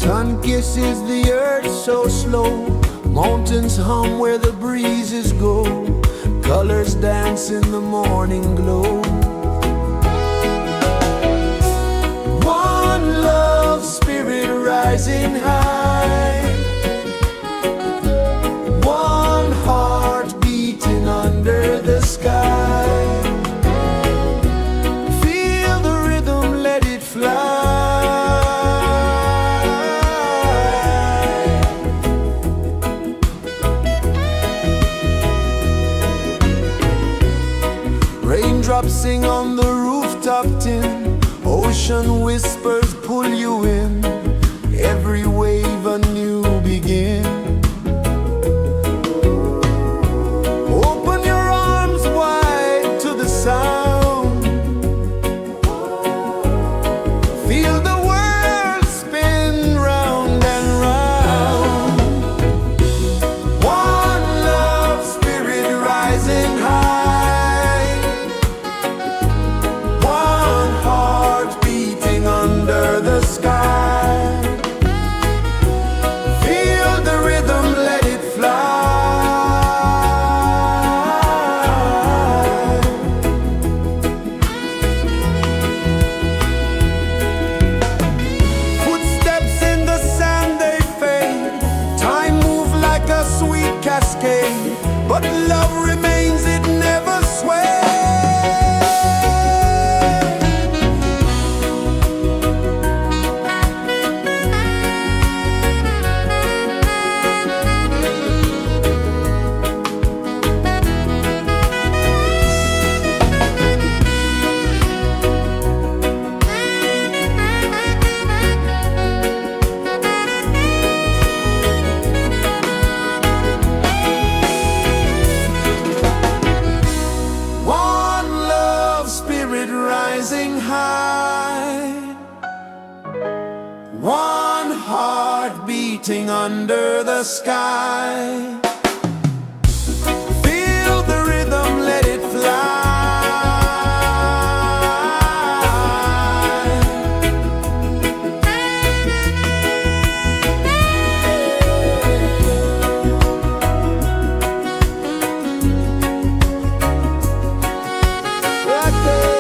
Sun kisses the earth so slow, mountains hum where the breezes go, colors dance in the morning glow. One love spirit rising high, one heart beating under the sky. Feel the rhythm, let it fly. Raindrops sing on the rooftop tin, ocean whispers pull you in, every wave a new begin. Open your arms wide to the sound, feel the world spin round and round. One love spirit rising high, one heart beating under the sky. Feel the rhythm, let it fly. Footsteps in the sand, they fade, time moves like a sweet cascade, but love remains, it never sways. One love spirit rising high, one heart beating under the sky. Feel the rhythm, let it fly. Right there.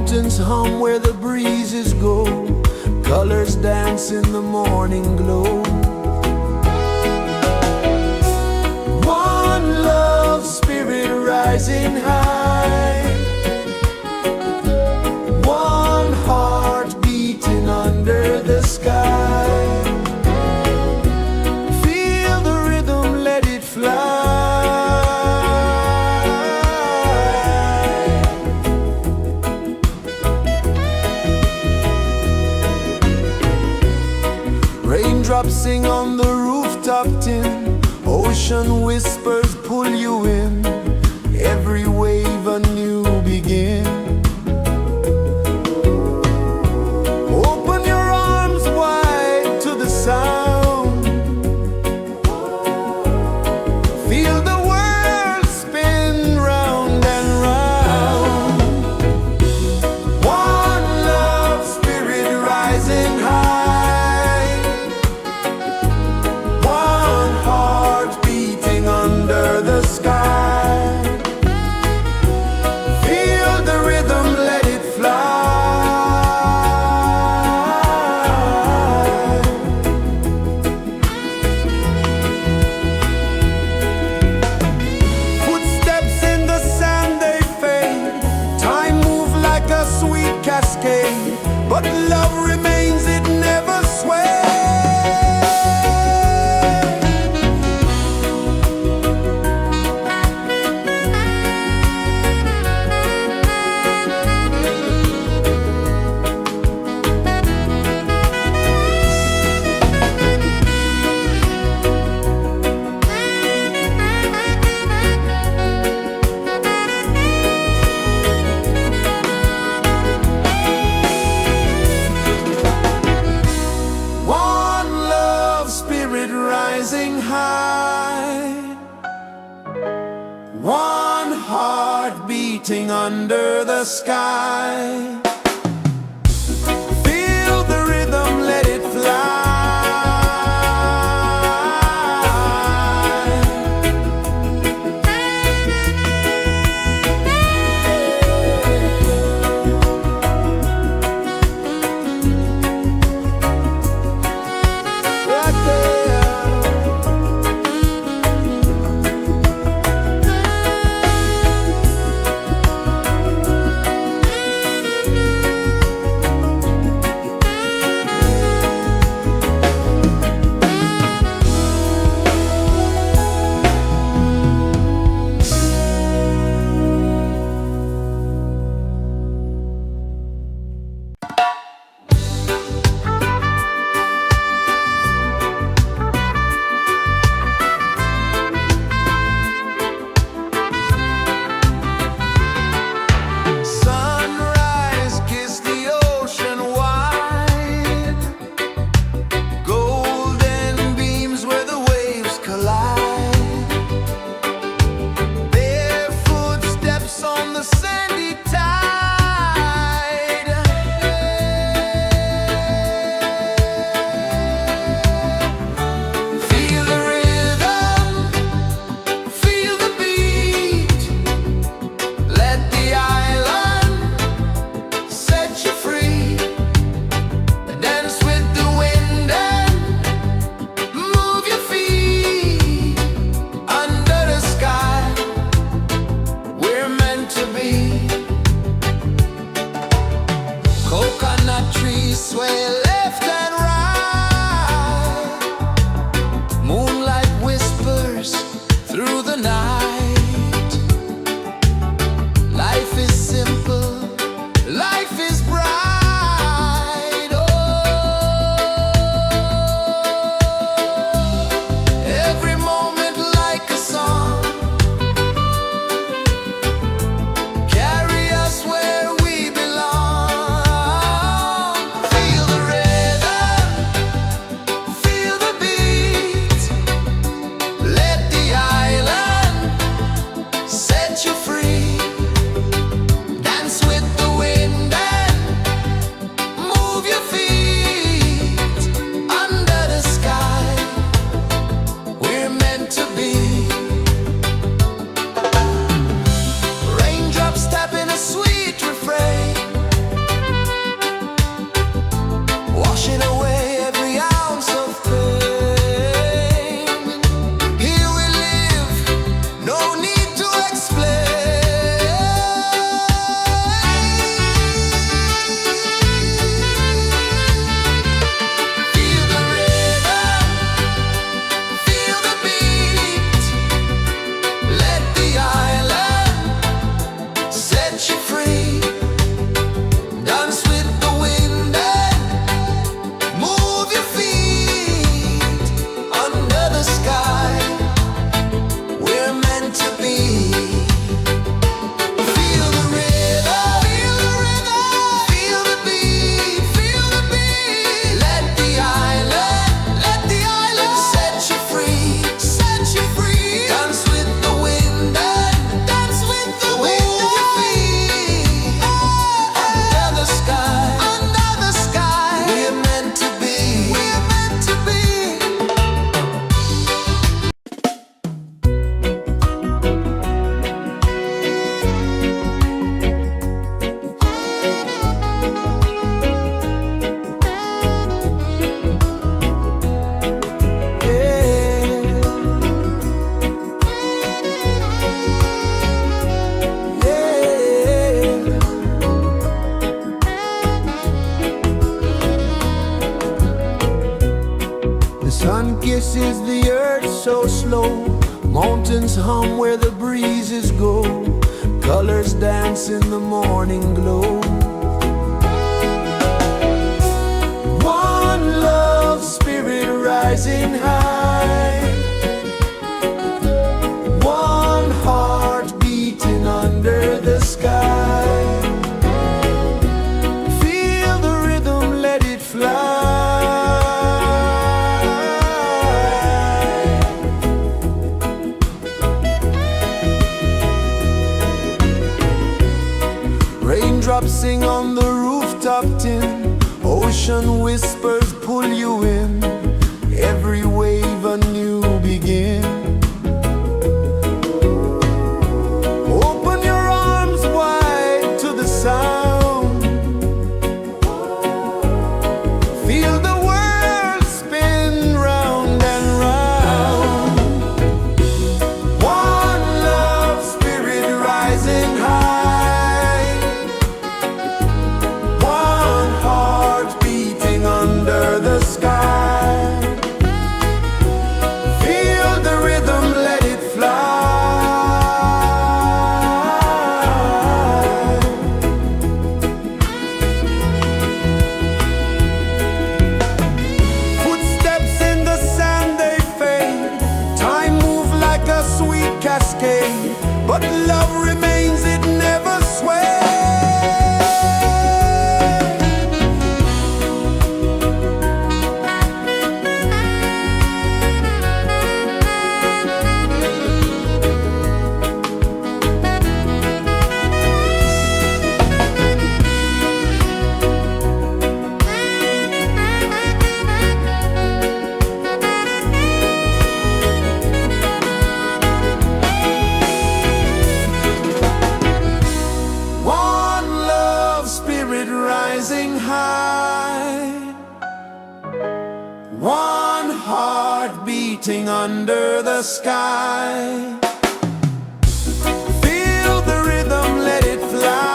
mountains hum where the breezes go, colors dance in the morning glow. One love spirit rising high, one heart beating under the sky. Feel the rhythm, let it fly. Raindrops sing on the rooftop tin, ocean whispers pull you in, every wave a new begin. Open your arms wide to the sound, feel the world spin round and round. One love spirit rising high, one heart beating under the sky. Feel the rhythm, let it fly. Footsteps in the sand, they fade. Time moves like a sweet cascade, but love remains, it never sways. One love spirit rising high, one heart beating under the sky. Feel the rhythm, let it fly. Right there. Sunrise, kiss the ocean wide, golden beams where the waves collide, bare footsteps on the sandy tide. Feel the rhythm, feel the beat, let the island set you free. Dance with the wind and move your feet under the sky. We're meant to be. Coconut trees sway left and right, moonlight whispers through the night. Life is simple, life is bright. Oh, every moment like a song, carry us where we belong. Feel the rhythm. kisses the earth so slow. Mountains hum where the breezes go. Colors dance in the morning glow. One love spirit rising high. One heart beating under the sky. Feel the rhythm, let it fly. Raindrops sing on the rooftop tin. Ocean whispers pull you in. Every wave a new begin. Open your arms wide to the sound. Feel the world spin round and round. One love spirit rising high. One heart beating under the sky. Feel the rhythm, let it fly. Footsteps in the sand, they fade. Time moves like a sweet cascade, but love remains, it never sways. One love spirit rising high. One heart beating under the sky. Feel the rhythm, let it fly.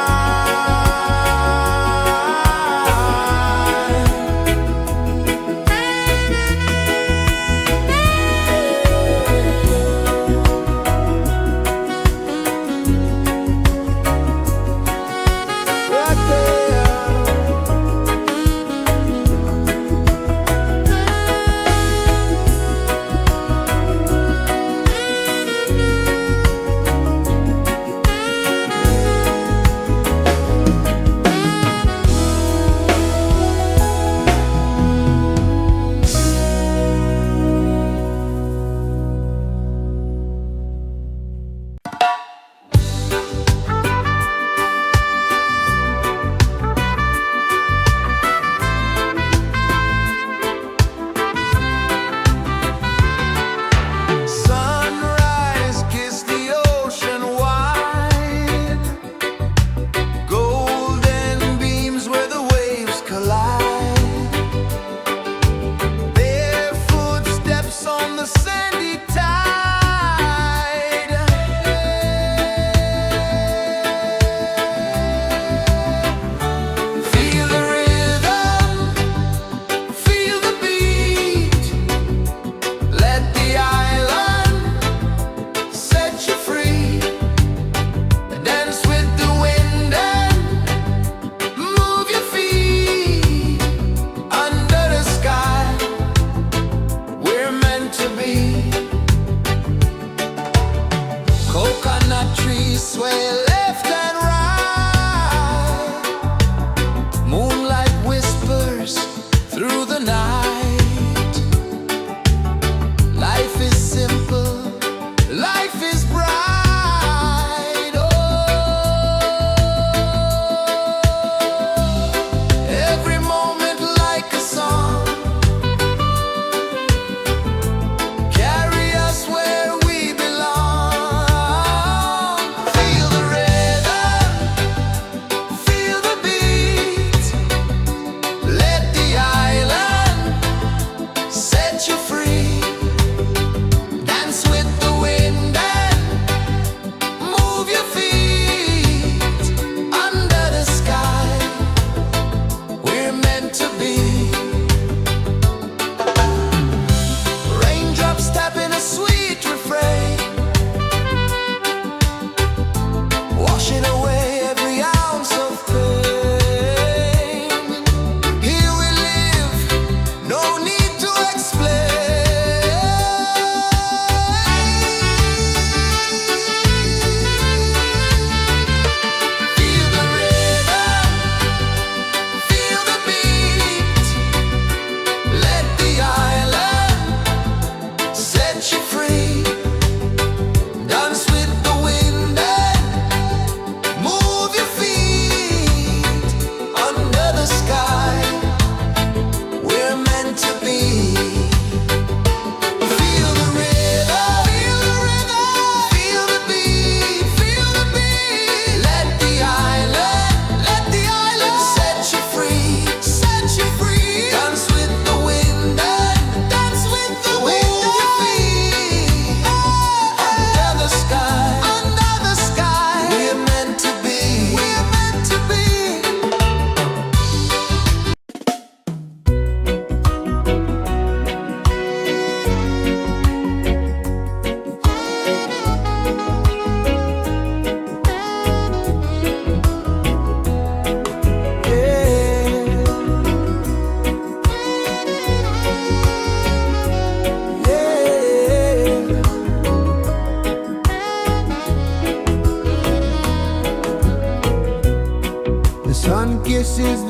Right there.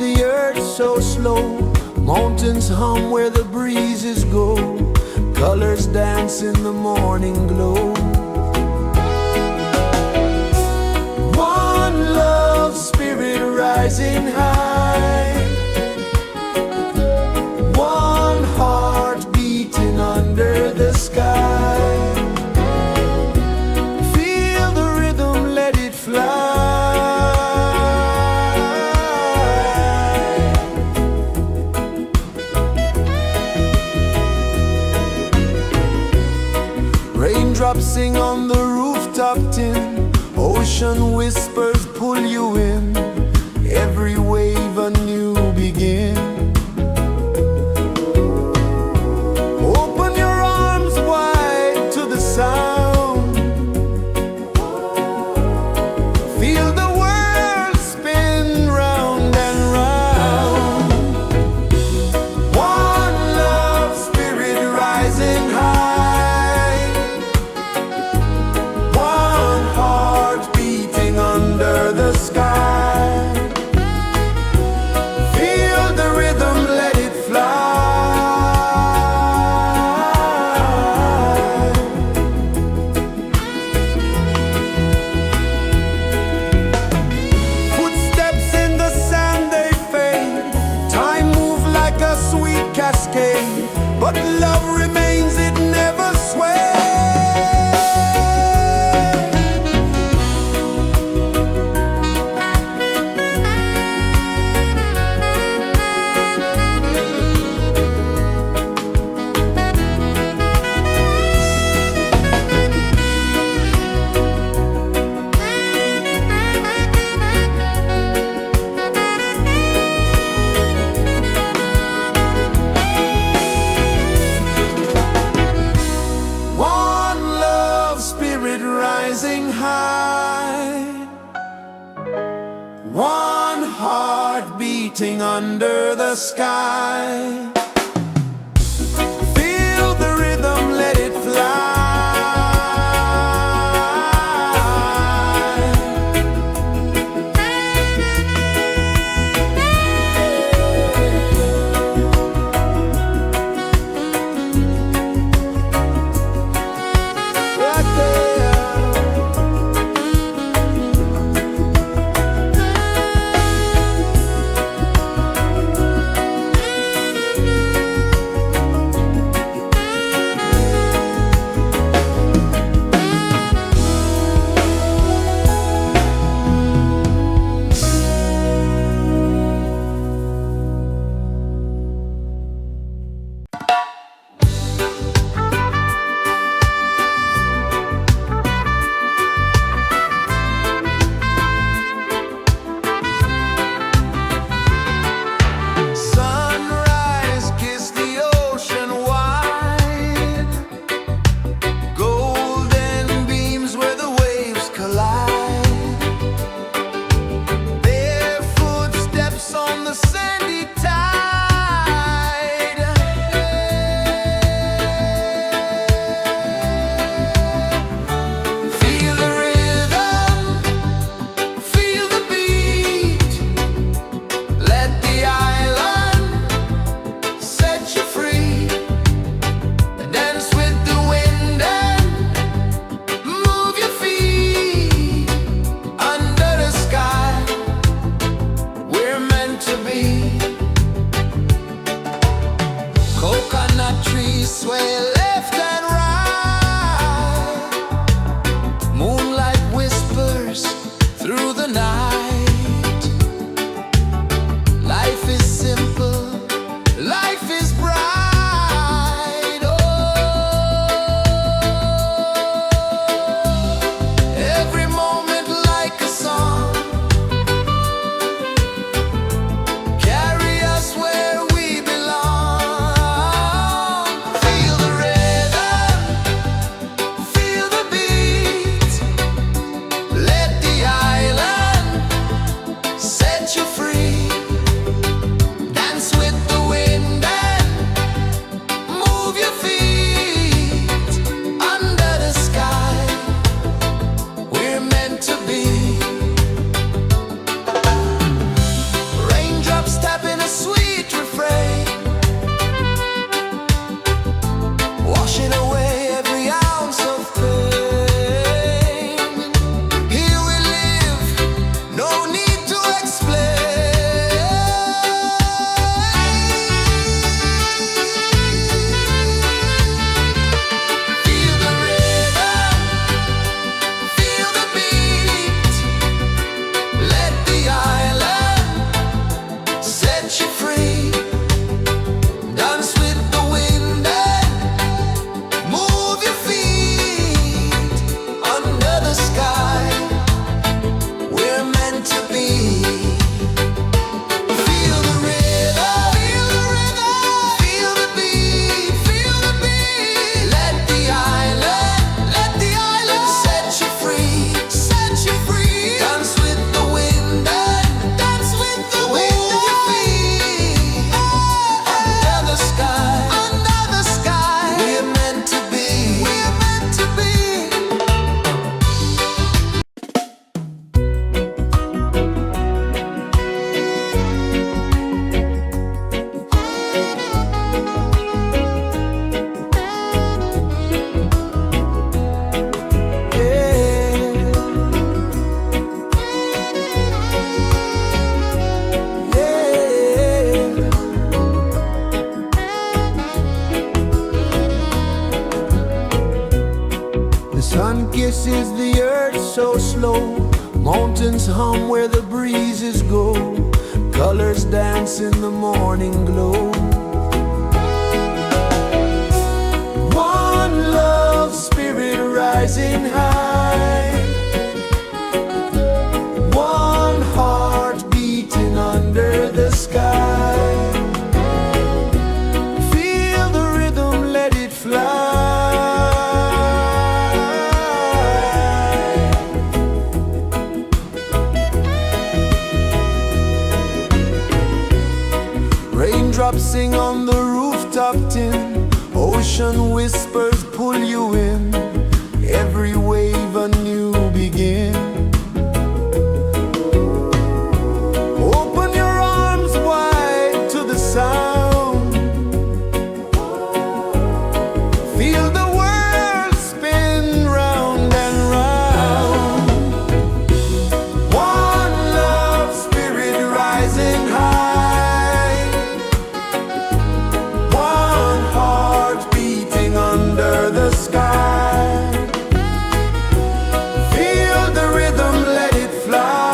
the earth so slow. Mountains hum where the breezes go. Colors dance in the morning glow. One love, spirit rising high. One heart beating under the sky. Feel the rhythm, let it fly. Raindrops sing on the rooftop tin. Ocean whispers pull you in. Every wave a new begin. Open your arms wide to the sound. Feel the world spin round and round. One love, spirit rising high. One heart beating under the sky. Feel the rhythm, let it fly. Footsteps in the sand, they fade. Time moves like a sweet cascade, but love remains, it never sways. One love, spirit rising high. One heart beating under the sky. Feel the rhythm, let it fly. Right there. Sunrise, kiss the ocean wide. Golden beams where the waves collide. Their footsteps on the sandy tide. Feel the rhythm, feel the beat. Let the island set you free. Dance with the wind and move your feet. Under the sky, we're meant to be. Coconut trees sway left and right. Moonlight whispers through the night. Life is simple, life is bright. Oh, every moment like a song. Carry us where we belong. Feel the rhythm. is the earth so slow? Mountains hum where the breezes go. Colors dance in the morning glow. One love spirit rising high. One heart beating under the sky. Feel the rhythm, let it fly. Raindrops sing on the rooftop tin. Ocean whispers pull you in. Every wave a new begin. Open your arms wide to the sound. Feel the world spin round and round. One love spirit rising high. One heart beating under the sky. Feel the rhythm, let it fly.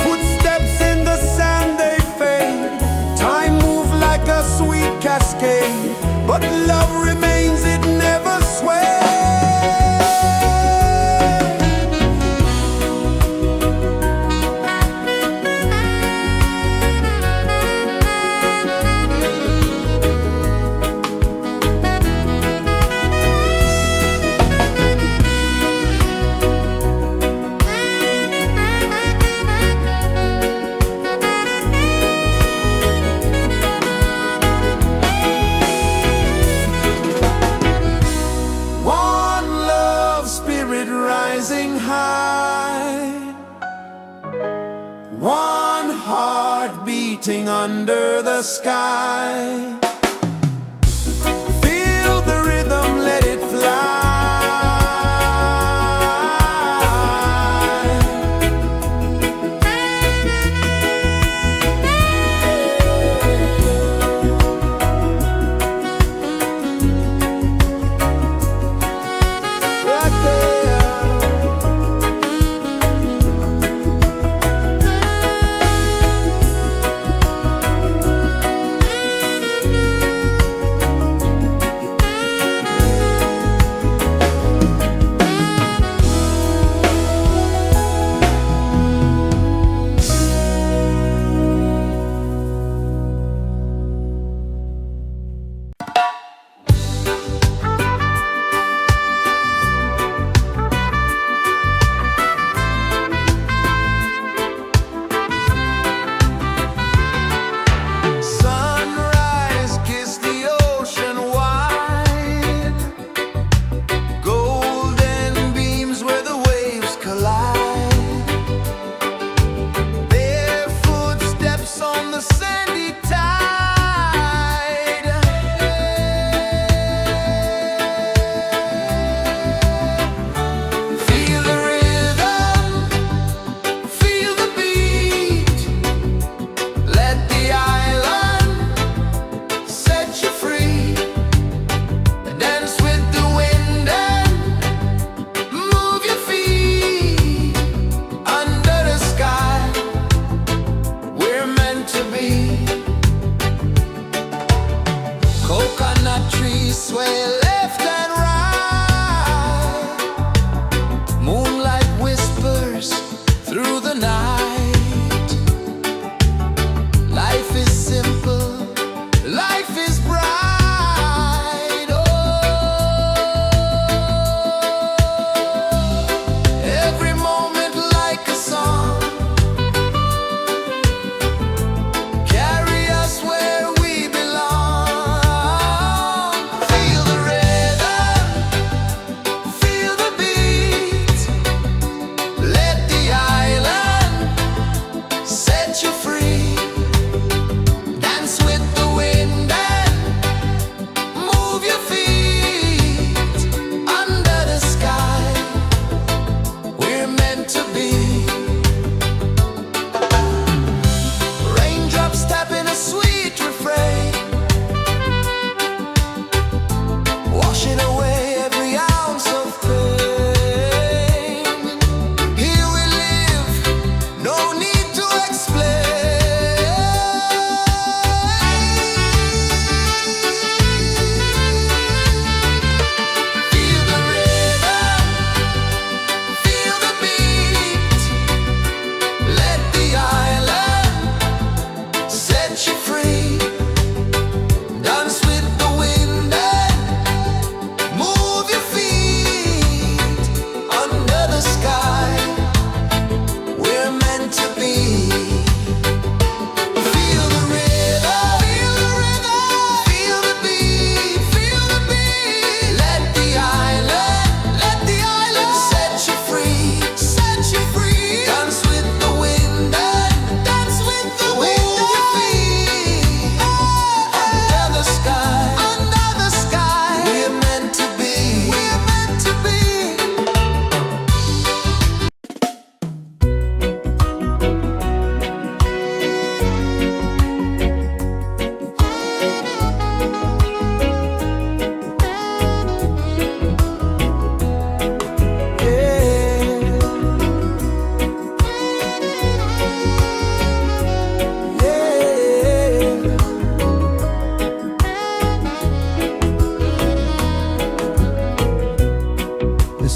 Footsteps in the sand, they fade. Time moves like a sweet cascade, but love remains, it never sways. One love spirit rising high. One heart beating under the sky. Feel the rhythm, let it fly. Right there.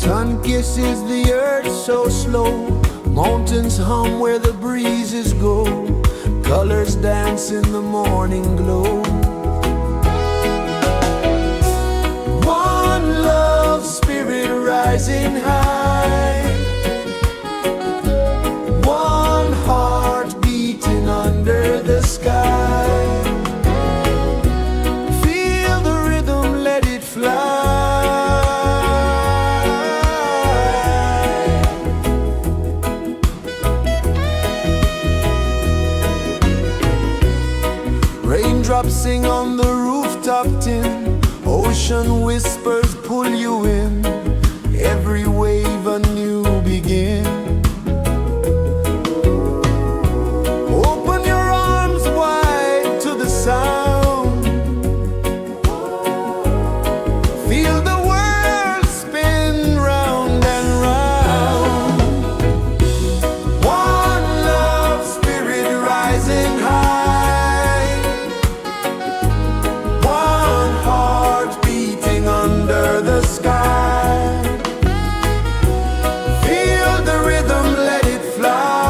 Sun kisses the earth so slow, mountains hum where the breezes go, colors dance in the morning glow. One love spirit rising high, one heart beating under the sky. Feel the rhythm, let it fly. Raindrops sing on the rooftop tin, ocean whispers pull you in, every wave a new begin. Open your arms wide to the sound, feel the world spin round and round. One love spirit rising high, one heart beating under the sky. Feel the rhythm, let it fly.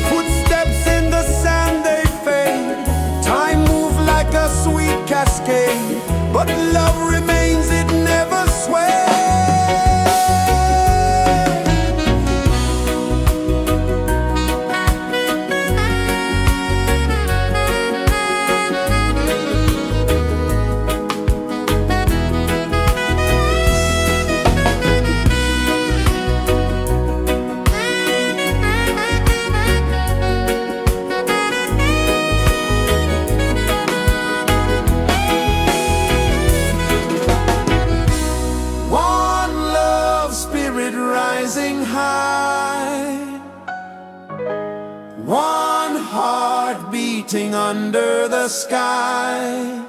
Footsteps in the sand, they fade, time moves like a sweet cascade, but love remains, it never sways. One love spirit rising high, one heart beating under the sky.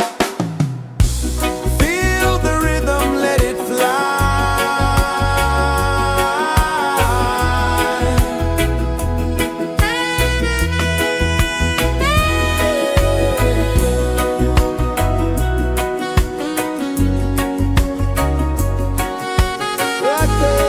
Feel the rhythm, let it fly. Right there.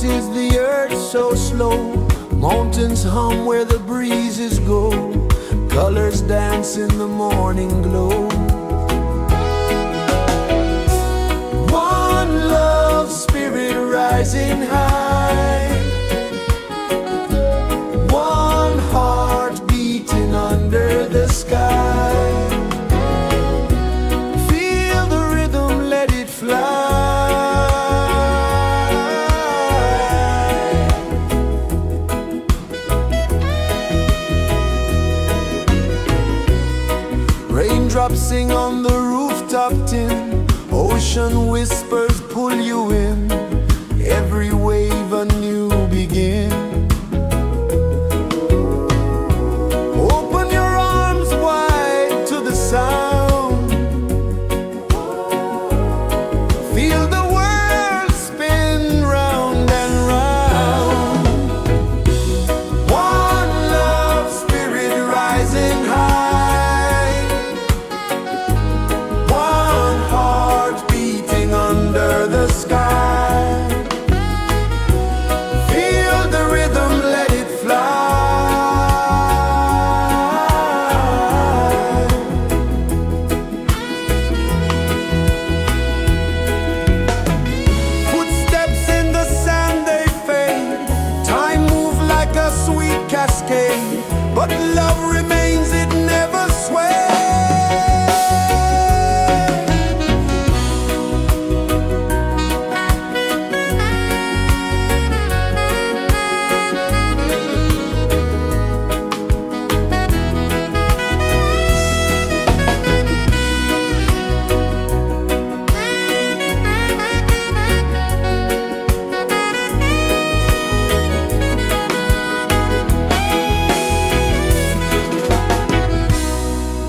pulses the earth so slow. Mountains hum where the breezes go. Colors dance in the morning glow. One love spirit rising high. One heart beating under the sky. Feel the rhythm, let it fly. Raindrops sing on the rooftop tin. Ocean whispers pull you in. Every wave a new begin. Open your arms wide to the sound. Feel the world spin round and round. One love spirit rising high. One heart beating under the sky. Feel the rhythm, let it fly. Footsteps in the sand, they fade. Time moves like a sweet cascade, but love remains, it never sways.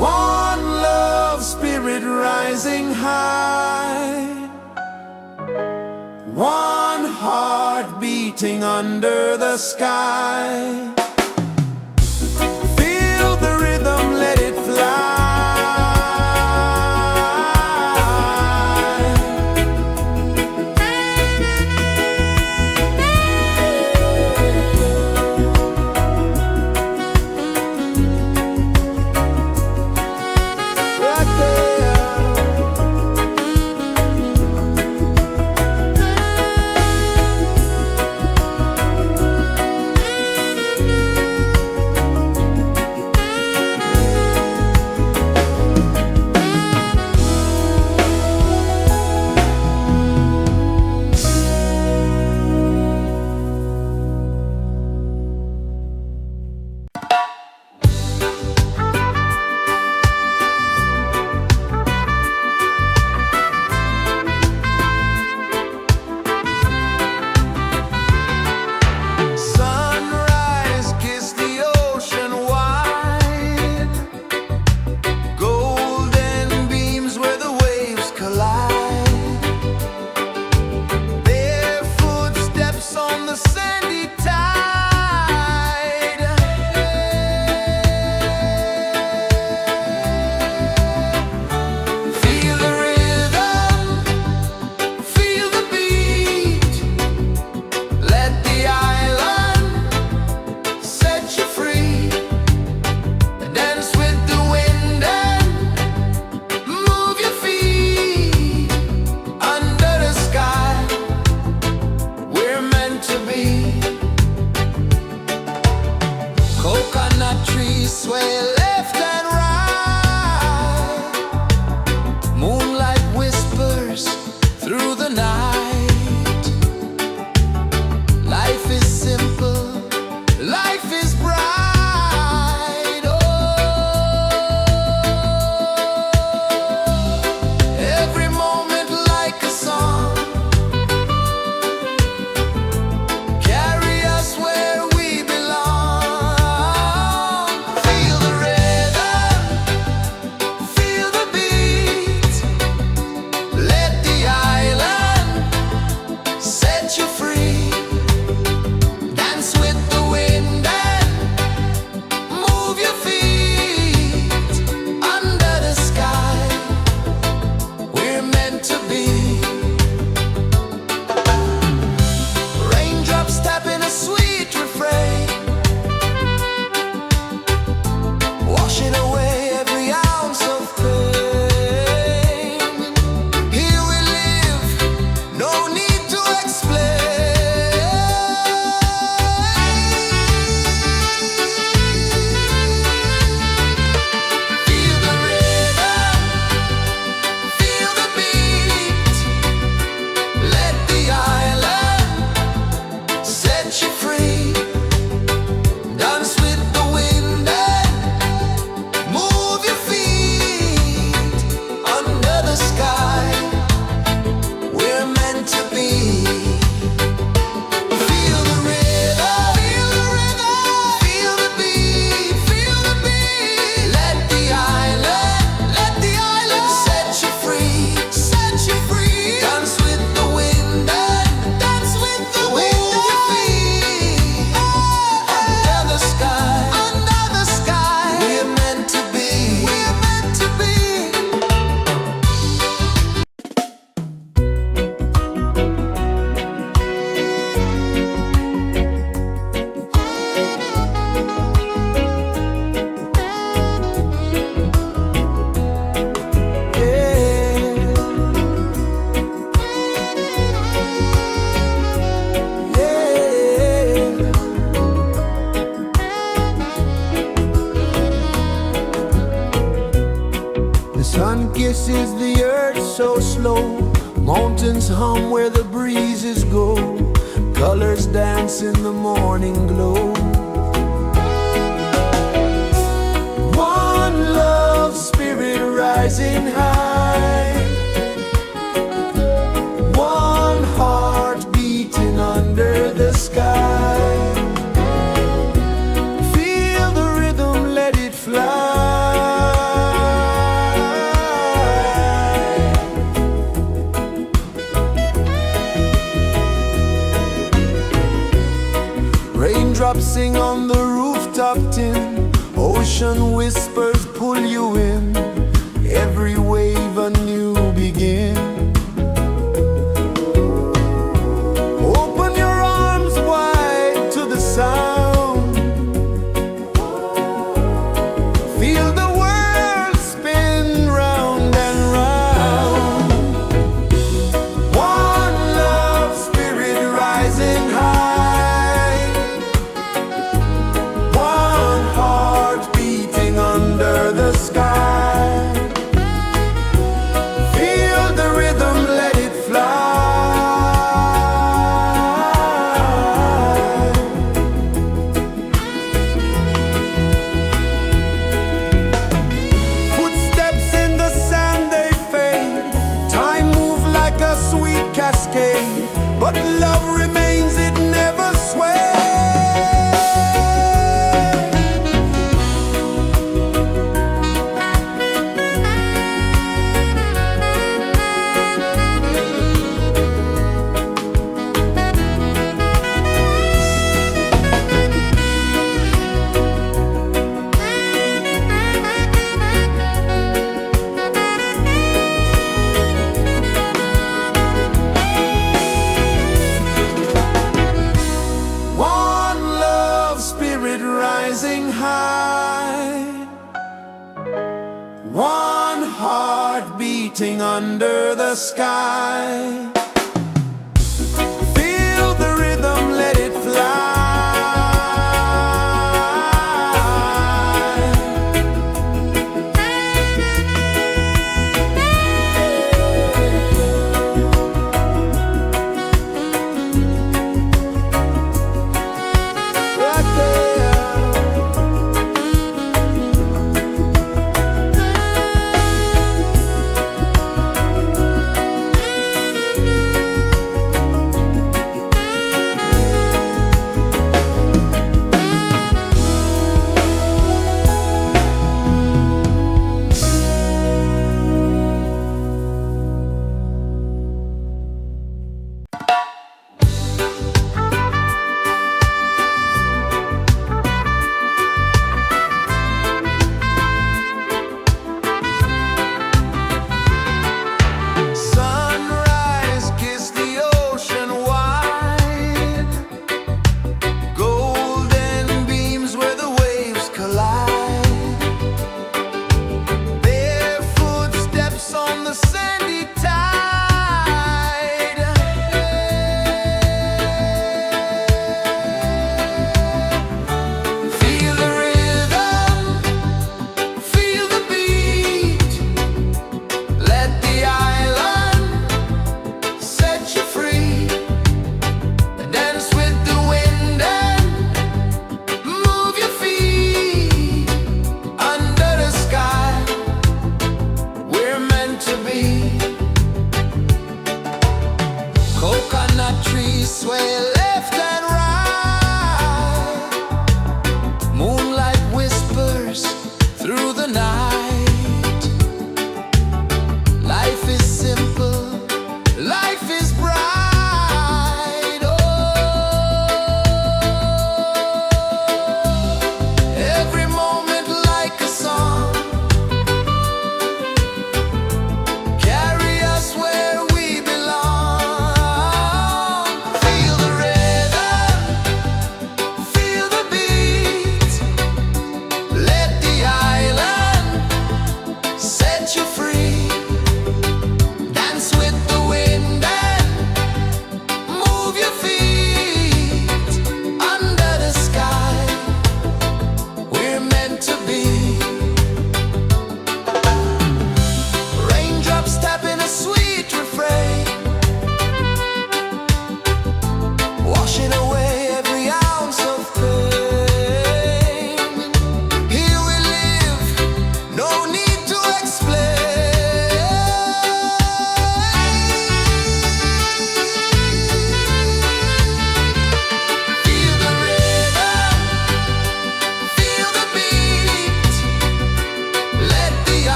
One love spirit rising high. One heart beating under the sky. Feel the rhythm, let it fly. Right there. Sunrise, kiss the ocean wide. Golden beams where the waves collide. Barefoot steps on the sandy tide. Feel the rhythm, feel the beat. Let the island set you free. Dance with the wind and move your feet. Under the sky, we're meant to be. Coconut trees sway left and right. Moonlight whispers through the night. Life is simple, life is bright. Oh, every moment like a song. Carry us where we belong. Feel the rhythm. kisses the earth so slow. Mountains hum where the breezes go. Colors dance in the morning glow. One love spirit rising high. One heart beating under the sky. Feel the rhythm, let it fly. Raindrops sing on the rooftop tin. Ocean whispers pull you in. Every wave a new begin. Open your arms wide to the sound. Feel the world spin round and round. One love spirit rising high. One heart beating under the sky. Feel the rhythm, let it fly. Footsteps in the sand, they fade. Time moves like a sweet cascade, but love remains, it never sways. One love spirit rising high. One heart beating under the sky. Feel the rhythm, let it fly. Right there.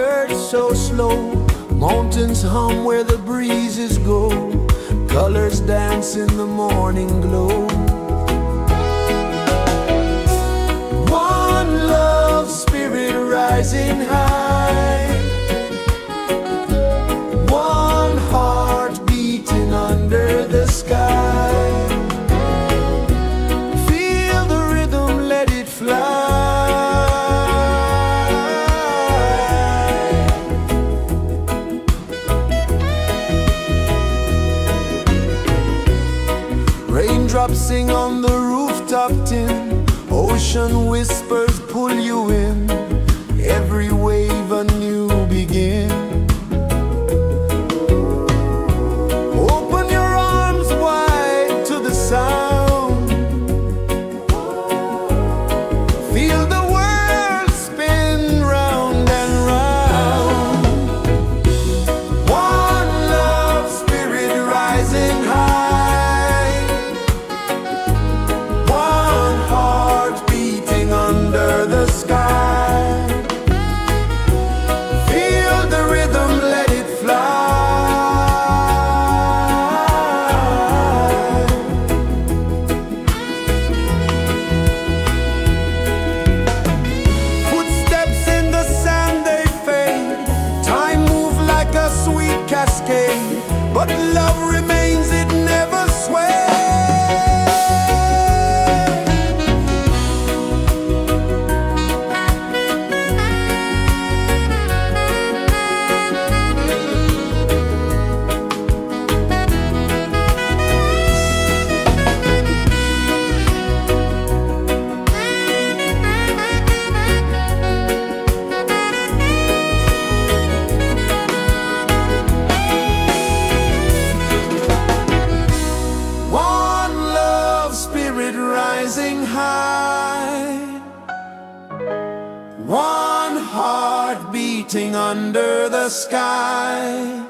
earth so slow. Mountains hum where the breezes go. Colors dance in the morning glow. One love spirit rising high. One heart beating under the sky. Feel the rhythm, let it fly. Raindrops sing on the rooftop tin. Ocean whispers pull you in. Every wave a new begin. Open your arms wide to the sound. Feel the world spin round and round. One love spirit rising high. One heart beating under the sky. Feel the rhythm, let it fly. Footsteps in the sand, they fade. Time moves like a sweet cascade, but love remains, it never sways. One love spirit rising high. One heart beating under the sky.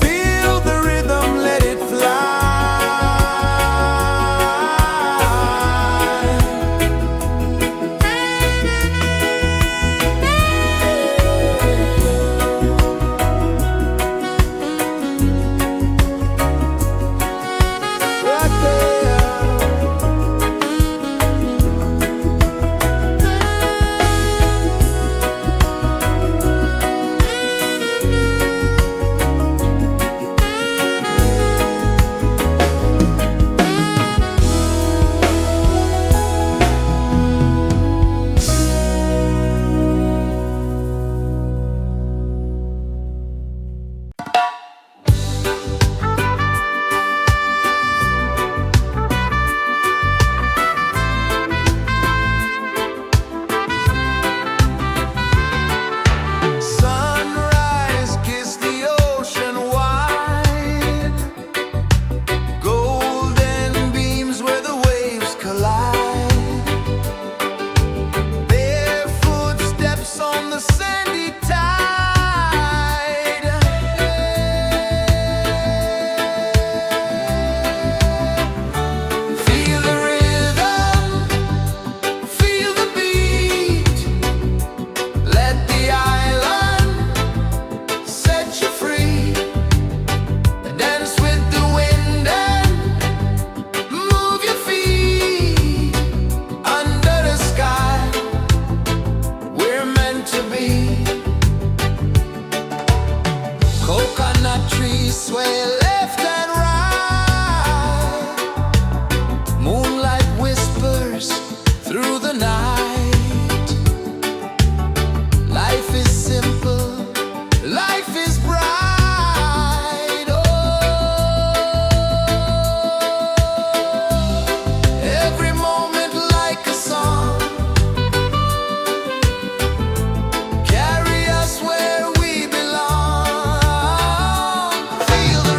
Feel the rhythm, let it fly. Right there. Sunrise, kiss the ocean wide. Golden beams where the waves collide. Barefoot steps on the sandy tide. Feel the rhythm, feel the beat. Let the island set you free. Dance with the wind and move your feet. Under the sky, we're meant to be. Coconut trees sway left and right. Moonlight whispers through the night. Life is simple, life is bright. Oh, every moment like a song. Carry us where we belong. Feel the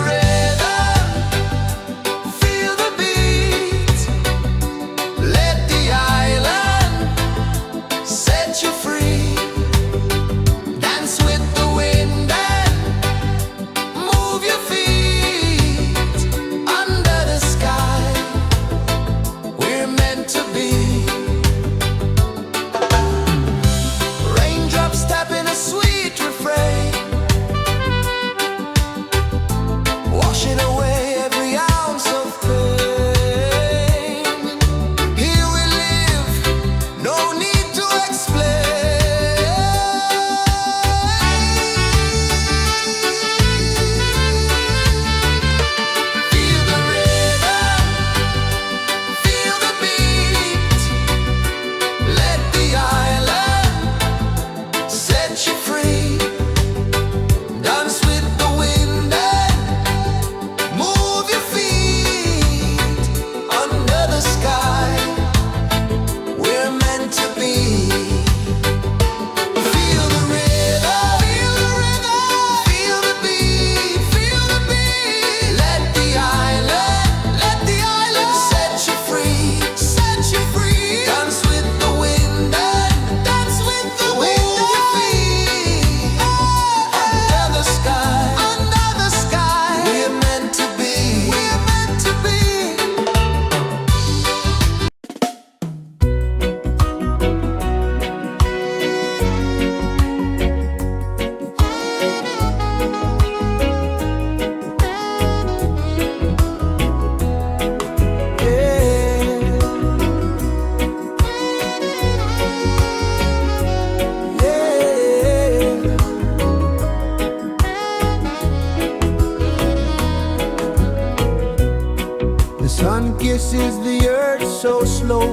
places the earth so slow.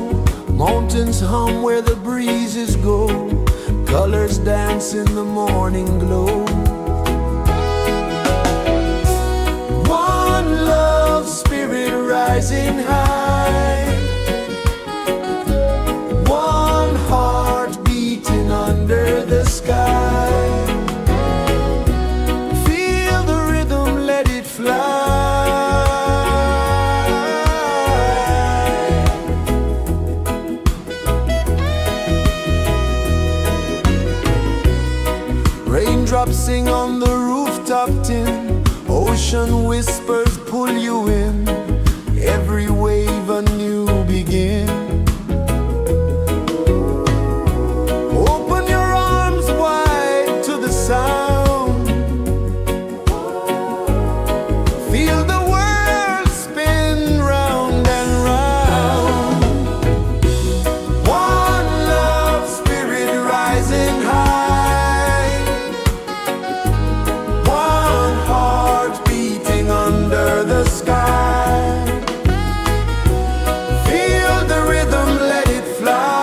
Mountains hum where the breezes go. Colors dance in the morning glow. One love spirit rising high. One heart beating under the sky. Feel the rhythm, let it fly. Raindrops sing on the rooftop tin. Ocean whispers pull you in. Every wave a new begin. Open your arms wide to the sound. Feel the world spin round and round. One love spirit rising high. One heart beating under the sky. Feel the rhythm, let it fly.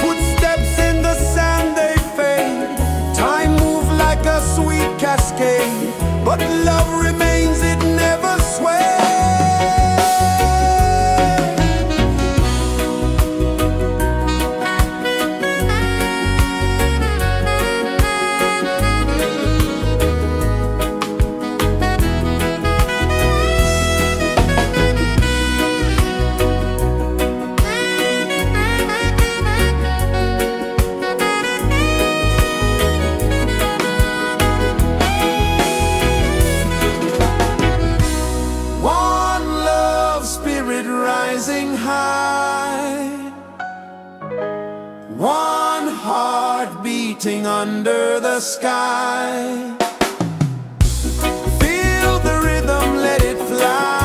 Footsteps in the sand, they fade. Time moves like a sweet cascade, but love remains, it never sways. One love spirit rising high. One heart beating under the sky. Feel the rhythm, let it fly.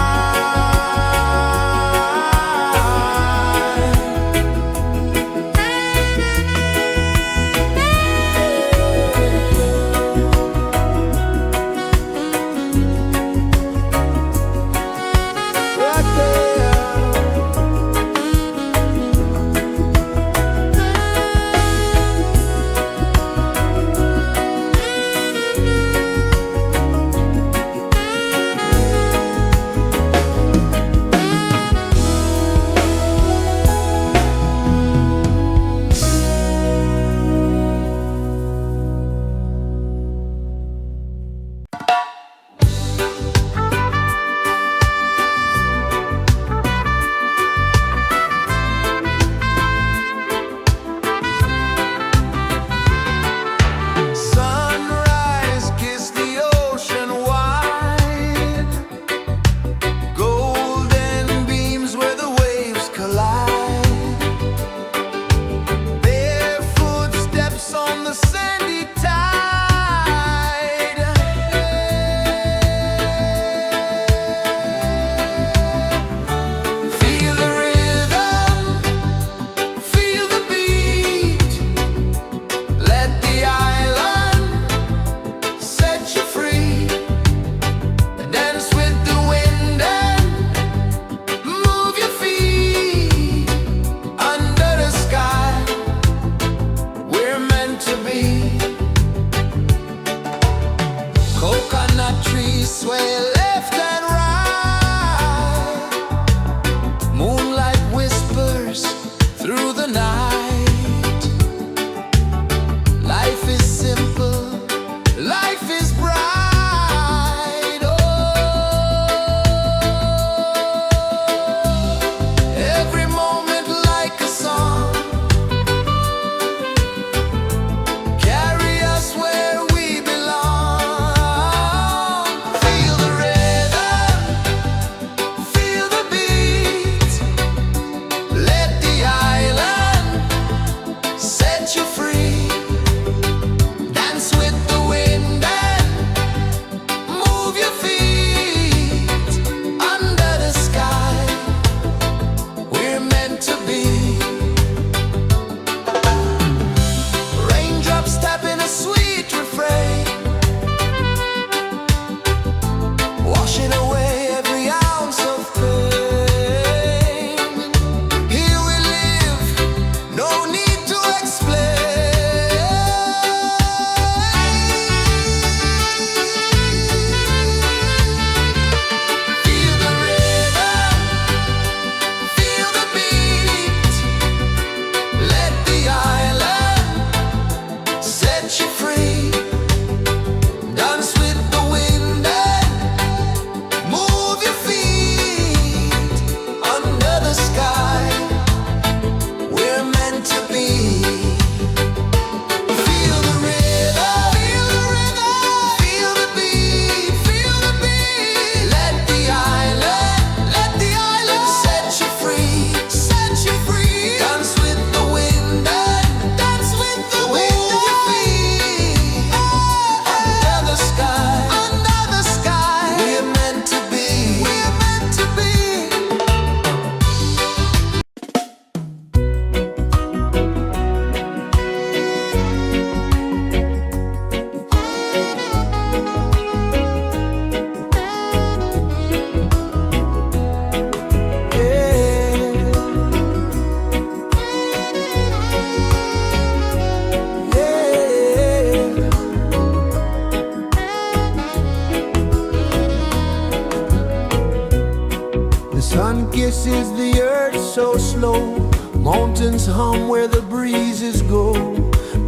Sun kisses the earth so slow, mountains hum where the breezes go,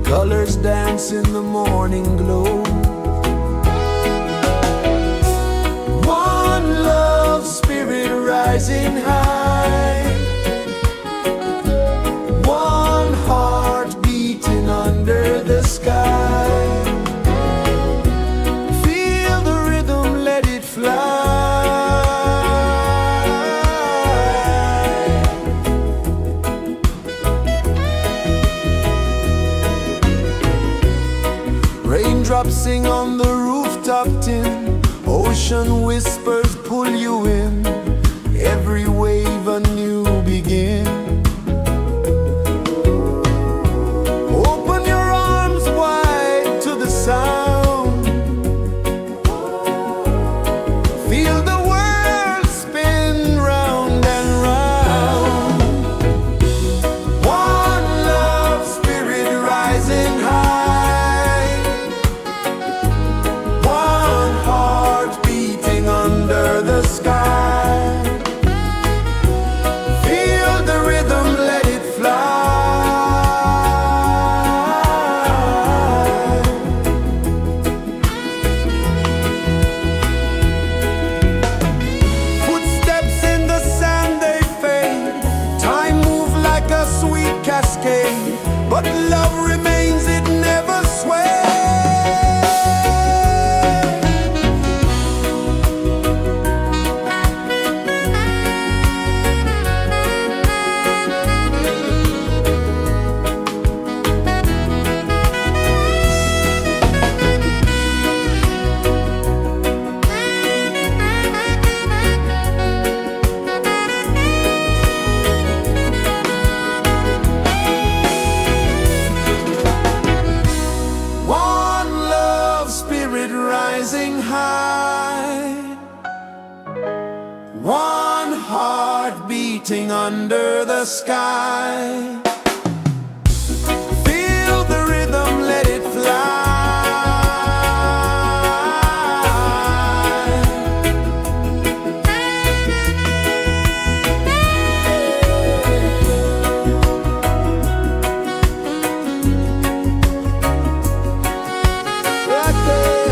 colors dance in the morning glow. One love spirit rising high, one heart beating under the sky. Feel the rhythm, let it fly. Raindrops sing on the rooftop tin, ocean whispers pull you in, every wave a new begin. Open your arms wide to the sound, feel the world spin round and round. One love spirit rising high, one heart beating under the sky. Feel the rhythm, let it fly. Footsteps in the sand, they fade, time moves like a sweet cascade, but love remains, it never sways. One love spirit rising high, one heart beating under the sky. Feel the rhythm, let it fly. Right there.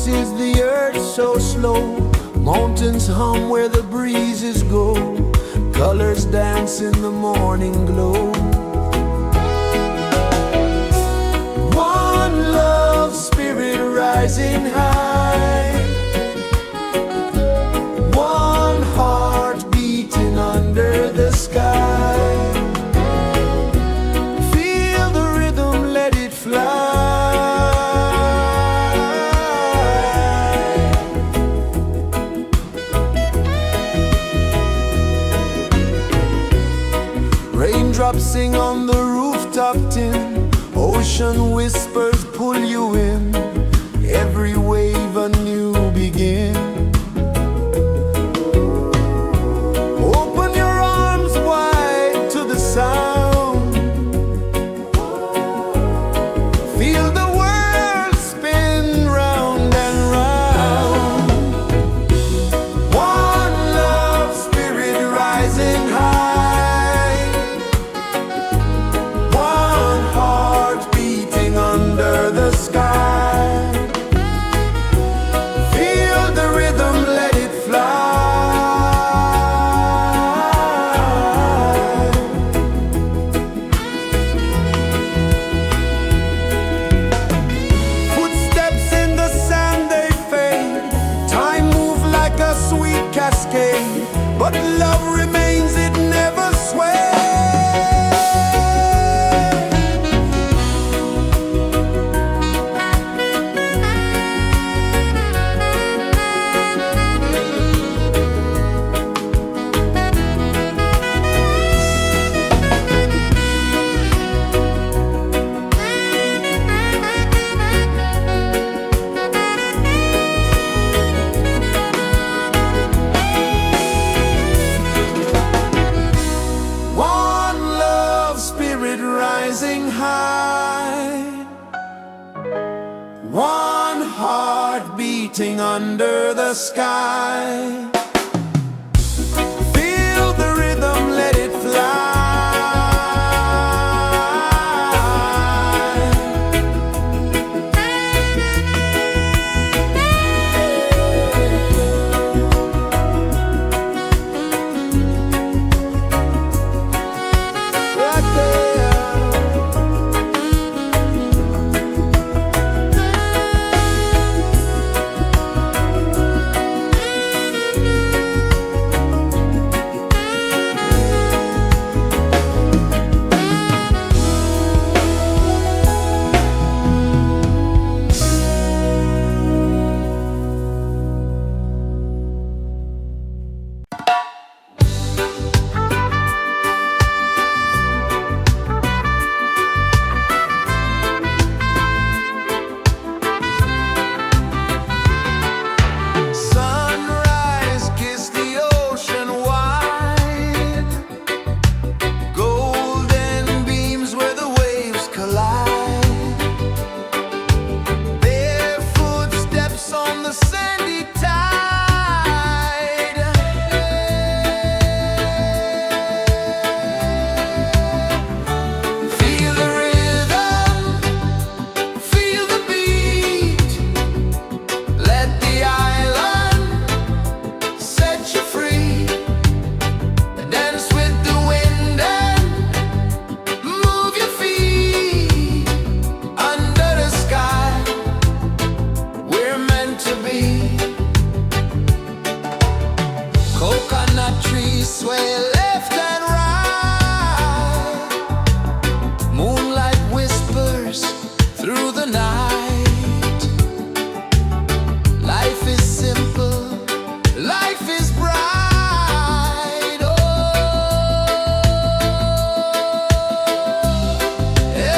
pulses the earth so slow. Mountains hum where the breezes go. Colors dance in the morning glow. One love spirit rising high. One heart beating under the sky. Feel the rhythm, let it fly. Raindrops sing on the rooftop tin. Ocean whispers pull you in. Every wave a new begin. Open your arms wide to the sound. Feel the world spin round and round. One love spirit rising high. One heart beating under the sky. Feel the rhythm, let it fly. Footsteps in the sand, they fade. Time moves like a sweet cascade, but love remains, it never sways. One love spirit rising high. One heart beating under the sky. Feel the rhythm, let it fly. Right there. Sunrise, kiss the ocean wide. Golden beams where the waves collide. Bare footsteps on the sandy tide. Feel the rhythm, feel the beat. Let the island set you free. Dance with the wind and move your feet. Under the sky, we're meant to be. Coconut trees sway left and right. Moonlight whispers through the night. Life is simple, life is bright. Oh,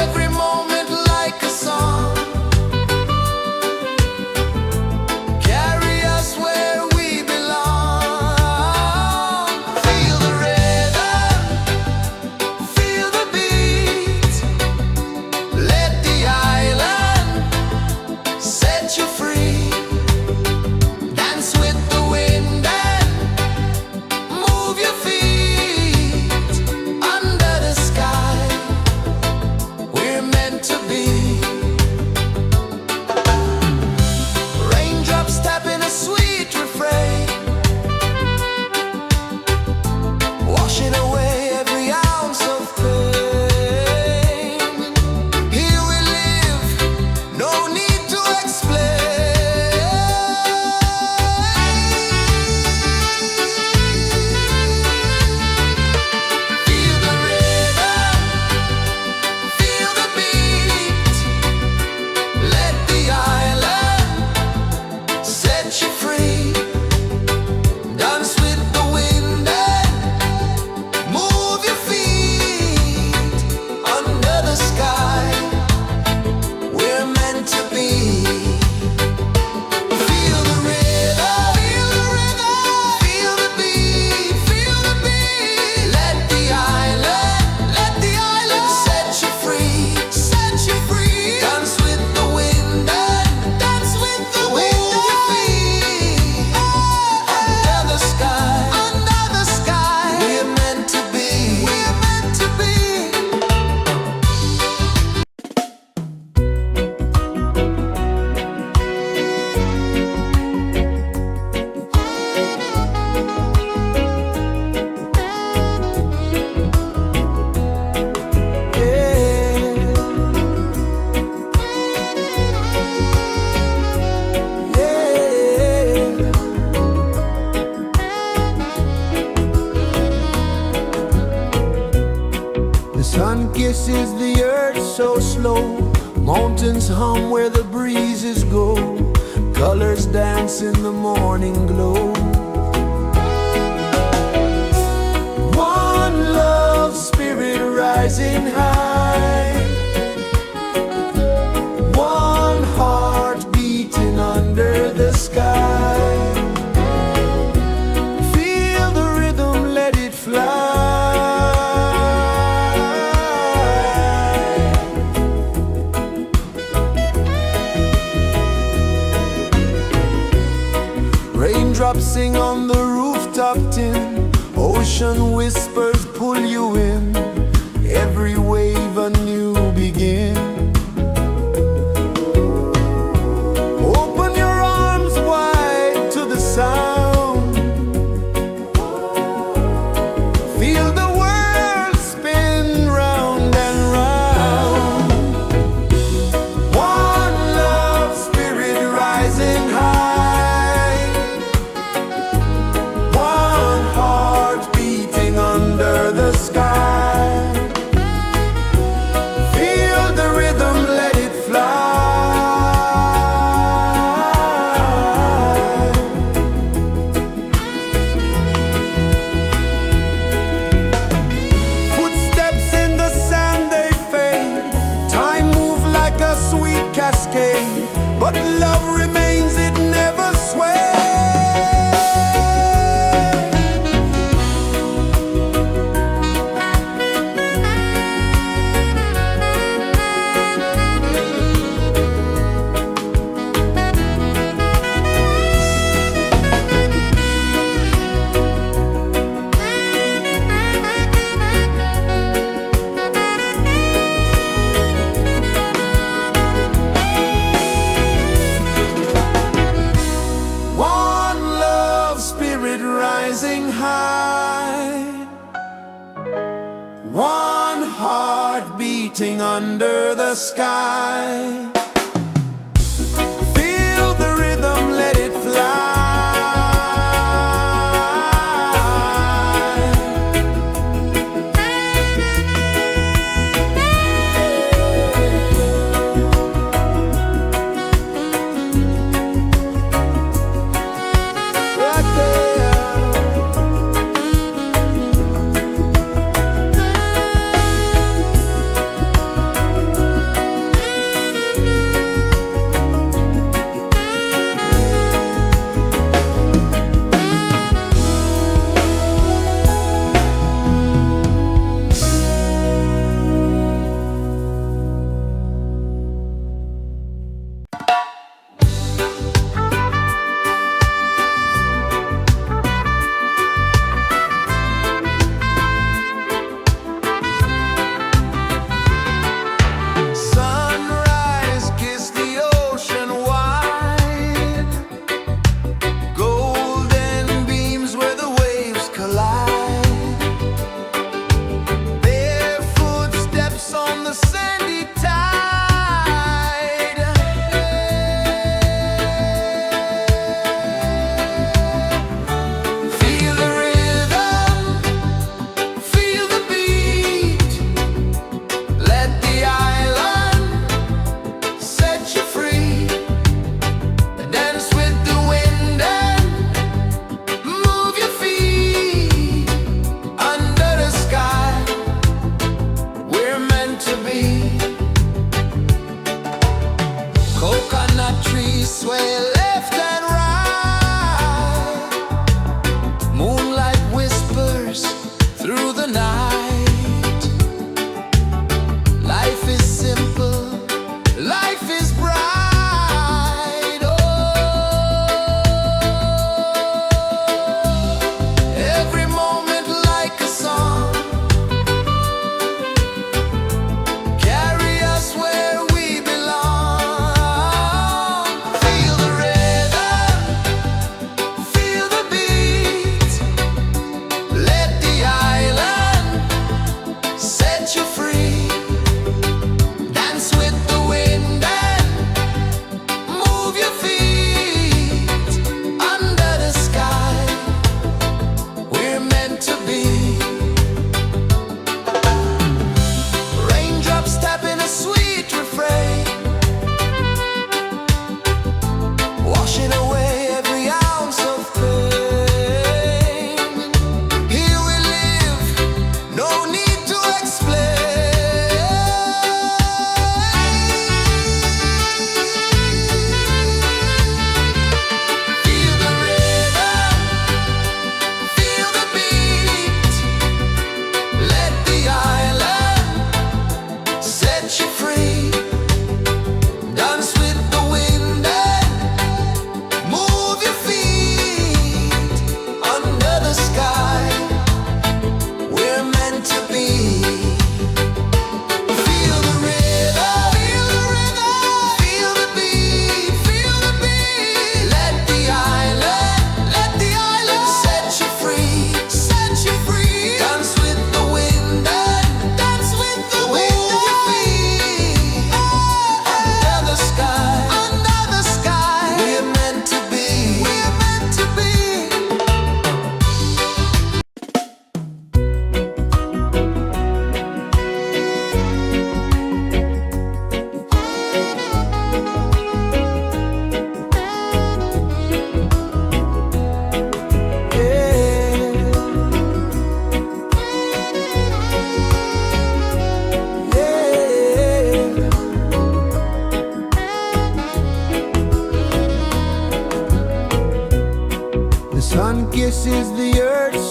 every moment like a song. Carry us where we belong. Feel the rhythm, Sun kisses the earth so slow, mountains hum where the breezes go, colors dance in the morning glow. One love spirit rising high, one heart beating under the sky. Feel the rhythm, let it fly. Raindrops sing on the rooftop tin, ocean whispers pull you in, every wave a new begin. Open your arms wide to the sound, feel the world spin round and round. One love spirit rising high, one heart beating under the sky. Feel the rhythm, let it fly. Footsteps in the sand, they fade, time moves like a sweet cascade, but love remains, it never sways. One love spirit rising high, one heart beating under the sky. Feel the rhythm, let it fly. Right there.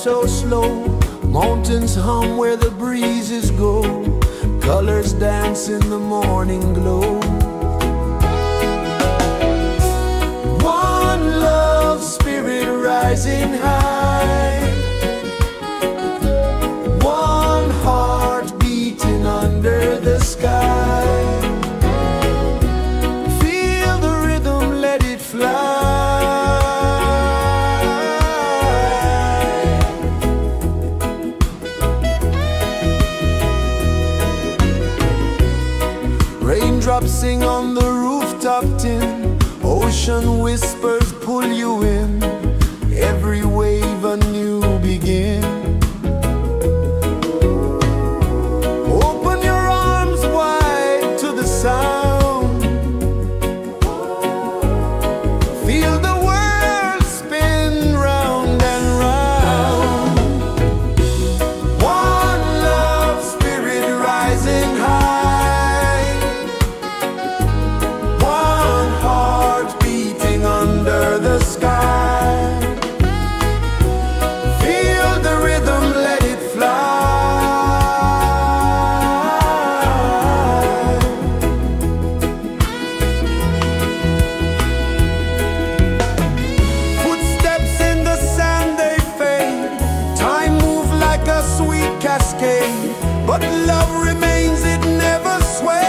so slow. Mountains hum where the breezes go. Colors dance in the morning glow. One love, spirit rising high. One heart beating under the sky. Feel the rhythm, let it fly. Raindrops sing on the rooftop tin. Ocean whispers pull you in. Every wave a new begin. Open your arms wide to the sound. Feel the world spin round and round. One love, spirit rising high. One heart beating under the sky. Feel the rhythm, let it fly. Footsteps in the sand, they fade. Time moves like a sweet cascade, but love remains, it never sways.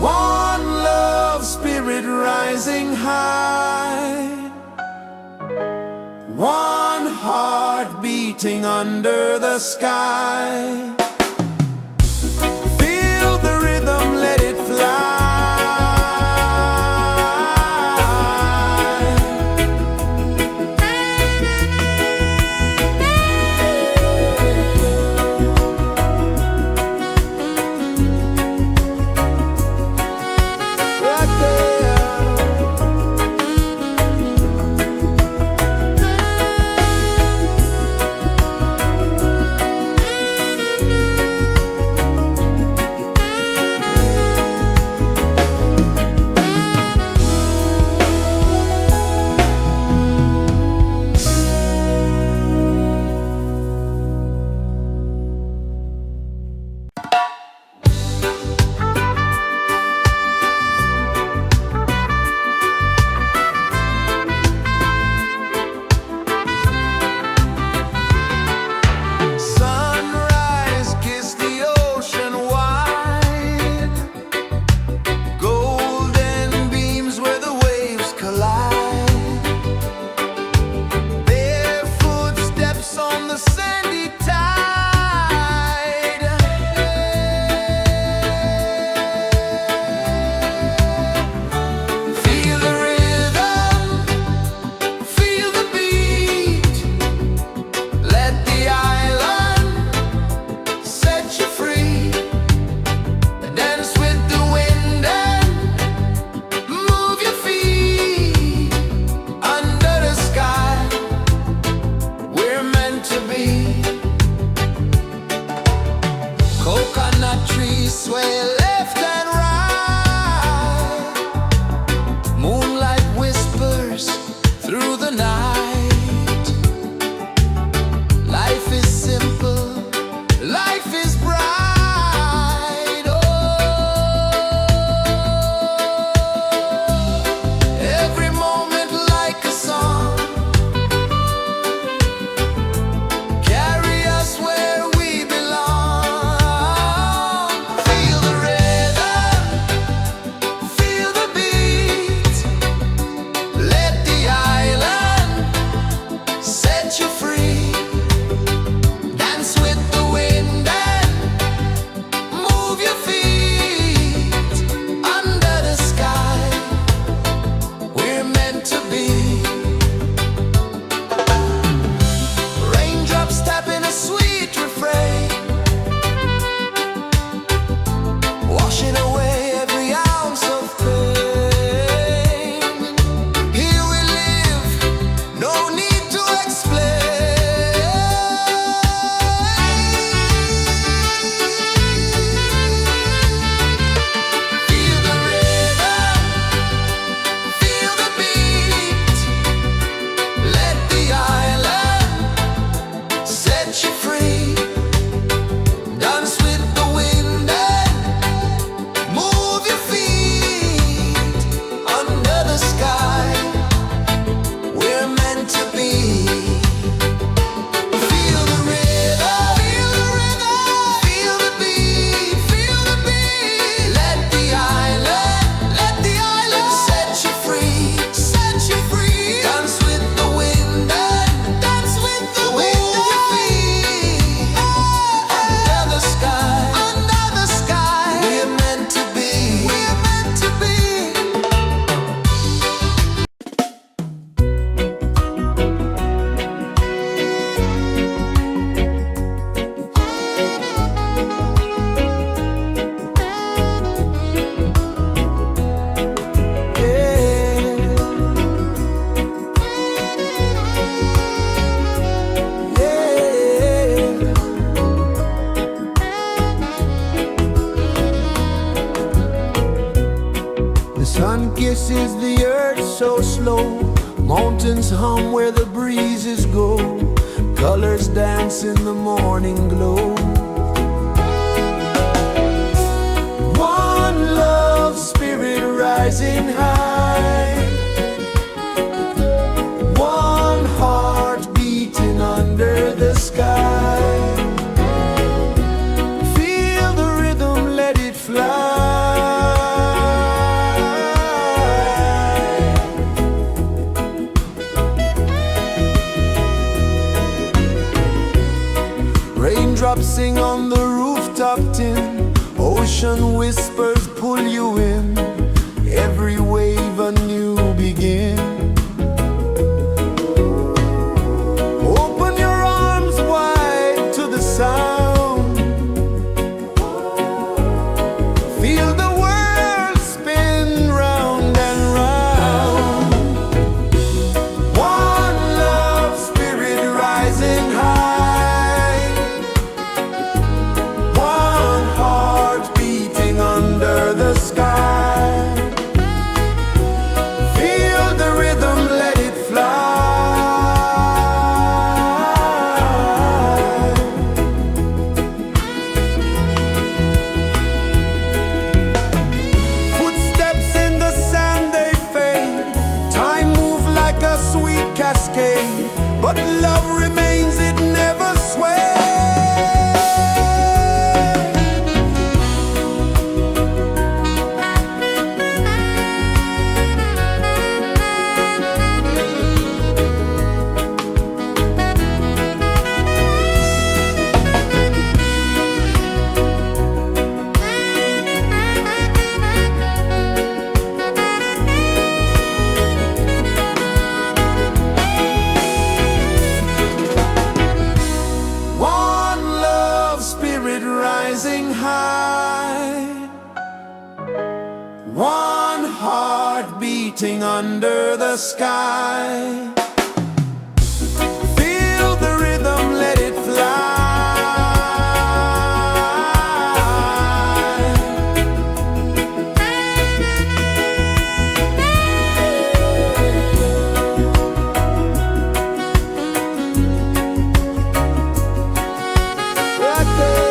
One love, spirit rising high. One heart beating under the sky. Feel the rhythm, let it fly. Right there. Sunrise, kiss the ocean wide. Golden beams where the waves collide. Bare footsteps on the sandy tide. Feel the rhythm, feel the beat. Let the island set you free. Dance with the wind and move your feet. Under the sky, we're meant to be. Coconut trees sway left and right. Moonlight whispers through the night. Life is simple, life is bright. Oh, every moment like a song. Carry us where we belong. Feel the rhythm. is the earth so slow. Mountains hum where the breezes go. Colors dance in the morning glow. One love spirit rising high. One heart beating under the sky. Feel the rhythm, let it fly. Raindrops sing on the rooftop tin. Ocean whispers pull you in. Every wave a new begin. Open your arms wide to the sound. Feel the world spin round and round. One love spirit rising high. One heart beating under the sky. Feel the rhythm, let it fly. Footsteps in the sand, they fade. Time moves like a sweet cascade, but love remains, it never sways. One love spirit rising high. One heart beating under the sky. Feel the rhythm, let it fly. Right there.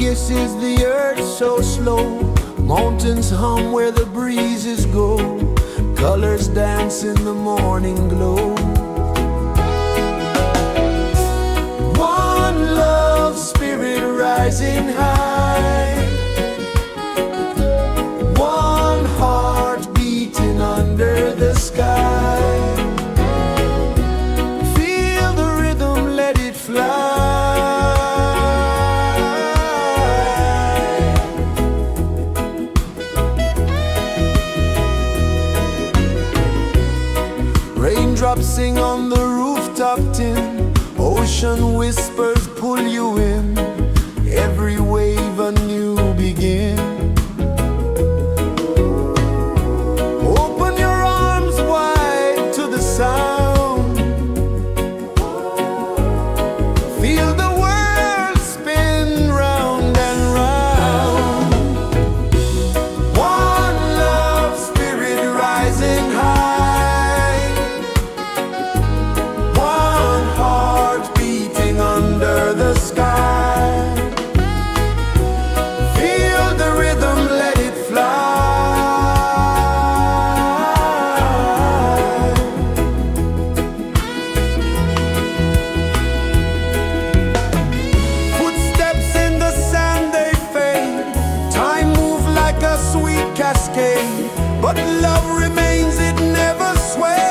kisses the earth so slow. Mountains hum where the breezes go. Colors dance in the morning glow. One love spirit rising high. One heart beating under the sky. Feel the rhythm, let it fly. Raindrops sing on the rooftop tin. Ocean whispers pull you in. Every wave a new begin. Open your arms wide to the sound. Feel the world spin round and round. One love spirit rising high. One heart beating under the sky. Feel the rhythm, let it fly. Footsteps in the sand, they fade. Time moves like a sweet cascade, but love remains, it never sways.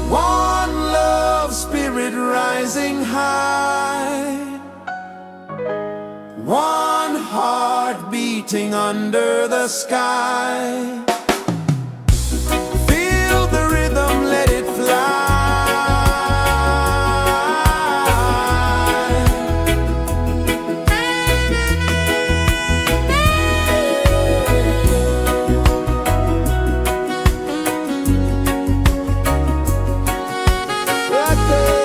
One love spirit rising high. One heart beating under the sky. Feel the rhythm, let it fly. Right there.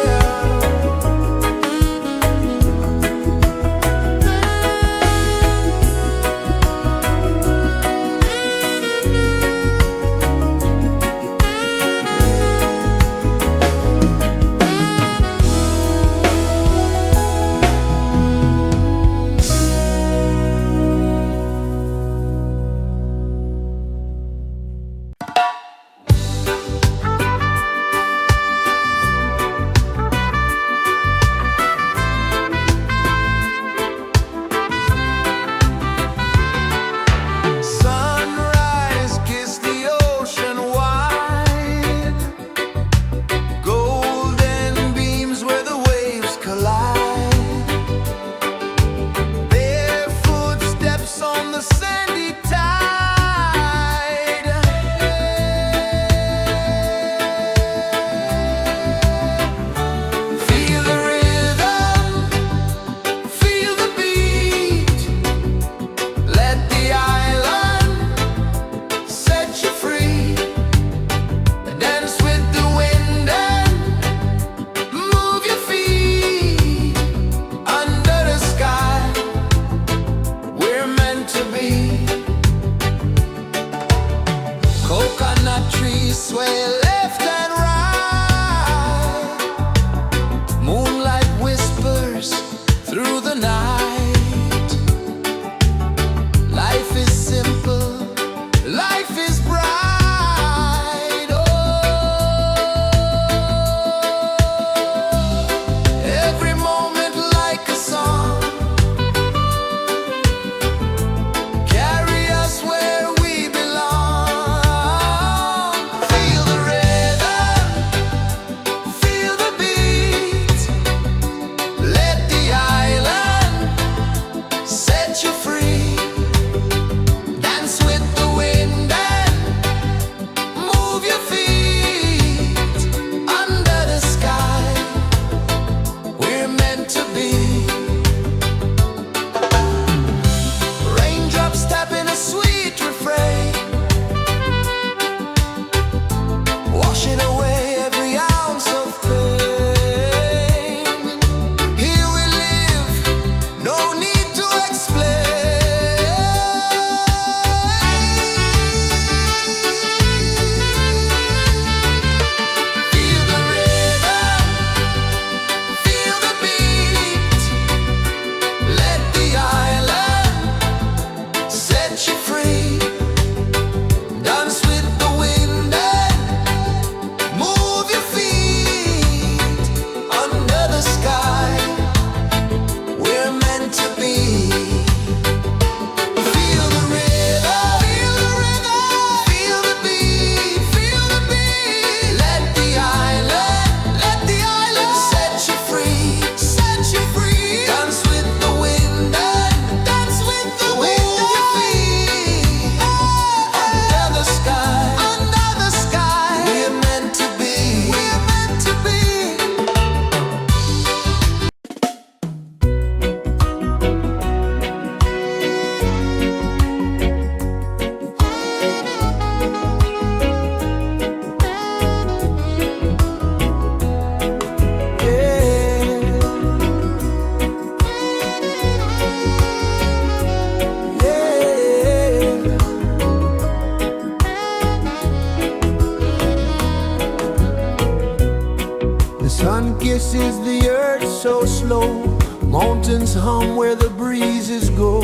rejoices the earth so slow. Mountains hum where the breezes go.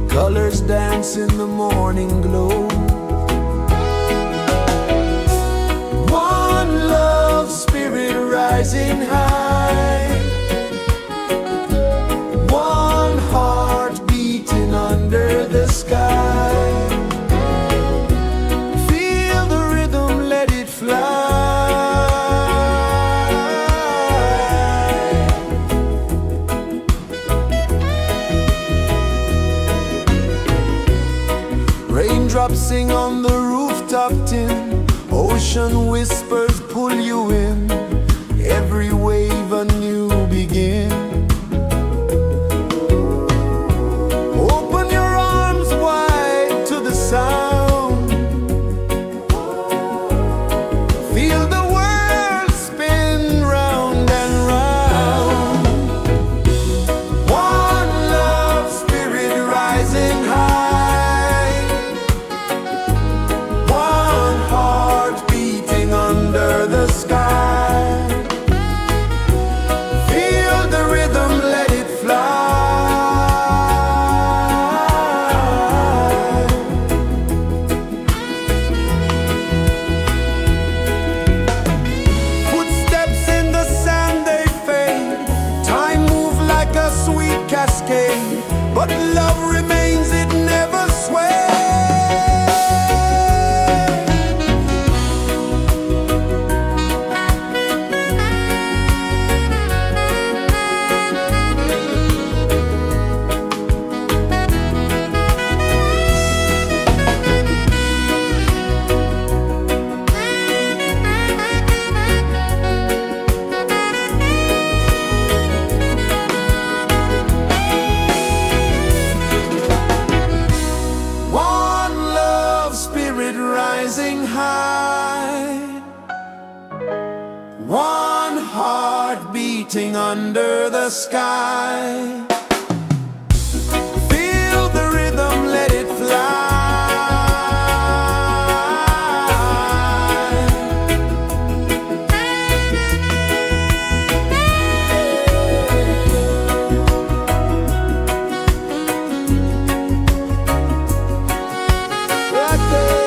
Colors dance in the morning glow. One love spirit rising high. One heart beating under the sky. Feel the rhythm, let it fly. Raindrops sing on the rooftop tin. Ocean whispers pull you in. Every wave a new begin. Open your arms wide to the sound. Feel the world spin round and round. One love spirit rising high. One heart beating under the sky. Feel the rhythm, let it fly. Footsteps in the sand, they fade. Time moves like a sweet cascade, but love remains, it never sways. One love spirit rising high. One heart beating under the sky. Feel the rhythm, let it fly. Right there.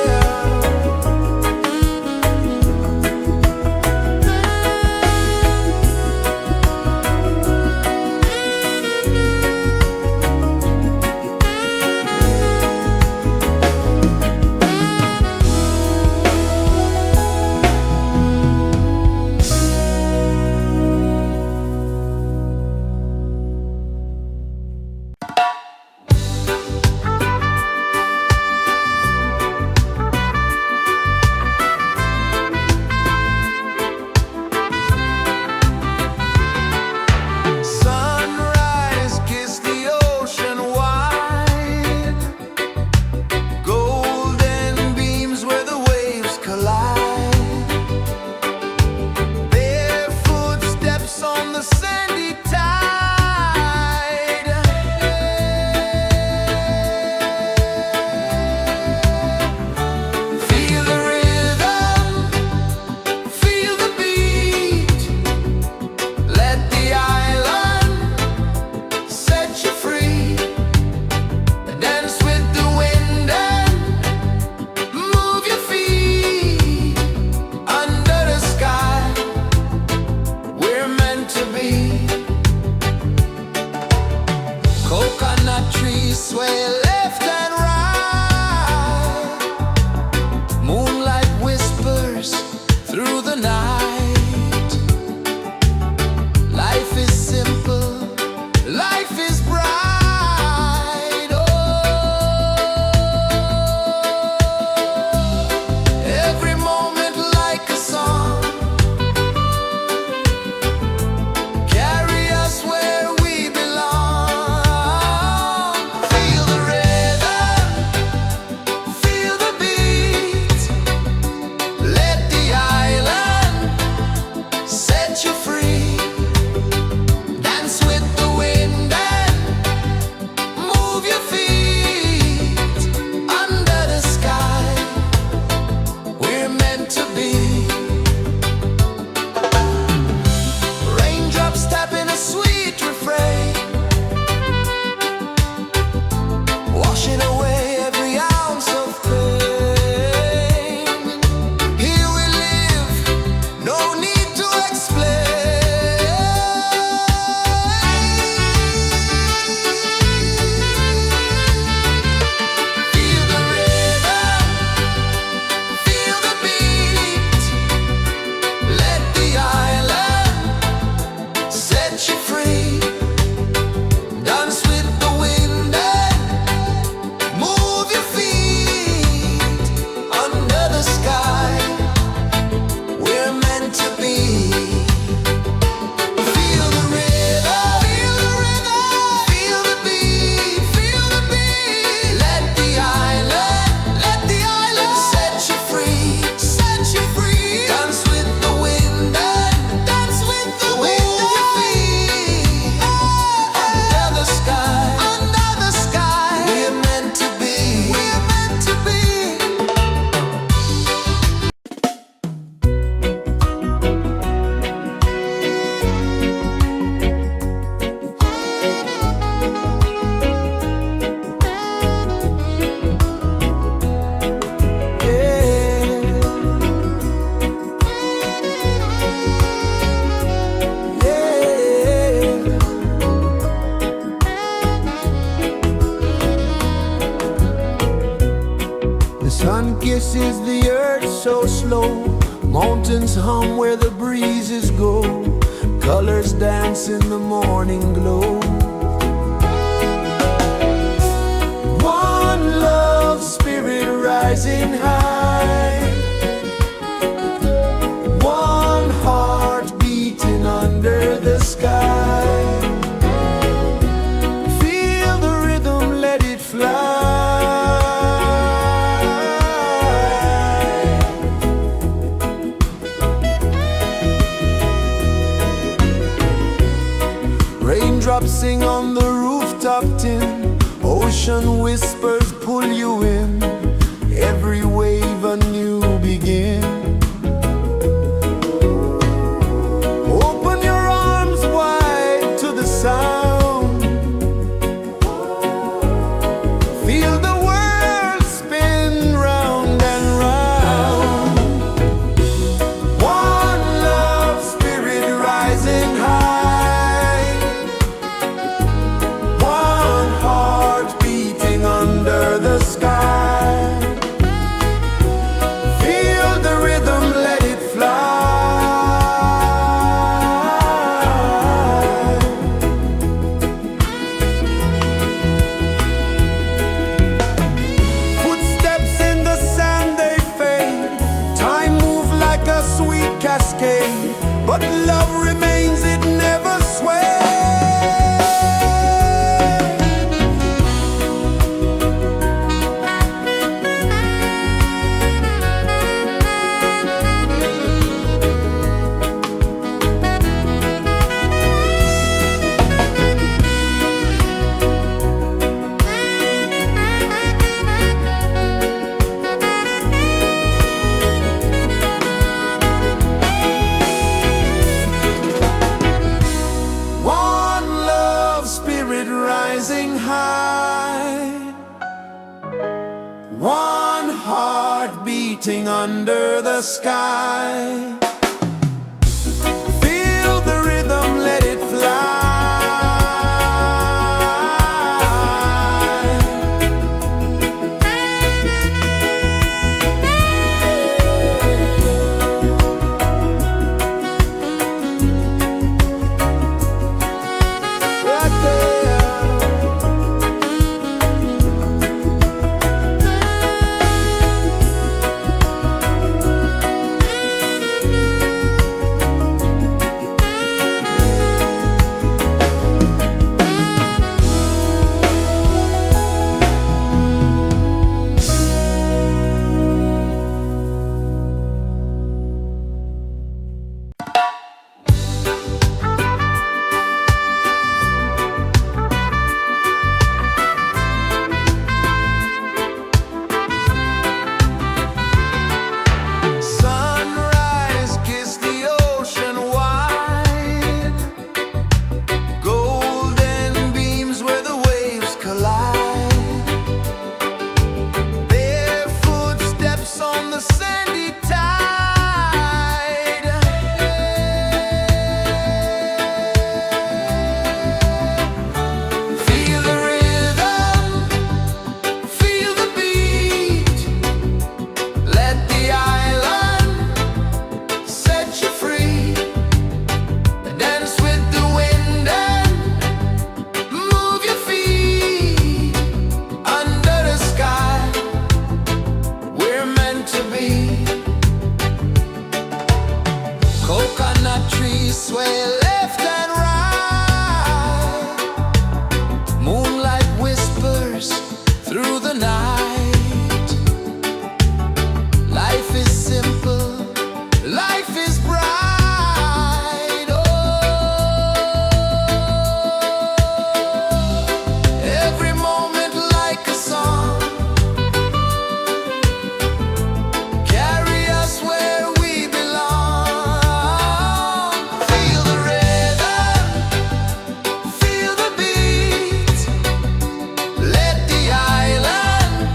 Sun kisses the earth so slow, mountains hum where the breezes go, colors dance in the morning glow. One love spirit rising high, one heart beating under the sky. Feel the rhythm, let it fly. Raindrops sing on the rooftop tin, ocean whispers pull you in, every wave a new begin. Open your arms wide to the sound, feel the world spin round and round. One love spirit rising high, one heart beating under the sky. Feel the rhythm, let it fly. Footsteps in the sand, they fade, time moves like a sweet cascade, but love remains, it never sways. One love spirit rising high, one heart beating under the sky. Feel the rhythm, let it fly. Right there. Sunrise, kiss the ocean wide, golden beams where the waves collide, bare footsteps on the sandy tide. Feel the rhythm, feel the beat, let the island set you free. Dance with the wind and move your feet under the sky. We're meant to be. Coconut trees sway left and right, moonlight whispers through the night. Life is simple, life is bright. Oh, every moment like a song, carry us where we belong. Feel the rhythm, feel the beat, let the island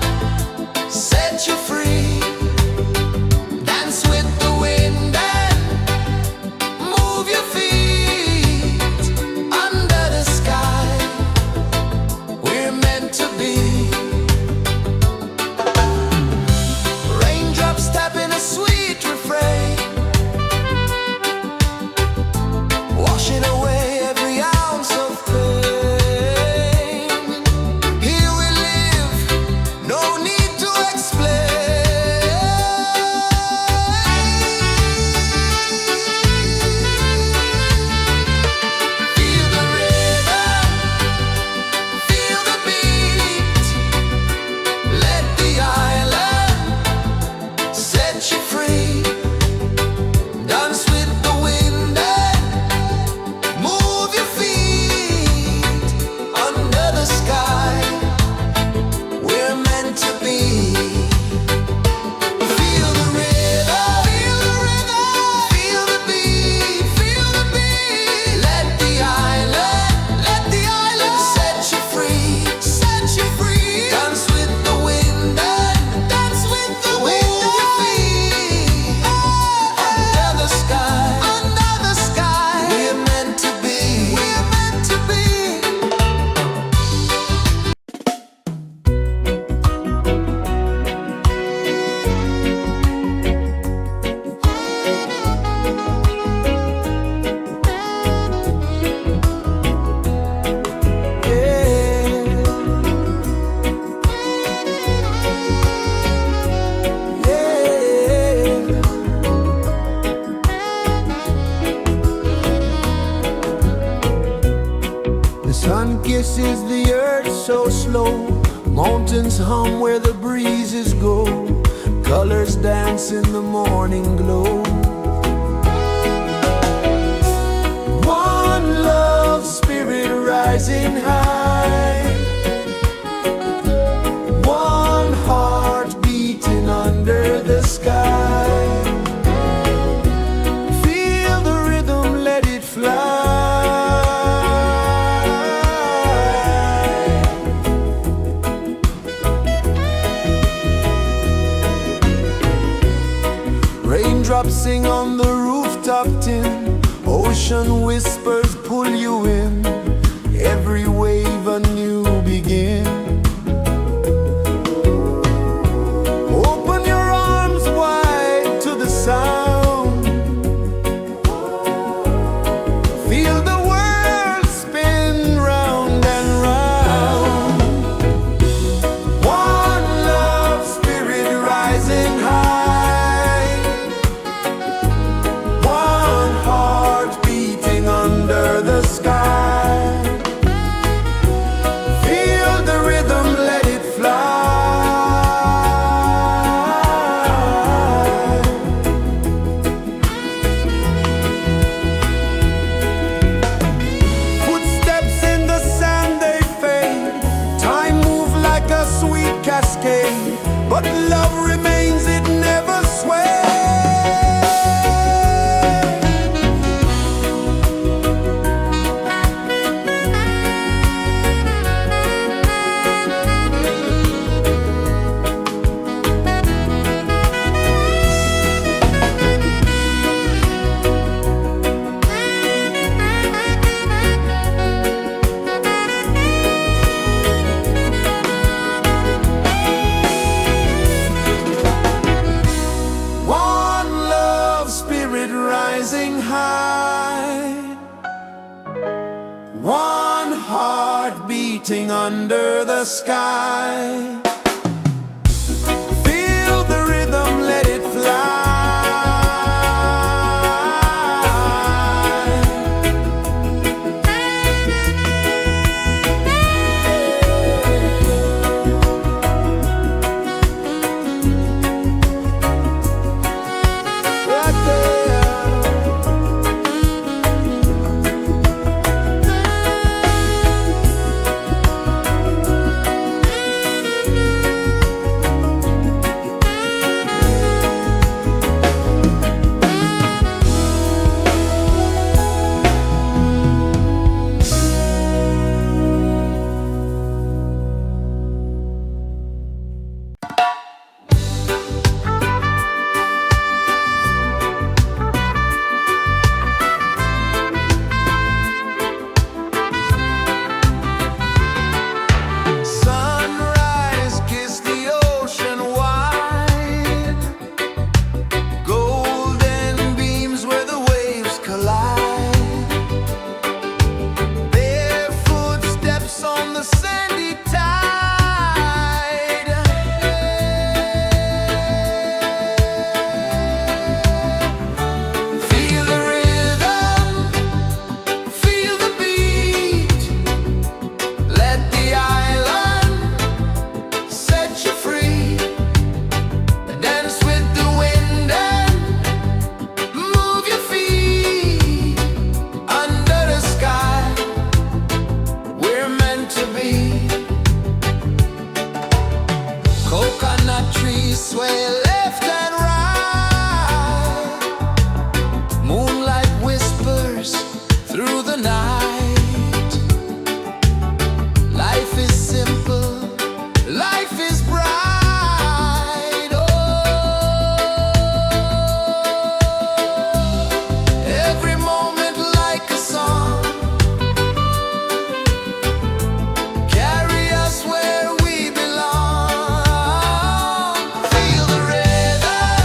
Winds hum where the breezes go, colors dance in the morning glow. One love spirit rising high, one heart beating under the sky. Feel the rhythm, let it fly. Raindrops sing on the rooftop tin, ocean whispers pull you in, every wave a new begin. Open your arms wide to the sound, feel the world spin round and round. One love spirit rising high, one heart beating under the sky. Feel the rhythm, let it fly. Footsteps in the sand, they fade. Time moves like a sweet cascade, but love remains, it never sways. One love spirit rising high, one heart beating under the sky. Feel the rhythm, let it fly. Right there. Sunrise, kiss the ocean wide, golden beams where the waves collide. Their footsteps on the sandy tide. Feel the rhythm, feel the beat. Let the island set you free. Dance with the wind and move your feet. Under the sky, we're meant to be. Coconut trees sway left and right. Moonlight whispers through the night. Life is simple, life is bright. Oh, every moment like a song. Carry us where we belong. Feel the rhythm,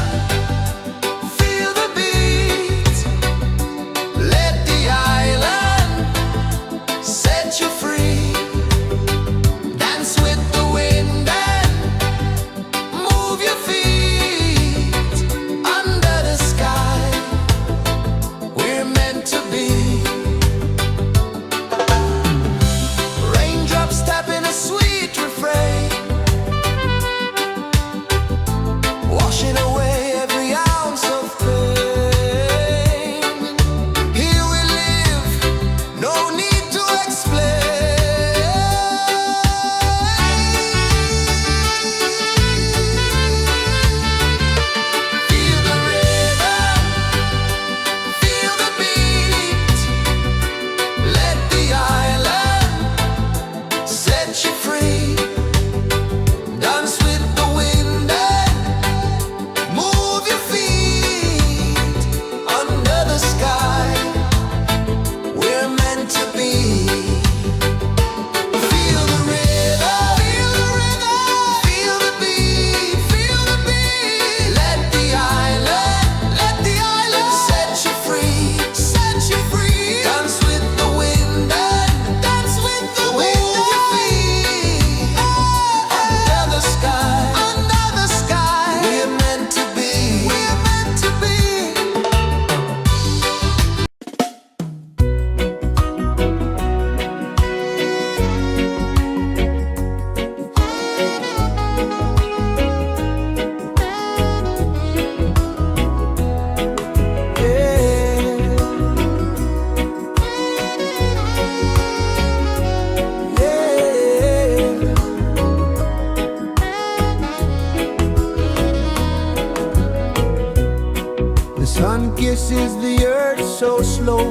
sun kisses the earth so slow.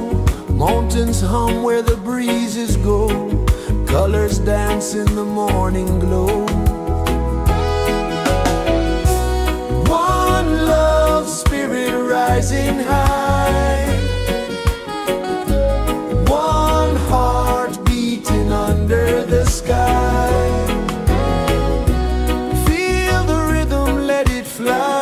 Mountains hum where the breezes go. Colors dance in the morning glow. One love spirit rising high. One heart beating under the sky. Feel the rhythm, let it fly.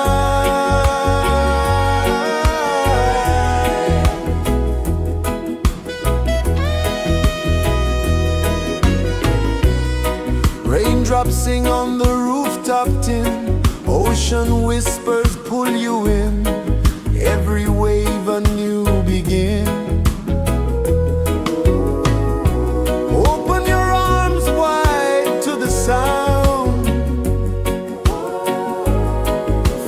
Raindrops sing on the rooftop tin. Ocean whispers pull you in. Every wave a new begin. Open your arms wide to the sound.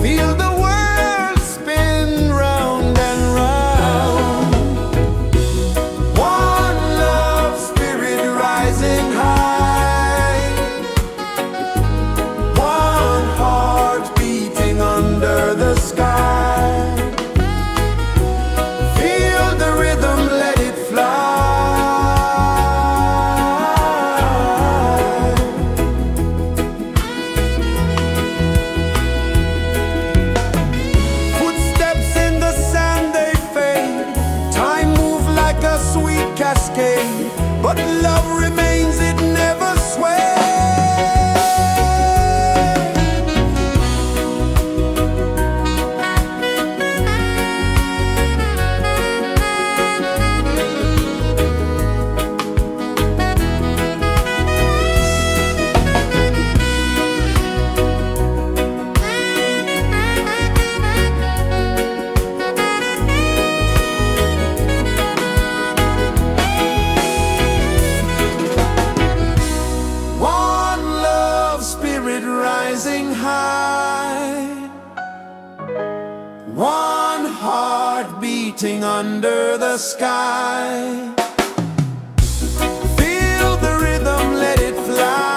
Feel the world spin round and round. One love spirit rising high. One heart beating under the sky. Feel the rhythm, let it fly. Footsteps in the sand, they fade. Time moves like a sweet cascade, but love remains, it never sways. Rising high, one heart beating under the sky. Feel the rhythm, let it fly.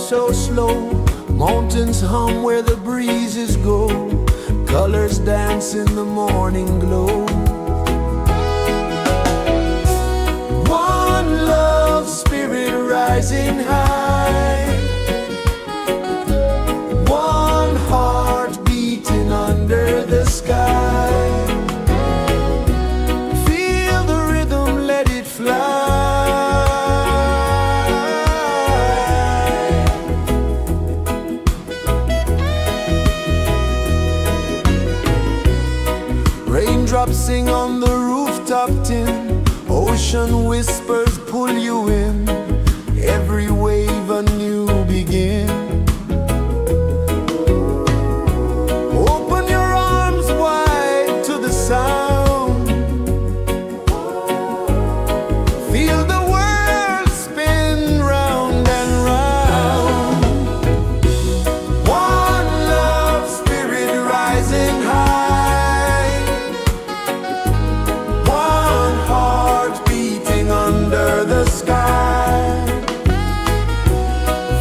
so slow. Mountains hum where the breezes go. Colors dance in the morning glow. One love spirit rising high. One heart beating under the sky. Feel the rhythm, let it fly. Raindrops sing on the rooftop tin. Ocean whispers pull you in. Every wave a new begin. Open your arms wide to the sound. Feel the world spin round and round. One love spirit rising high. One heart beating under the sky.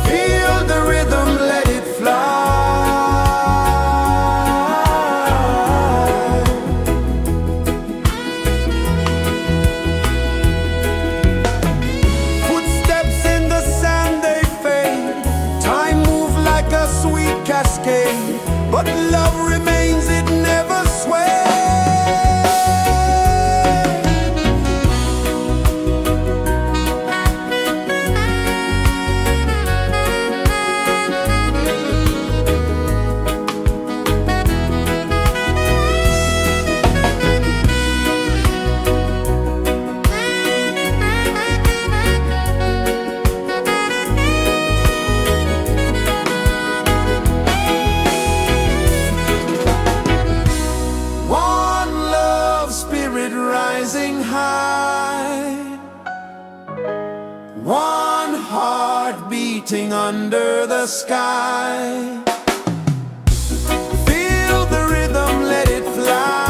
Feel the rhythm, let it fly. Footsteps in the sand, they fade. Time moves like a sweet cascade, but love remains, it never sways. One love spirit rising high. One heart beating under the sky. Feel the rhythm, let it fly.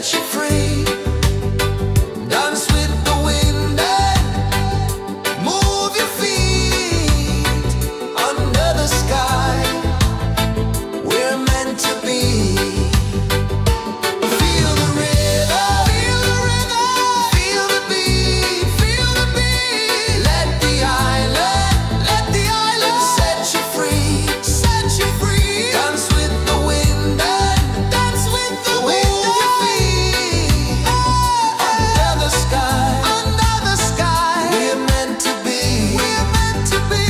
set you free. Dance with the wind and move your feet under the sky. We're meant to be. Feel the rhythm, feel the rhythm, feel the beat, feel the beat. Let the island set you free, set you free. Dance with the wind and dance with the wind. Move your feet under the sky, under the sky. We're meant to be, we're meant to be.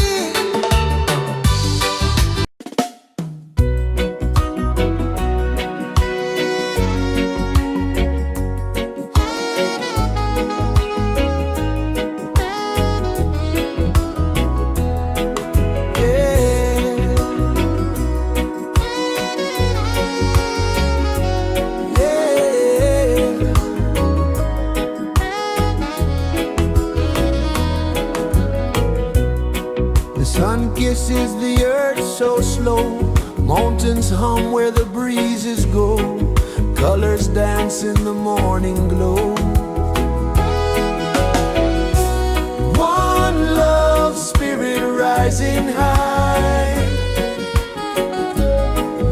The sun kisses the earth so slow. Mountains hum where the breezes go. Colors dance in the morning glow. One love spirit rising high.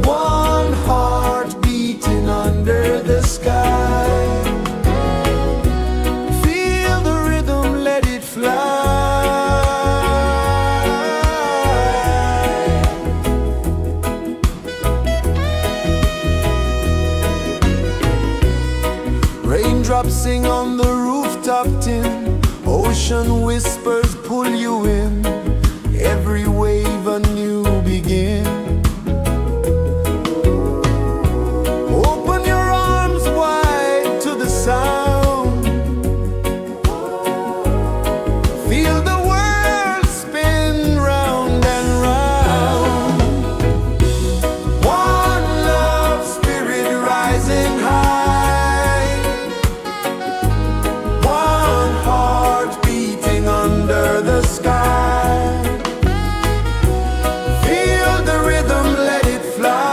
One heart beating under the sky. Feel the rhythm, let it fly. Raindrops sing on the rooftop tin. Ocean whispers pull you in. Every wave a new begin. Open your arms wide to the sound. Feel the world spin round and round. One love spirit rising high. One heart beating under the sky. Feel the rhythm, let it fly.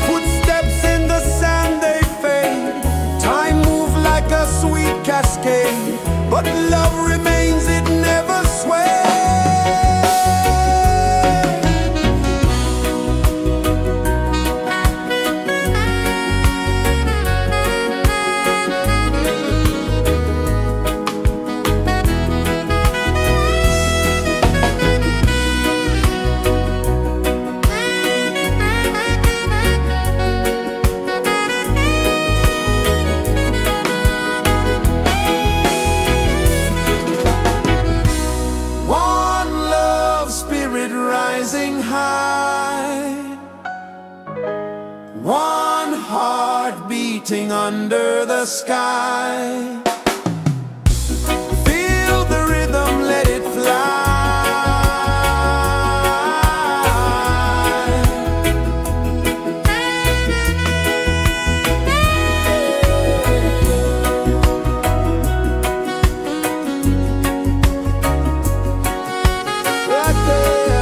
Footsteps in the sand, they fade. Time moves like a sweet cascade, but love remains, it never sways. One love spirit rising high. One heart beating under the sky. Feel the rhythm, let it fly. Right there.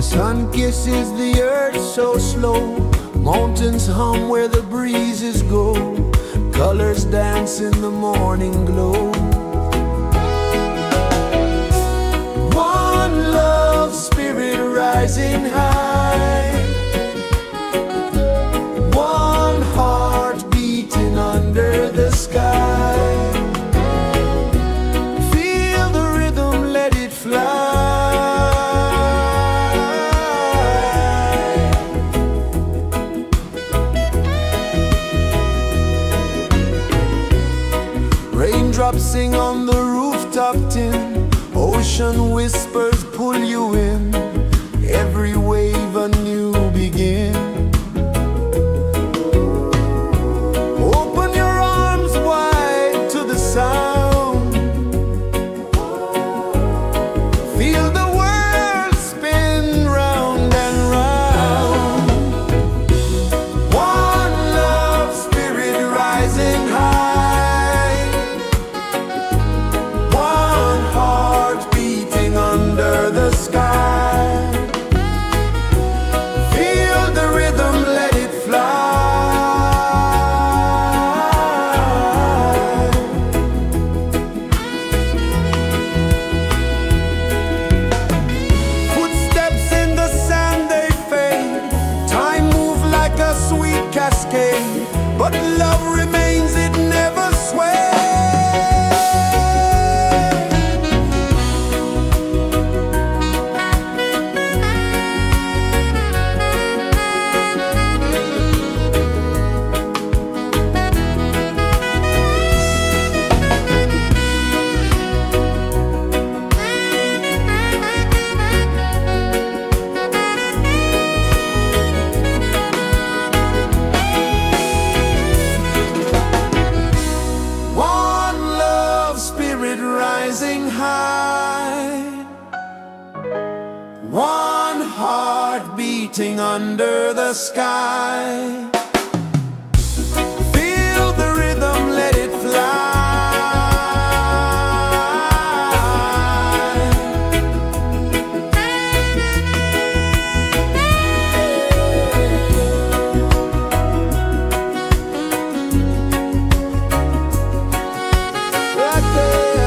Sun kisses the earth so slow, mountains hum where the breezes go, colors dance in the morning glow. One love, spirit rising high, one heart beating under the sky. Feel the rhythm, let it fly. Raindrops sing on the rooftop tin, ocean whispers pull you in, every wave a new begin. Open your arms wide to the sound, feel the world spin round and round. One love, spirit rising high, one heart beating under the sky. Feel the rhythm, let it fly. Footsteps in the sand, they fade, time moves like a sweet cascade, but love remains, it never sways. One love, spirit rising high, one heart beating under the sky. Feel the rhythm, let it fly. Right there.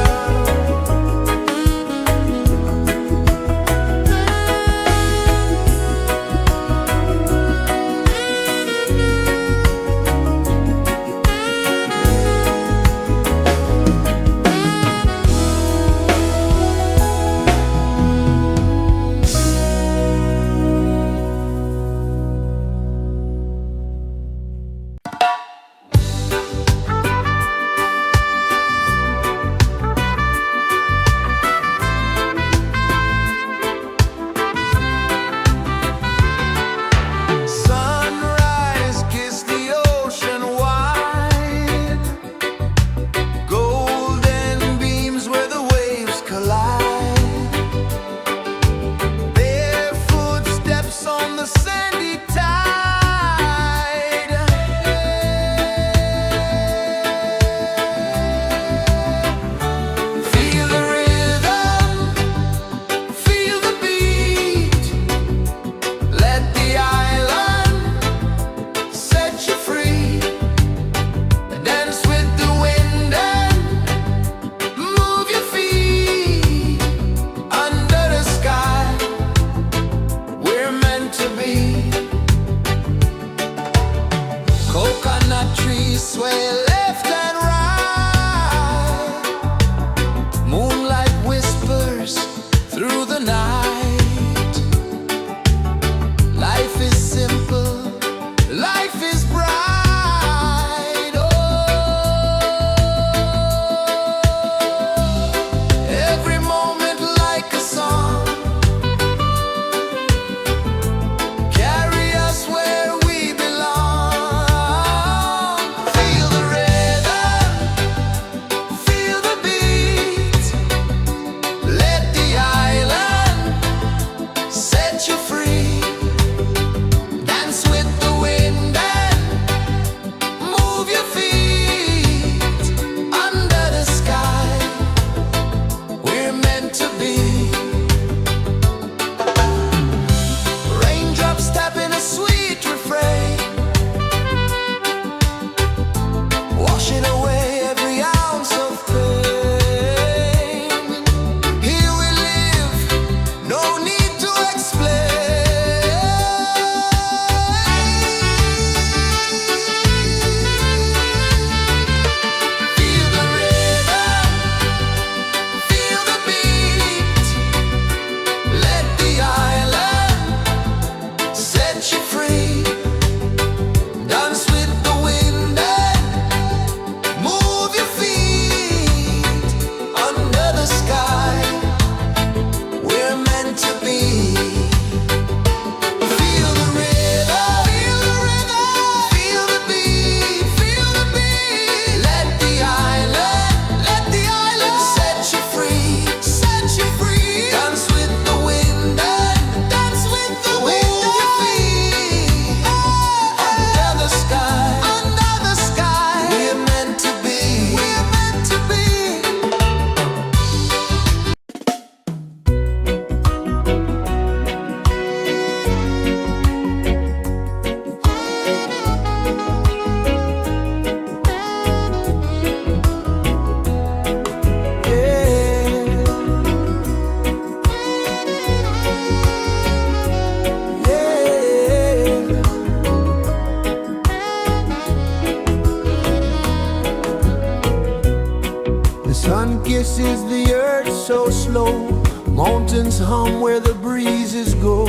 is the earth so slow? Mountains hum where the breezes go.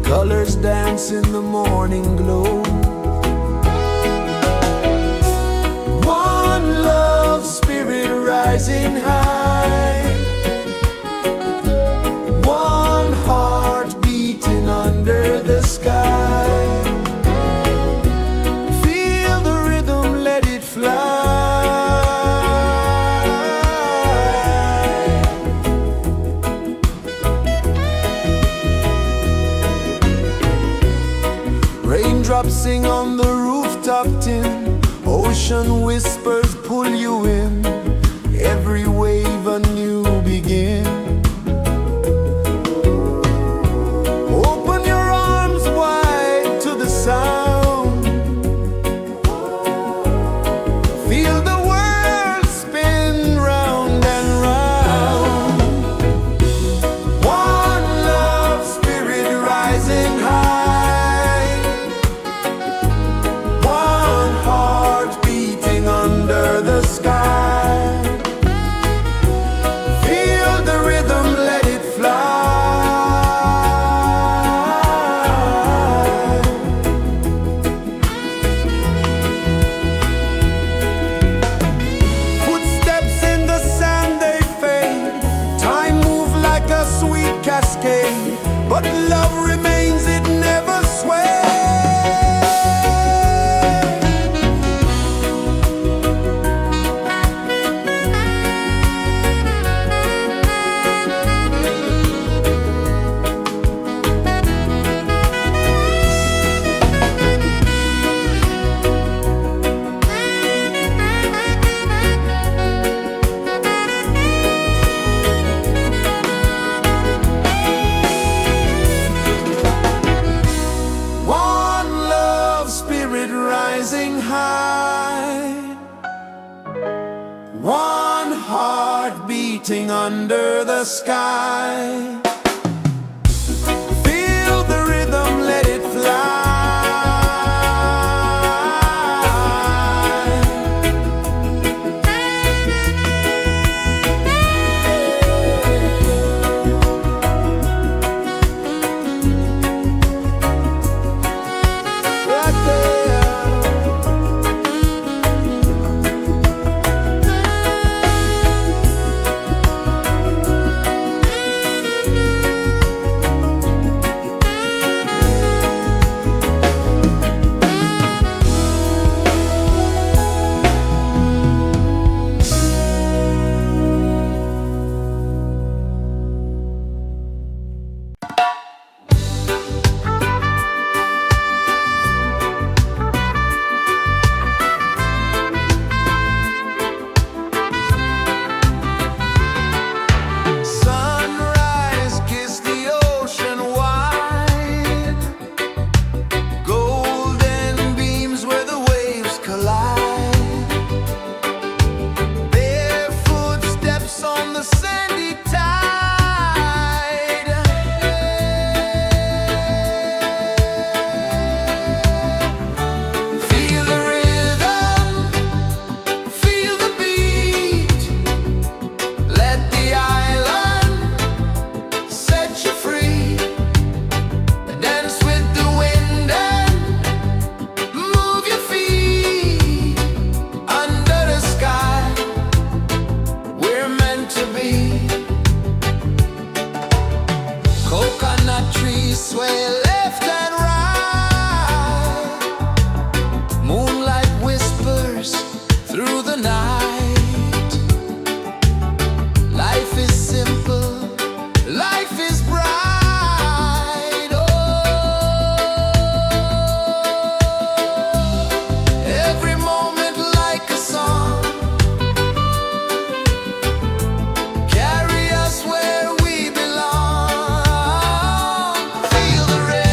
Colors dance in the morning glow. One love, spirit rising high. One heart beating under the sky. Feel the rhythm, let it fly. Raindrops sing on the rooftop tin. Ocean whispers pull you in. Every wave a new begin. Open your arms wide to the sound. Feel the world spin round and round. One love, spirit rising high. One heart beating under the sky. Feel the rhythm, let it fly. Footsteps in the sand, they fade. Time moves like a sweet cascade, but love remains, it never sways. One love, spirit rising high. One heart beating under the sky. Feel the rhythm, let it fly. Right there. Sunrise, kiss the ocean wide. Golden beams where the waves collide. Bare footsteps on the sandy tide. Feel the rhythm, feel the beat. Let the island set you free. Dance with the wind and move your feet. Under the sky, we're meant to be. Coconut trees sway left and right. Moonlight whispers through the night. Life is simple, life is bright. Oh, every moment like a song. Carry us where we belong. Feel the rhythm.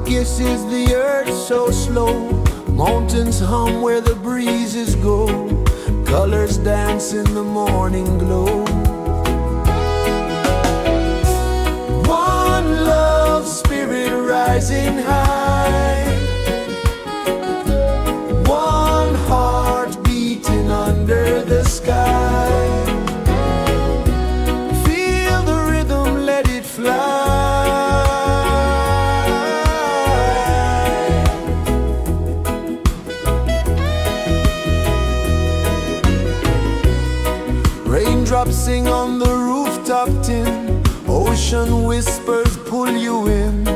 kisses the earth so slow. Mountains hum where the breezes go. Colors dance in the morning glow. One love spirit rising high. One heart beating under the sky. Feel the rhythm, let it fly. Raindrops sing on the rooftop tin. Ocean whispers pull you in.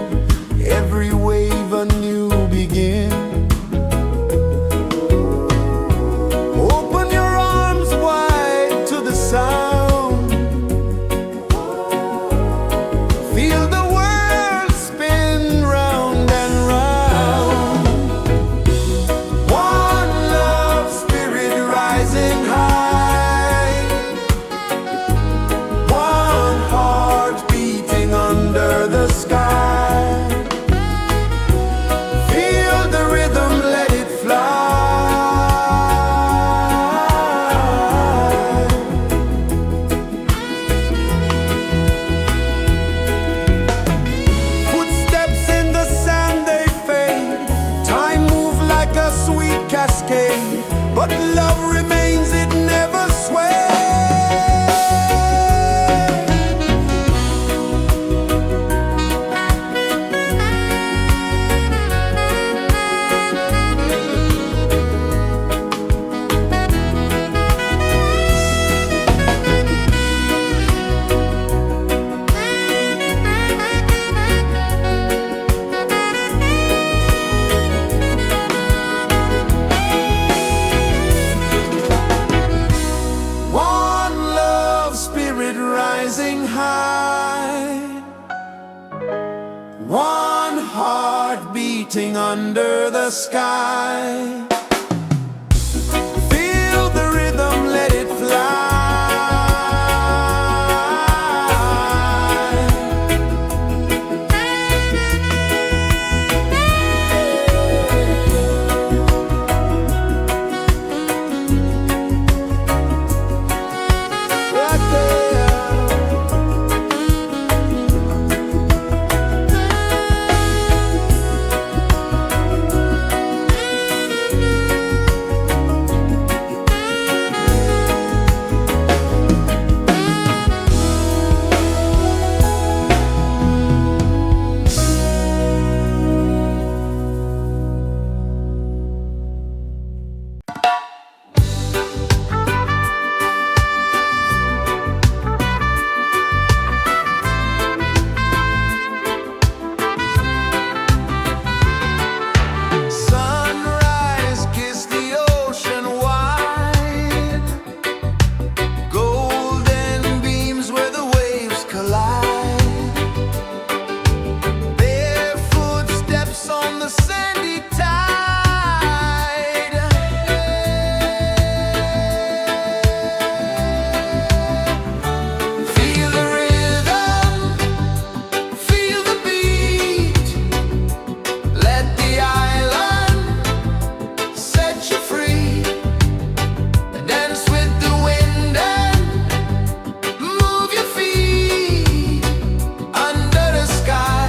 Every wave a new begin. Open your arms wide to the sound. Feel the world spin round and round. One love spirit rising high. One heart beating under the sky. Feel the rhythm, let it fly. Footsteps in the sand, they fade. Time moves like a sweet cascade. But love remains, it never sways. One love spirit rising high. One heart beating under the sky. Feel the rhythm, let it fly. Right there. Sunrise, kiss the ocean wide. Golden beams where the waves collide. Barefoot steps on the sandy tide. Feel the rhythm, feel the beat. Let the island set you free. Dance with the wind and move your feet. Under the sky,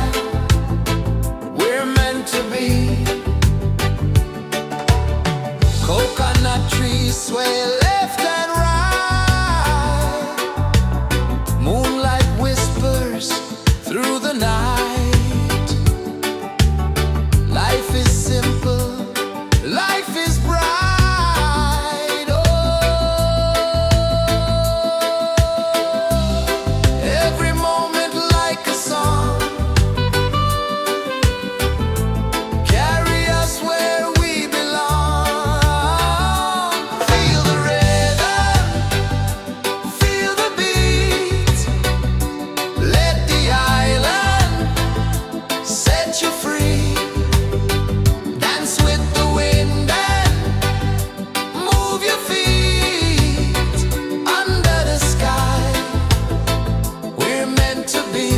we're meant to be. Coconut trees sway left and right. Moonlight whispers through the night. Life is simple, life is bright. Oh, every moment like a song. Carry us where we belong. Feel the rhythm, feel the beat. Let the island set you free. Dance with the wind and move your feet. Under the sky, we're meant to be.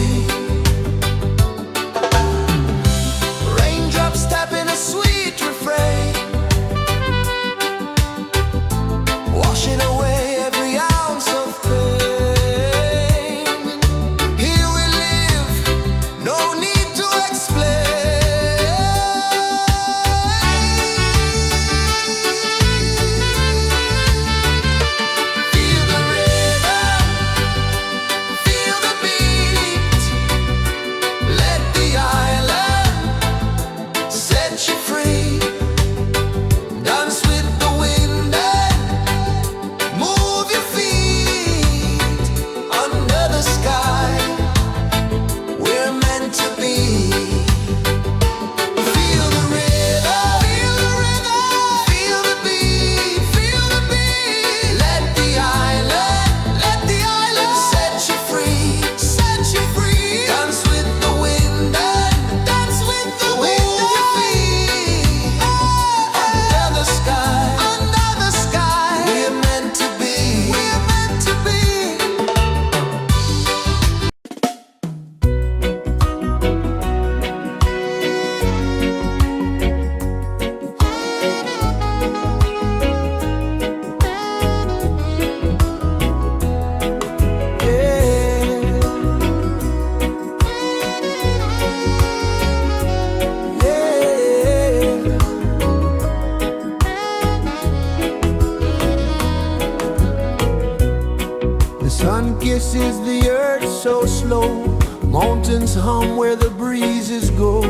pulses the earth so slow. Mountains hum where the breezes go.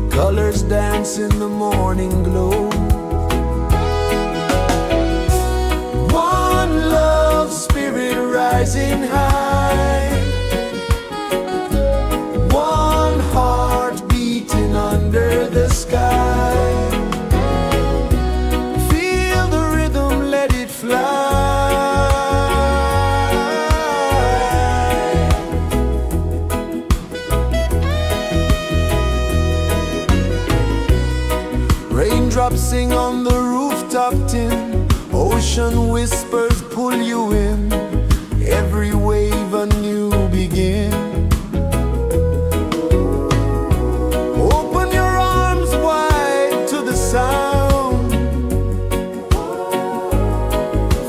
Colors dance in the morning glow. One love spirit rising high. One heart beating under the sky. Feel the rhythm, let it fly. Raindrops sing on the rooftop tin. Ocean whispers pull you in. Every wave a new begin. Open your arms wide to the sound.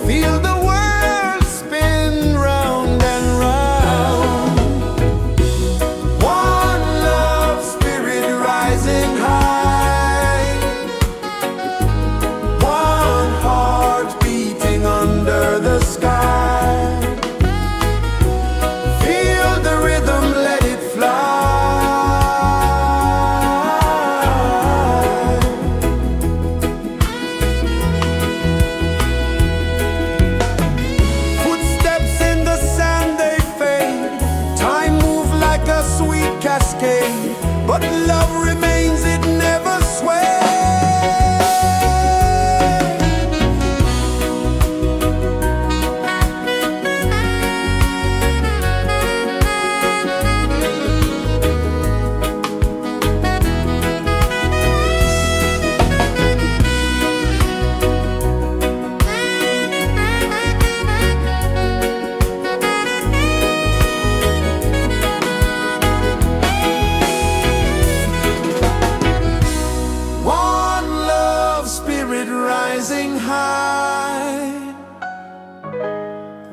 Feel the world spin round and round. One love spirit rising high. One heart beating under the sky. Feel the rhythm, let it fly. Footsteps in the sand, they fade. Time moves like a sweet cascade, but love remains, it never sways. One love spirit rising high.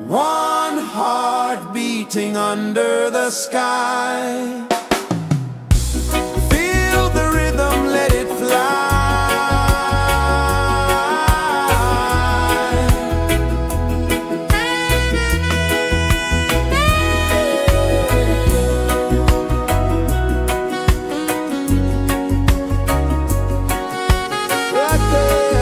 One heart beating under the sky. Feel the rhythm, let it fly. Right there.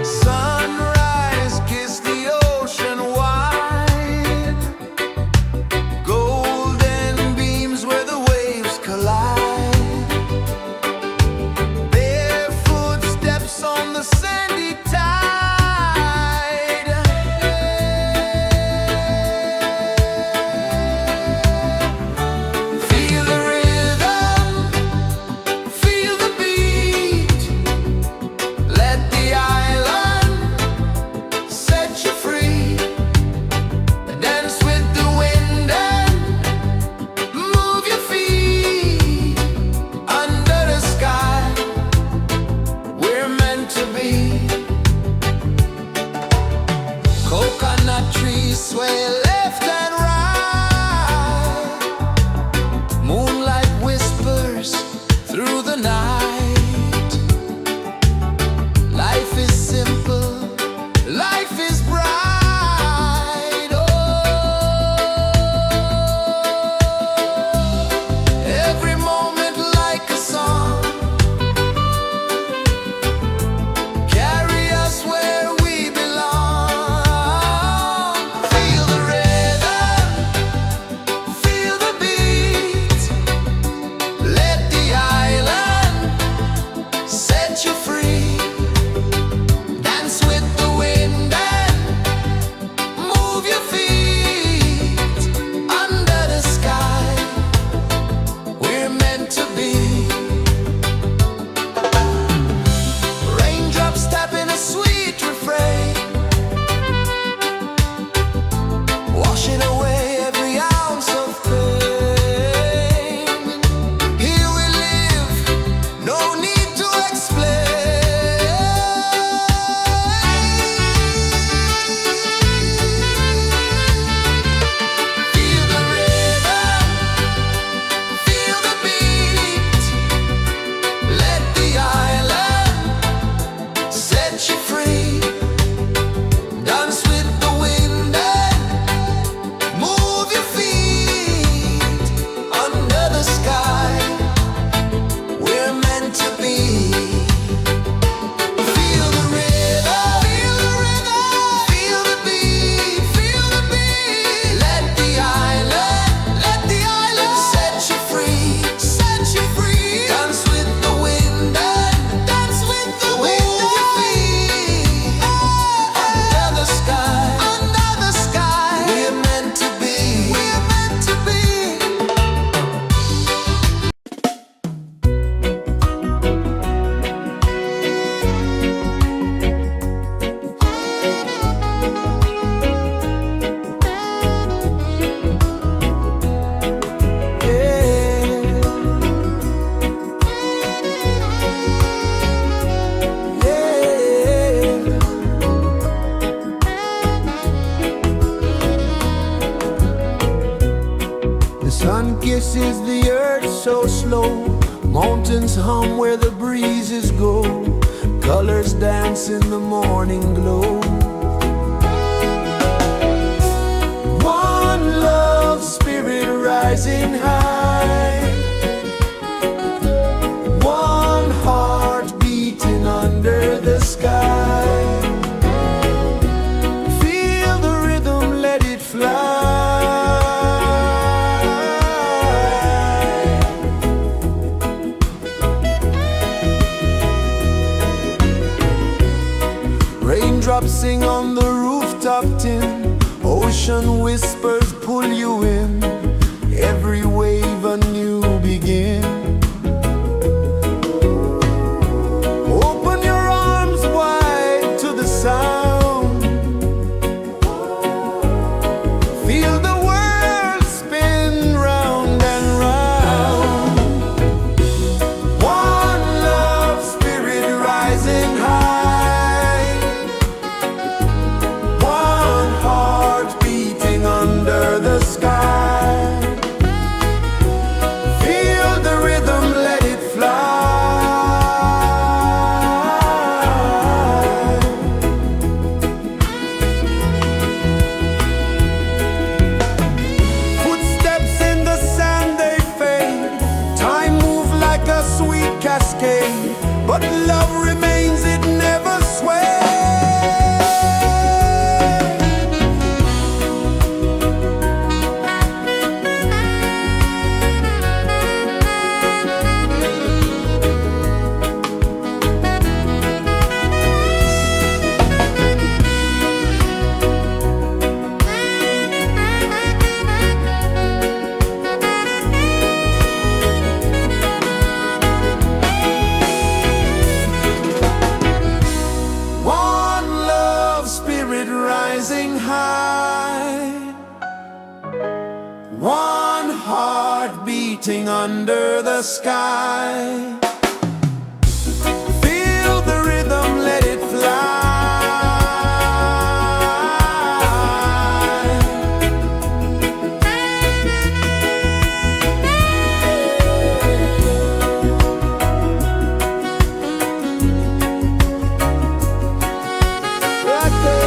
Sunrise, kiss the ocean wide. Golden beams where the waves collide. Barefoot steps on the sandy tide. Feel the rhythm, feel the beat. Let the island set you free. Dance with the wind and move your feet. Under the sky, we're meant to be. Coconut trees sway left and right. Moonlight whispers through the night. Life is simple, life is bright. Oh, every moment like a song. Carry us where we belong. Feel the rhythm. kisses the earth so slow. Mountains hum where the breezes go. Colors dance in the morning glow. One love spirit rising high. One heart beating under the sky. Feel the rhythm, let it fly. Raindrops sing on the rooftop tin. Ocean whispers pull you in. Every wave a new begin. Open your arms wide to the sound. Feel the world spin round and round. One love spirit rising high. One heart beating under the sky. Feel the rhythm, let it fly. Footsteps in the sand, they fade. Time moves like a sweet cascade, but love remains, it never sways. One love spirit rising high. One heart beating under the sky. Feel the rhythm, let it fly. Right there.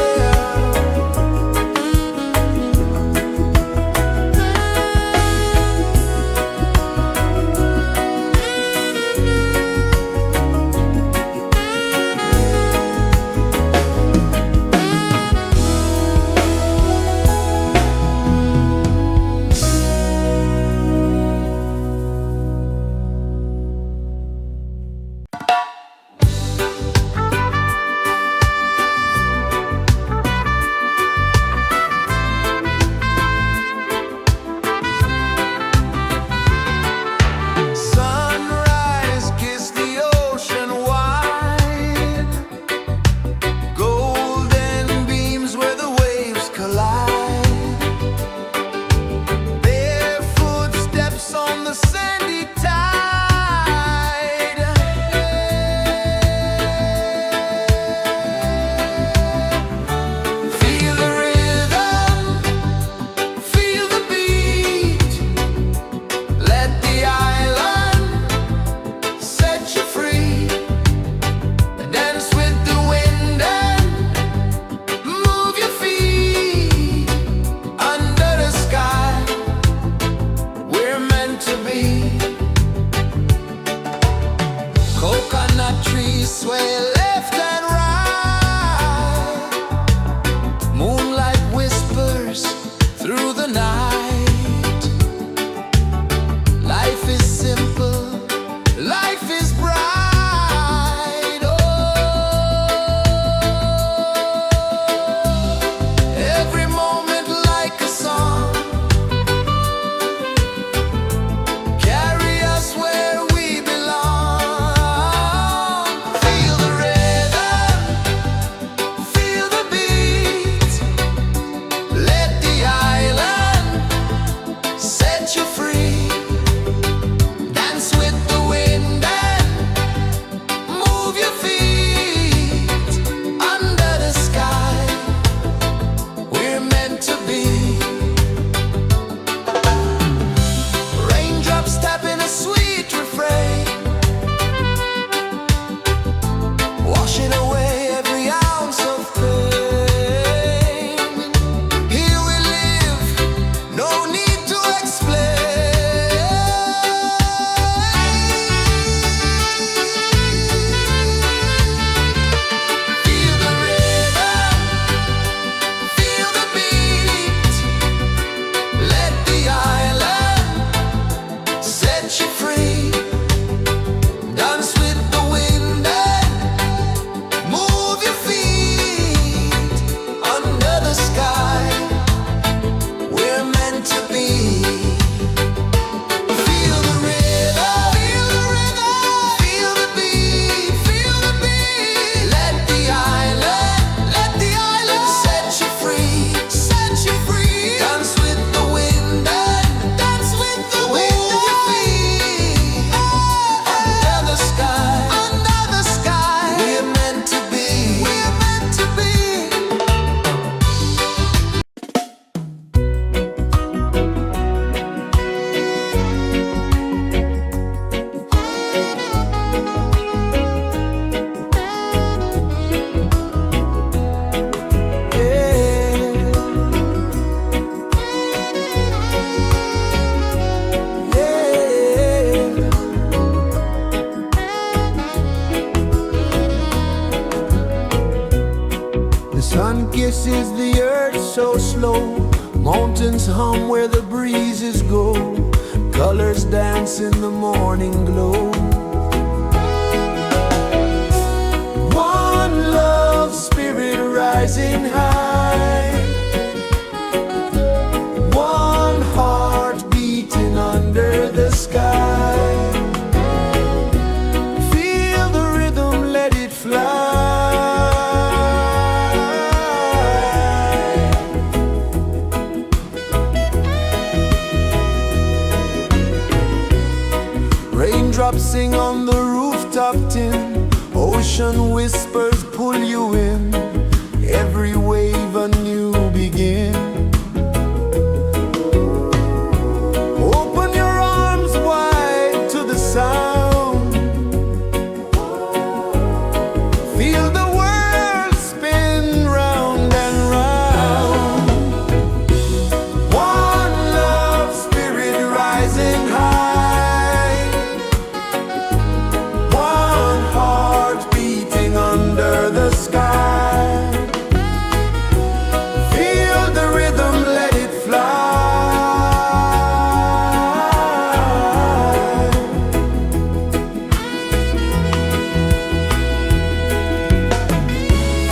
The sun kisses the earth so slow, mountains hum where the breezes go, colors dance in the morning glow. One love, spirit rising high, one heart beating under the sky. Feel the rhythm, let it fly. Raindrops sing on the rooftop tin, ocean whispers pull you in, every wave a new begin. Open your arms wide to the sound, feel the world spin round and round. One love, spirit rising high, one heart beating under the sky. Feel the rhythm, let it fly.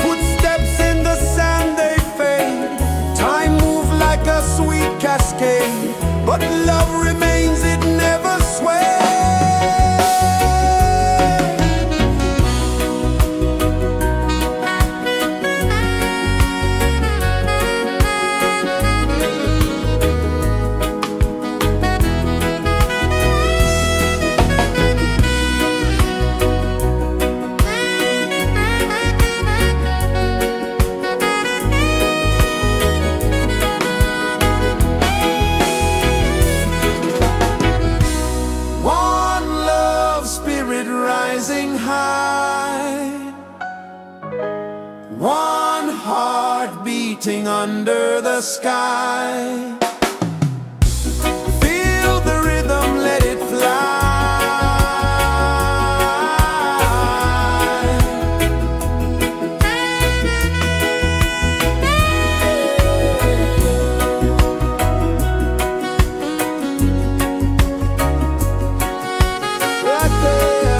Footsteps in the sand, they fade, time moves like a sweet cascade, but love remains, it never sways. One love, spirit rising high, one heart beating under the sky. Feel the rhythm, let it fly. Right there.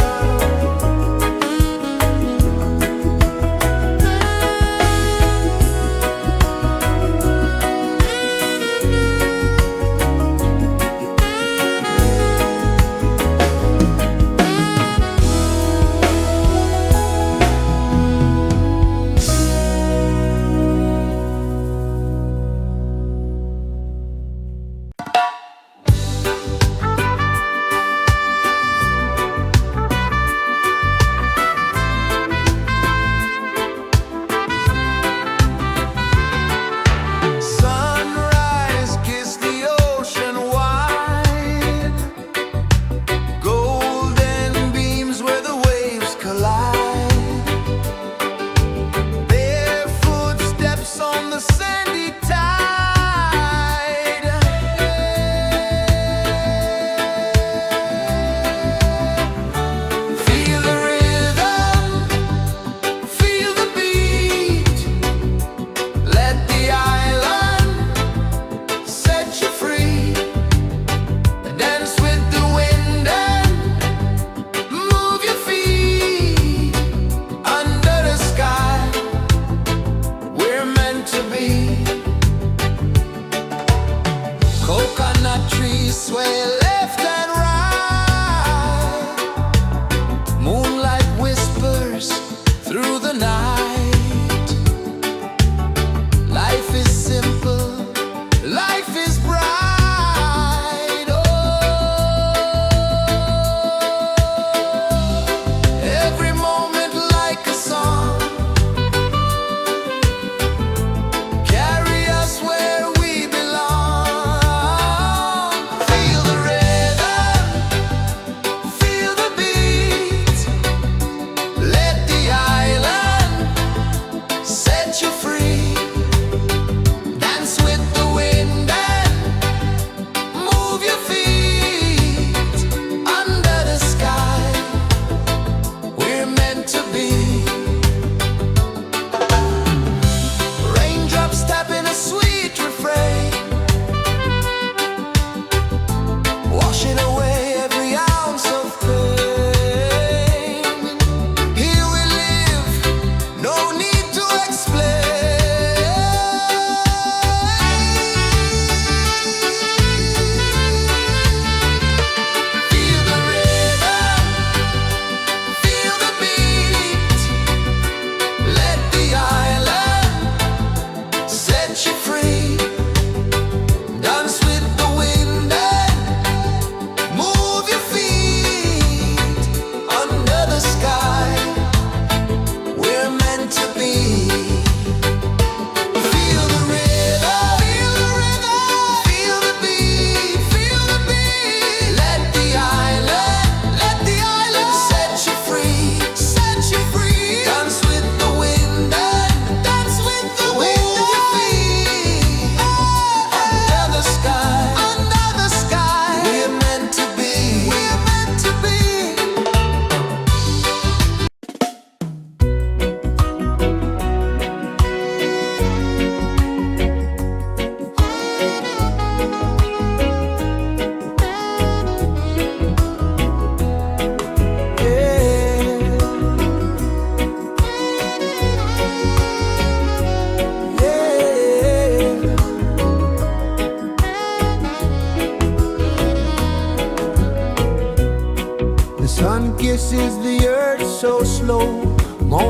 Sunrise, kiss the ocean wide, golden beams where the waves collide, bare footsteps on the sandy tide. Feel the rhythm, feel the beat, let the island set you free. Dance with the wind and move your feet under the sky. We're meant to be. Coconut trees sway left and right, moonlight whispers through the night. Life is simple, life is bright. Oh, every moment like a song, carry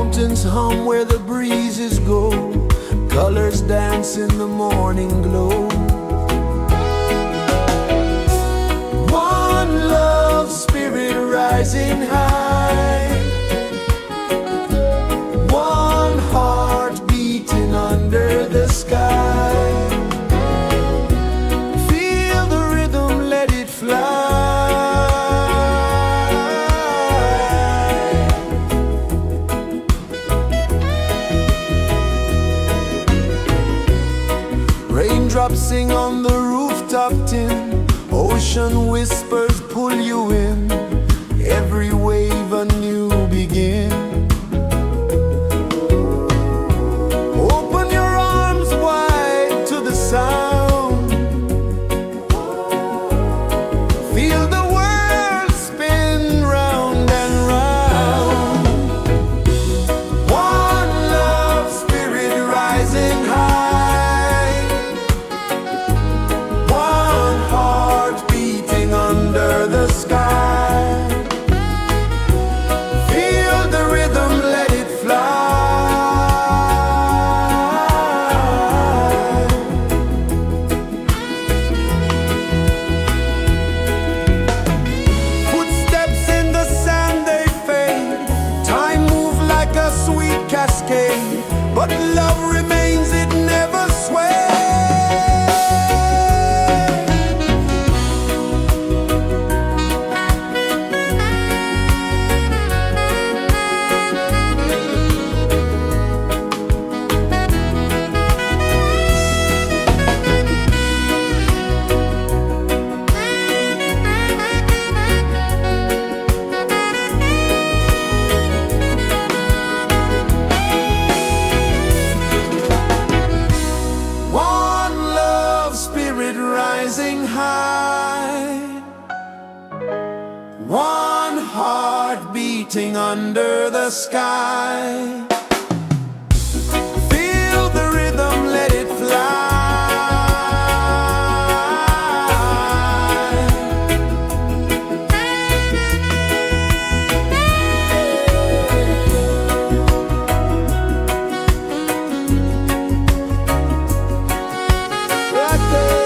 Mountains hum where the breezes go, colors dance in the morning glow. One love spirit rising high, one heart beating under the sky. Feel the rhythm, let it fly. Raindrops sing on the rooftop tin, ocean whispers pull you in, every wave a new begin. Open your arms wide to the sound, feel the world spin round and round. One love spirit rising high, one heart beating under the sky. Feel the rhythm, let it fly. Footsteps in the sand, they fade. Time moves like a sweet cascade, but love remains, it never sways. One love spirit rising high, one heart beating under the sky. Feel the rhythm, let it fly. Right there.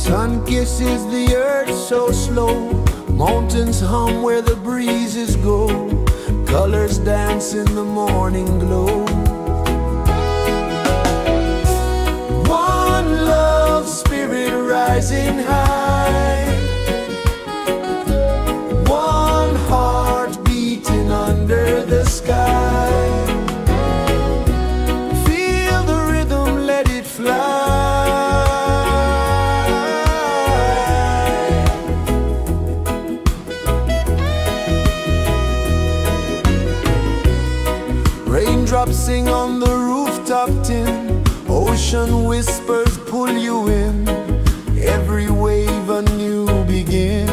Sun kisses the earth so slow, mountains hum where the breezes go, colors dance in the morning glow. One love spirit rising high, one heart beating under the sky. Feel the rhythm, let it fly. Raindrops sing on the rooftop tin, ocean whispers pull you in, every wave a new begin.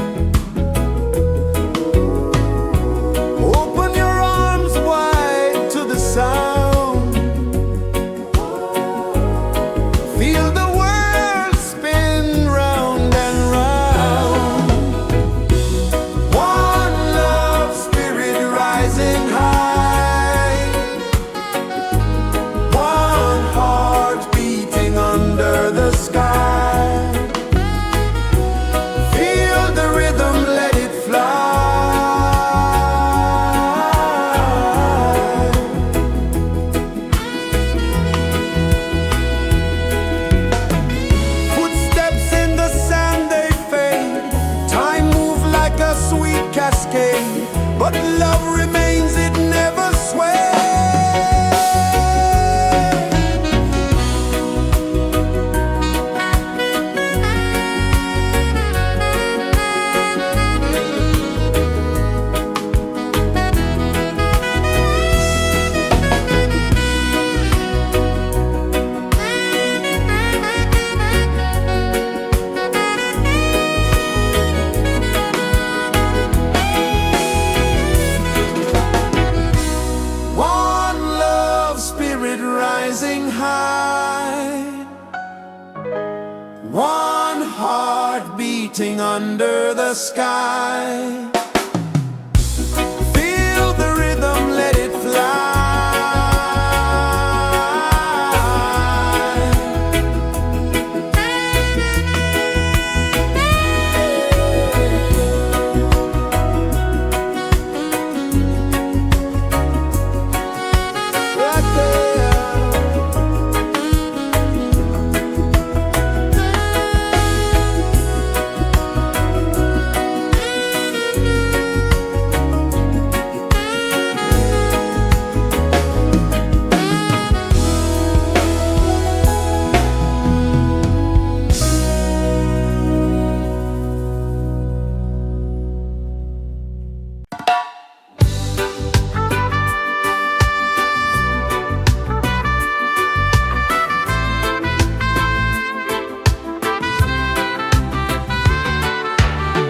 Open your arms wide to the sound, feel the world spin round and round. One love spirit rising high, one heart beating under the sky. Feel the rhythm, let it fly. Footsteps in the sand, they fade, time moves like a sweet cascade, but love remains, it never sways. One love spirit rising high, one heart beating under the sky. Feel the rhythm, let it fly. Right there.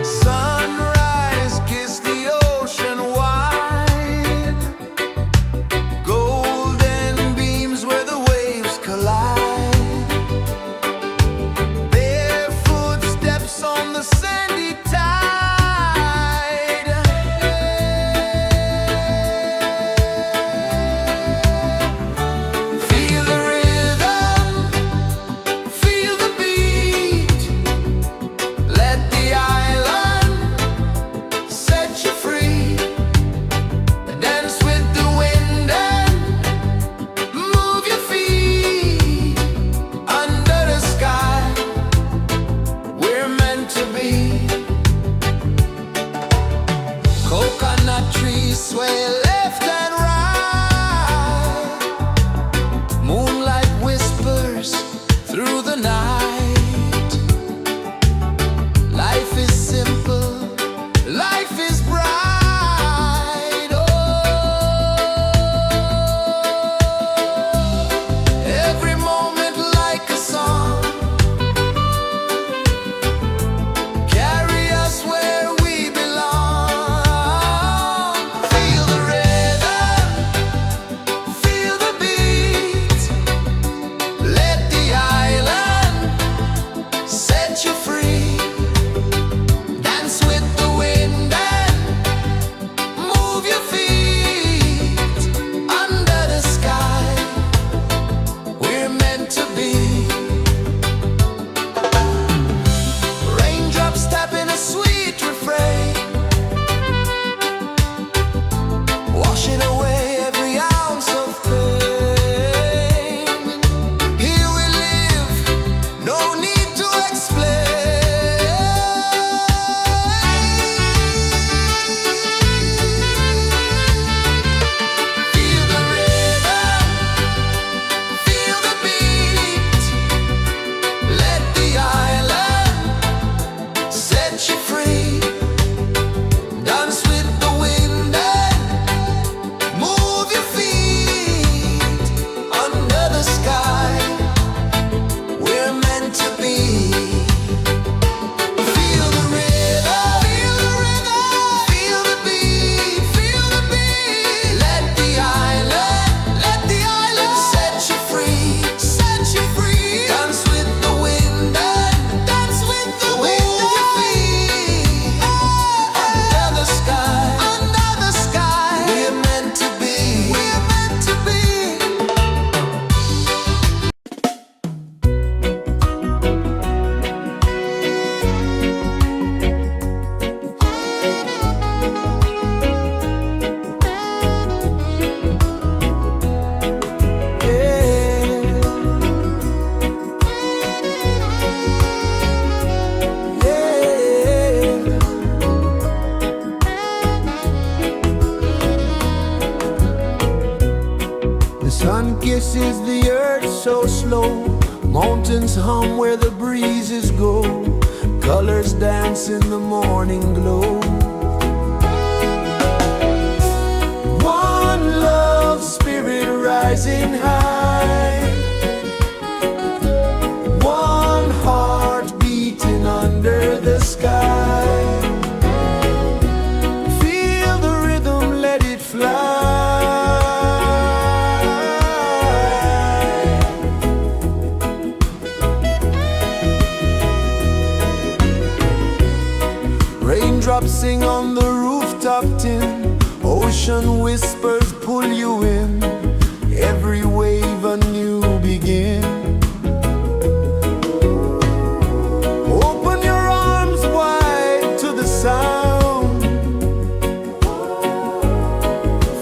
Sunrise, kiss the ocean wide, golden beams where the waves collide, barefoot steps on the sandy tide. Feel the rhythm, feel the beat, let the island set you free. Dance with the wind and move your feet under the sky. We're meant to be. Coconut trees sway left and right, moonlight whispers through the night. Life is simple, life is bright. Oh, every moment like a song, carry us where we belong. Feel the rhythm, feel the beat, let the island is the earth so slow? Mountains hum where the breezes go. Colors dance in the morning glow. One love spirit rising high. One heart beating under the sky. Feel the rhythm, let it fly. Raindrops sing on the rooftop tin. Ocean whispers pull you in. Every wave a new begin. Open your arms wide to the sound.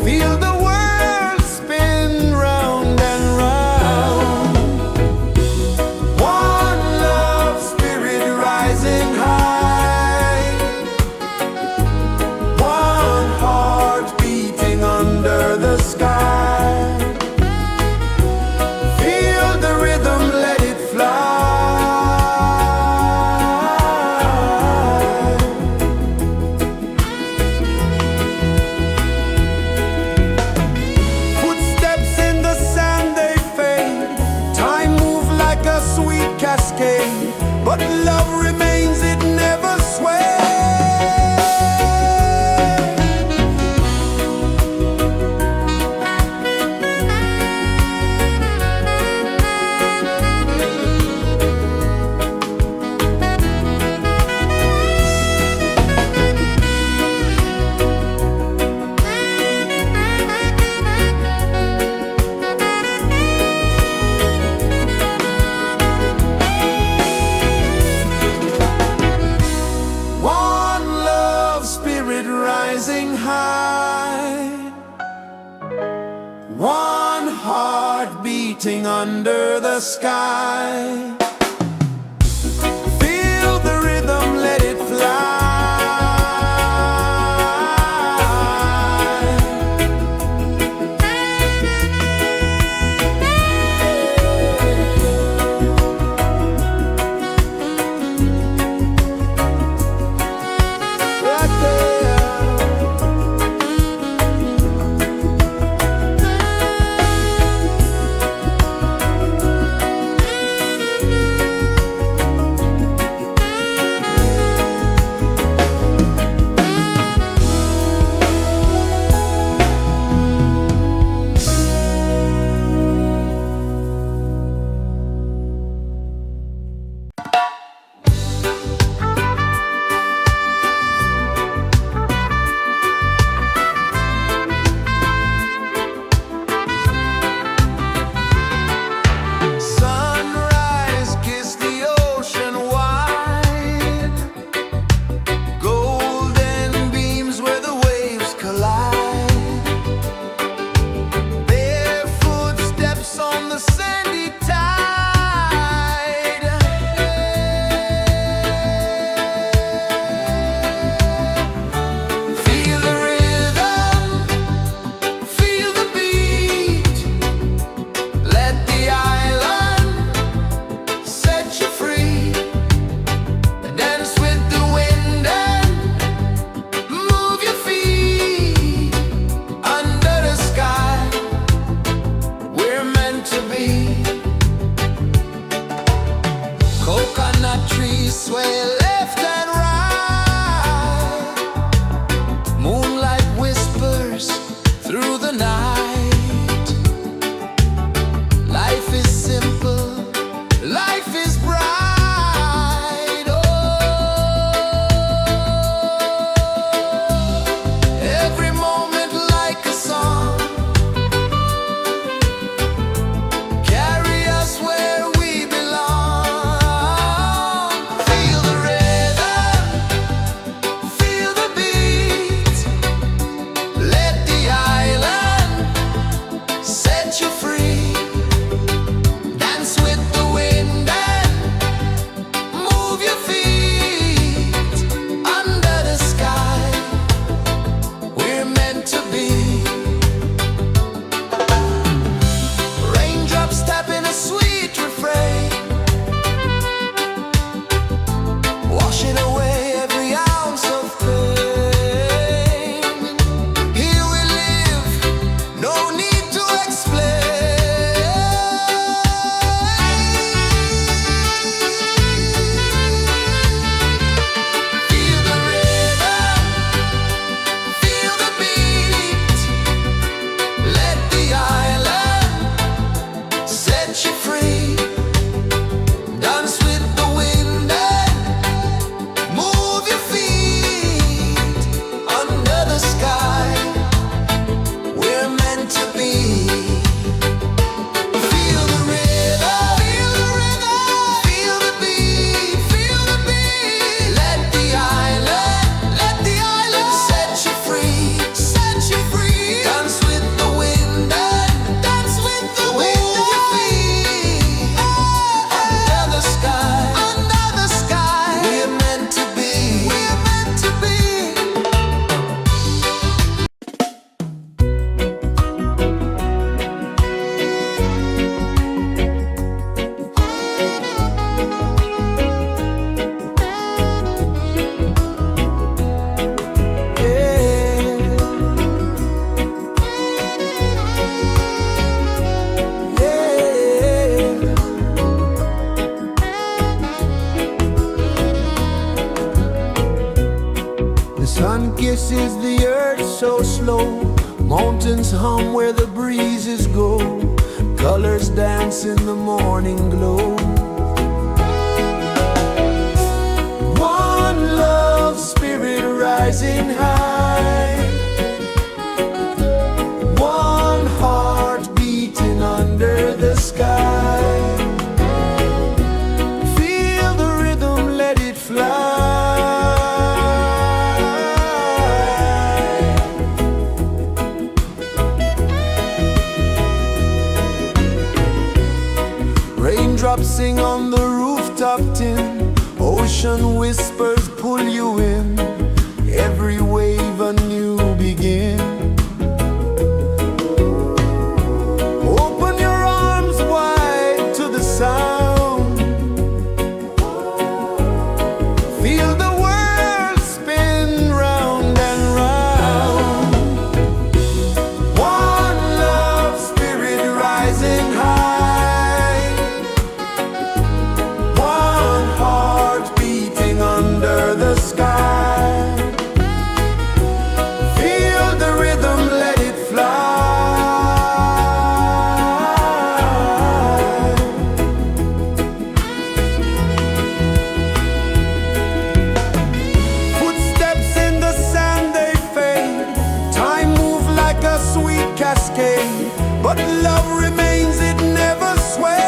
Feel the world spin round and round. One love spirit rising high. One heart beating under the sky. Feel the rhythm, let it fly. Footsteps in the sand, they fade. Time moves like a sweet cascade, but love remains, it never sways. One love spirit rising high. One heart beating under the sky. Feel the rhythm, let it fly. Right there. Sunrise, kiss the ocean wide. Golden beams where the waves collide. Barefoot steps on the sandy tide. Feel the rhythm, feel the beat. Let the island set you free. Dance with the wind and move your feet. Under the sky, we're meant to be. Coconut trees sway left and right. Moonlight whispers through the night. Life is simple, life is bright. Oh, every moment like a song. Carry us where we belong. Feel the rhythm. kisses the earth so slow. Mountains hum where the breezes go. Colors dance in the morning glow. One love spirit rising high. One heart beating under the sky. Feel the rhythm, let it fly. Raindrops sing on the rooftop tin. Ocean whispers pull you in. Every wave a new begin. Open your arms wide to the sound. Feel the world spin round and round. One love spirit rising high. One heart beating under the sky. Feel the rhythm, let it fly. Footsteps in the sand, they fade. Time moves like a sweet cascade, but love remains, it never sways.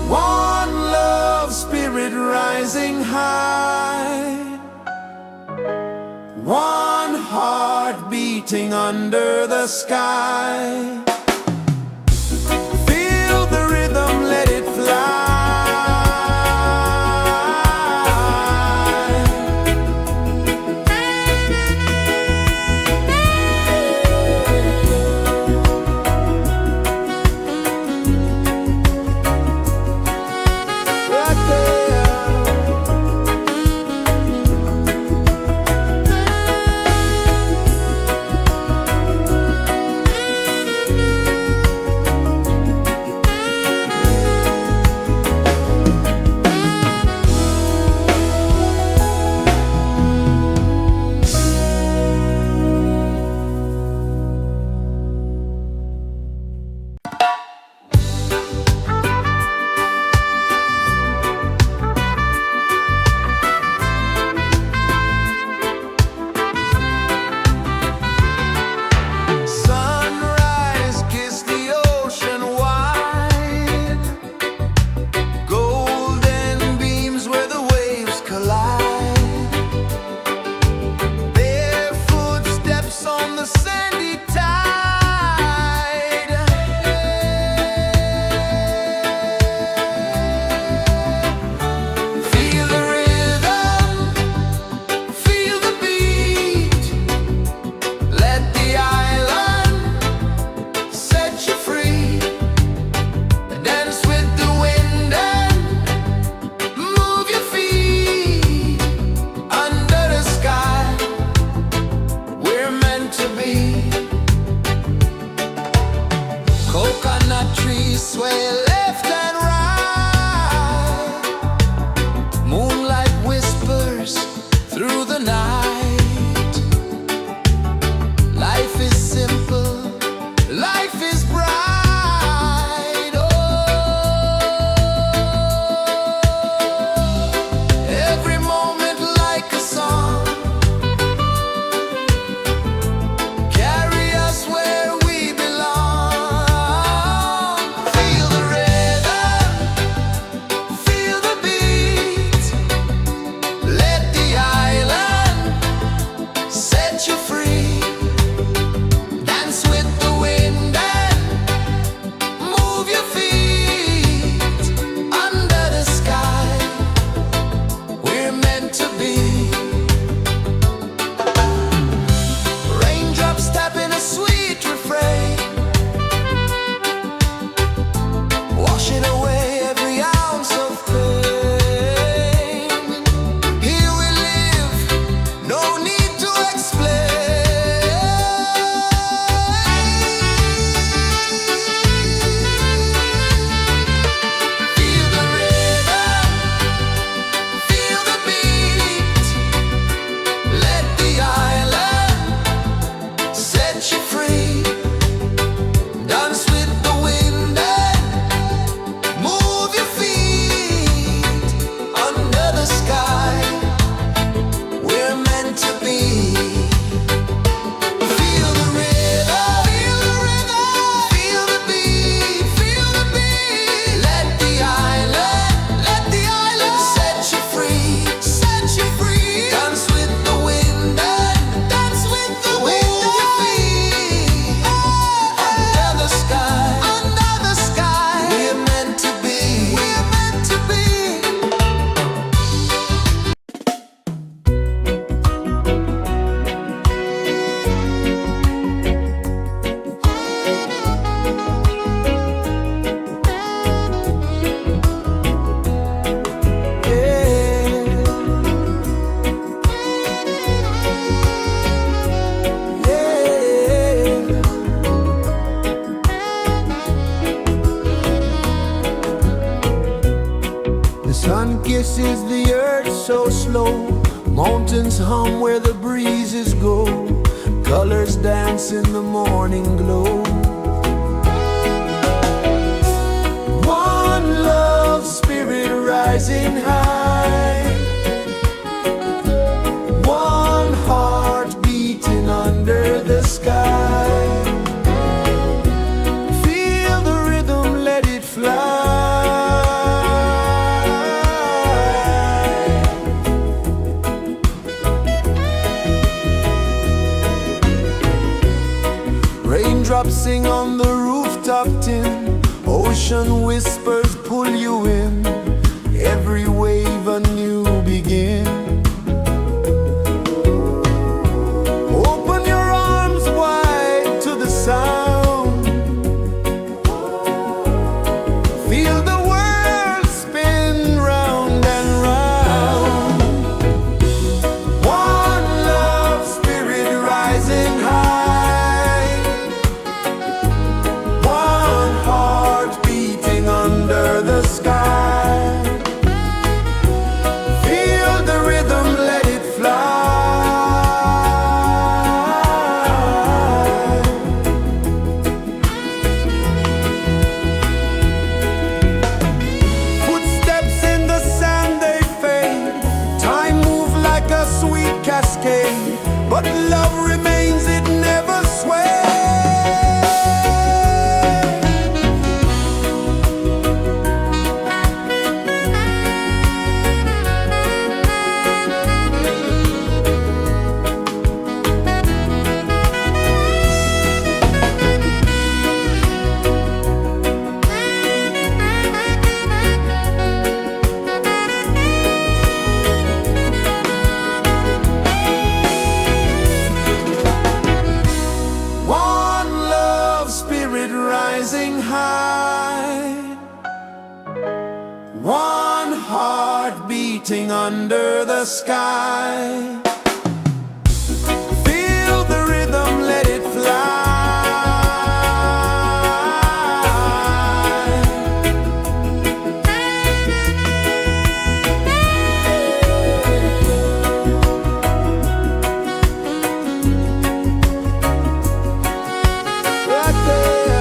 One love spirit rising high. One heart beating under the sky. Feel the rhythm, let it fly. Right there. the earth so slow. Mountains hum where the breezes go. Colors dance in the morning glow. One love spirit rising high. One heart beating under the sky. Feel the rhythm, let it fly. Raindrops sing on the rooftop tin. Ocean whispers pull you in. Every wave a new begin. Open your arms wide to the sound. Feel the world spin round and round. One love spirit rising high. One heart beating under the sky. Feel the rhythm, let it fly. Footsteps in the sand, they fade. Time moves like a sweet cascade, but love remains, it never sways. One love spirit rising high. One heart beating under the sky. Feel the rhythm, let it fly. Right there.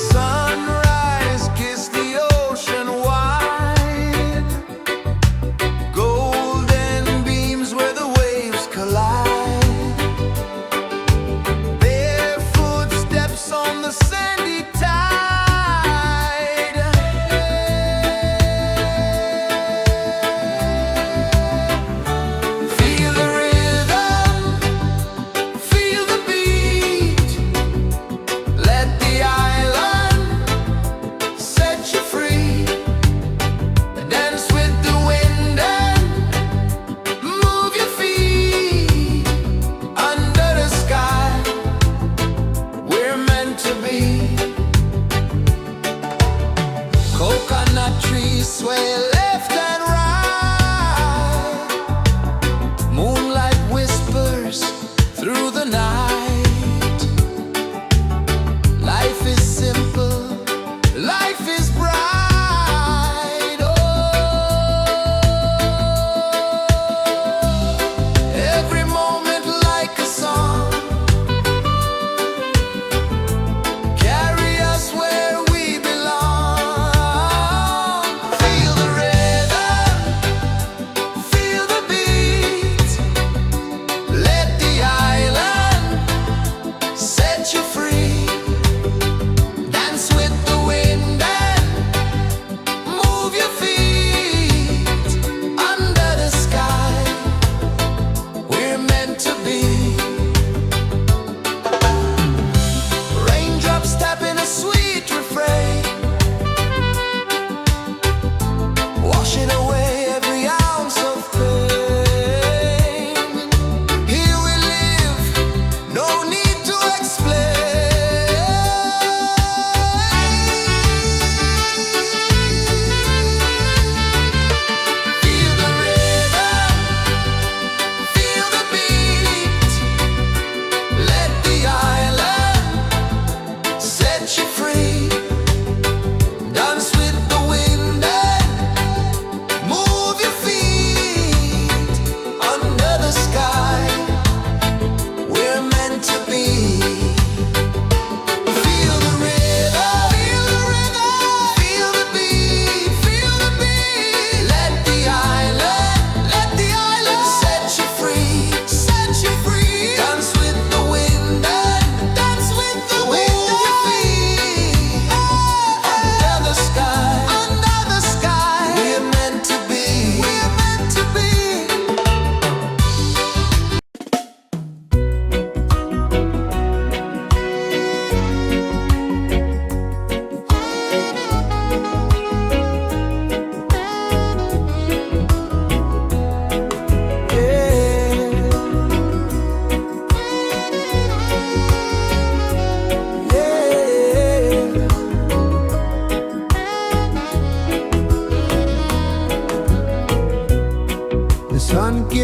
Sunrise, kiss the ocean wide. Golden beams where the waves collide. Barefoot steps on the sandy tide. Feel the rhythm, feel the beat. Let the island set you free. Dance with the wind and move your feet. Under the sky, we're meant to be. Coconut trees sway left and right. Moonlight whispers through the night. Life is simple, life is bright. Oh, every moment like a song. Carry us where we belong. Feel the rhythm.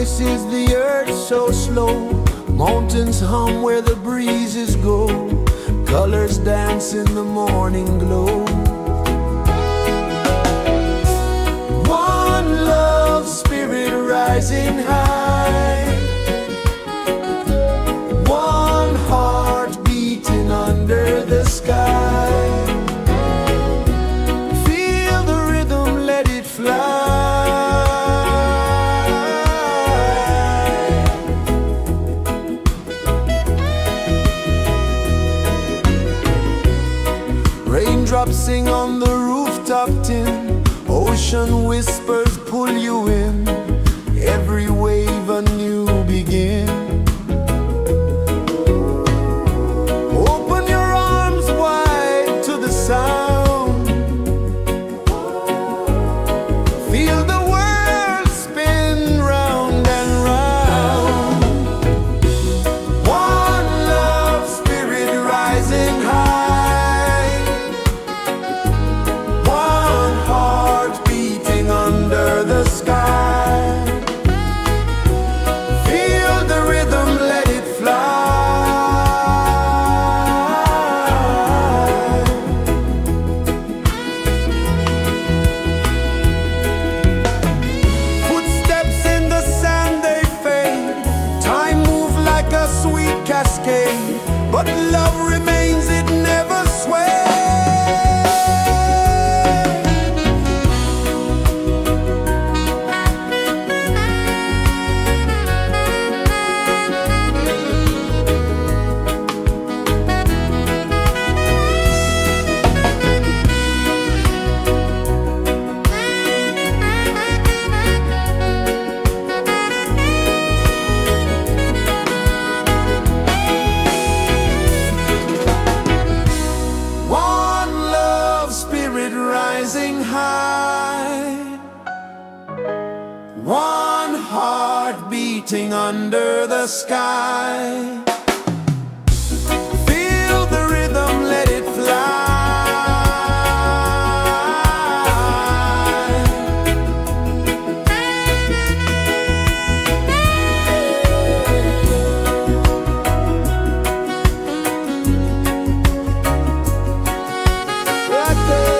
places the earth so slow. Mountains hum where the breezes go. Colors dance in the morning glow. One love spirit rising high. One heart beating under the sky. Feel the rhythm, let it fly. Raindrops sing on the rooftop tin. Ocean whispers pull you in. Every wave a new begin. Open your arms wide to the sound. Feel the world spin round and round. One love spirit rising high. One heart beating under the sky. Feel the rhythm, let it fly. Footsteps in the sand, they fade. Time moves like a sweet cascade, but love remains, it never sways. One love spirit rising high. One heart beating under the sky. Feel the rhythm, let it fly. Right there.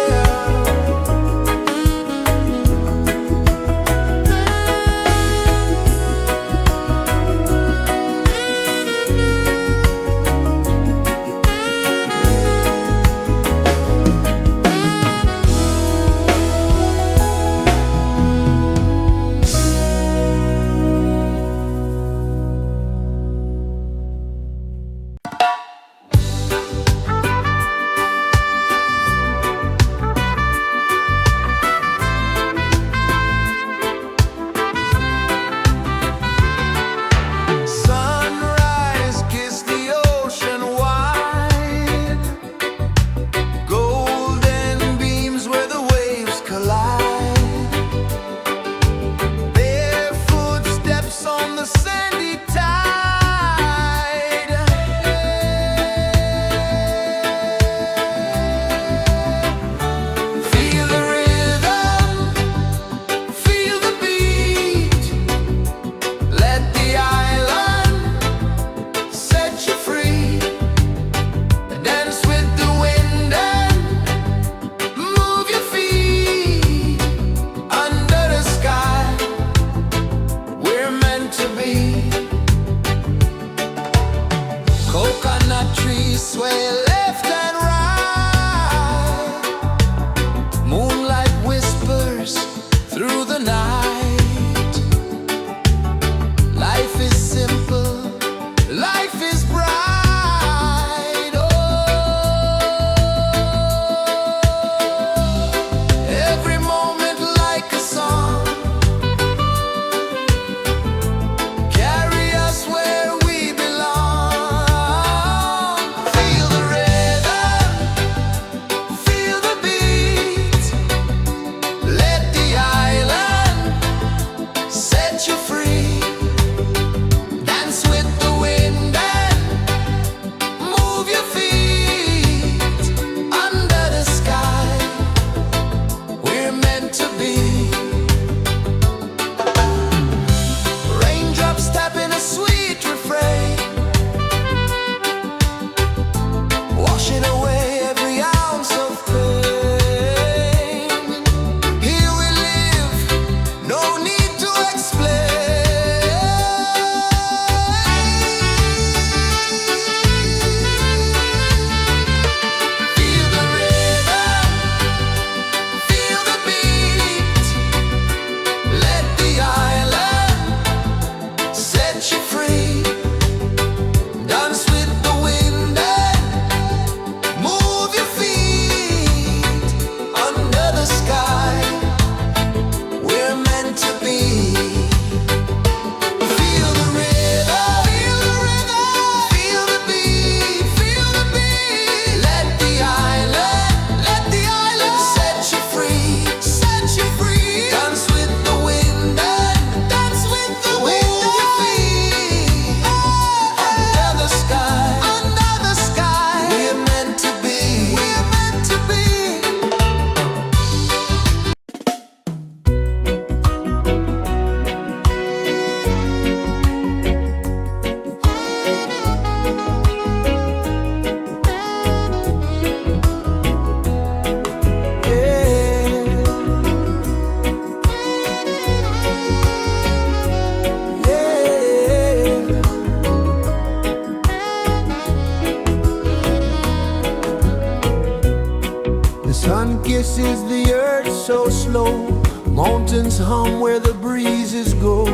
Sun kisses the earth so slow, mountains hum where the breezes go,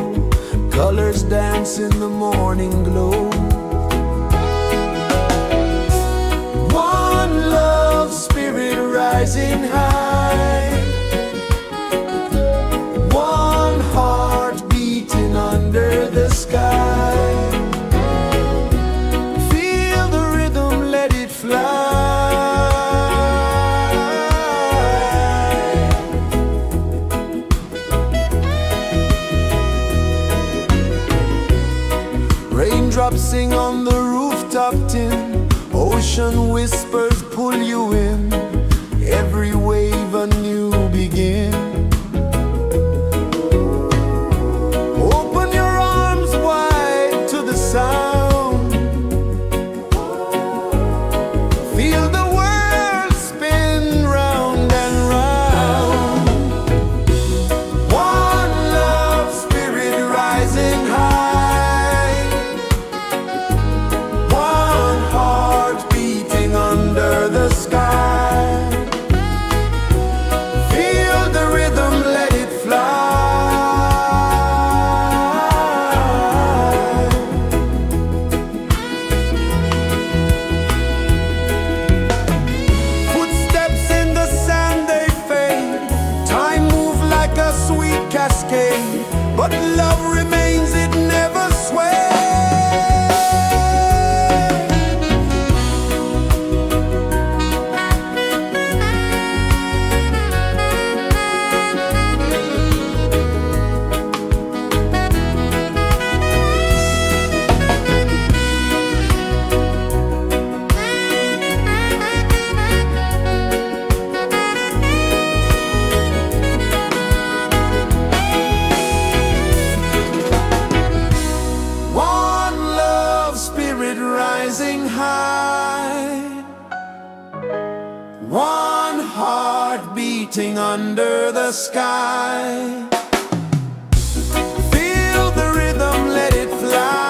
colors dance in the morning glow. One love spirit rising high, one heart beating under the sky. Feel the rhythm, let it fly. Raindrops sing on the rooftop tin, ocean whispers pull you in, every wave a new begin. Open your arms wide to the sound, feel the world spin round and round. One love spirit rising high, under the sky. Feel the rhythm, let it fly. Footsteps in the sand, they fade. Time moves like a sweet cascade, but love remains, it never sways. Rising high, one heart beating under the sky. Feel the rhythm, let it fly.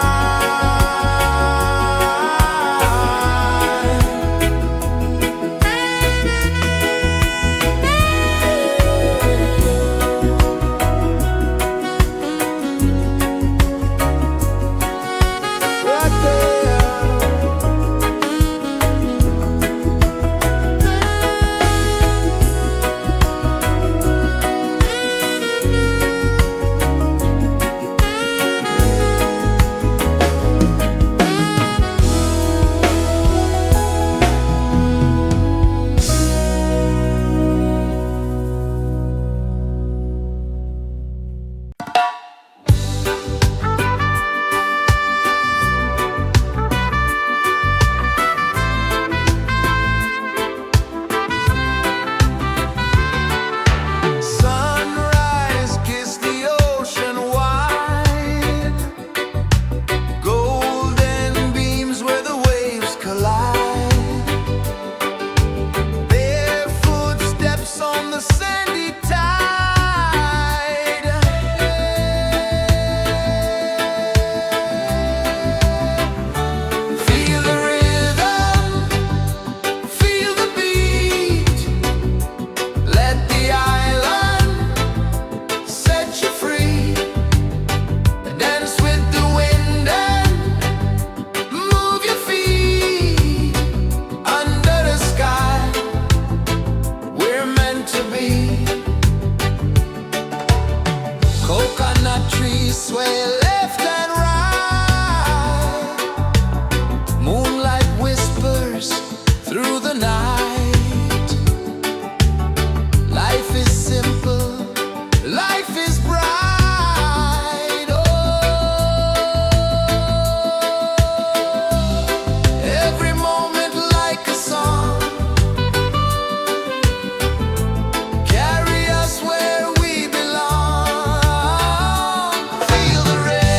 Feel the rhythm.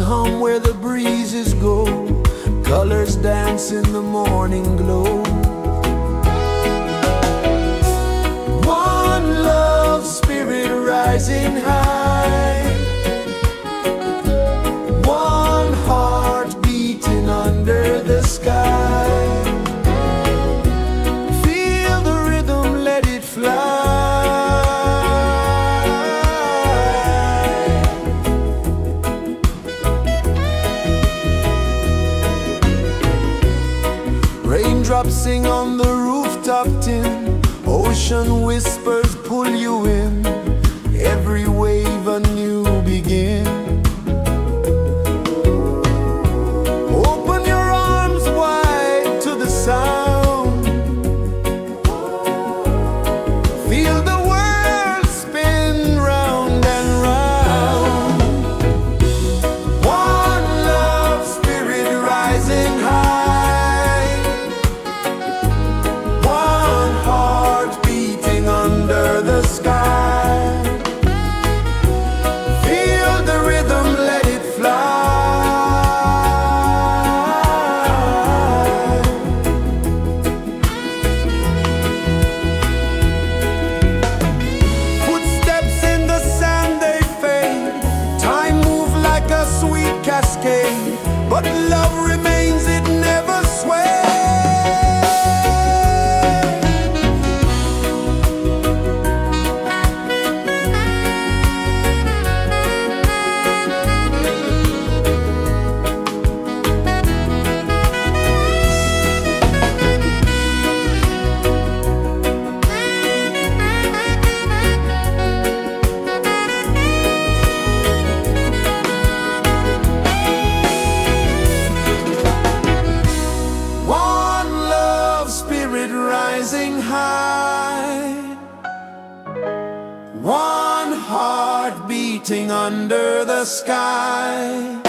hum where the breezes go, colors dance in the morning glow. One love spirit rising high, one heart beating under the sky. Feel the rhythm, let it fly. Raindrops sing on the rooftop tin, ocean whispers pull you in, every wave a new begin. Open your arms wide to the sound, feel the world spin round and round. One love spirit rising high, one heart beating under the sky. Feel the rhythm, let it fly. Footsteps in the sand, they fade. Time moves like a sweet cascade, but love remains, it never sways. One love spirit rising high, one heart beating under the sky.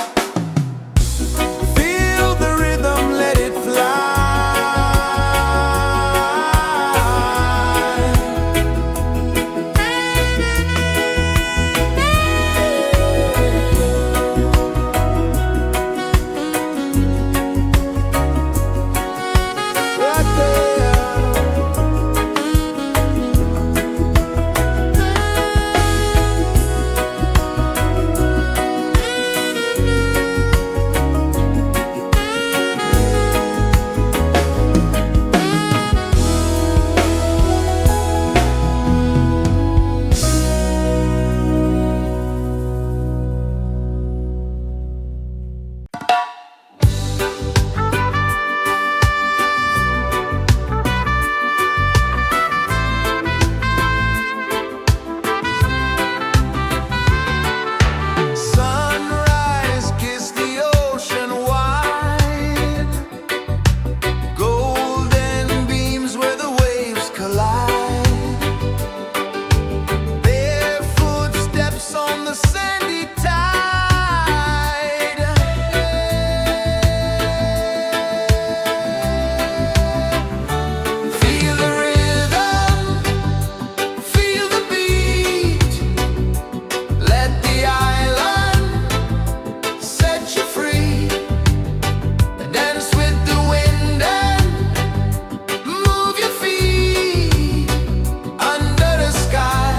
Feel the rhythm, let it fly. Right there. Sunrise, kiss the ocean wide, golden beams where the waves collide, barefoot steps on the sandy tide. Feel the rhythm, feel the beat, let the island set you free. Dance with the wind and move your feet under the sky.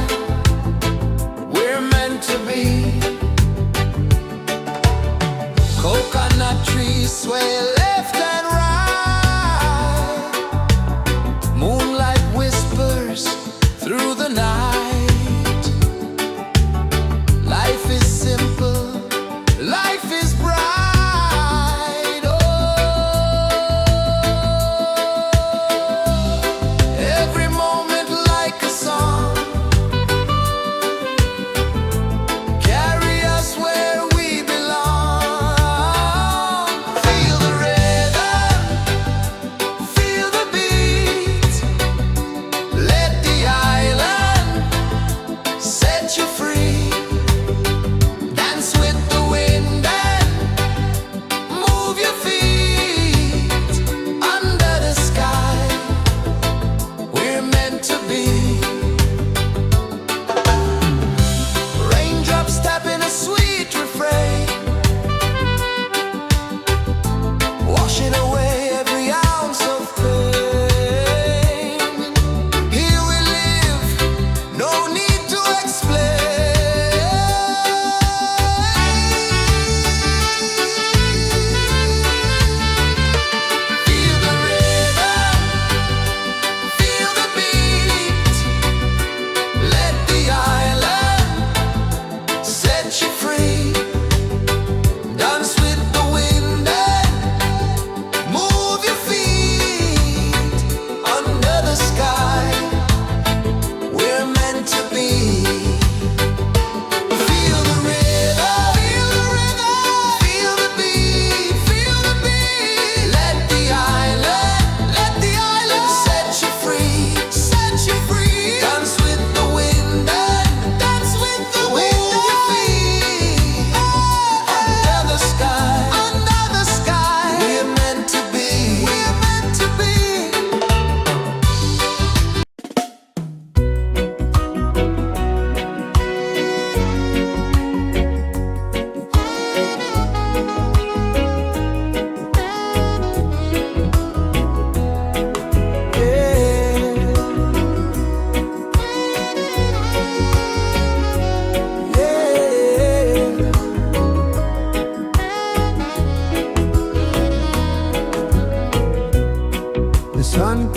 We're meant to be. Coconut trees sway left and right, moonlight whispers through the night. Life is simple, life is bright. Oh, every moment like a song, carry us where we belong. Feel the rhythm,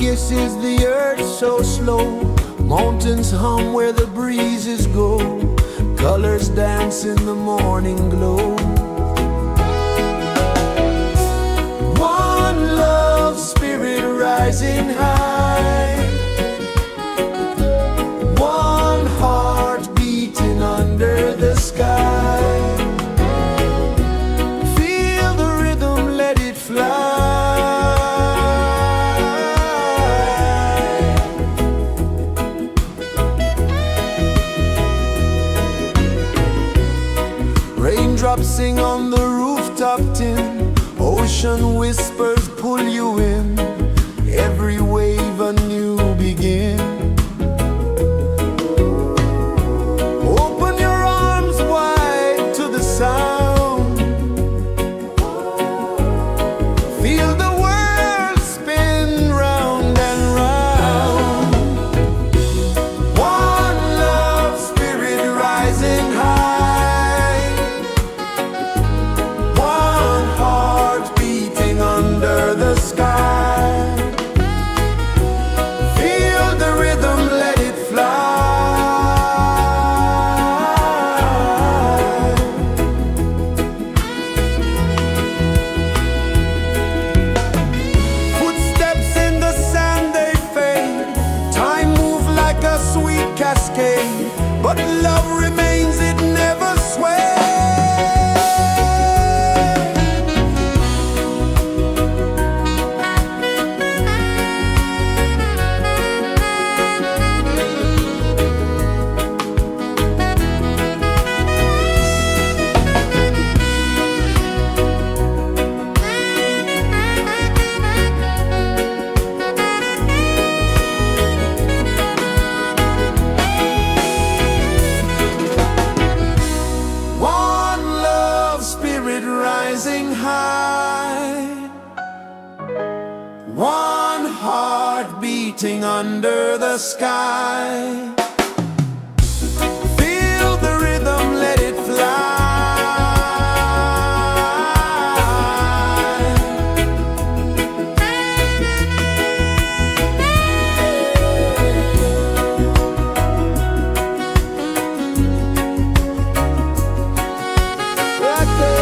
kisses the earth so slow. Mountains hum where the breezes go. Colors dance in the morning glow. One love spirit rising high. One heart beating under the sky. Feel the rhythm, let it fly. Raindrops sing on the rooftop tin. Ocean whispers pull you in. Every wave a new begin. Open your arms wide to the sound. Feel the world spin round and round. One love spirit rising high. One heart beating under the sky. Feel the rhythm, let it fly. Footsteps in the sand, they fade. Time moves like a sweet cascade, but love remains, it never sways. One love spirit rising high. One heart beating under the sky. Feel the rhythm, let it fly. Right there.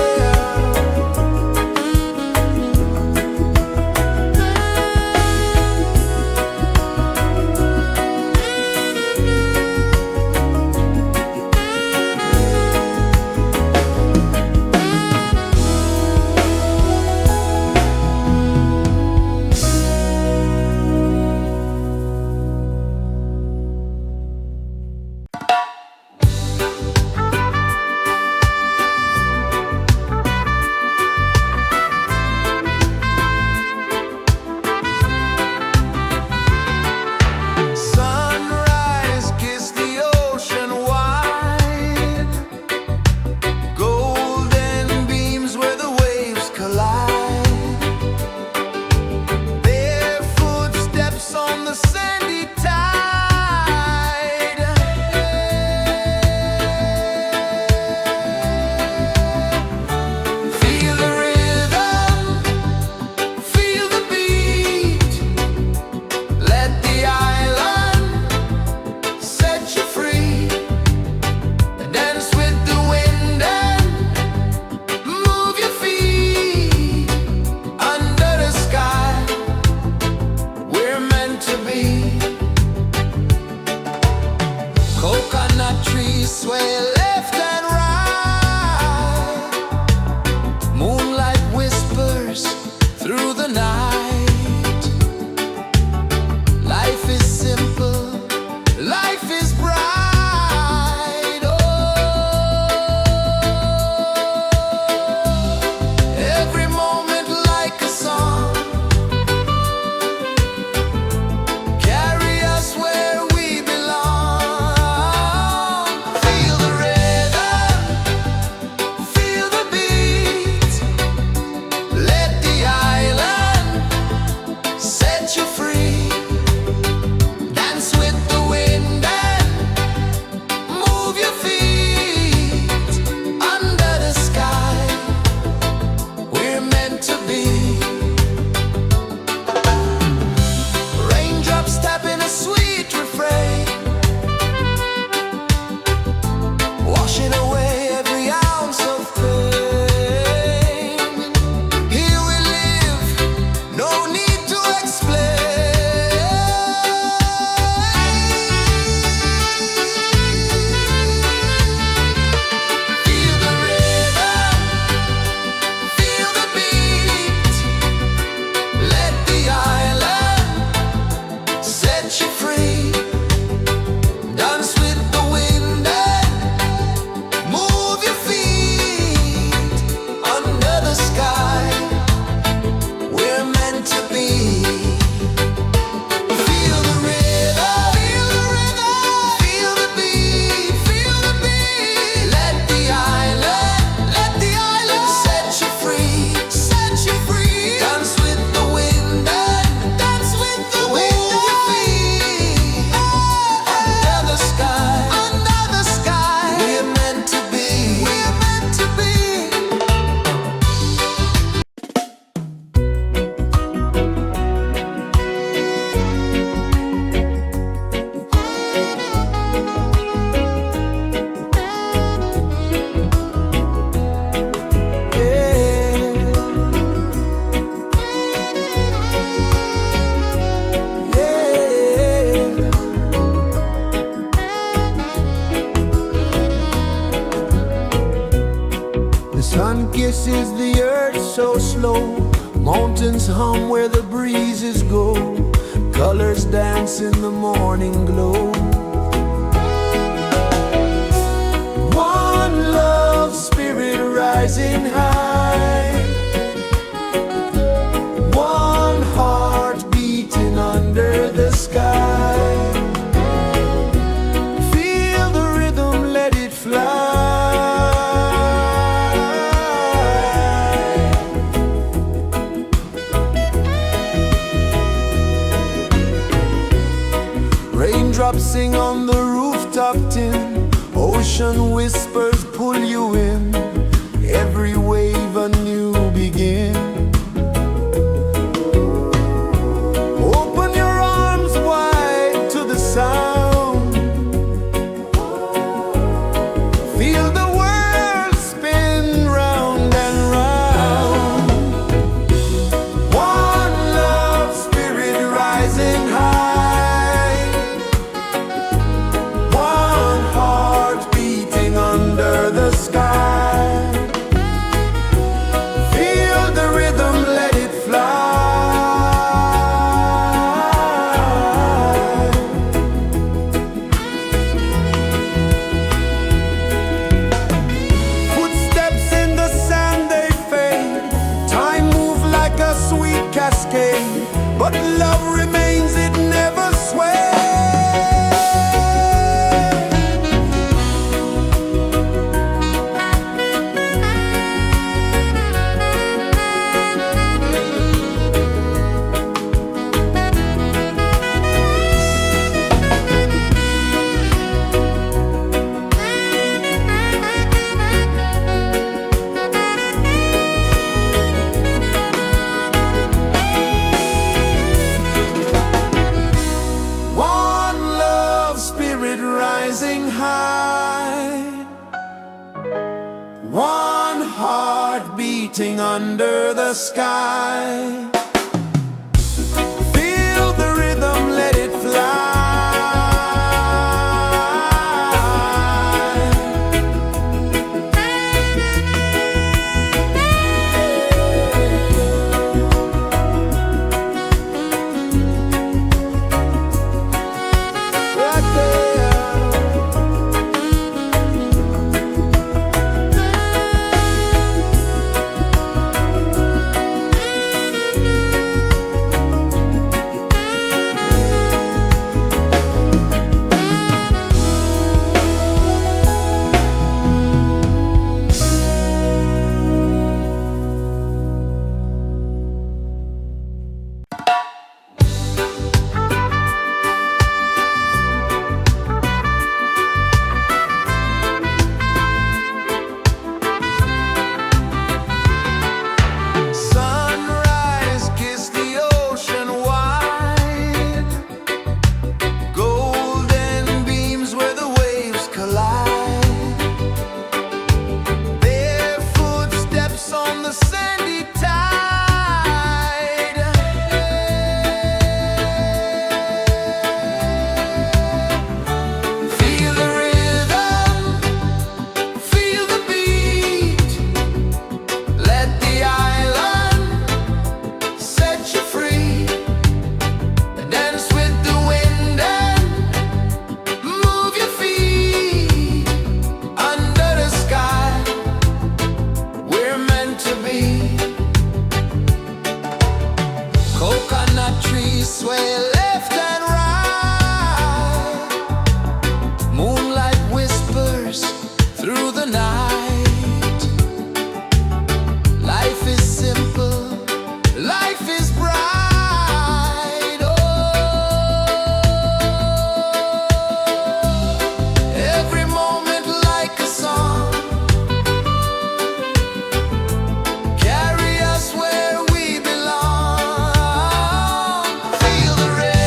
Mountains hum where the breezes go, colors dance in the morning glow. One love spirit rising high, one heart beating under the sky. Feel the rhythm, let it fly. Raindrops sing on the rooftop tin, ocean whispers pull you in, every wave a new begin. Open your arms wide to the sound, feel the world spin round and round. One love spirit rising high, one heart beating under the sky. Feel the rhythm, let it fly. Footsteps in the sand, they fade. Time moves like a sweet cascade, but love remains, it never sways. One love spirit rising high, one heart beating under the sky. Feel the rhythm, let it fly. Right there. Sunrise, kiss the ocean wide, golden beams where the waves collide. Their footsteps on the sandy tide. Feel the rhythm, feel the beat. Let the island set you free. Dance with the wind and move your feet. Under the sky, we're meant to be. Coconut trees sway left and right. Moonlight whispers through the night. Life is simple, life is bright. Oh, every moment like a song, carry us where we belong. Feel the rhythm.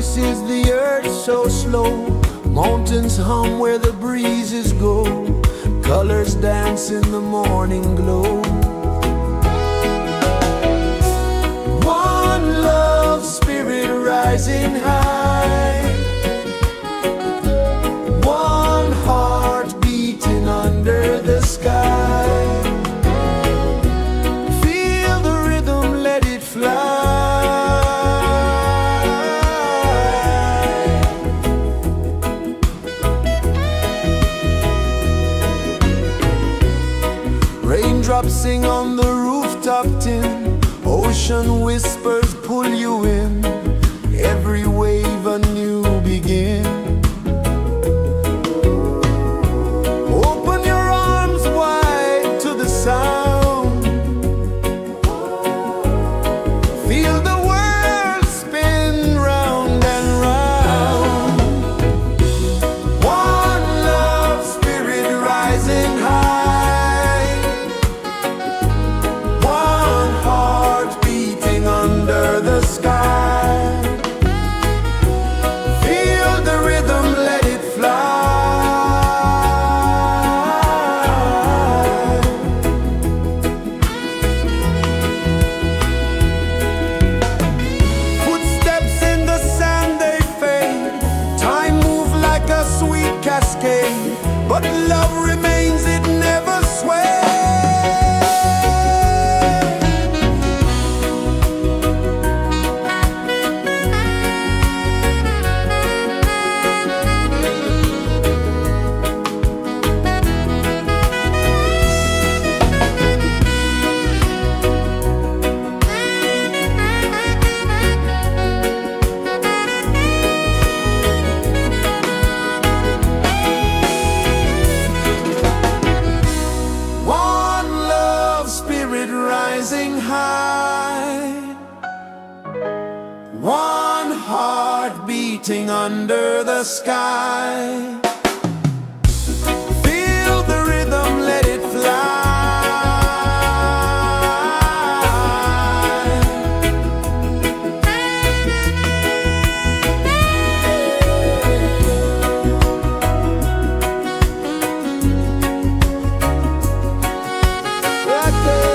places the earth so slow. Mountains hum where the breezes go. Colors dance in the morning glow. One love spirit rising high. One heart beating under the sky. Feel the rhythm, let it fly. Raindrops sing on the rooftop tin. Ocean whispers pull you in. Every wave a new begin. Open your arms wide to the sound. Feel the world spin round and round. One love spirit rising high. One heart beating under the sky. Feel the rhythm, let it fly. Footsteps in the sand, they fade. Time moves like a sweet cascade, but love remains, it never sways. One love spirit rising high. One heart beating under the sky. Feel the rhythm, let it fly. Right there.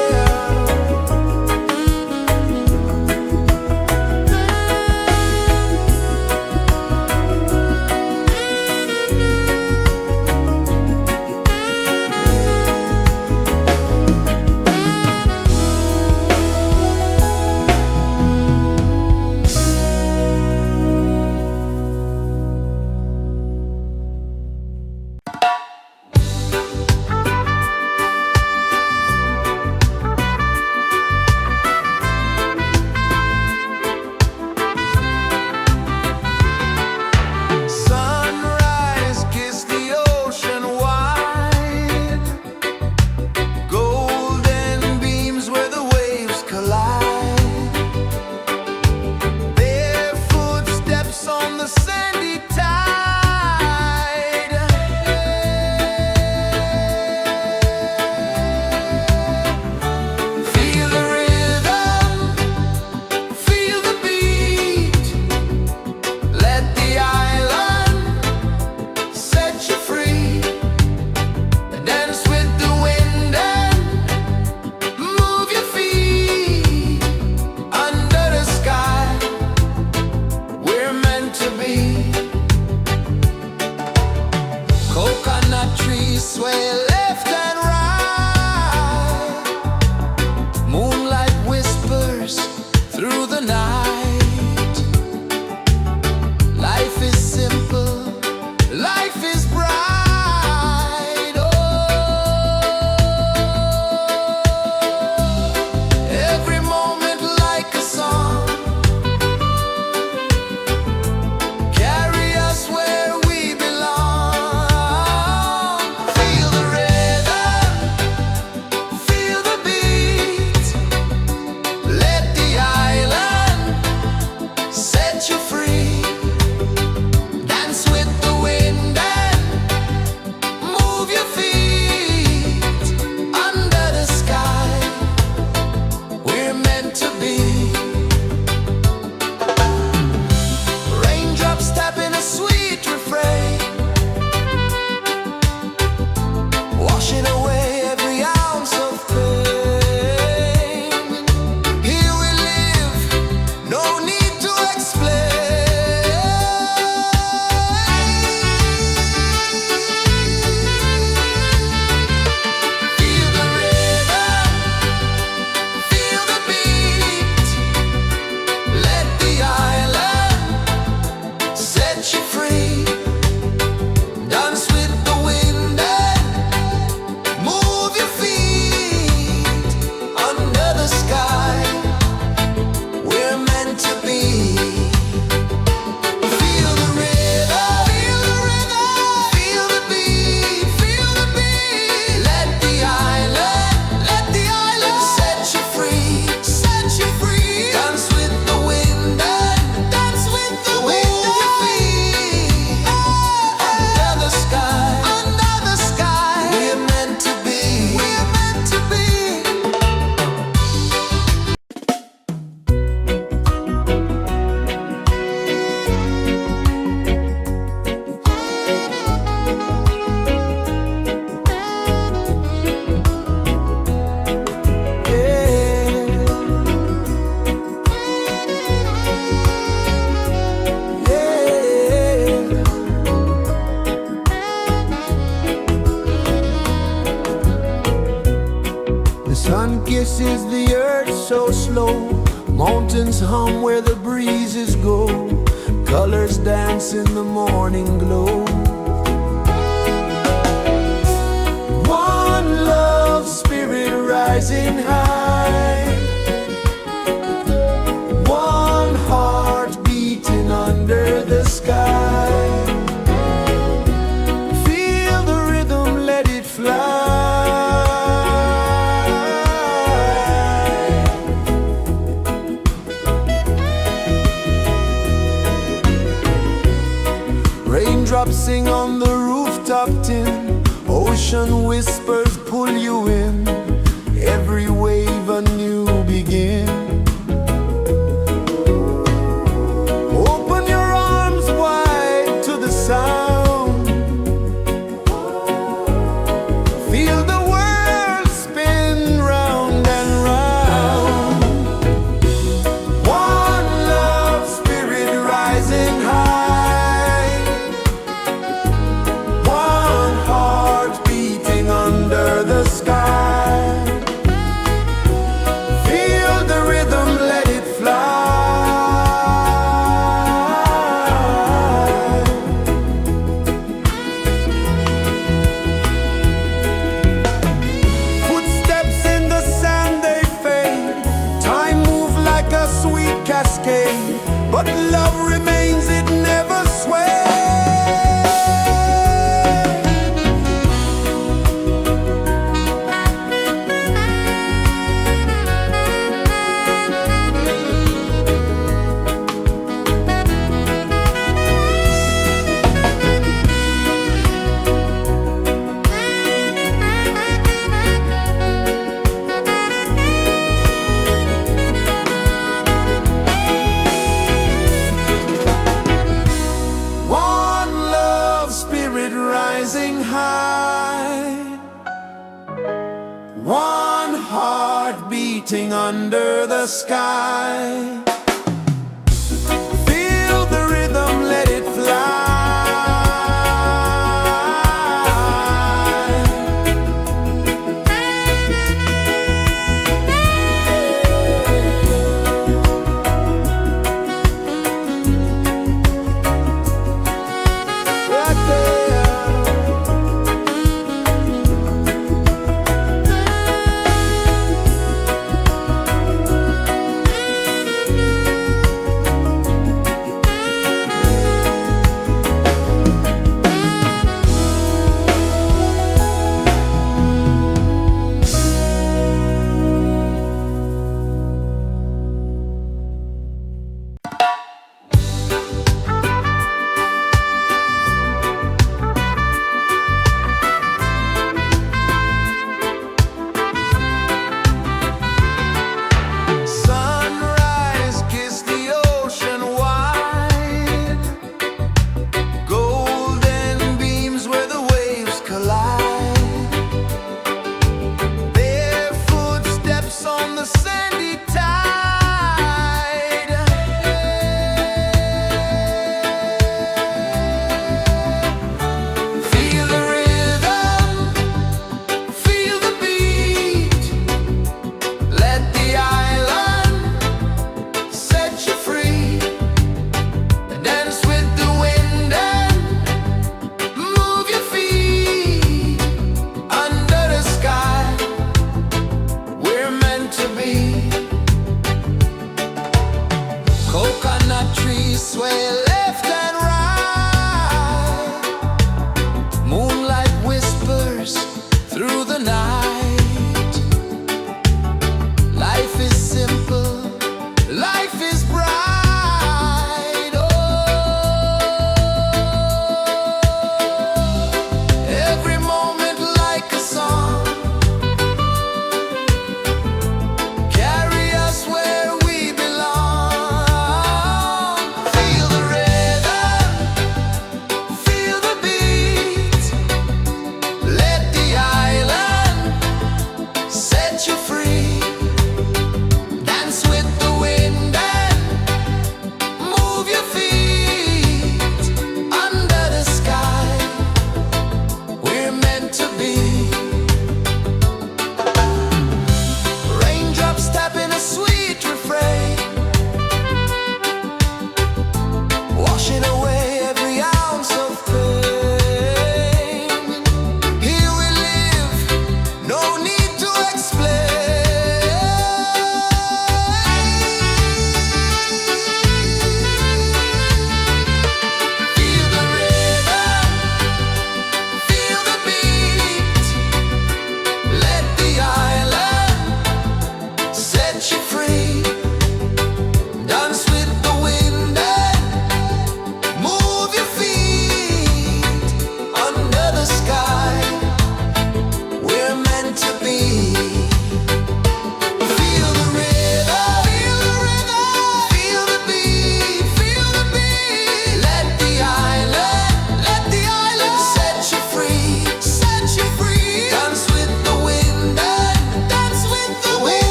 Sun kisses the earth so slow, mountains hum where the breezes go, colors dance in the morning glow. One love spirit rising high, one heart beating under the sky. Feel the rhythm, let it fly. Raindrops sing on the rooftop tin, ocean whispers pull you in, every wave a new begin. Open your arms wide to the sound, feel the world spin round and round. One love spirit rising high, one heart beating under the sky. Feel the rhythm, let it fly. Footsteps in the sand, they fade, time moves like a sweet cascade, but love remains, it never sways. One love spirit rising high, one heart beating under the sky. Feel the rhythm, let it fly. Right there.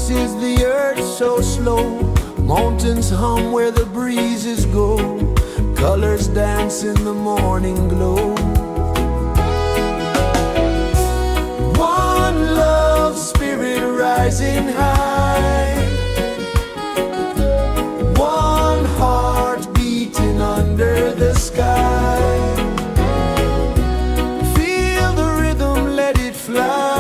pulses the earth so slow. Mountains hum where the breezes go. Colors dance in the morning glow. One love spirit rising high. One heart beating under the sky. Feel the rhythm, let it fly.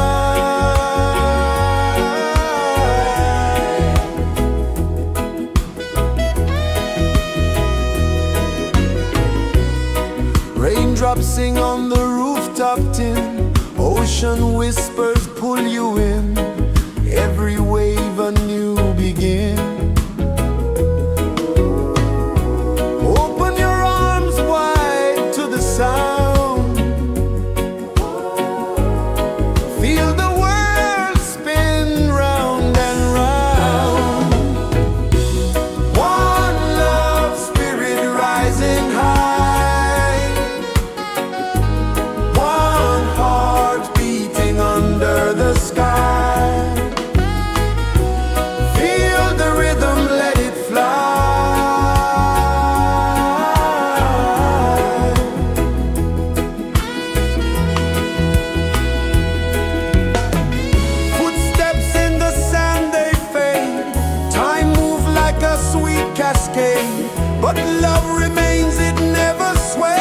Raindrops sing on the rooftop tin. Ocean whispers pull you in. Every wave a new begin. Open your arms wide to the sound. Feel the world spin round and round. One love spirit rising high. One heart beating under the sky. Feel the rhythm, let it fly. Footsteps in the sand, they fade. Time moves like a sweet cascade, but love remains, it never sways.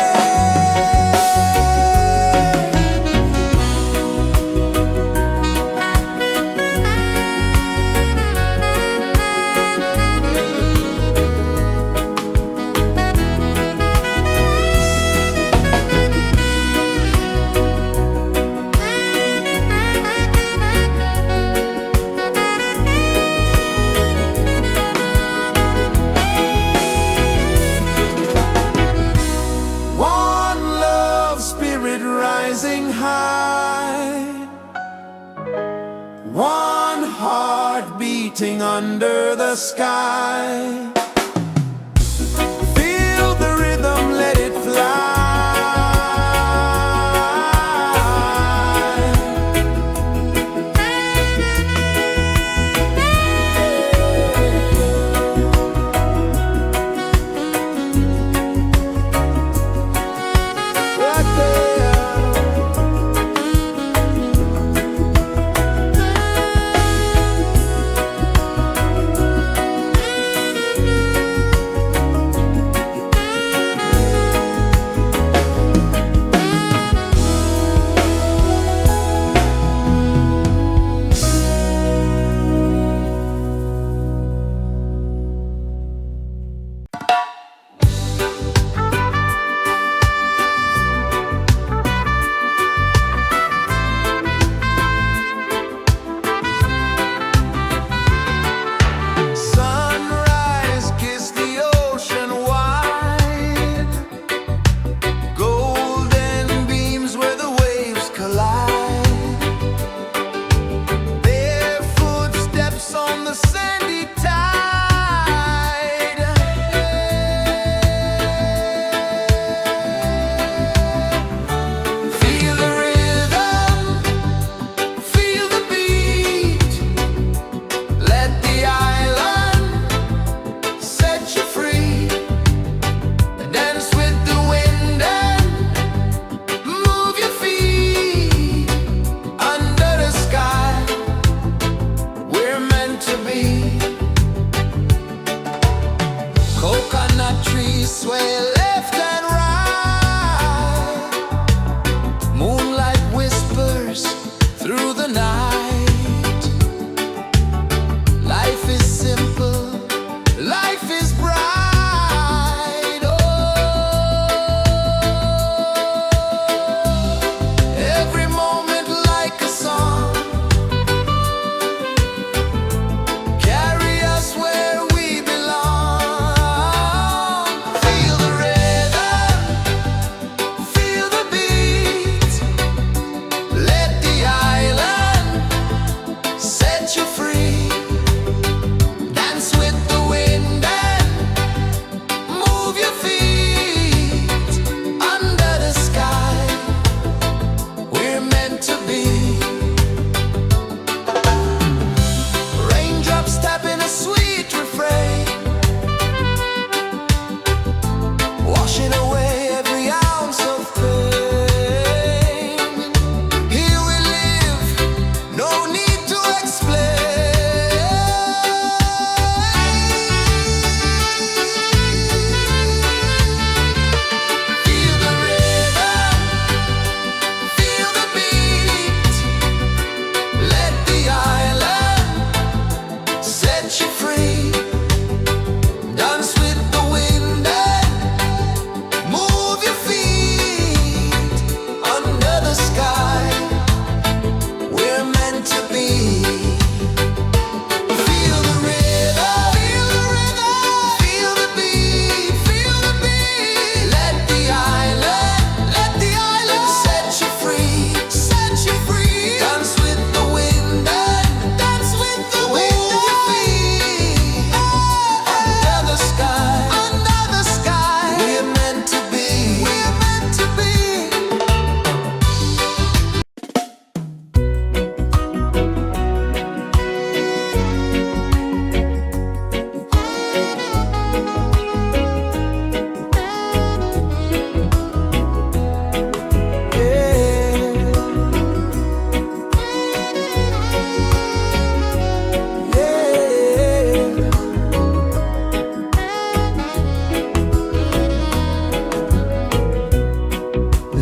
One love spirit rising high. One heart beating under the sky. Feel the rhythm, let it fly. Right there.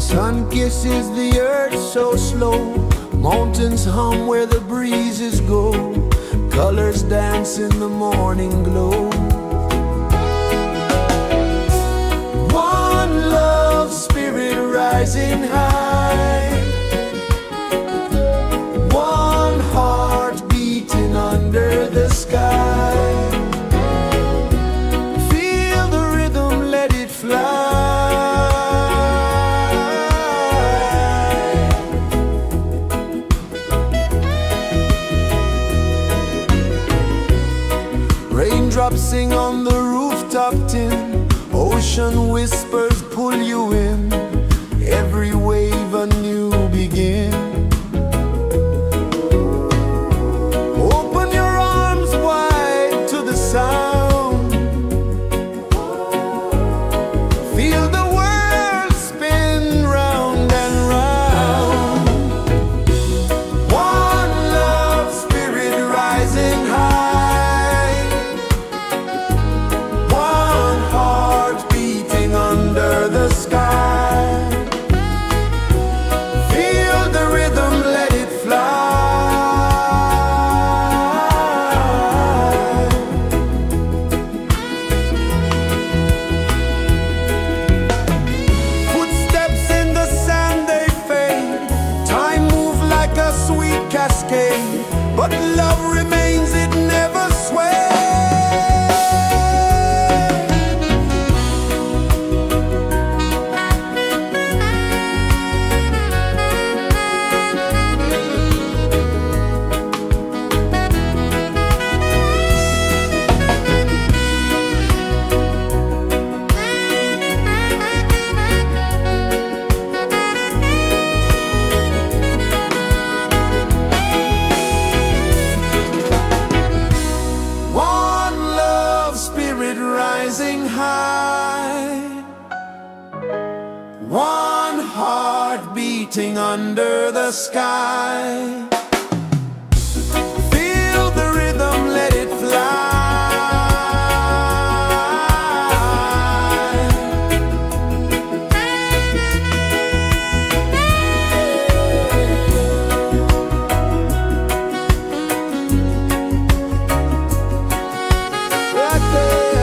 Sun kisses the earth so slow, mountains hum where the breezes go, colors dance in the morning glow. One love spirit rising high, one heart beating under the sky. Feel the rhythm, let it fly. Raindrops sing on the rooftop tin, ocean whispers pull you in, every wave a new begin. Open your arms wide to the sound, feel the world spin round and round. One love spirit rising high, one heart beating under the sky. Feel the rhythm, let it fly. Footsteps in the sand, they fade, time moves like a sweet cascade, but love remains, it never sways. One love spirit rising high, one heart beating under the sky. Feel the rhythm, let it fly. Right there.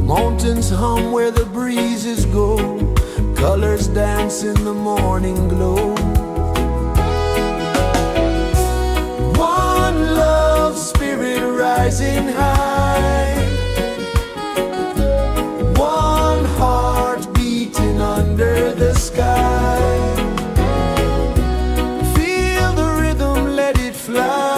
Mountains hum where the breezes go, colors dance in the morning glow. One love, spirit rising high, one heart beating under the sky. Feel the rhythm, let it fly.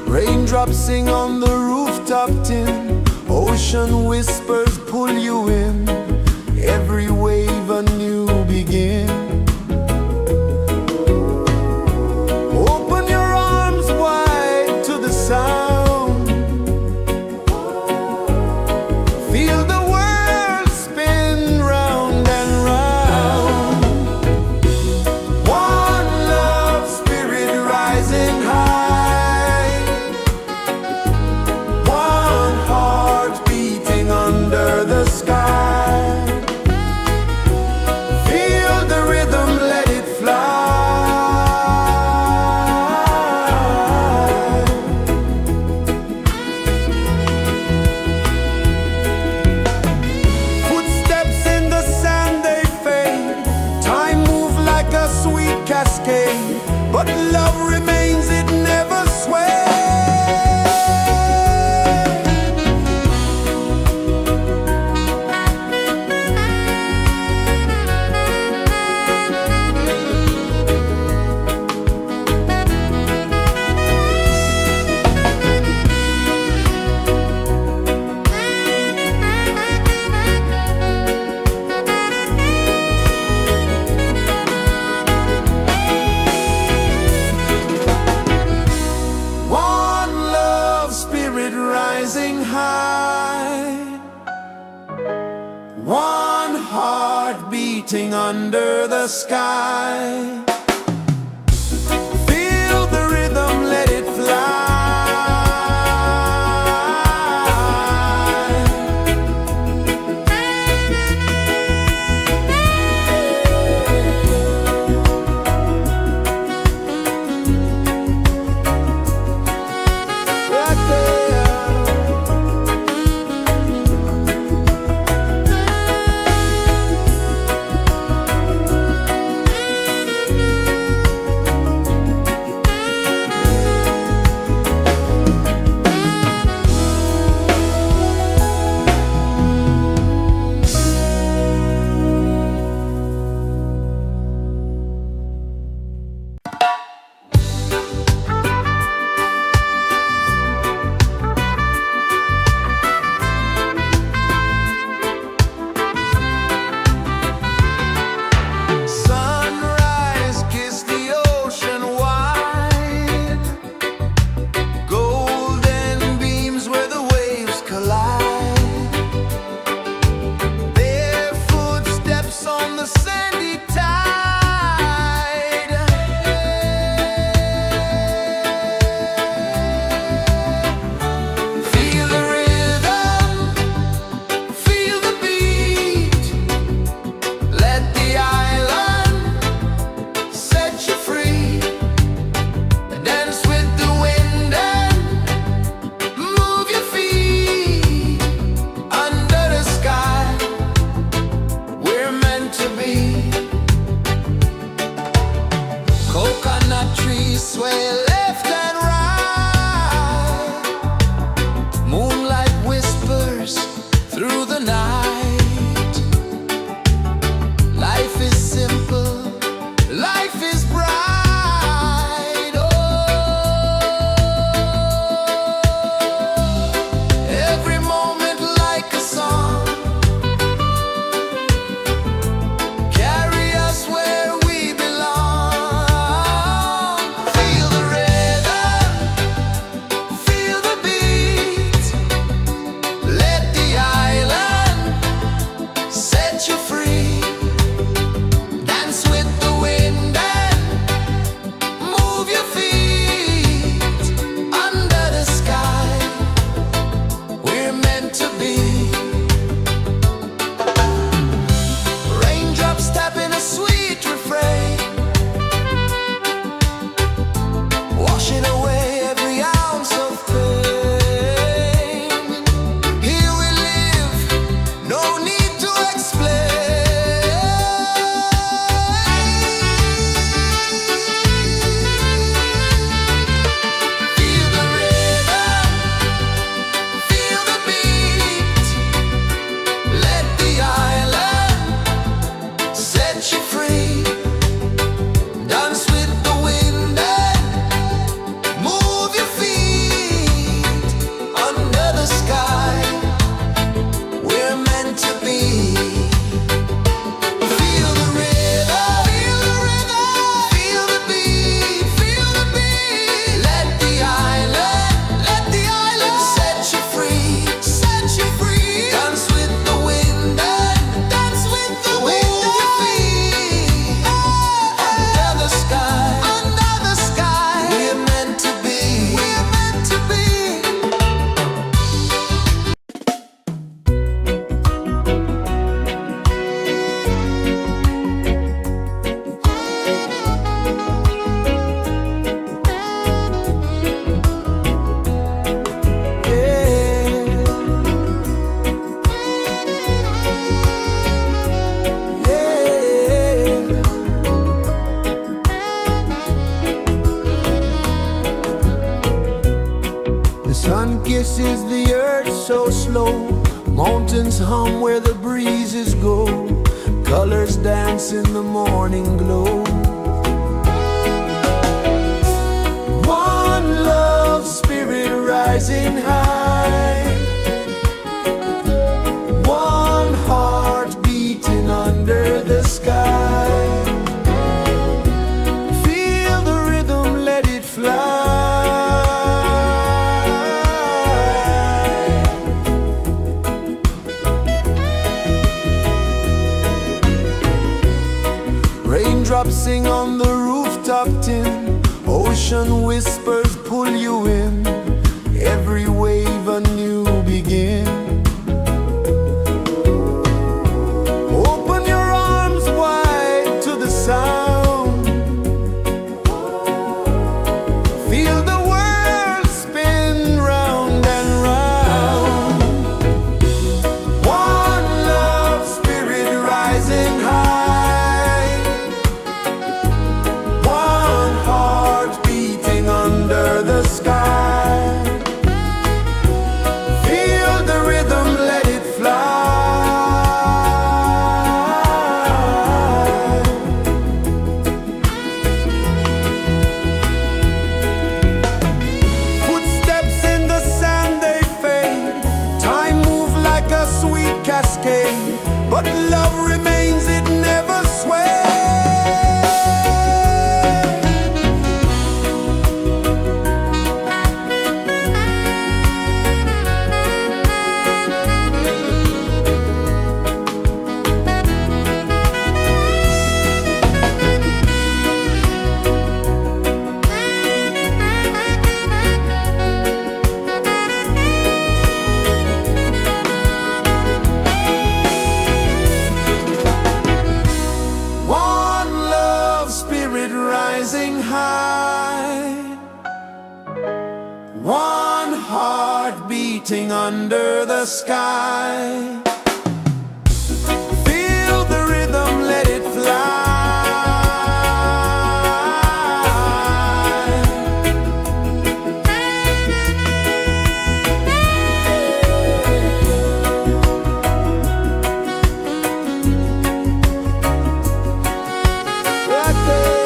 Raindrops sing on the rooftop tin, ocean whispers pull you in, every wave a new begin. Open your arms wide to the sound, feel the world spin round and round. One love, spirit rising high, one heart beating under the sky. Feel the rhythm, let it fly. Footsteps in the sand, they fade. Time moves like a sweet cascade, but love remains, it never sways. One love, spirit rising high, one heart beating under the sky. Feel the rhythm, let it fly. Right there. Sunrise, kiss the ocean wide, golden beams where the waves collide. Their footsteps on the sandy tide. Feel the rhythm, feel the beat. Let the island set you free. Dance with the wind and move your feet. Under the sky, we're meant to be. Coconut trees sway left and right. Moonlight whispers through the night. Life is simple, life is bright. Oh, every moment like a song. Carry us where we belong. Feel the rhythm. places the earth so slow. Mountains hum where the breezes go. Colors dance in the morning glow. One love spirit rising high. One heart beating under the sky. Feel the rhythm, let it fly. Raindrops sing on the rooftop tin. Ocean whispers pull you in. Every wave a new begin. Open your arms wide to the sound. Feel the world spin round and round. One love spirit rising high. One heart beating under the sky. Feel the rhythm, let it fly. Footsteps in the sand, they fade. Time moves like a sweet cascade, but love remains, it never sways. One love spirit rising high. One heart beating under the sky. Feel the rhythm, let it fly. Right there.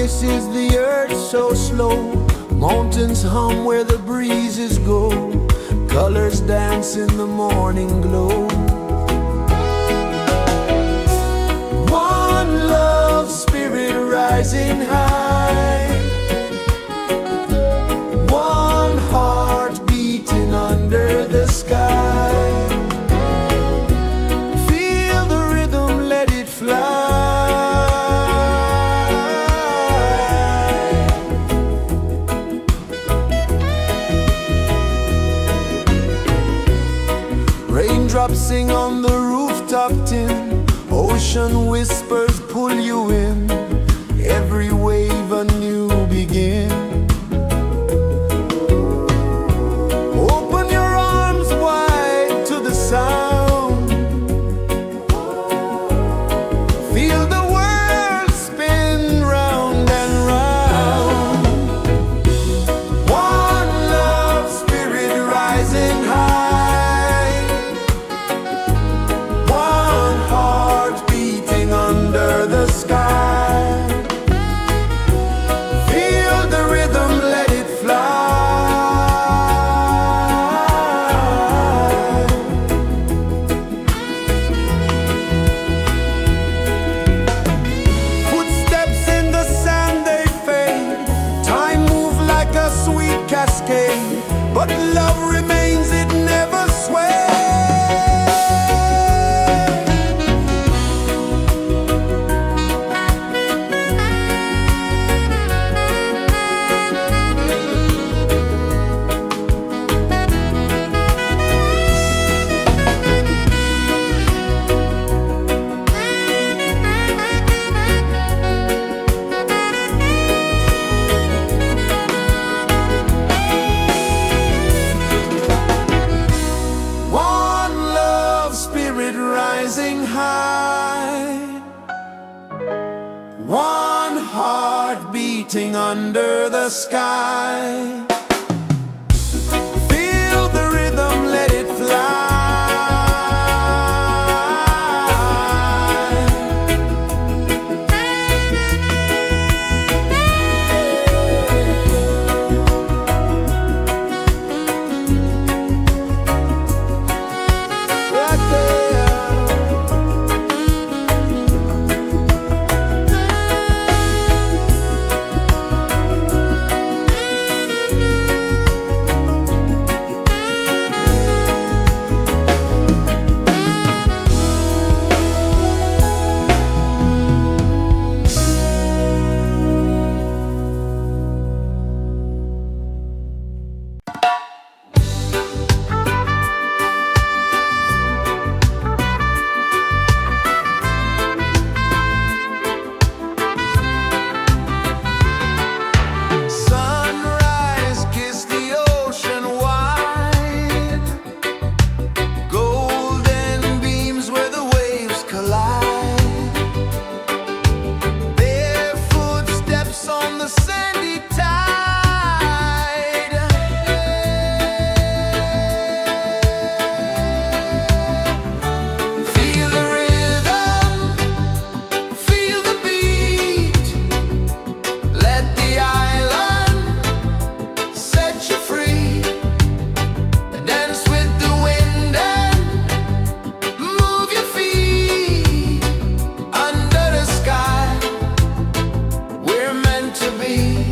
rejoices the earth so slow. Mountains hum where the breezes go. Colors dance in the morning glow. One love spirit rising high. One heart beating under the sky. Feel the rhythm, let it fly. Raindrops sing on the rooftop tin. Ocean whispers pull you in. Every wave a new begin. Open your arms wide to the sound. Feel the world spin round and round. One love spirit rising high. One heart beating under the sky. Feel the rhythm, let it fly. Footsteps in the sand, they fade. Time moves like a sweet cascade, but love remains, it never sways. One love spirit rising high. One heart beating under the sky. Feel the rhythm, let it fly. Right there. Sunrise, kiss the ocean wide. Golden beams where the waves collide. Bare footsteps on the sandy tide. Feel the rhythm, feel the beat. Let the island set you free. Dance with the wind and move your feet. Under the sky, we're meant to be.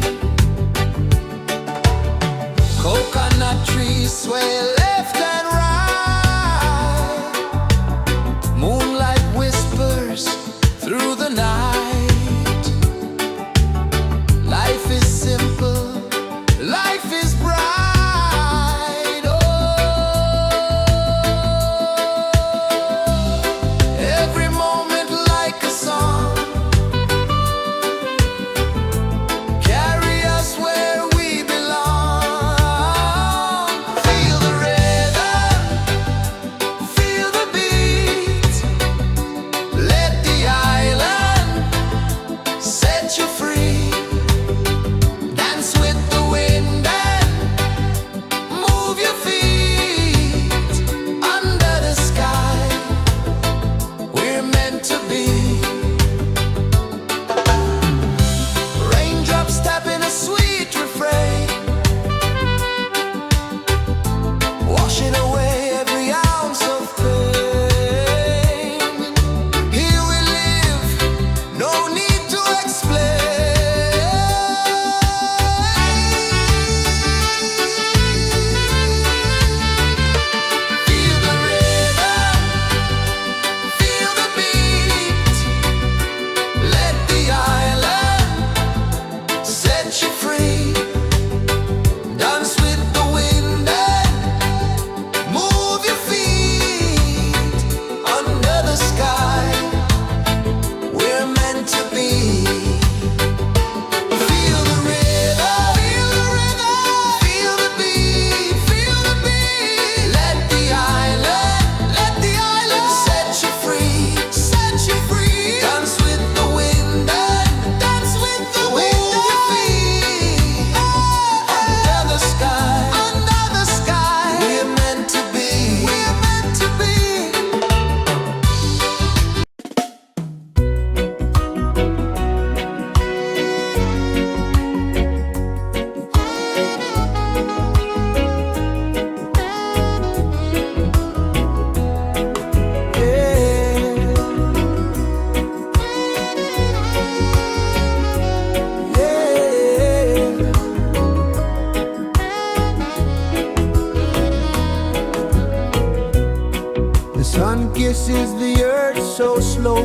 kisses the earth so slow.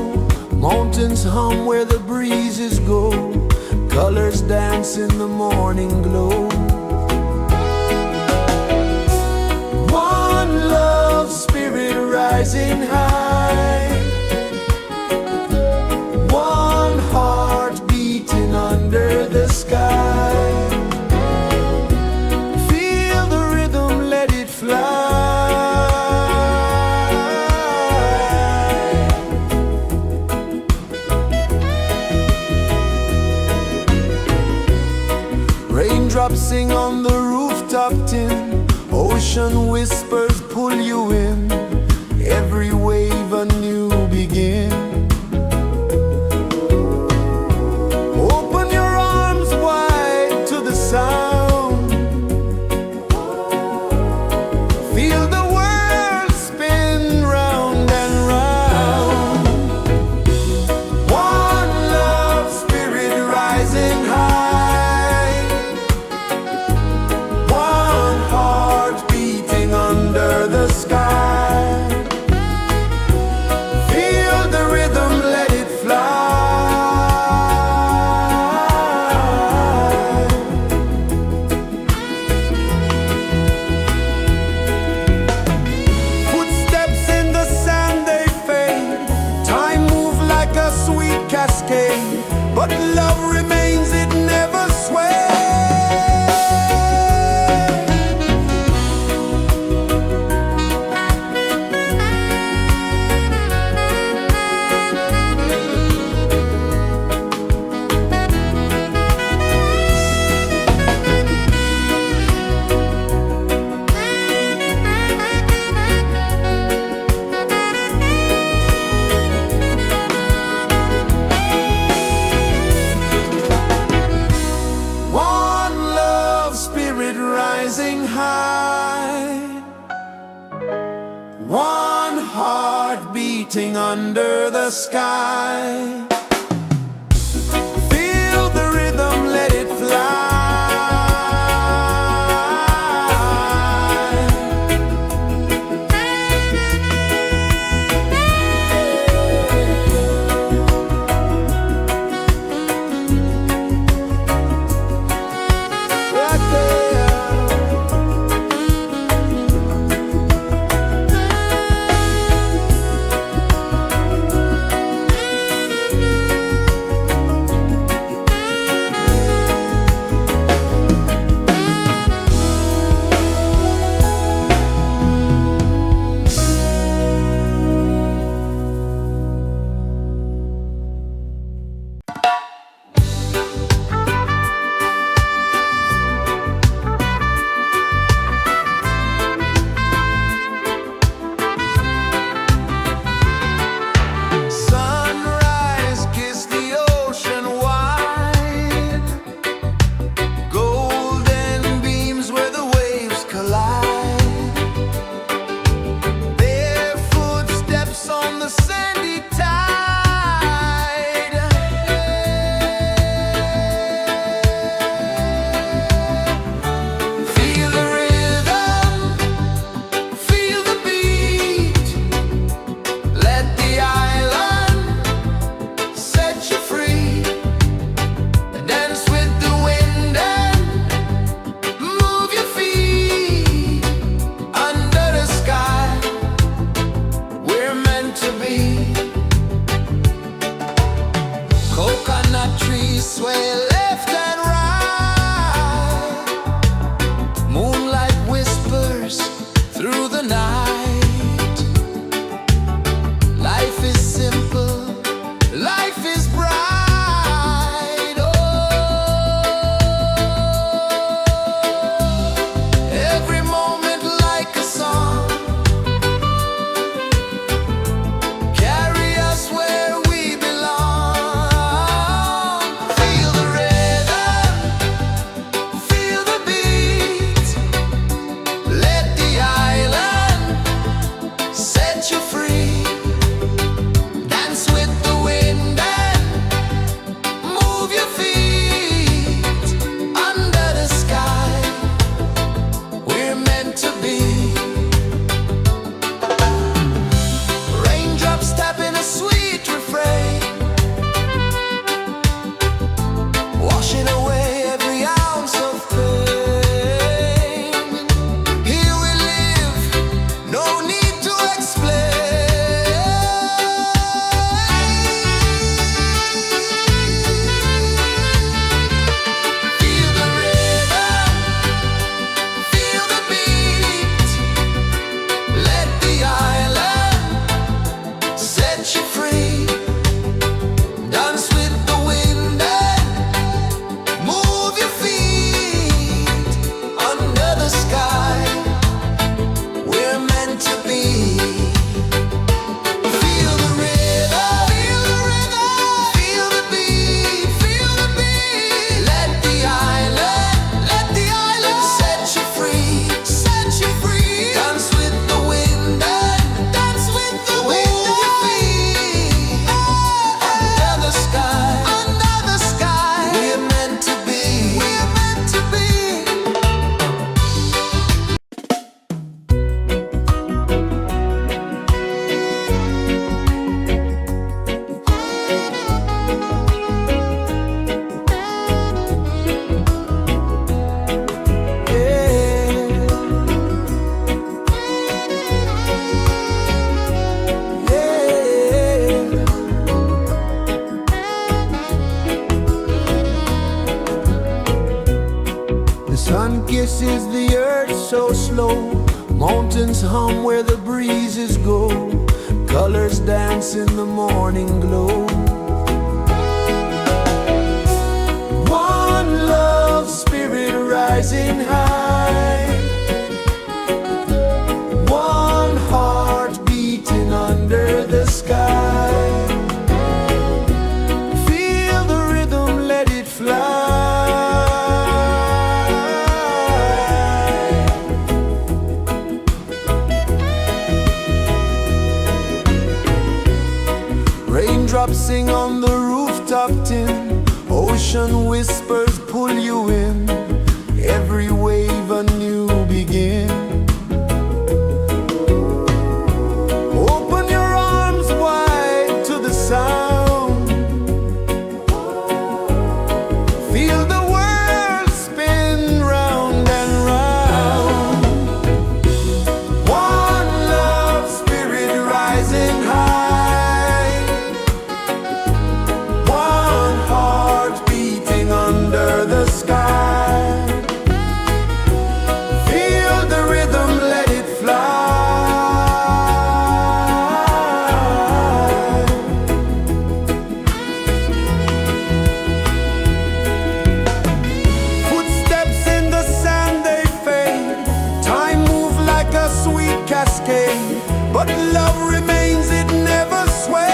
Mountains hum where the breezes go. Colors dance in the morning glow. One love spirit rising high. One heart beating under the sky. Feel the rhythm, let it fly. Raindrops sing on the rooftop tin. Ocean whispers pull you in. Every wave a new begin. Open your arms wide to the sound. Feel the world spin round and round. One love spirit rising high. One heart beating under the sky. Feel the rhythm, let it fly. Footsteps in the sand, they fade. Time moves like a sweet cascade, but love remains, it never sways. One love spirit rising high. One heart beating under the sky. Feel the rhythm, let it fly. Sun kisses the earth so slow, mountains hum where the breezes go, colors dance in the morning glow. One love spirit rising high, one heart beating under the sky. Feel the rhythm, let it fly. Raindrops sing on the rooftop tin, ocean whispers pull you in, every wave a new begin. Open your arms wide to the sound, feel the world spin round and round. One love spirit rising high, one heart beating under the sky. Feel the rhythm, let it fly. Footsteps in the sand, they fade, time moves like a sweet cascade, but love remains, it never sways.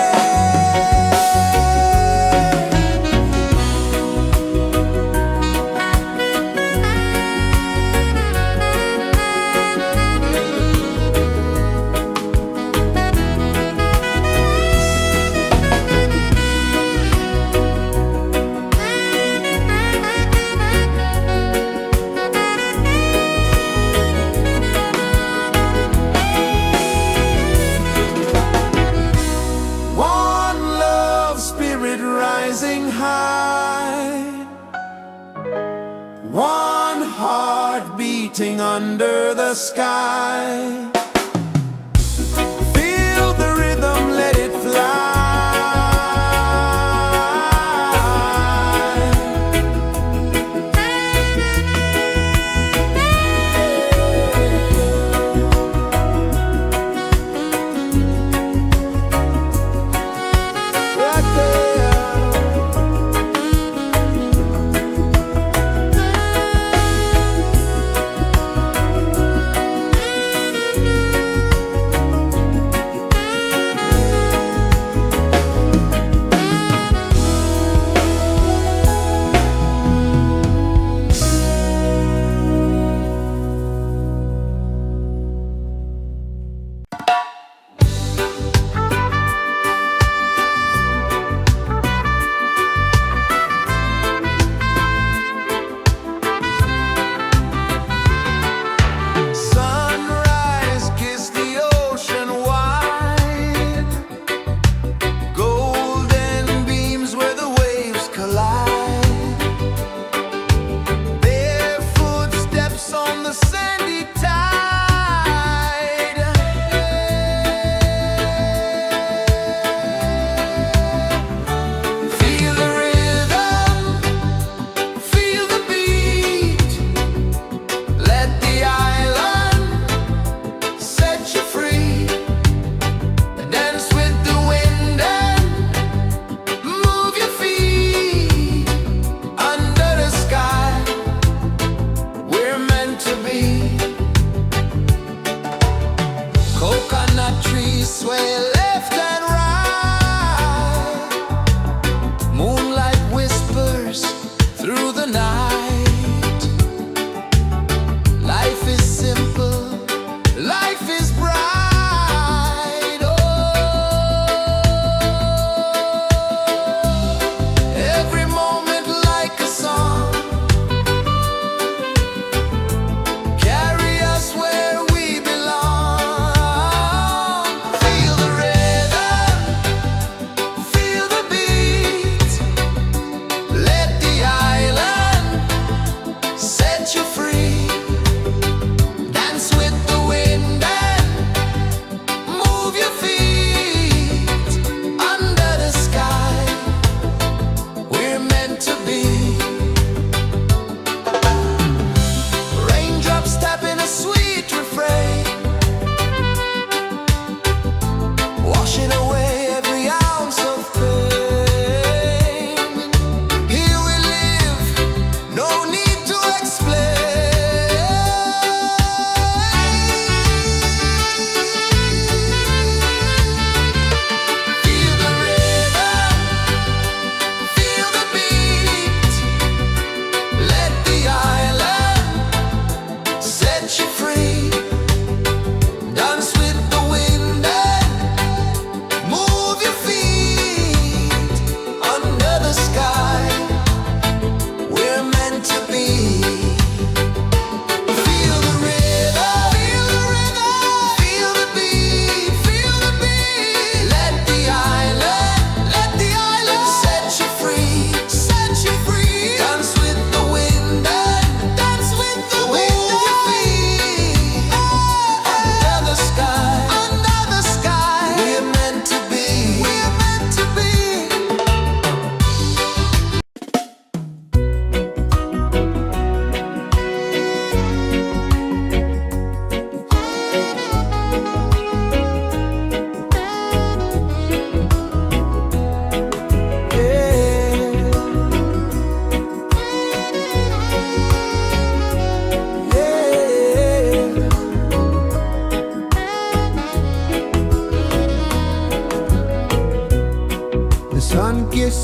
One love spirit rising high, one heart beating under the sky. Feel the rhythm, let it fly. Right there.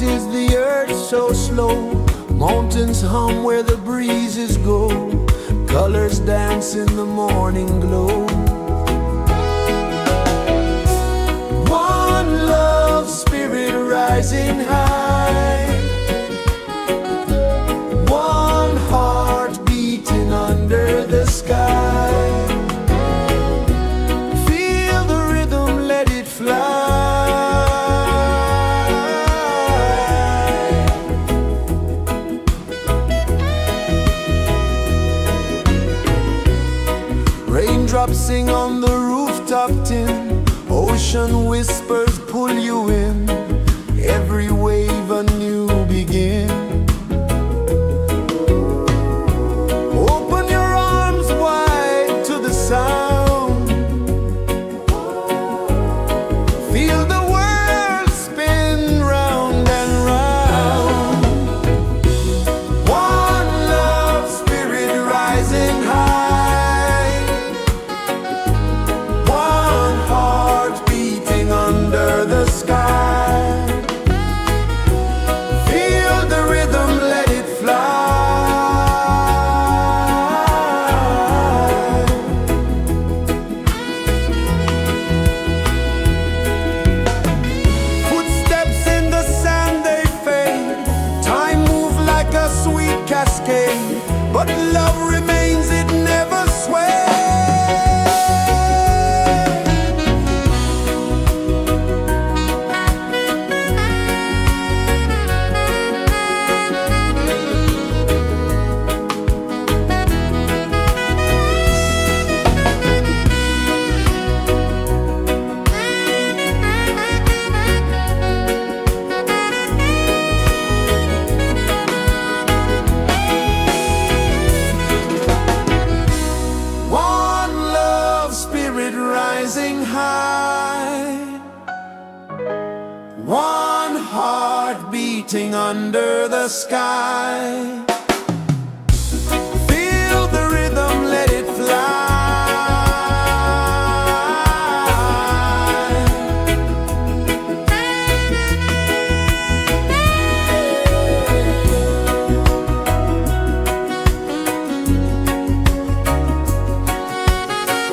is the earth so slow? Mountains hum where the breezes go. Colors dance in the morning glow. One love spirit rising high. One heart beating under the sky. Feel the rhythm, let it fly. Raindrops sing on the rooftop tin. Ocean whispers pull you in. Every wave a new begin. Open your arms wide to the sound. Feel the world spin round and round. One love spirit rising high. One heart beating under the sky. Feel the rhythm, let it fly. Footsteps in the sand, they fade. Time moves like a sweet cascade, but love remains, it never sways. One love spirit rising high. One heart beating under the sky. Feel the rhythm, let it fly.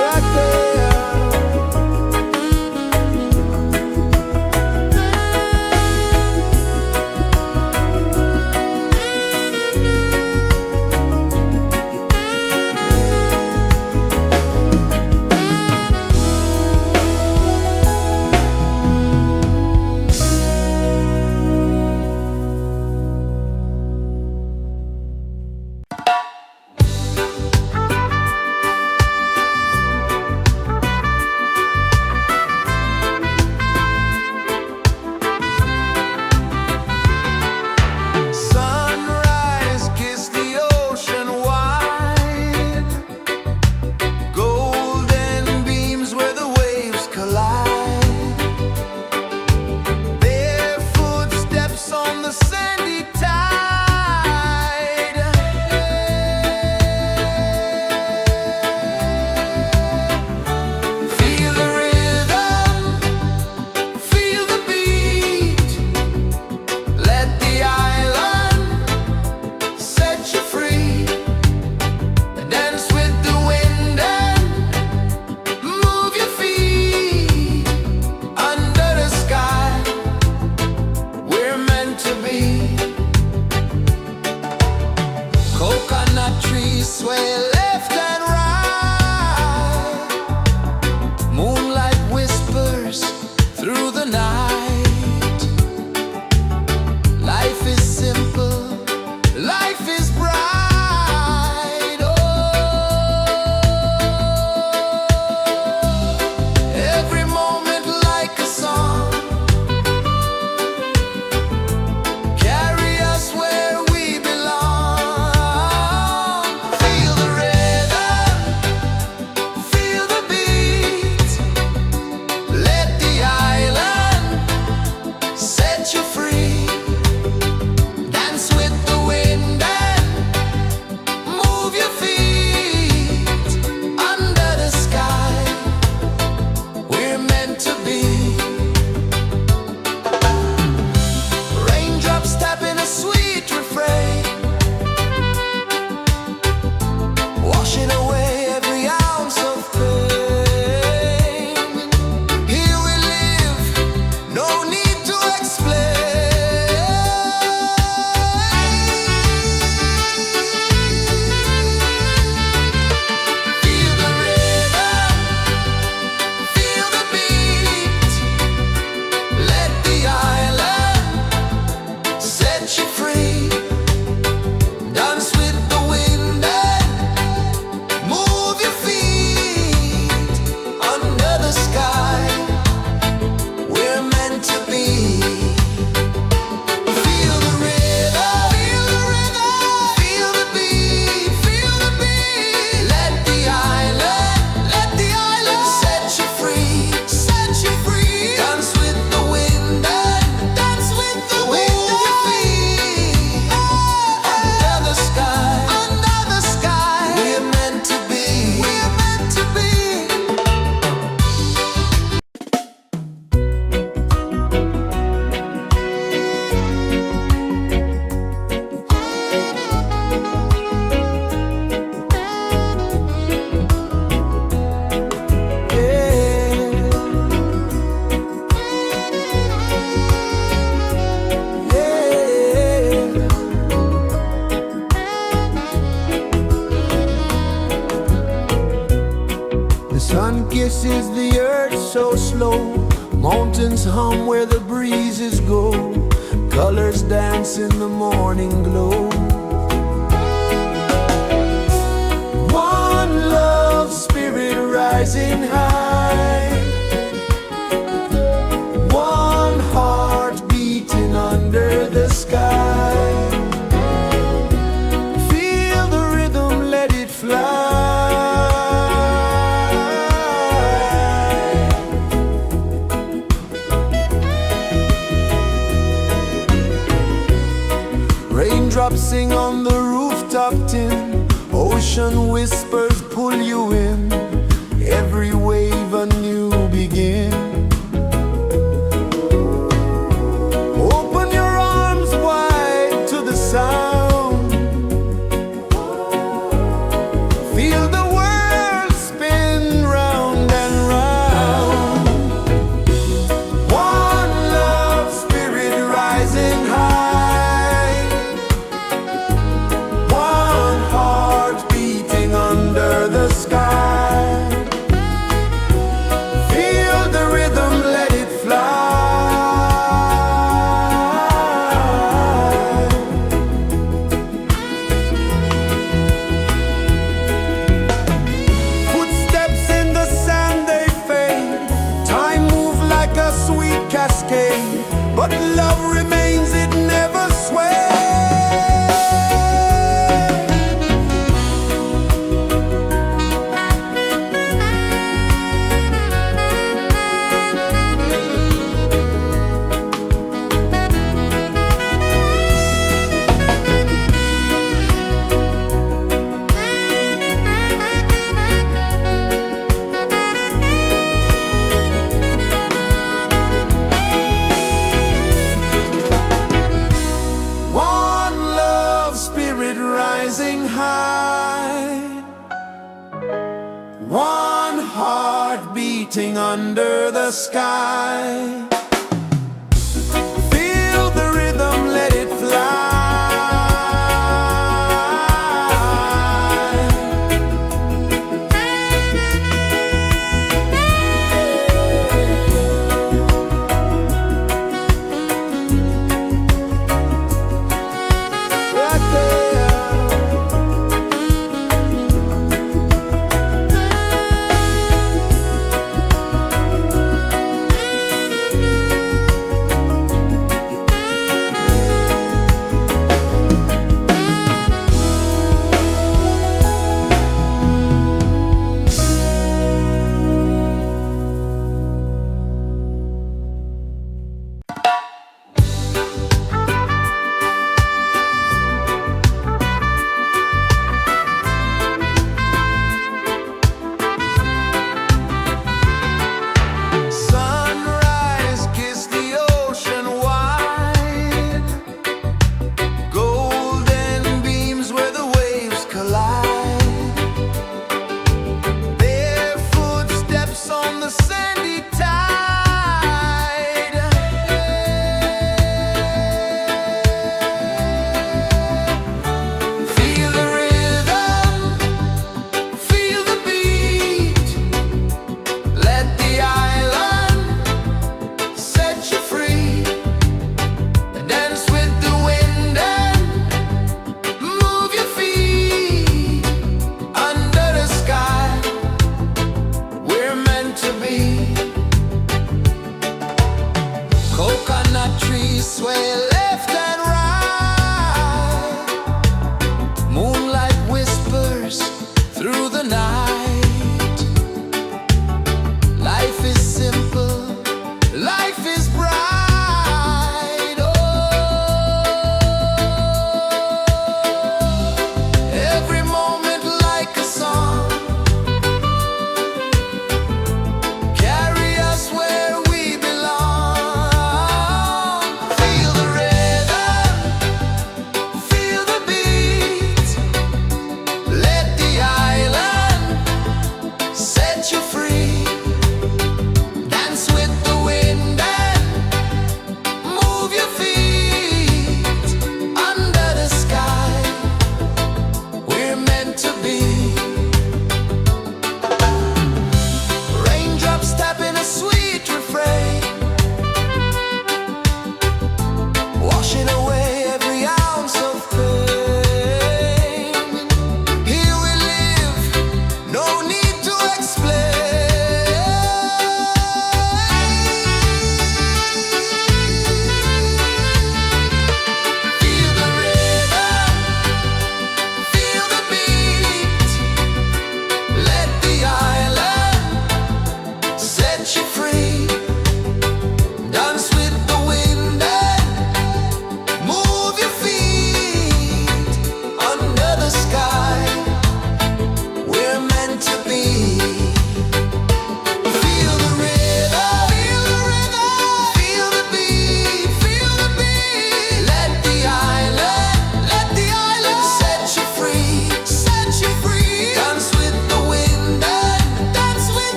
Right there. Sunrise, kiss the ocean wide. Golden beams where the waves collide. Bare footsteps on the sandy tide. Feel the rhythm, feel the beat. Let the island set you free. Dance with the wind and move your feet. Under the sky, we're meant to be. Coconut trees sway left and right. Moonlight whispers through the night. Life is simple, life is bright. Oh, every moment like a song. Carry us where we belong. Feel the rhythm, Sun kisses the earth so slow, mountains hum where the breezes go, colors dance in the morning glow. One love spirit rising high, one heart beating under the sky. Feel the rhythm, let it fly. Raindrops sing on the rooftop tin, ocean whispers pull you in, every wave a new begin. Open your arms wide to the sound, feel the world spin round and round. One love spirit rising high, one heart beating under the sky. Feel the rhythm, let it fly. Footsteps in the sand, they fade, time moves like a sweet cascade, but love remains, it never sways. One love spirit rising high, one heart beating under the sky. Feel the rhythm, let it fly.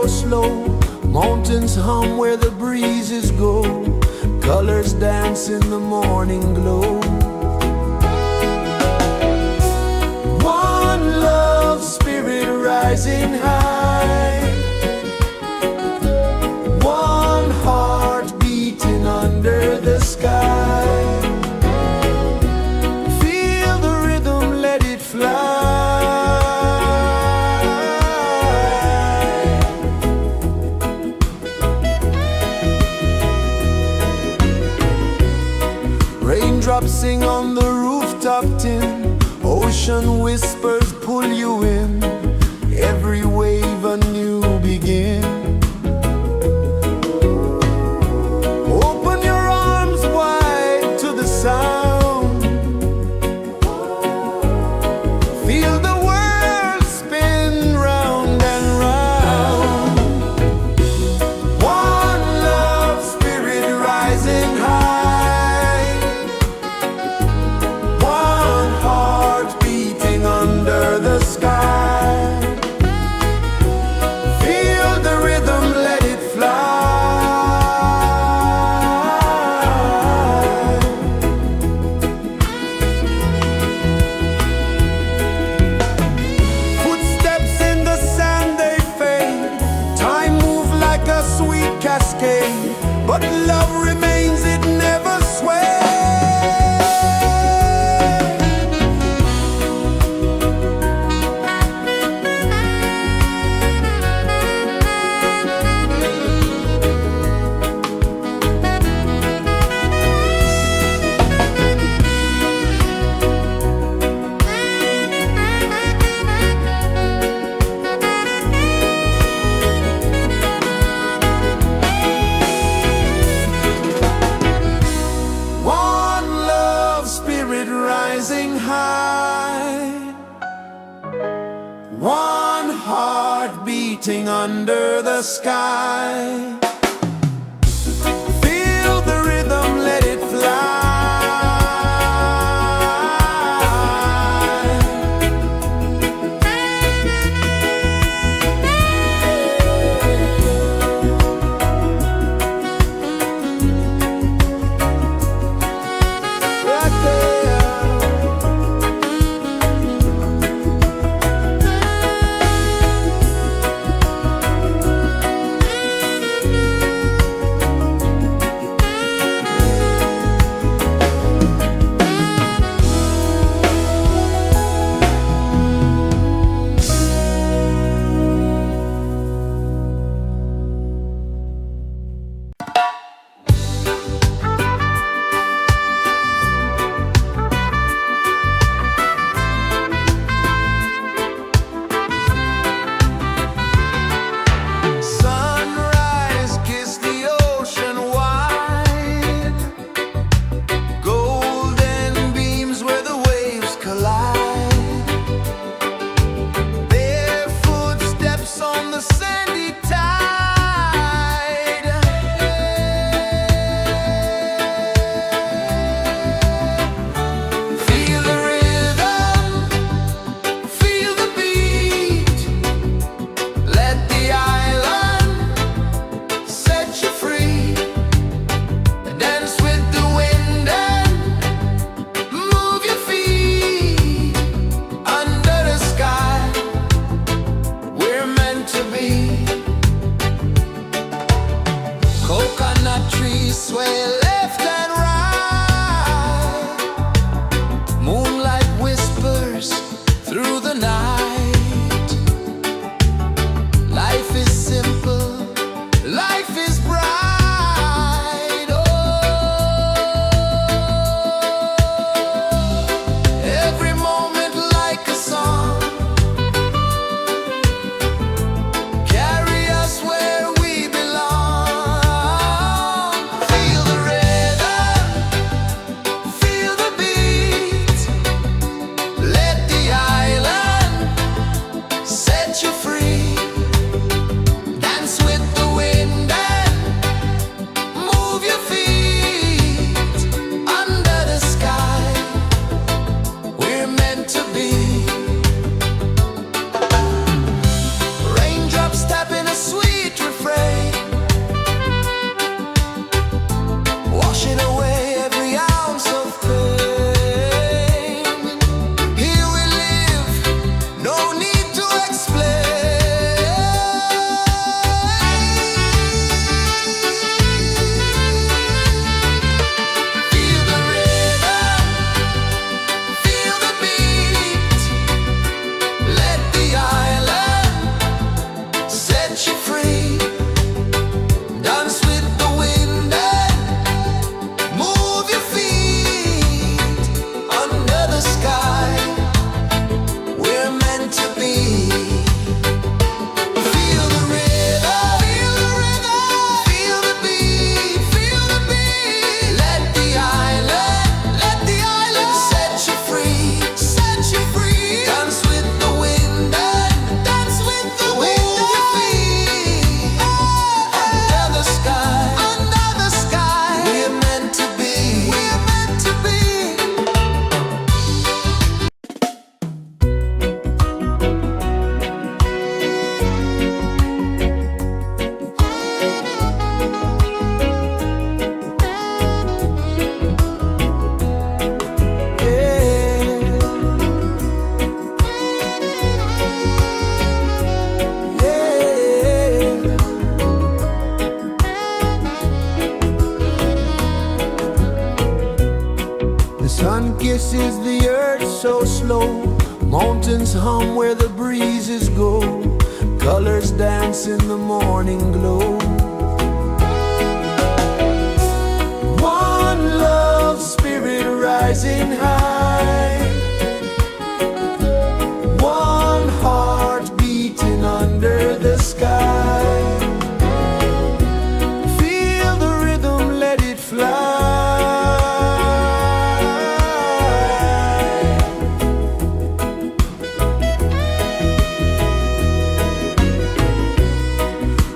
flow slow, mountains hum where the breezes go, colors dance in the morning glow. One love spirit rising high, one heart beating under the sky. Feel the rhythm, let it fly. Raindrops sing on the rooftop tin, ocean whispers pull you in, every wave a new begin. Open your arms wide to the sound, feel the world spin round and round. One love spirit rising high, one heart beating under the sky. Feel the rhythm, let it fly. Footsteps in the sand, they fade, time moves like a sweet cascade, but love remains, it never sways. One love spirit rising high, one heart beating under the sky. Feel the rhythm, let it fly. Sunrise, kiss the ocean wide, golden beams where the waves collide, barefoot steps on the sandy tide. Feel the rhythm, feel the beat, let the island set you free. Dance with the wind and move your feet under the sky. We're meant to be. set you free. Dance with the wind and move your feet under the sky. We're meant to be. Feel the rhythm, feel the rhythm, feel the beat, feel the beat. Let the island set you free, set you free. Dance with the wind and dance with the wind. Move your feet under the sky, under the sky. We're meant to be, we're meant to be. The sun kisses the earth so slow. Mountains hum where the breezes go. Colors dance in the morning glow. One love spirit rising high. One heart beating under the sky. Feel the rhythm, let it fly.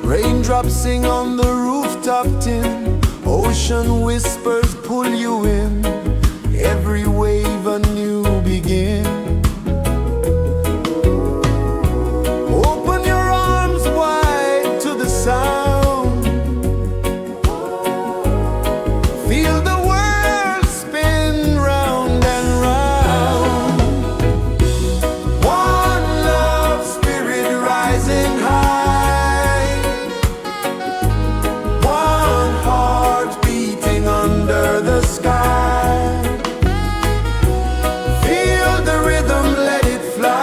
Raindrops sing on the rooftop tin. Ocean whispers pull you in. Every wave a new begin. Open your arms wide to the sound. Feel the world spin round and round. One love spirit rising high. One heart beating under the sky. Feel the rhythm, let it fly.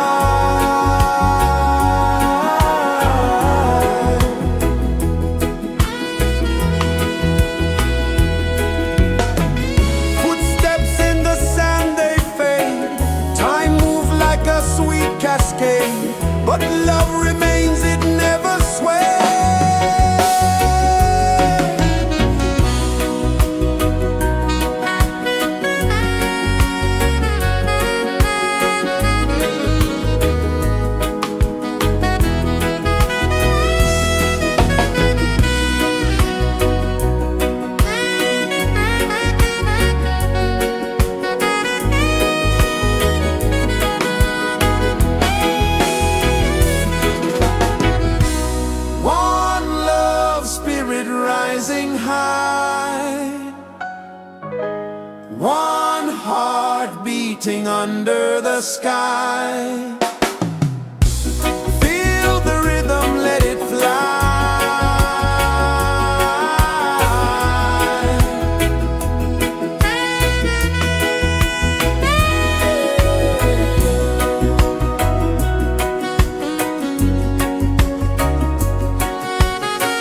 Footsteps in the sand, they fade. Time moves like a sweet cascade, but love remains, it never sways. One love spirit rising high. One heart beating under the sky. Feel the rhythm, let it fly.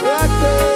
Right there.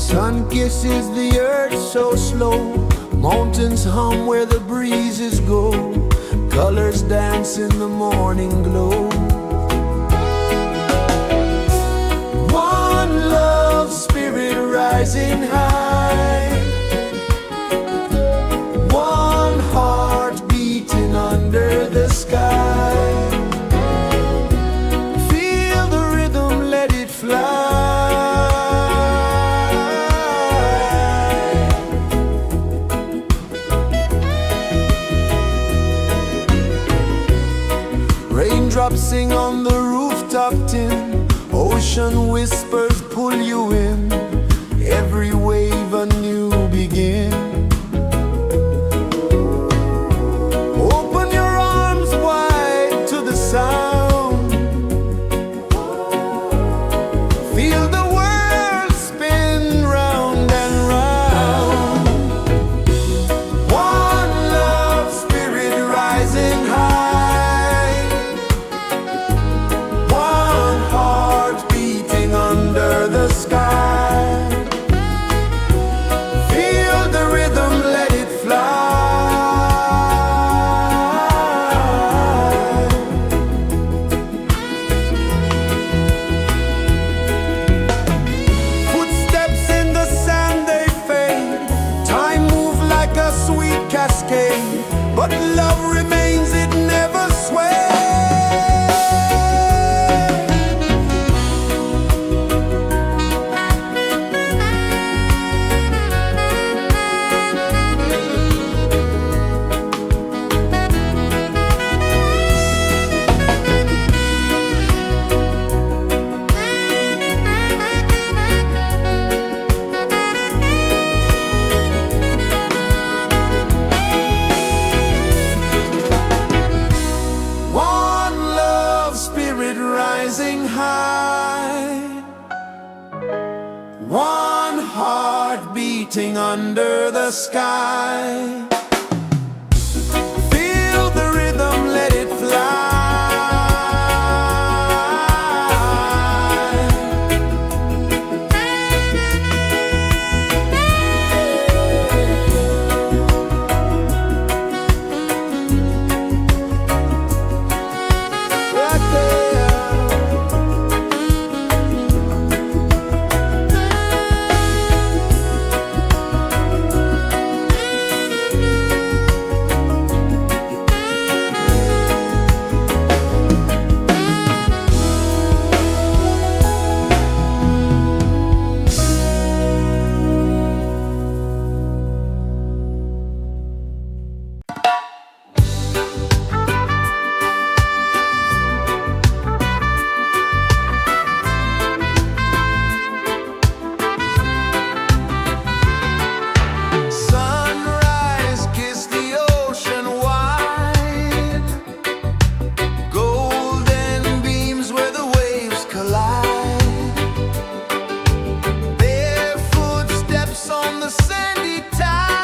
Sun kisses the earth so slow, mountains hum where the breezes go, colors dance in the morning glow. One love spirit rising high, one heart beating under the sky. Feel the rhythm, let it fly. Raindrops sing on the rooftop tin, ocean whispers pull you in, every wave a new begin. Open your arms wide to the sound, feel the world spin round and round. One love spirit rising high, one heart beating under the sky. Feel the rhythm, let it fly. Footsteps in the sand, they fade, time moves like a sweet cascade, but love remains, it never sways. One love spirit rising high, one heart beating under the sky. Feel the rhythm, let it fly. Right there. Sunrise, kiss the ocean wide, golden beams where the waves collide, bare footsteps on the sandy tide.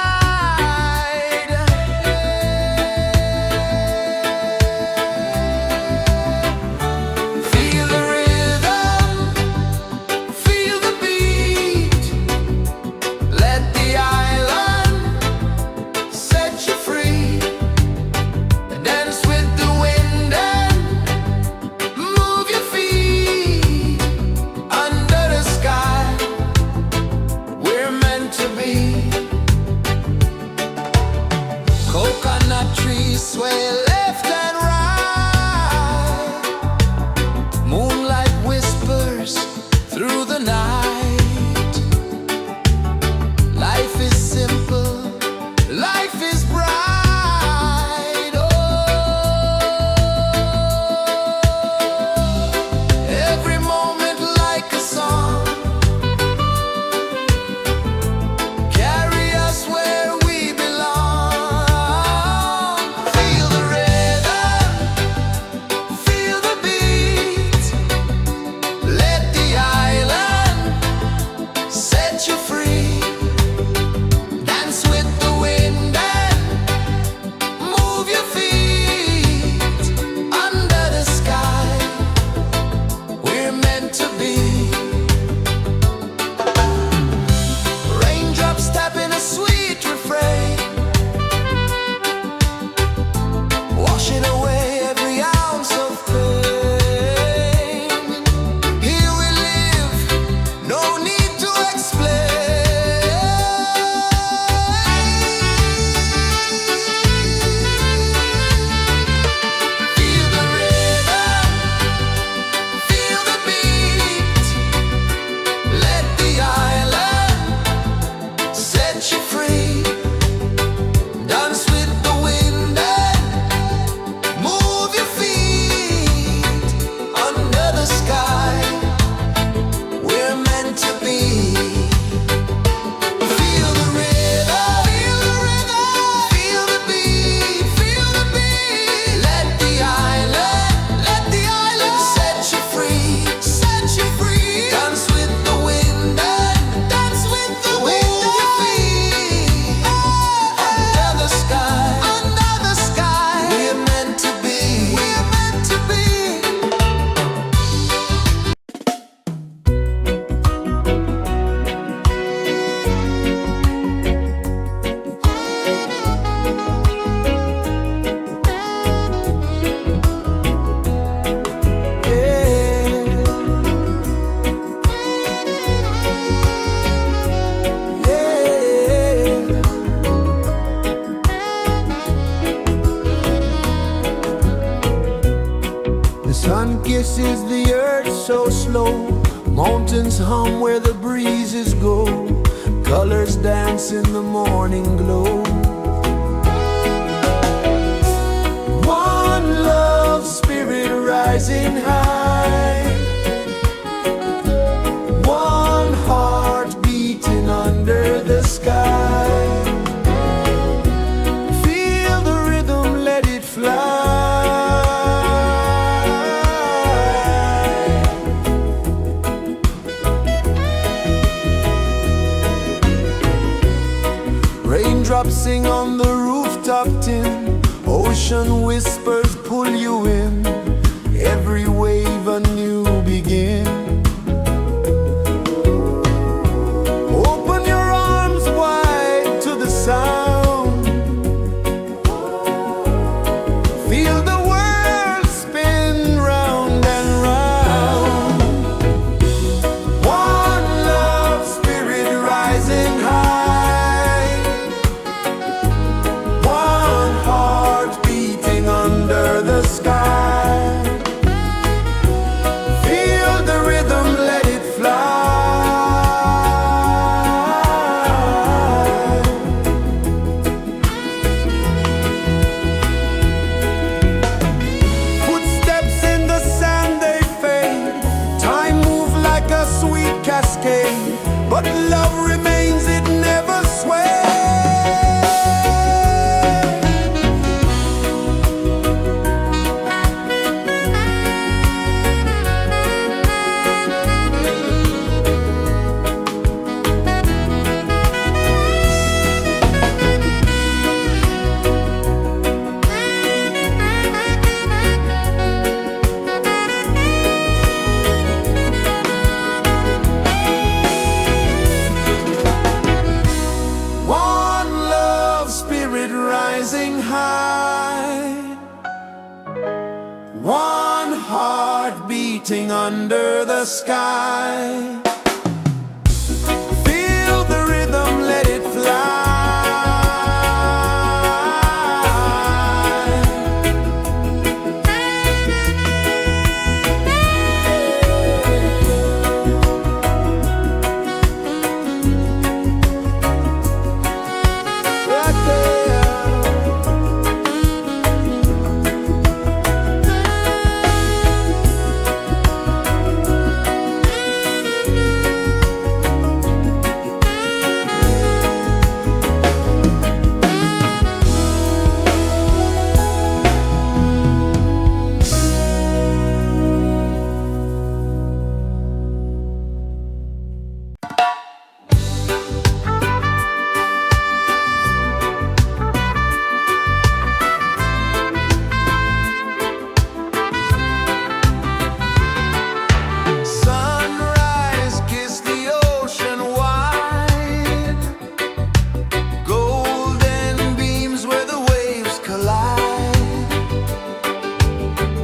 Feel the rhythm, feel the beat, let the island set you free. Dance with the wind and move your feet. Under the sky, we're meant to be. Coconut trees sway left and right, moonlight whispers through the night. Life is simple, life is bright. Oh, every moment like a song, carry us where we belong. Feel the rhythm, feel the beat, let the island set you free. Dance with the wind and move your feet. Under the sky, we're meant to be. kisses the earth so slow. Mountains hum where the breezes go. Colors dance in the morning glow. One love spirit rising high. One heart beating under the sky. Feel the rhythm, let it fly. Raindrops sing on the rooftop tin. Ocean whispers pull you in. Every wave a new begin. Open your arms wide to the sound. Feel the world spin round and round. One love spirit rising high. One heart beating under the sky. Feel the rhythm, let it fly. Footsteps in the sand, they fade. Time moves like a sweet cascade, but love remains, it never sways. One love spirit rising high. One heart beating under the sky. Feel the rhythm, let it fly. Right there. Sunrise, kiss the ocean wide. Golden beams where the waves collide.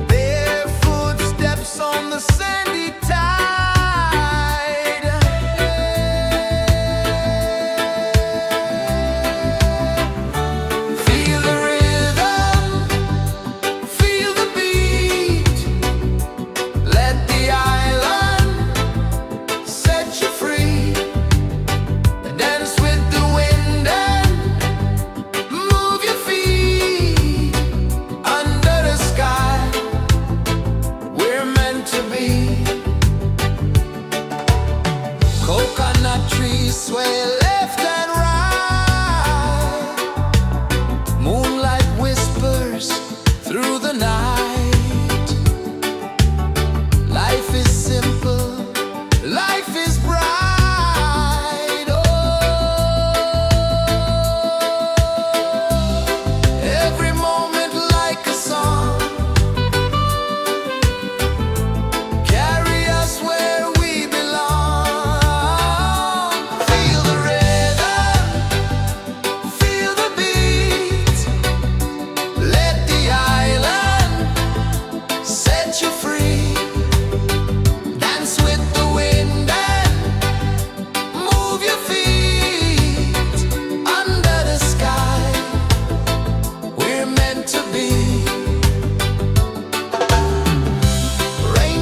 Bare footsteps on the sandy tide. Feel the rhythm, feel the beat. Let the island set you free. Dance with the wind and move your feet. Under the sky, we're meant to be. Coconut trees sway left and right. Moonlight whispers through the night. Life is simple, life is bright. Oh, every moment like a song. Carry us where we belong. Feel the rhythm, feel the beat. Let the island set you free. Dance with the wind and move your feet. Under the sky, we're meant to be. Rain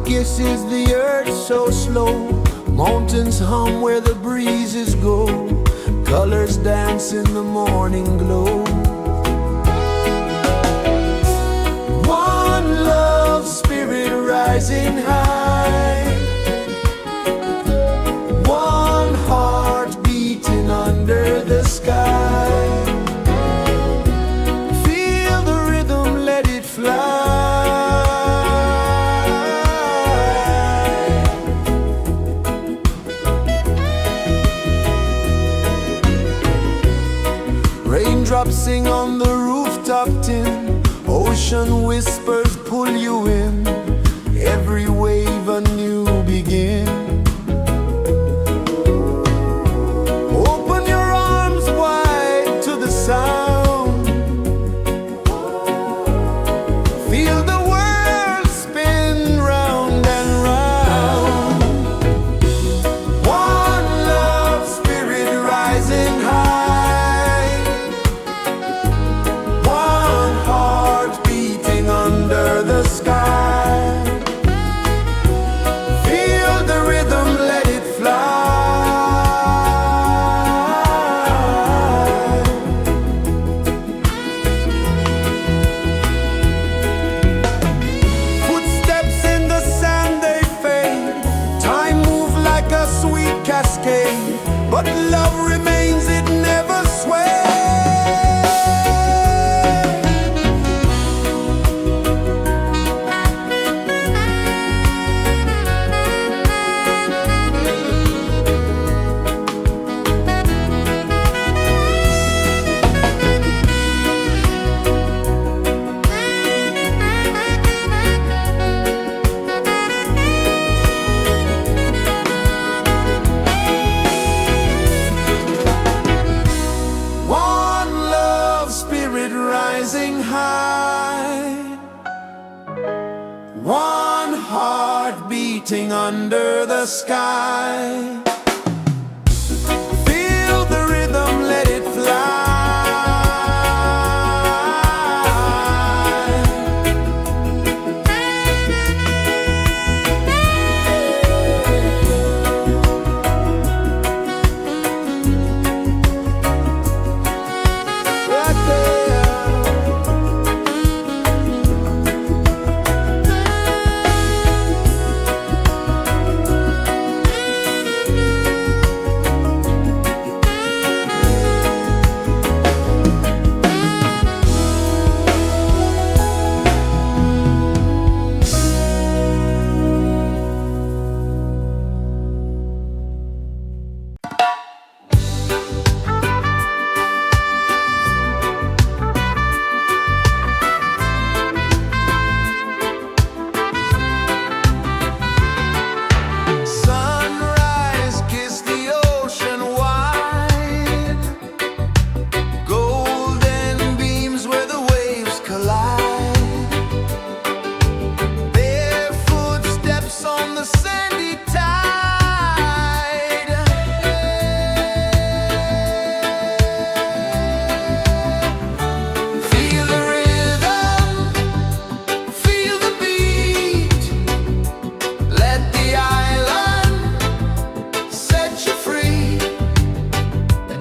kisses the earth so slow. Mountains hum where the breezes go. Colors dance in the morning glow. One love spirit rising high. One heart beating under the sky. Feel the rhythm, let it fly. Raindrops sing on the rooftop tin. Ocean whispers pull you in. Every wave a new begin. Open your arms wide to the sound. Feel the world spin round and round. One love spirit rising high. One heart beating under the sky. Feel the rhythm, let it fly. Footsteps in the sand, they fade. Time moves like a sweet cascade. But love remains, it never sways. One love spirit rising high. One heart beating under the sky. Feel the rhythm, let it fly. Right there. Sunrise, kiss the ocean wide. Golden beams where the waves collide. Bare footsteps on the sandy tide. Feel the rhythm, feel the beat. Let the island set you free.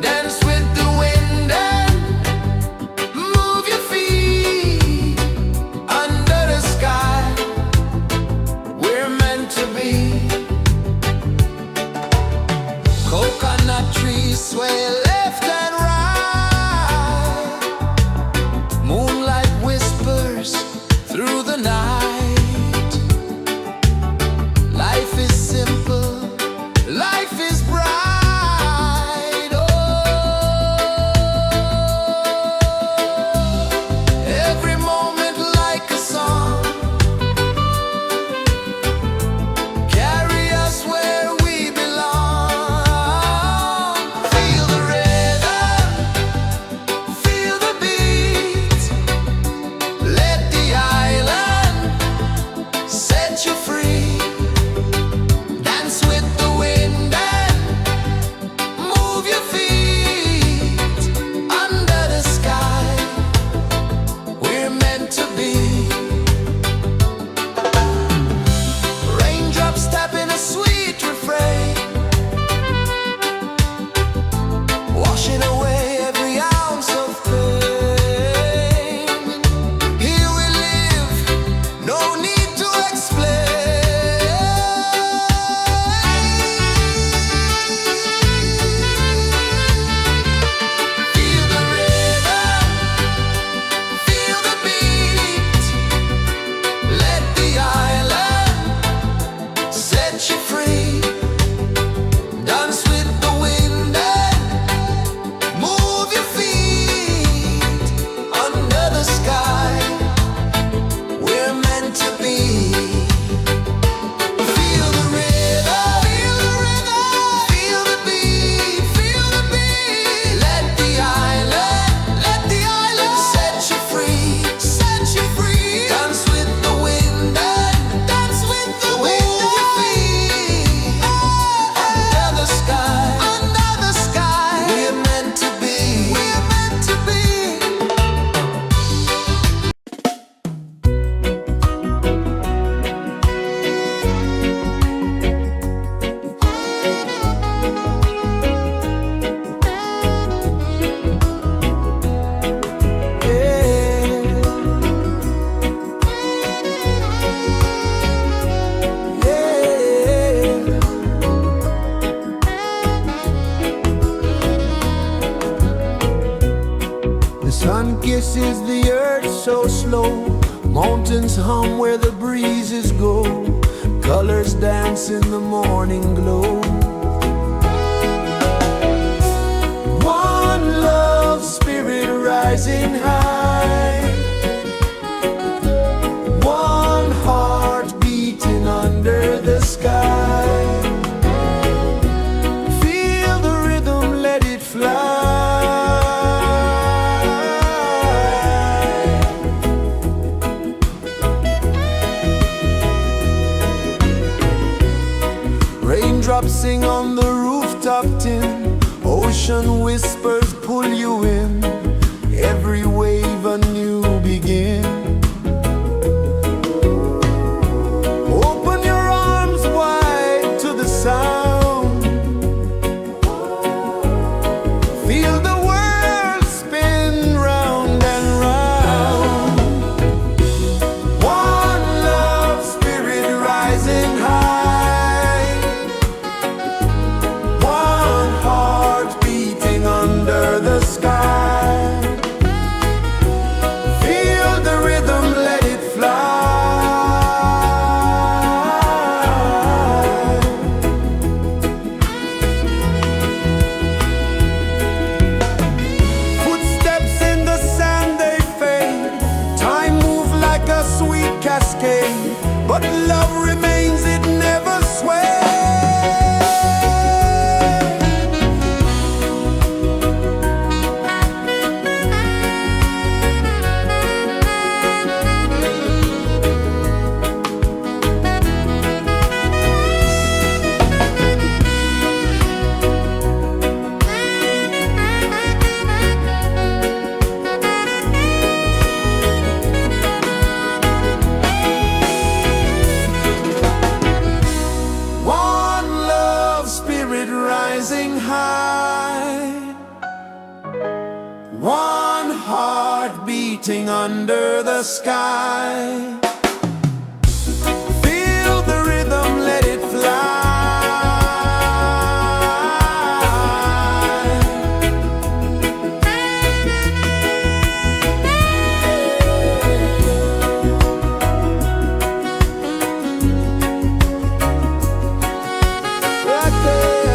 Dance with the wind and move your feet. Under the sky, we're meant to be. Coconut trees sway left and right. Moonlight whispers through the night. Life is simple, life is bright. Oh, every moment like a song. Carry us where we belong. Feel the rhythm, feel the beat. Let the island set you free. Dance with the wind and move your feet. Under the sky, we're meant to be. pulses the earth so slow. Mountains hum where the breezes go. Colors dance in the morning glow. One love spirit rising high. One heart beating under the sky. Feel the rhythm, let it fly. Raindrops sing on the rooftop tin. Ocean whispers pull you in. Every wave a new begin. Open your arms wide to the sound. Feel the world spin round and round. One love spirit rising high. One heart beating under the sky. Feel the rhythm, let it fly. Footsteps in the sand, they fade. Time moves like a sweet cascade, but love remains, it never sways. One love spirit rising high. One heart beating under the sky. Feel the rhythm, let it fly. Right there.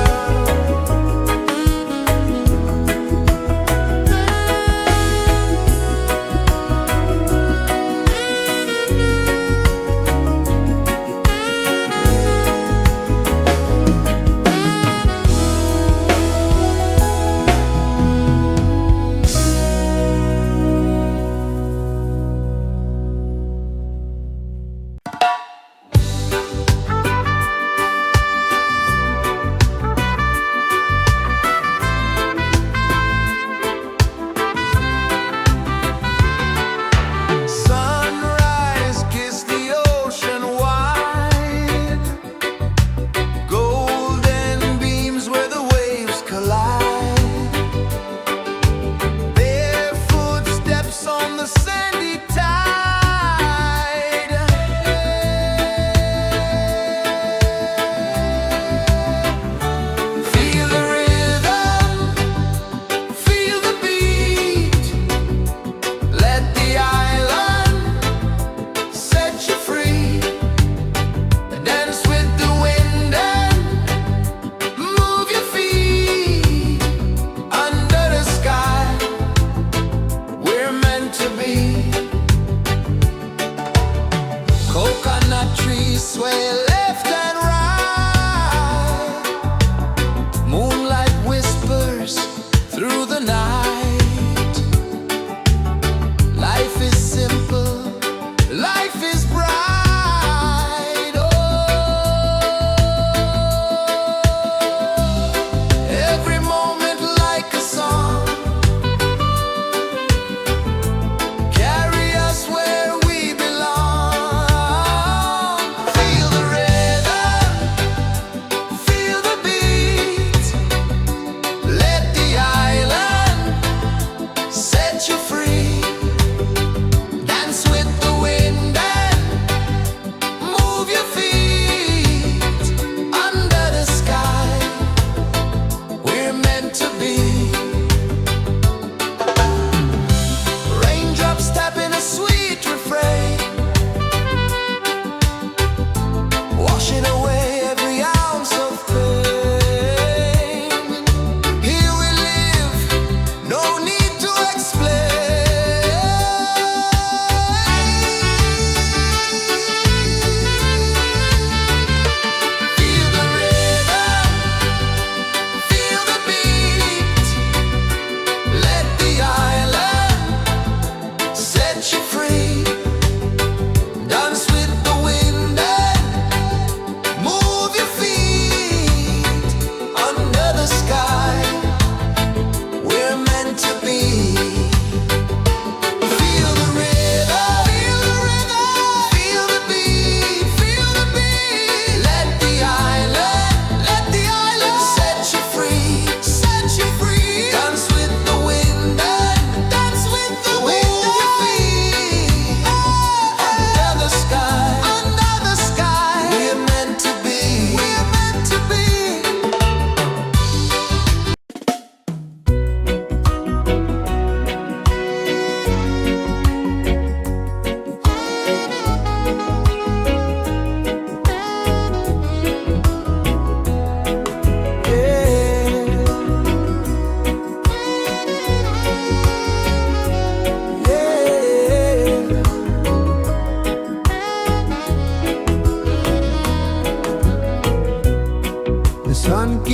Sunrise, kiss the ocean wide. Golden beams where the waves collide. Barefoot steps on the sandy tide. Feel the rhythm, feel the beat. Let the island set you free. Dance with the wind and move your feet. Under the sky, we're meant to be. Coconut trees sway left and right. Moonlight whispers through the night. Life is simple, life is bright. Oh, every moment like a song. Carry us where we belong. Feel the rhythm.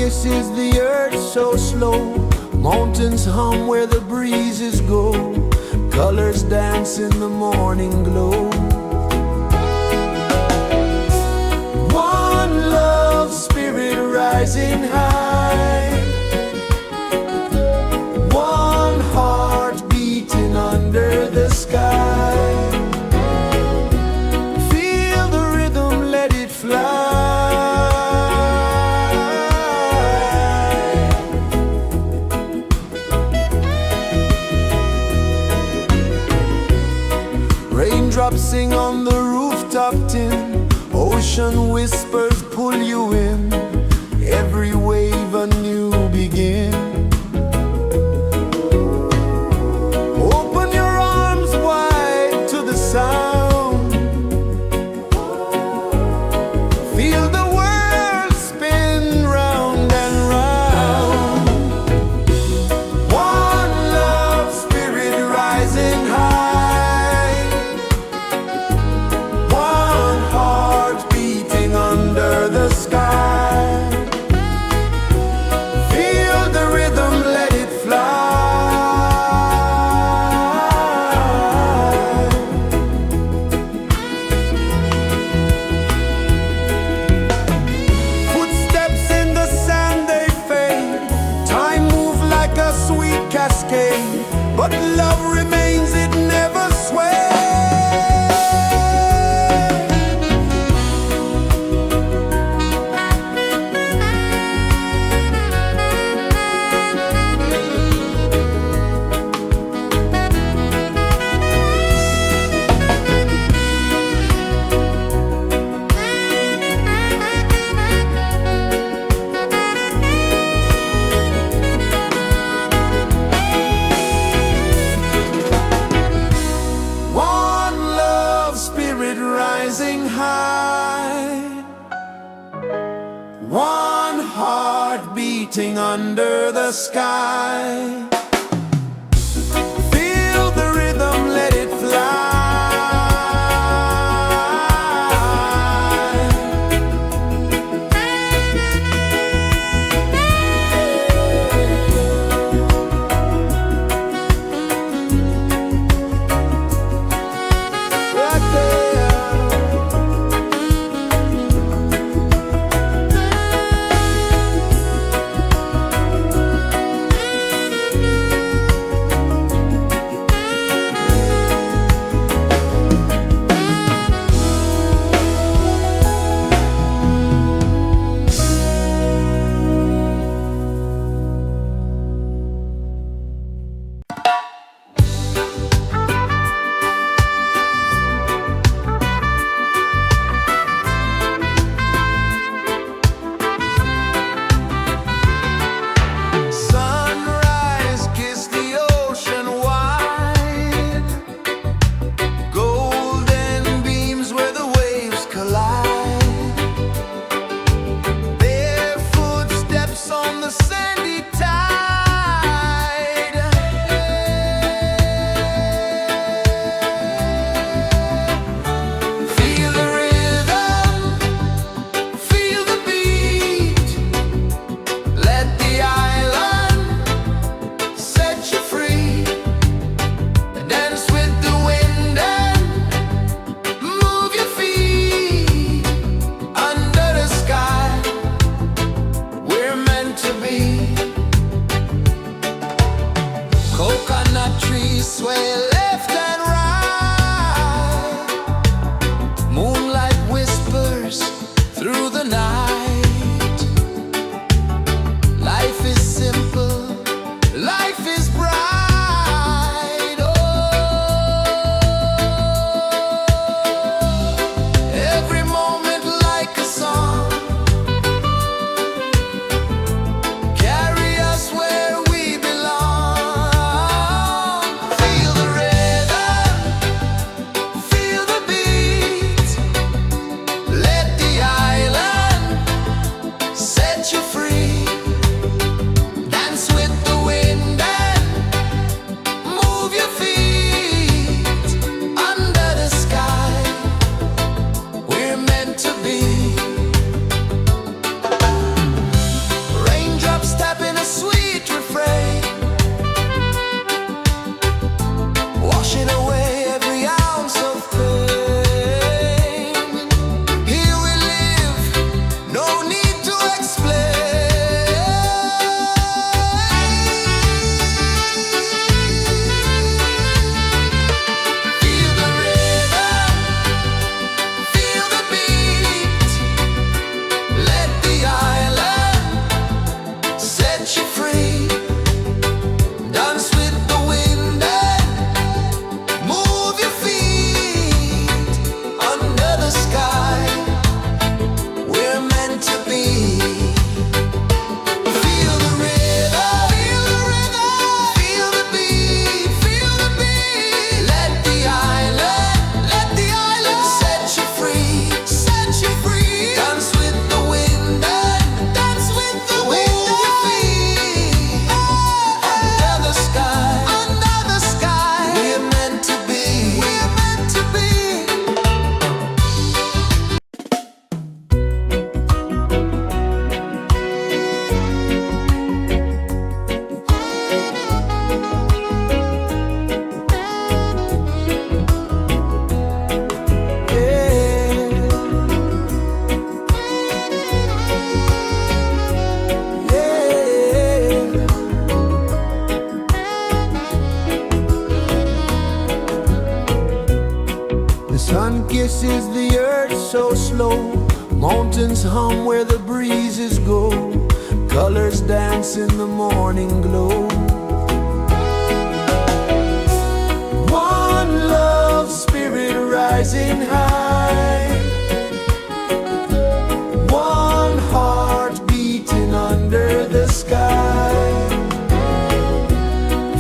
kisses the earth so slow. Mountains hum where the breezes go. Colors dance in the morning glow. One love spirit rising high. One heart beating under the sky. Feel the rhythm, let it fly. Raindrops sing on the rooftop tin. Ocean whispers pull you in. Every wave a new begin. Open your arms wide to the sound. Feel the world spin round and round. One love spirit rising high. One heart beating under the sky. Feel the rhythm, let it fly. Footsteps in the sand, they fade. Time moves like a sweet cascade, but love remains, it never sways. One love spirit rising high. One heart beating under the sky. Feel the rhythm, let it fly. Right there. Sun kisses the earth so slow, mountains hum where the breezes go, colors dance in the morning glow. One love, spirit rising high, one heart beating under the sky.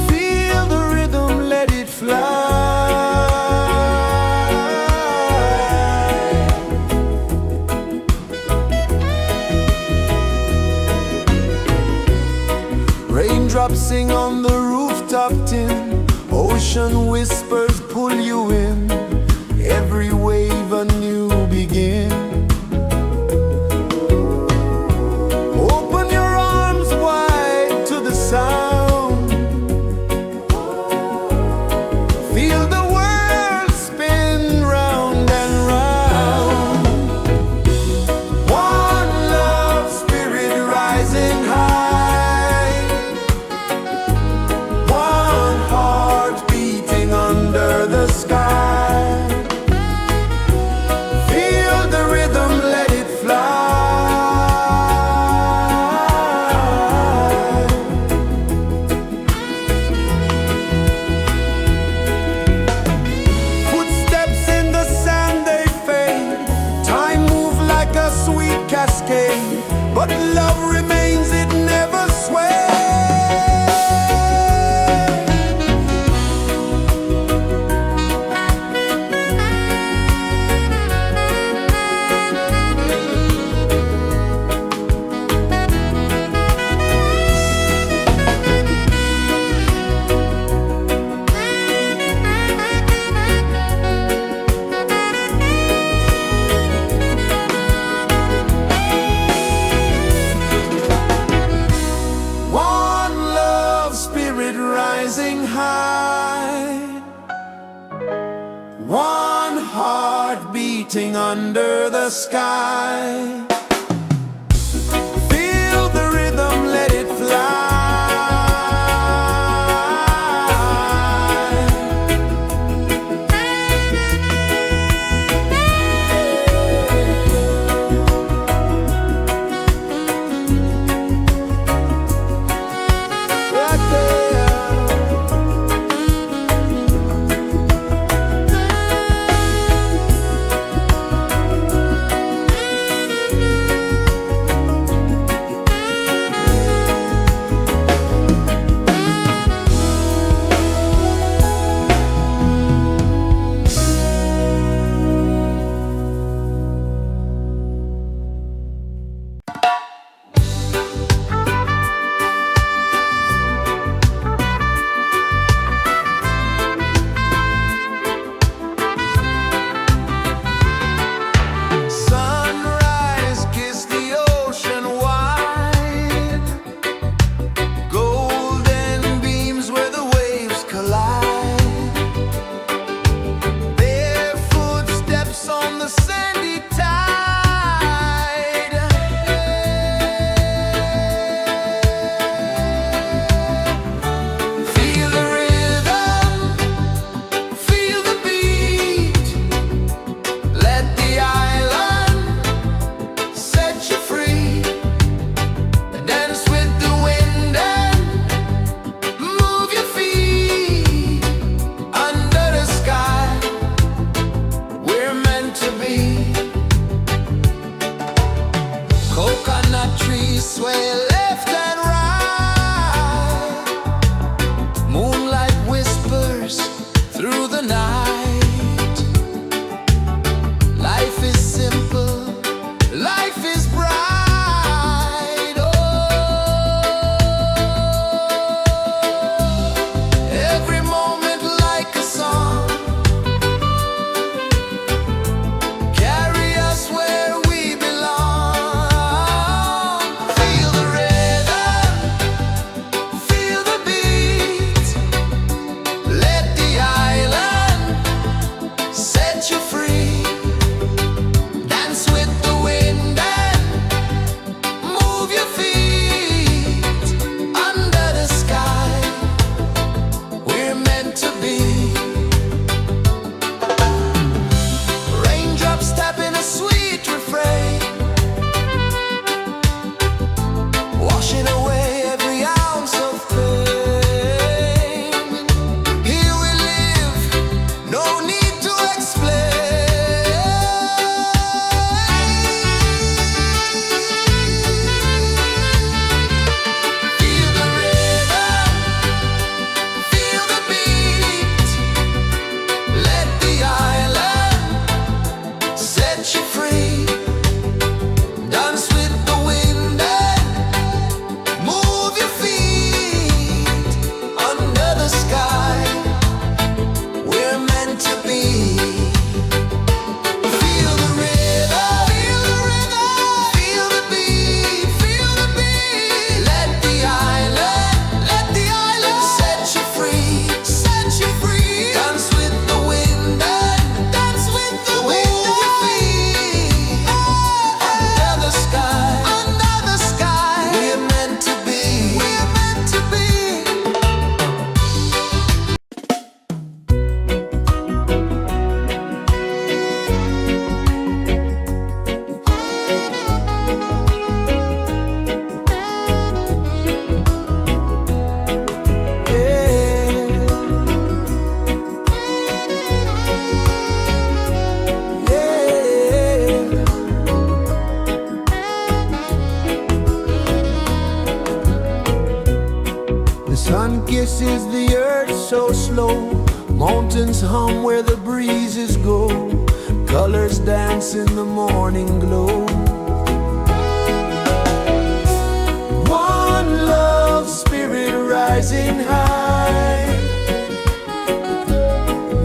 Feel the rhythm, let it fly. Raindrops sing on the rooftop tin, ocean whispers pull you in, every wave a new begin. Open your arms wide to the sound, feel the world spin round and round. One love, spirit rising high, one heart beating under the sky. Feel the rhythm, let it fly. Footsteps in the sand, they fade, time moves like a sweet cascade, but love remains, it never sways. One love, spirit rising high, one heart beating under the sky. Feel the rhythm, let it fly. Right there. Sunrise, kiss the ocean wide, golden beams where the waves collide, their footsteps on the sandy tide. Feel the rhythm, feel the beat, let the island set you free. Dance with the wind and move your feet under the sky. We're meant to be. Coconut trees sway left and right, moonlight whispers through the night. Life is simple, life is bright. Oh, every moment like a song, hum where the breezes go, colors dance in the morning glow. One love spirit rising high,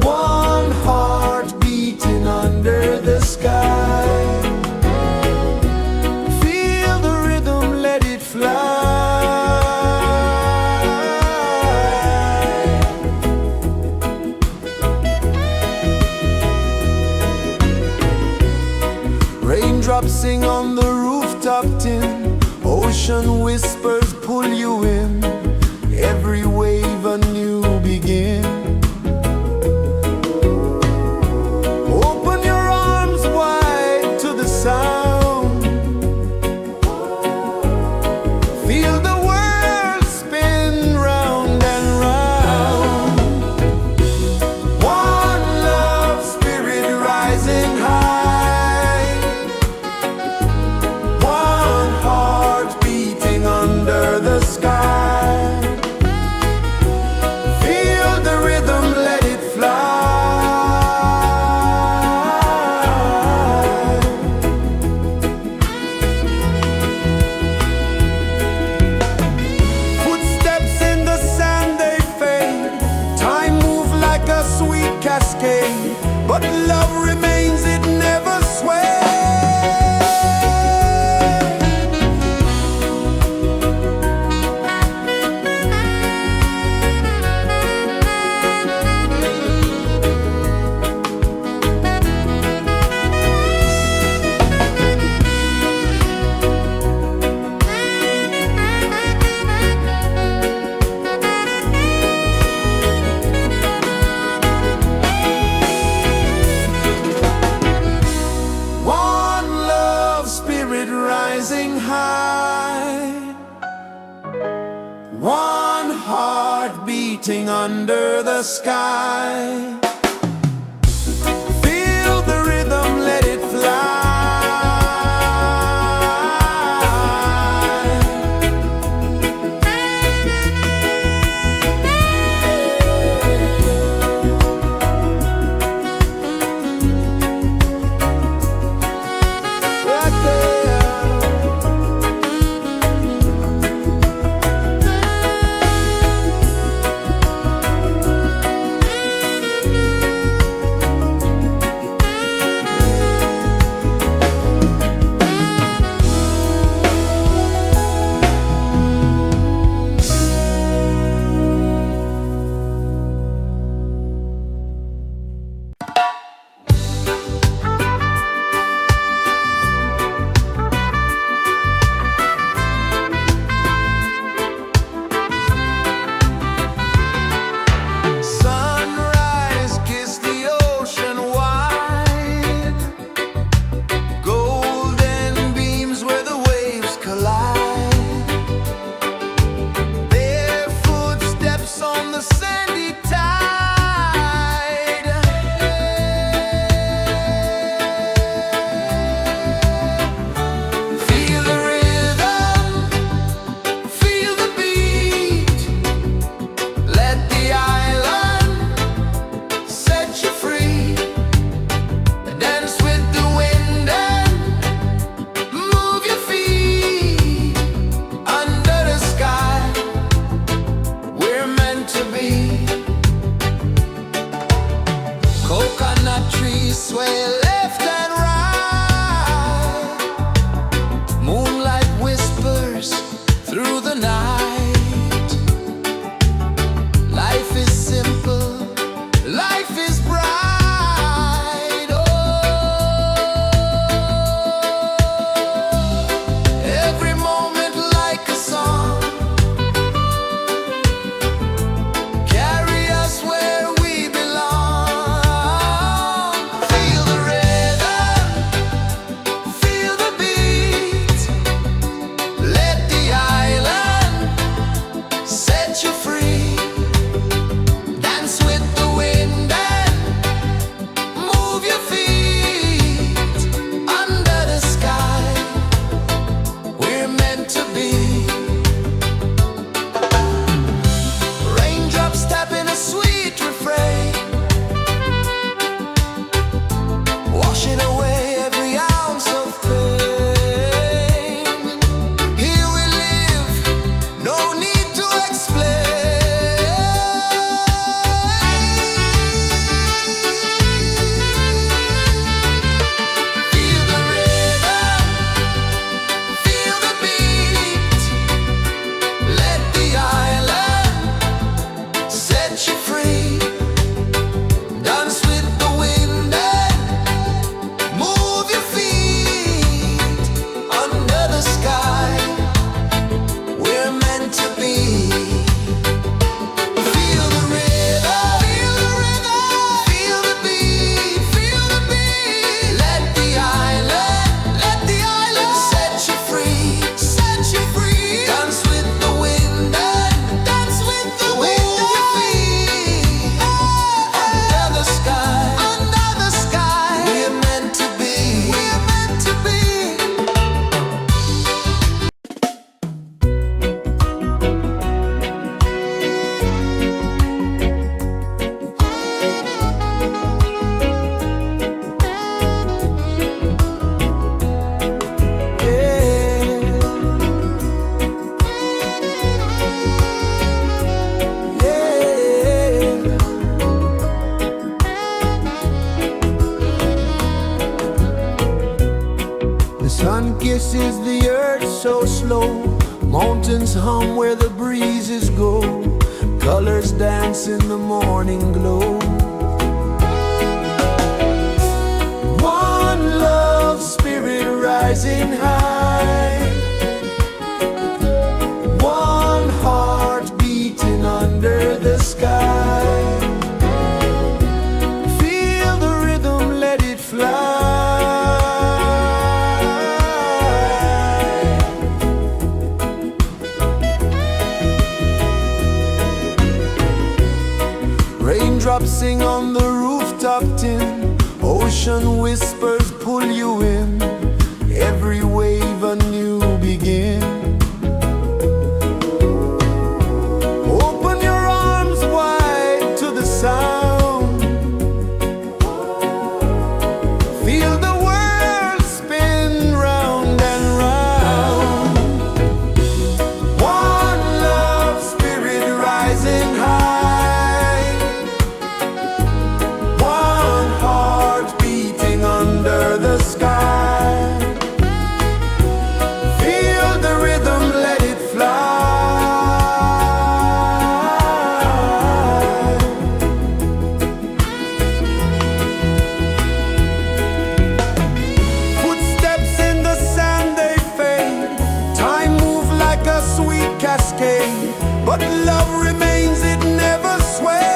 one heart beating under the sky. Feel the rhythm, let it fly. Raindrops sing on the rooftop tin, ocean whispers pull you in, every wave a new begin. Open your arms wide to the sound, feel the world spin round and round. One love spirit rising high, one heart beating under the sky. Feel the rhythm, let it fly. Footsteps in the sand, they fade. Time moves like a sweet cascade, but love remains, it never sways. One love spirit rising high, one heart beating under the sky. Feel the rhythm, let it fly. Right there. Sun kisses the earth so slow, mountains hum where the breezes go, colors dance in the morning glow. One love spirit rising high, one heart beating under the sky. Feel the rhythm, let it fly. Raindrops sing on the rooftop tin, ocean whispers pull you in, every wave a new begin. Open your arms wide to the sound, feel the world spin round and round. One love spirit rising high, one heart beating under the sky. Feel the rhythm, let it fly. Footsteps in the sand, they fade, time moves like a sweet cascade, but love remains, it never sways.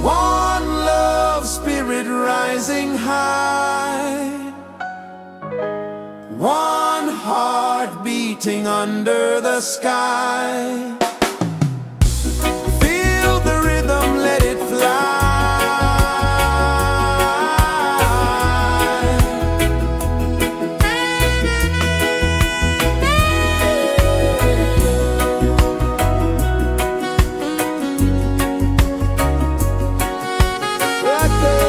One love spirit rising high, one heart beating under the sky. Feel the rhythm, let it fly. Right there.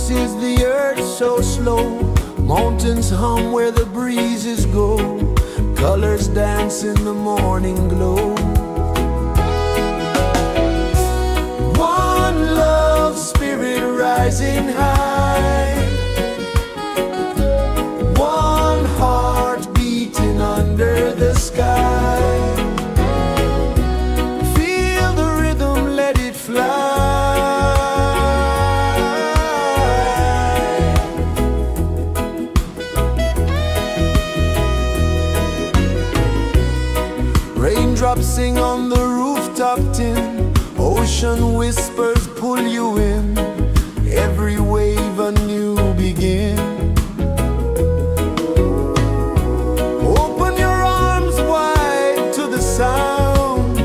pulses the earth so slow. Mountains hum where the breezes go. Colors dance in the morning glow. One love spirit rising high. One heart beating under the sky. Feel the rhythm, let it fly. Raindrops sing on the rooftop tin. Ocean whispers pull you in. Every wave a new begin. Open your arms wide to the sound.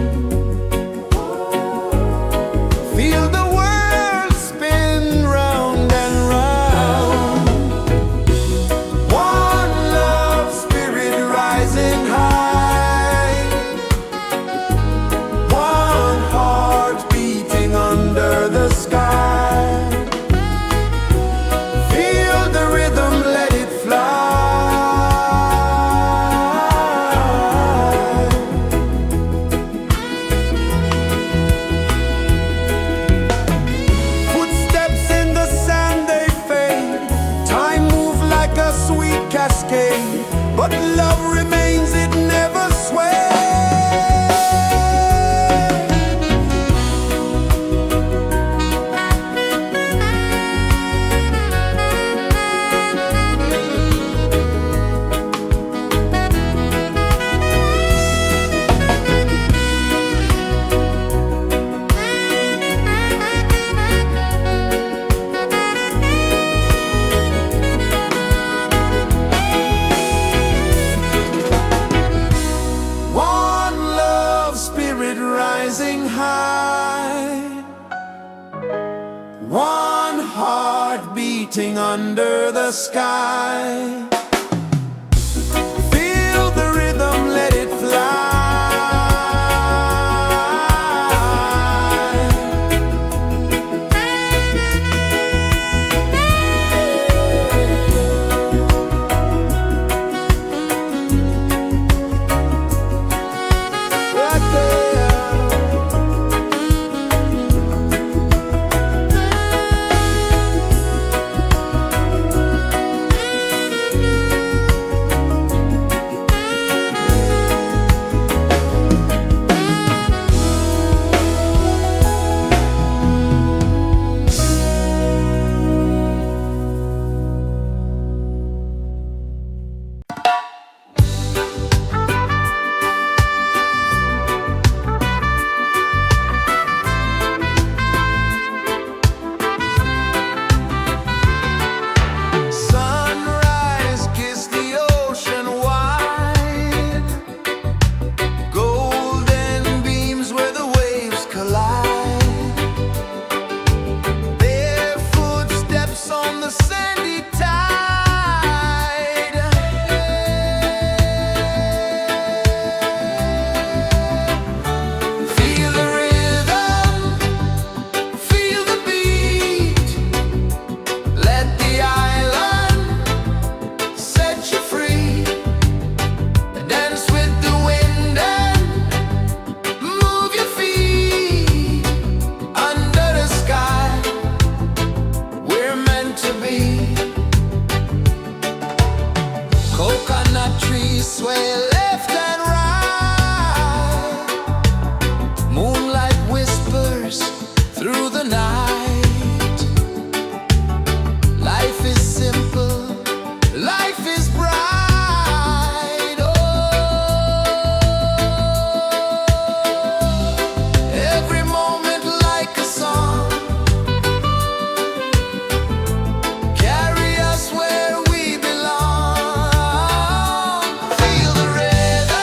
Feel the world spin round and round. One love spirit rising high. One heart beating under the sky. Feel the rhythm, let it fly. Footsteps in the sand, they fade. Time moves like a sweet cascade, but love remains, it never sways. One love spirit rising high. One heart beating under the sky. Feel the rhythm, let it fly. Right there. Sunrise, kiss the ocean wide. Golden beams where the waves collide. Bare footsteps on the sandy tide. Feel the rhythm, feel the beat. Let the island set you free. Dance with the wind and move your feet. Under the sky, we're meant to be. Coconut trees sway left and right. Moonlight whispers through the night. Life is simple, life is bright. Oh, every moment like a song. Carry us where we belong. Feel the rhythm.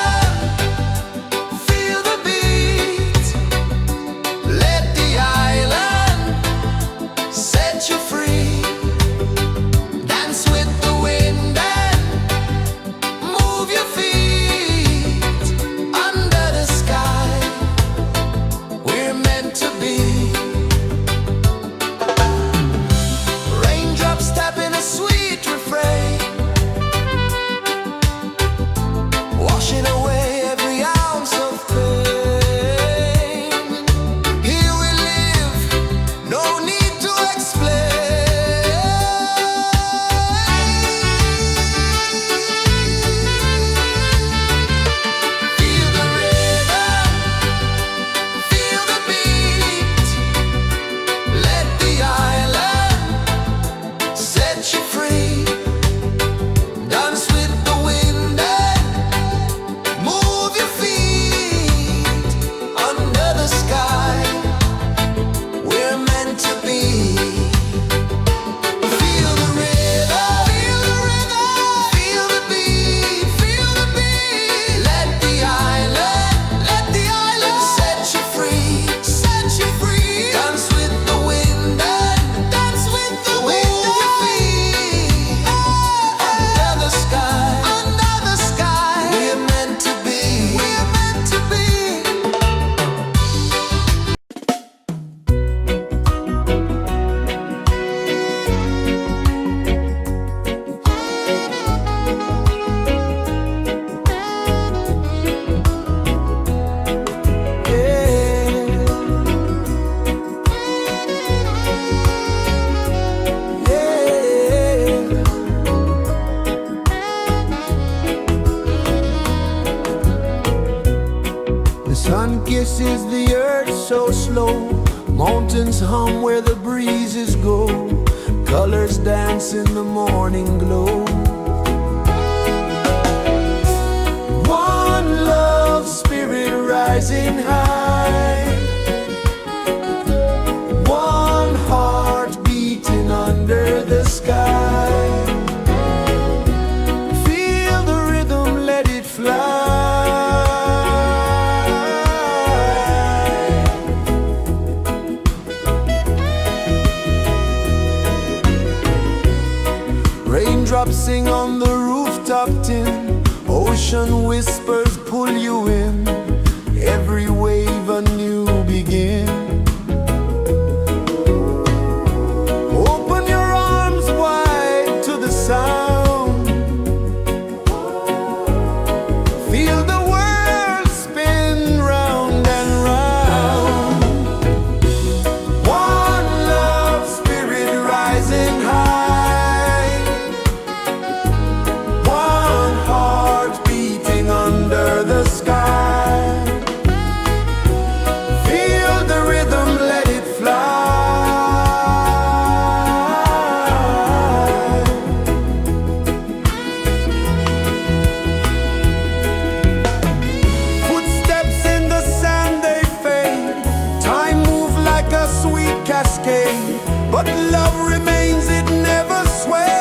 kisses the earth so slow. Mountains hum where the breezes go. Colors dance in the morning glow. One love spirit rising high. One heart beating under the sky. Feel the rhythm, let it fly. Raindrops sing on the rooftop tin. Ocean whispers pull you in. Every wave a new begin. Open your arms wide to the sound. Feel the world spin round and round. One love spirit rising high. One heart beating under the sky. Feel the rhythm, let it fly. Footsteps in the sand, they fade. Time moves like a sweet cascade, but love remains, it never sways.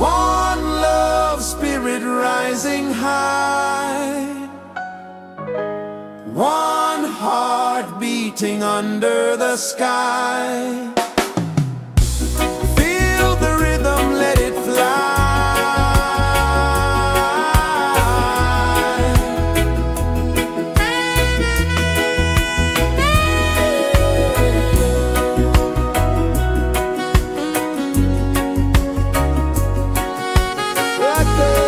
One love spirit rising high. One heart beating under the sky. Feel the rhythm, let it fly. Right there.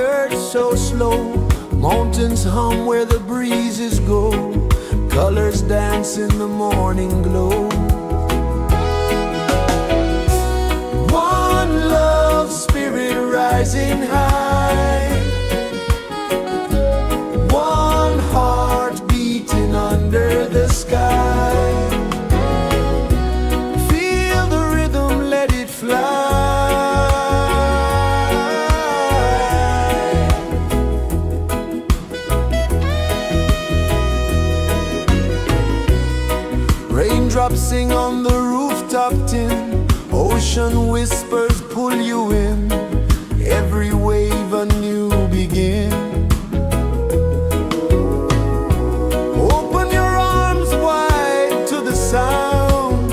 earth so slow. Mountains hum where the breezes go. Colors dance in the morning glow. One love, spirit rising high. One heart beating under the sky. Feel the rhythm, let it fly. Raindrops sing on the rooftop tin. Ocean whispers pull you in. Every wave a new begin. Open your arms wide to the sound.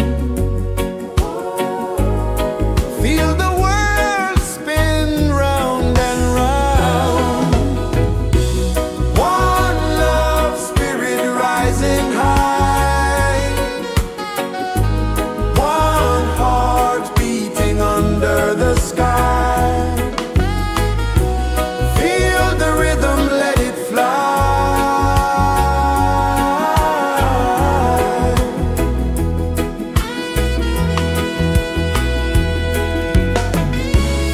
Feel the world spin round and round. One love, spirit rising high. One heart beating under the sky. Feel the rhythm, let it fly.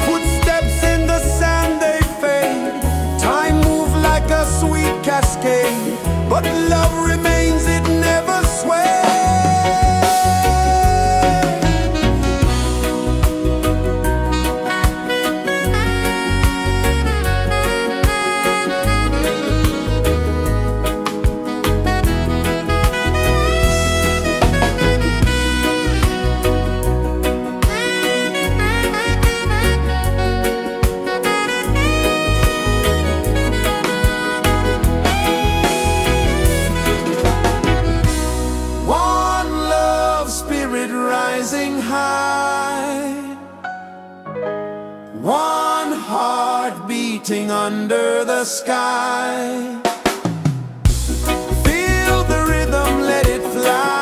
Footsteps in the sand, they fade. Time moves like a sweet cascade, but love remains, it never sways. One love, spirit rising high. One heart beating under the sky. Feel the rhythm, let it fly.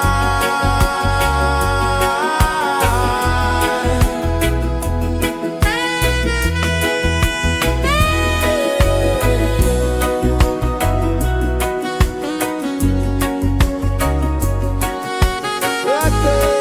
Right there.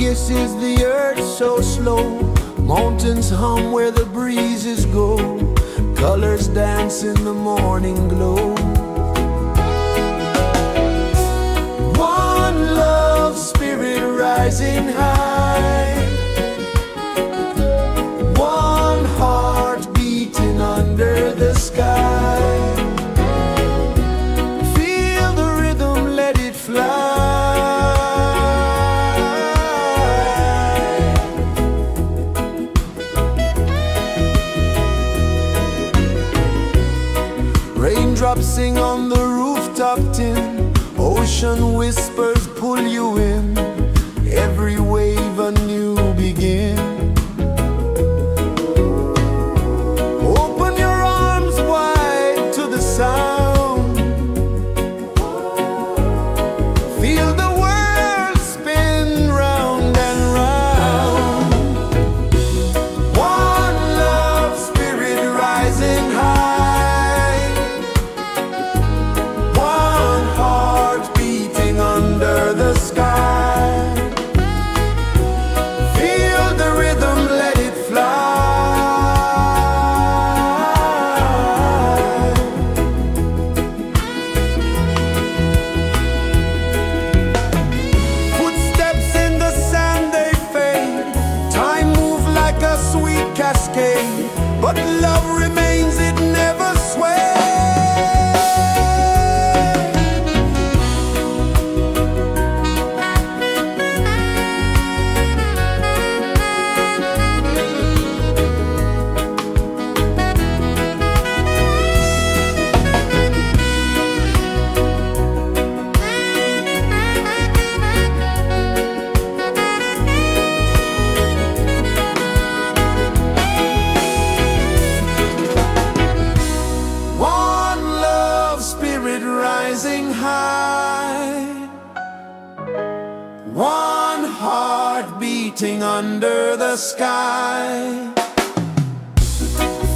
kisses the earth so slow. Mountains hum where the breezes go. Colors dance in the morning glow. One love, spirit rising high. One heart beating under the sky. Feel the rhythm, let it fly. Raindrops sing on the rooftop tin. Ocean whispers pull you in. Every wave a new begin. Open your arms wide to the sound. Feel the world spin round and round. One love, spirit rising high. One heart beating under the sky. Feel the rhythm, let it fly. Footsteps in the sand, they fade. Time moves like a sweet cascade, but love remains, it never sways. One love, spirit rising high. One heart beating under the sky.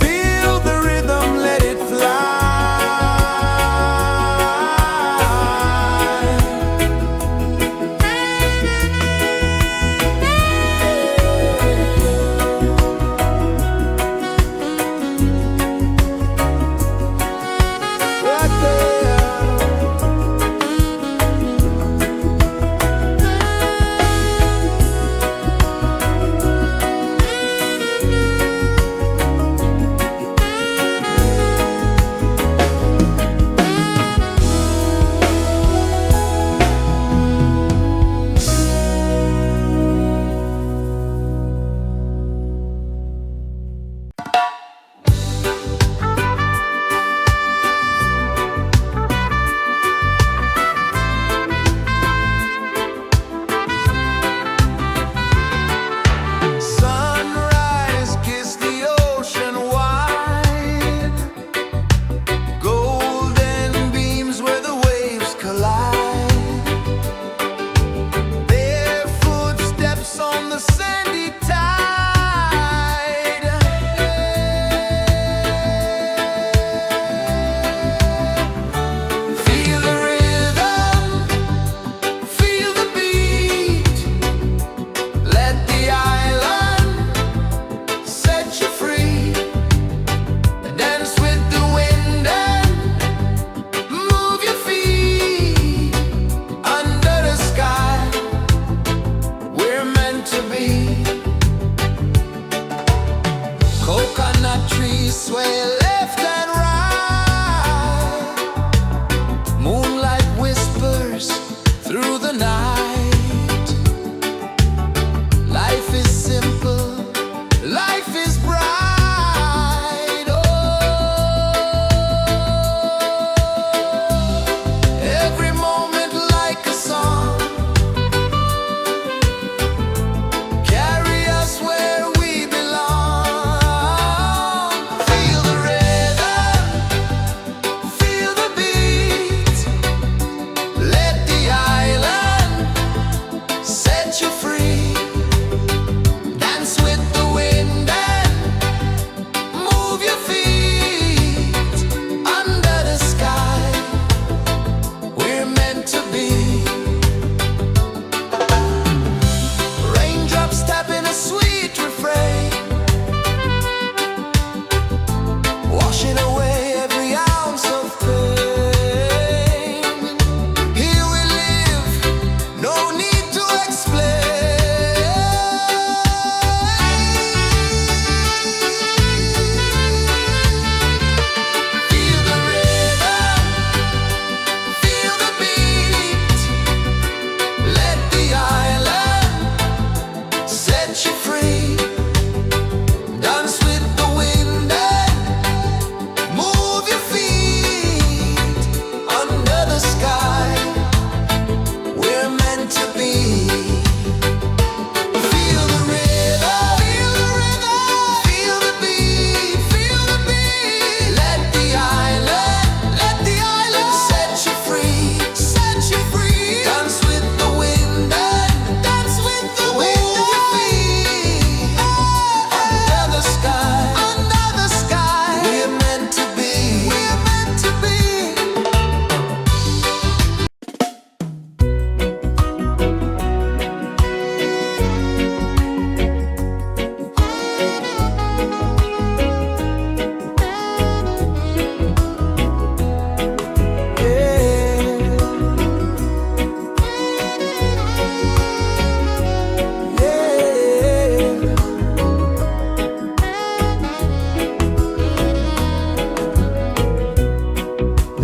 Feel the rhythm, let it fly. Right there.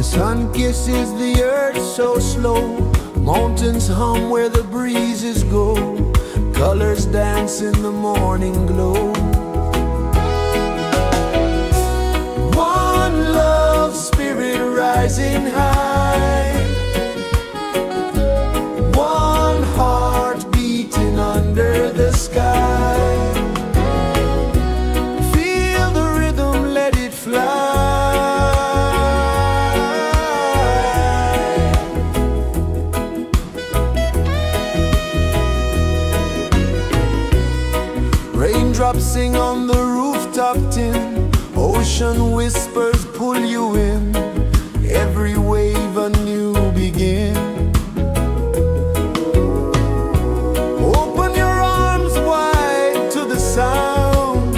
The sun kisses the earth so slow, mountains hum where the breezes go, colors dance in the morning glow. One love spirit rising high, one heart beating under the sky. Feel the rhythm, let it fly. Raindrops sing on the rooftop tin, ocean whispers pull you in, every wave a new begin. Open your arms wide to the sound,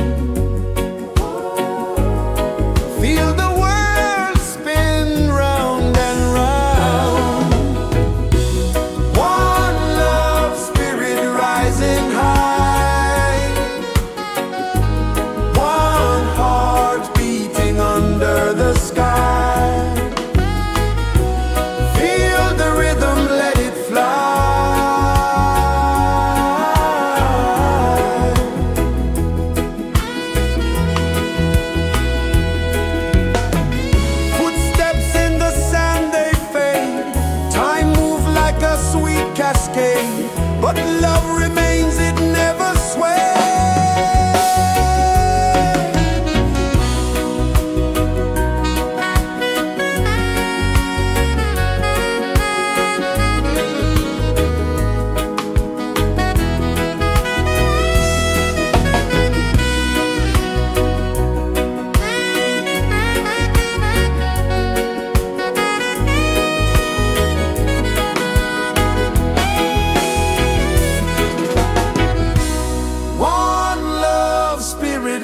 feel the world spin round and round. One love spirit rising high, one heart beating under the sky. Feel the rhythm, let it fly. Footsteps in the sand, they fade, time moves like a sweet cascade, but love remains, it never sways.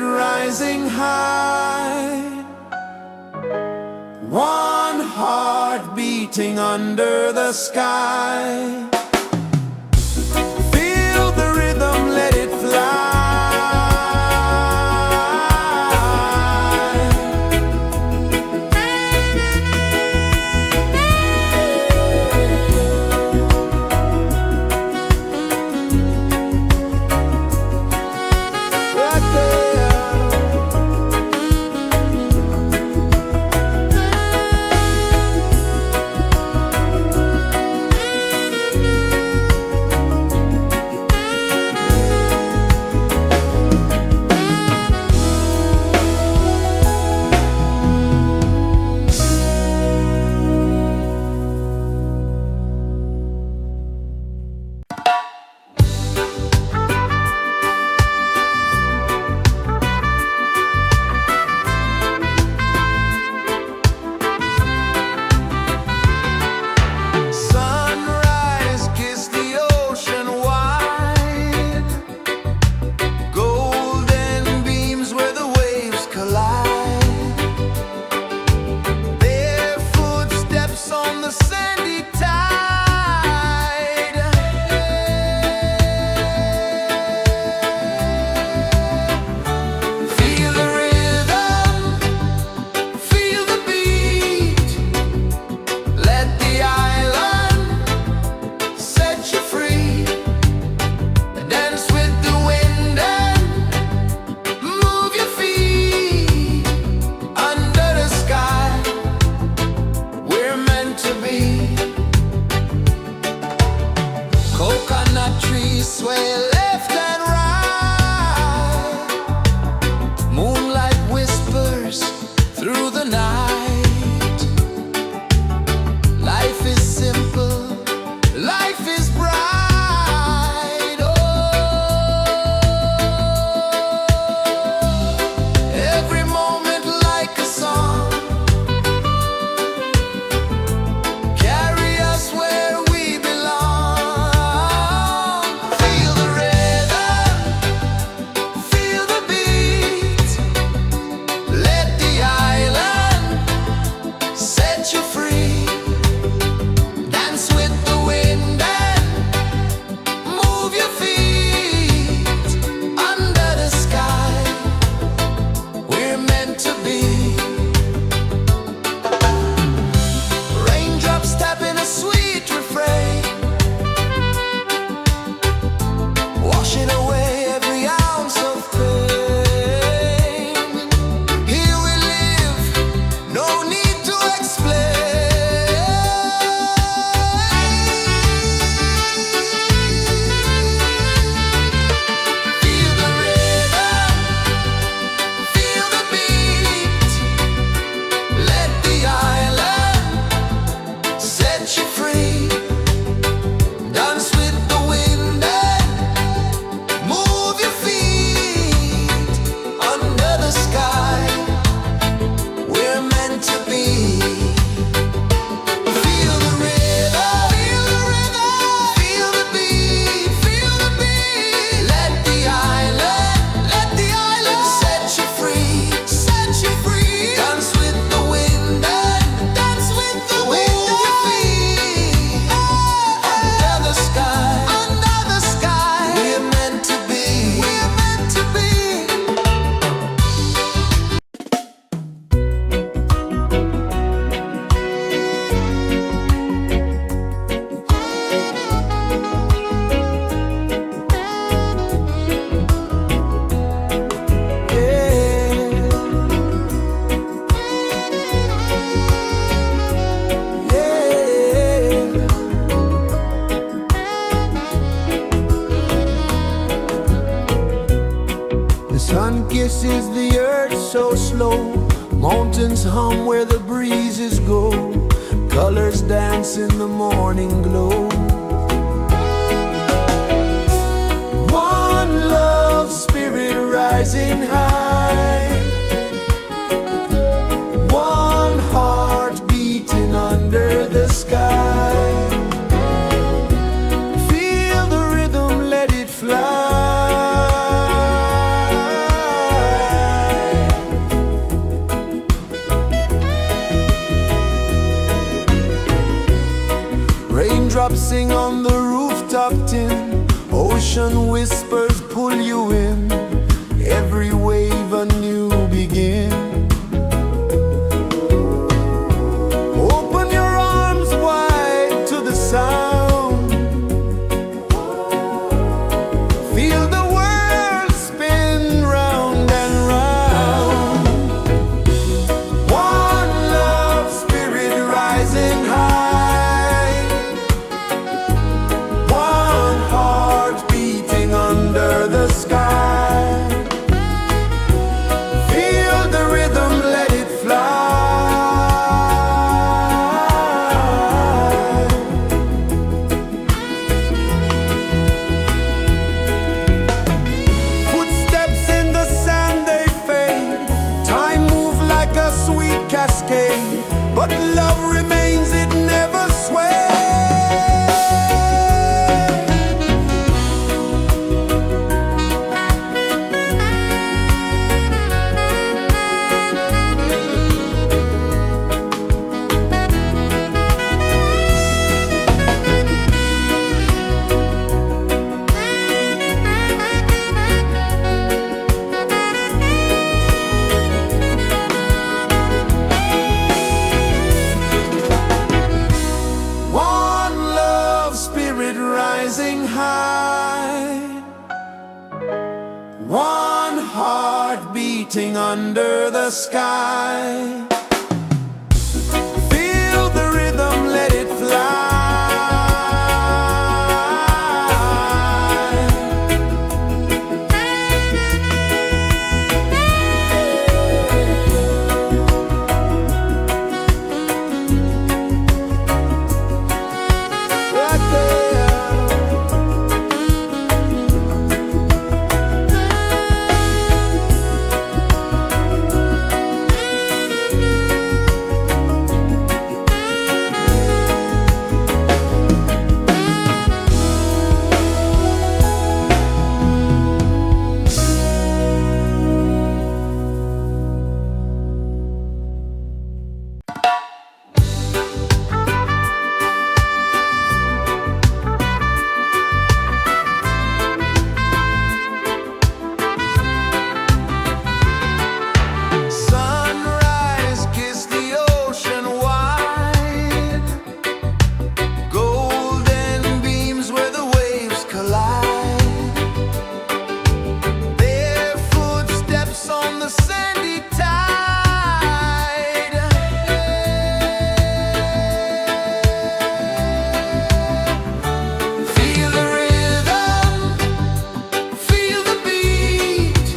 Rising high, one heart beating under the sky. Feel the rhythm, let it fly. Instruments hum where the breezes go, colors dance in the morning glow. One love, spirit rising high. One heart beating under the sky. Feel the rhythm, let it fly. Raindrops sing on the rooftop tin. Ocean whispers pull you in. Every wave a new begin. Open your arms wide to the sound. Feel the world spin round and round. One love, spirit rising high. One heart beating under the sky. Feel the rhythm, let it fly. Footsteps in the sand, they fade. Time moves like a sweet cascade, but love remains, it never sways. One love, spirit rising high. One heart beating under the sky. Feel the rhythm, let it fly. Right there. Sunrise, kiss the ocean wide. Golden beams where the waves collide. Bare footsteps on the sandy tide. Feel the rhythm, feel the beat.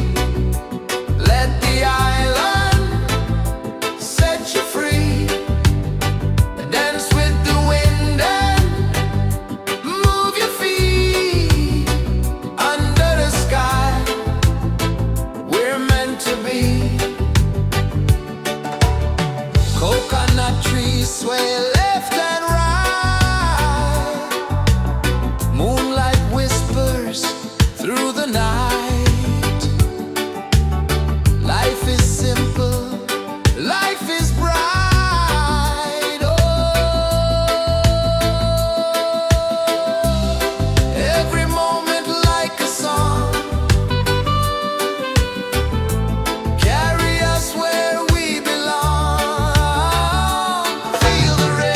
Let the island set you free. Dance with the wind and move your feet. Under the sky, we're meant to be. Coconut trees sway left and right. Moonlight whispers through the night. Life is simple, life is bright. Oh, every moment like a song. Carry us where we belong. Feel the rhythm.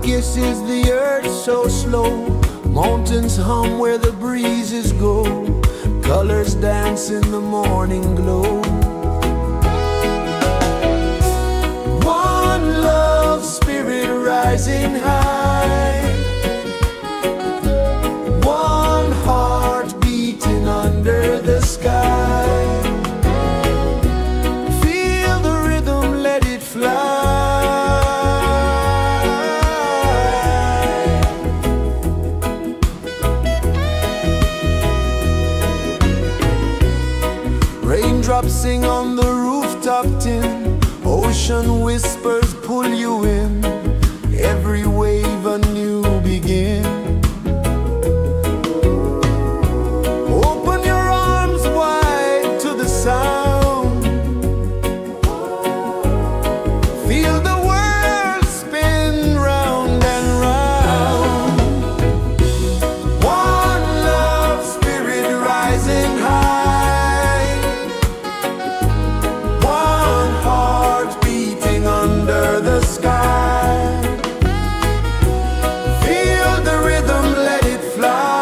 kisses the earth so slow. Mountains hum where the breezes go. Colors dance in the morning glow. One love spirit rising high. One heart beating under the sky. Feel the rhythm, let it fly. Raindrops sing on the rooftop tin. Ocean whispers pull you in. Every wave a new begin. Open your arms wide to the sound. Feel the world spin round and round. One love spirit rising high. One heart beating under the sky. Feel the rhythm, let it fly.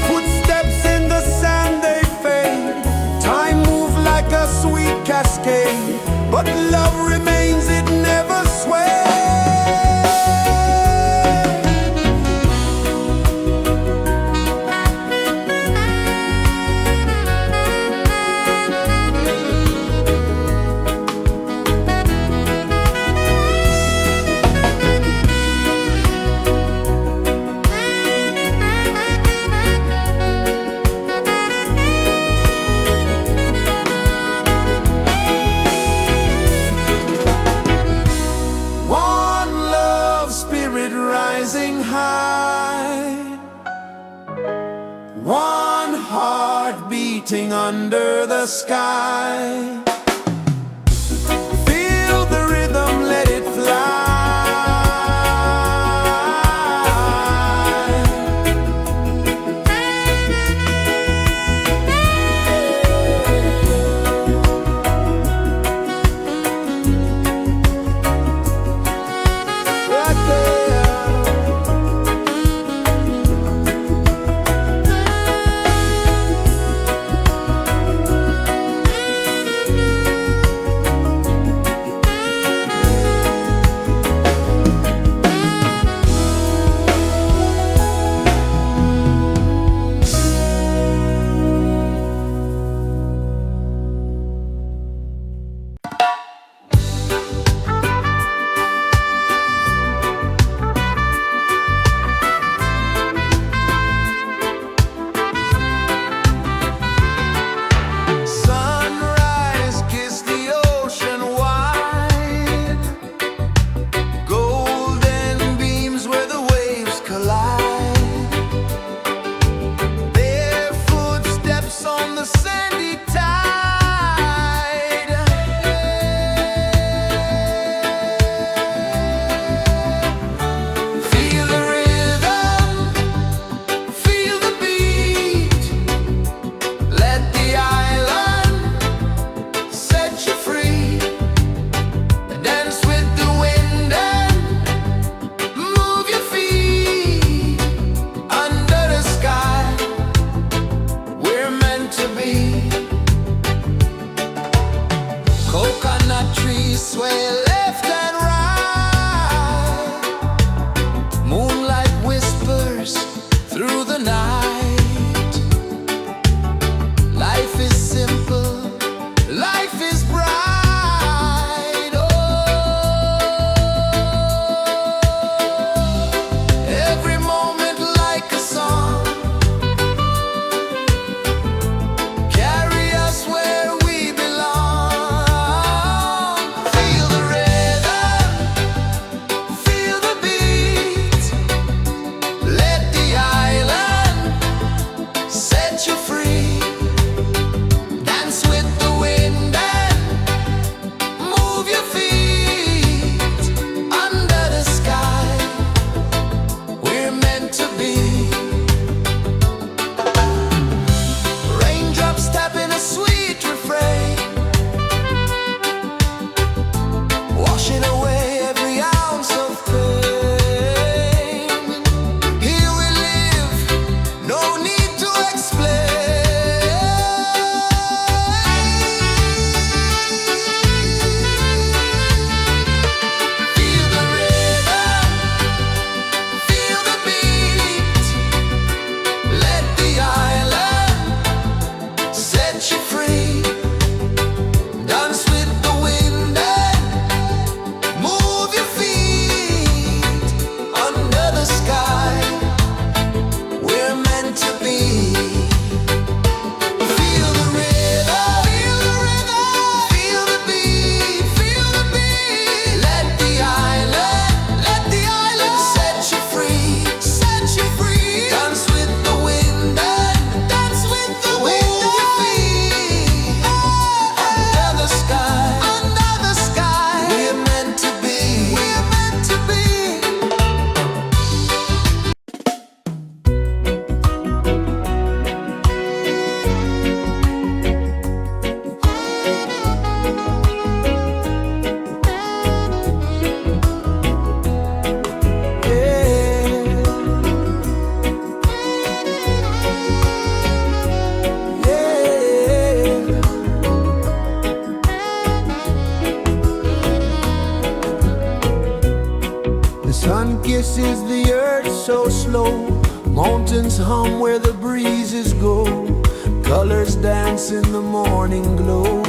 Footsteps in the sand, they fade. Time moves like a sweet cascade, but love remains, it never sways. One love spirit rising high. One heart beating under the sky. Feel the rhythm, let it fly. is the earth so slow? Mountains hum where the breezes go. Colors dance in the morning glow.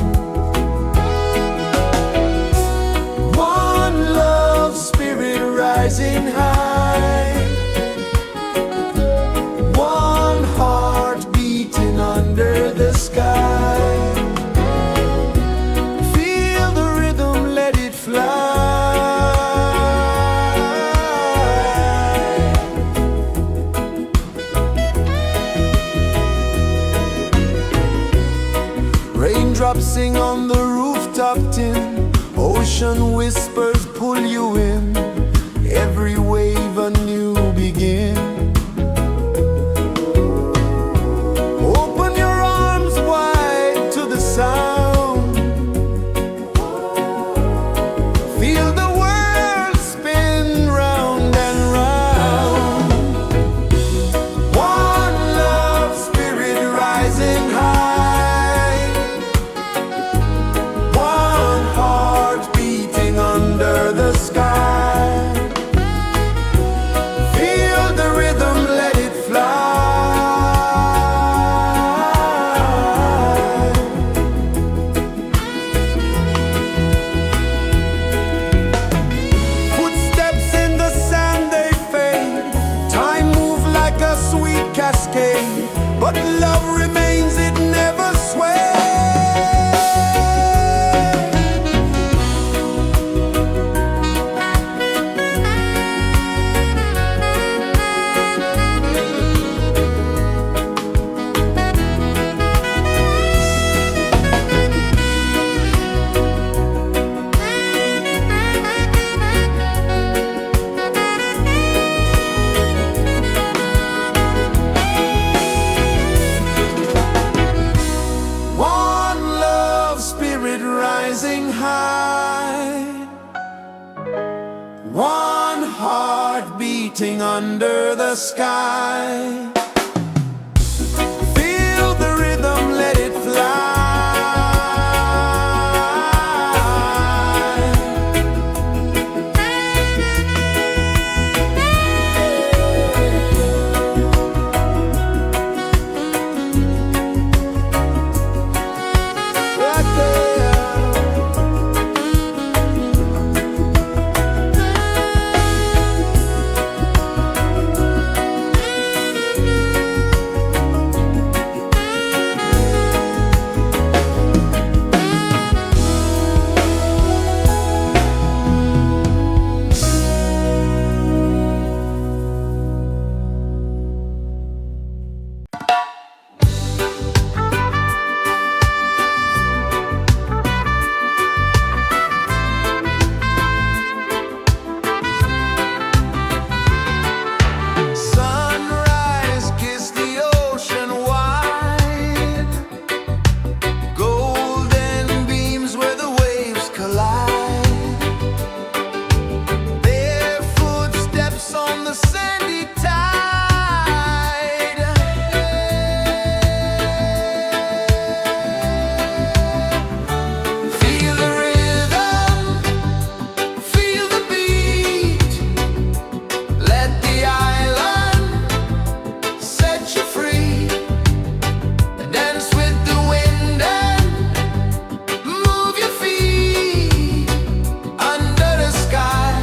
One love, spirit rising high. One heart beating under the sky. Feel the rhythm, let it fly. Raindrops sing on the rooftop tin. Ocean whispers pull you in. Every wave a new begin. Open your arms wide to the sound. Feel the world spin round and round. One love, spirit rising high. One heart beating under the sky. Feel the rhythm, let it fly. Footsteps in the sand, they fade. Time moves like a sweet cascade, but love remains, it never sways. One love, spirit rising high. One heart beating under the sky. Feel the rhythm, let it fly. Right there. Sunrise, kiss the ocean wide. Golden beams where the waves collide. Their footsteps on the sandy tide. Feel the rhythm, feel the beat. Let the island set you free. Dance with the wind and move your feet. Under the sky,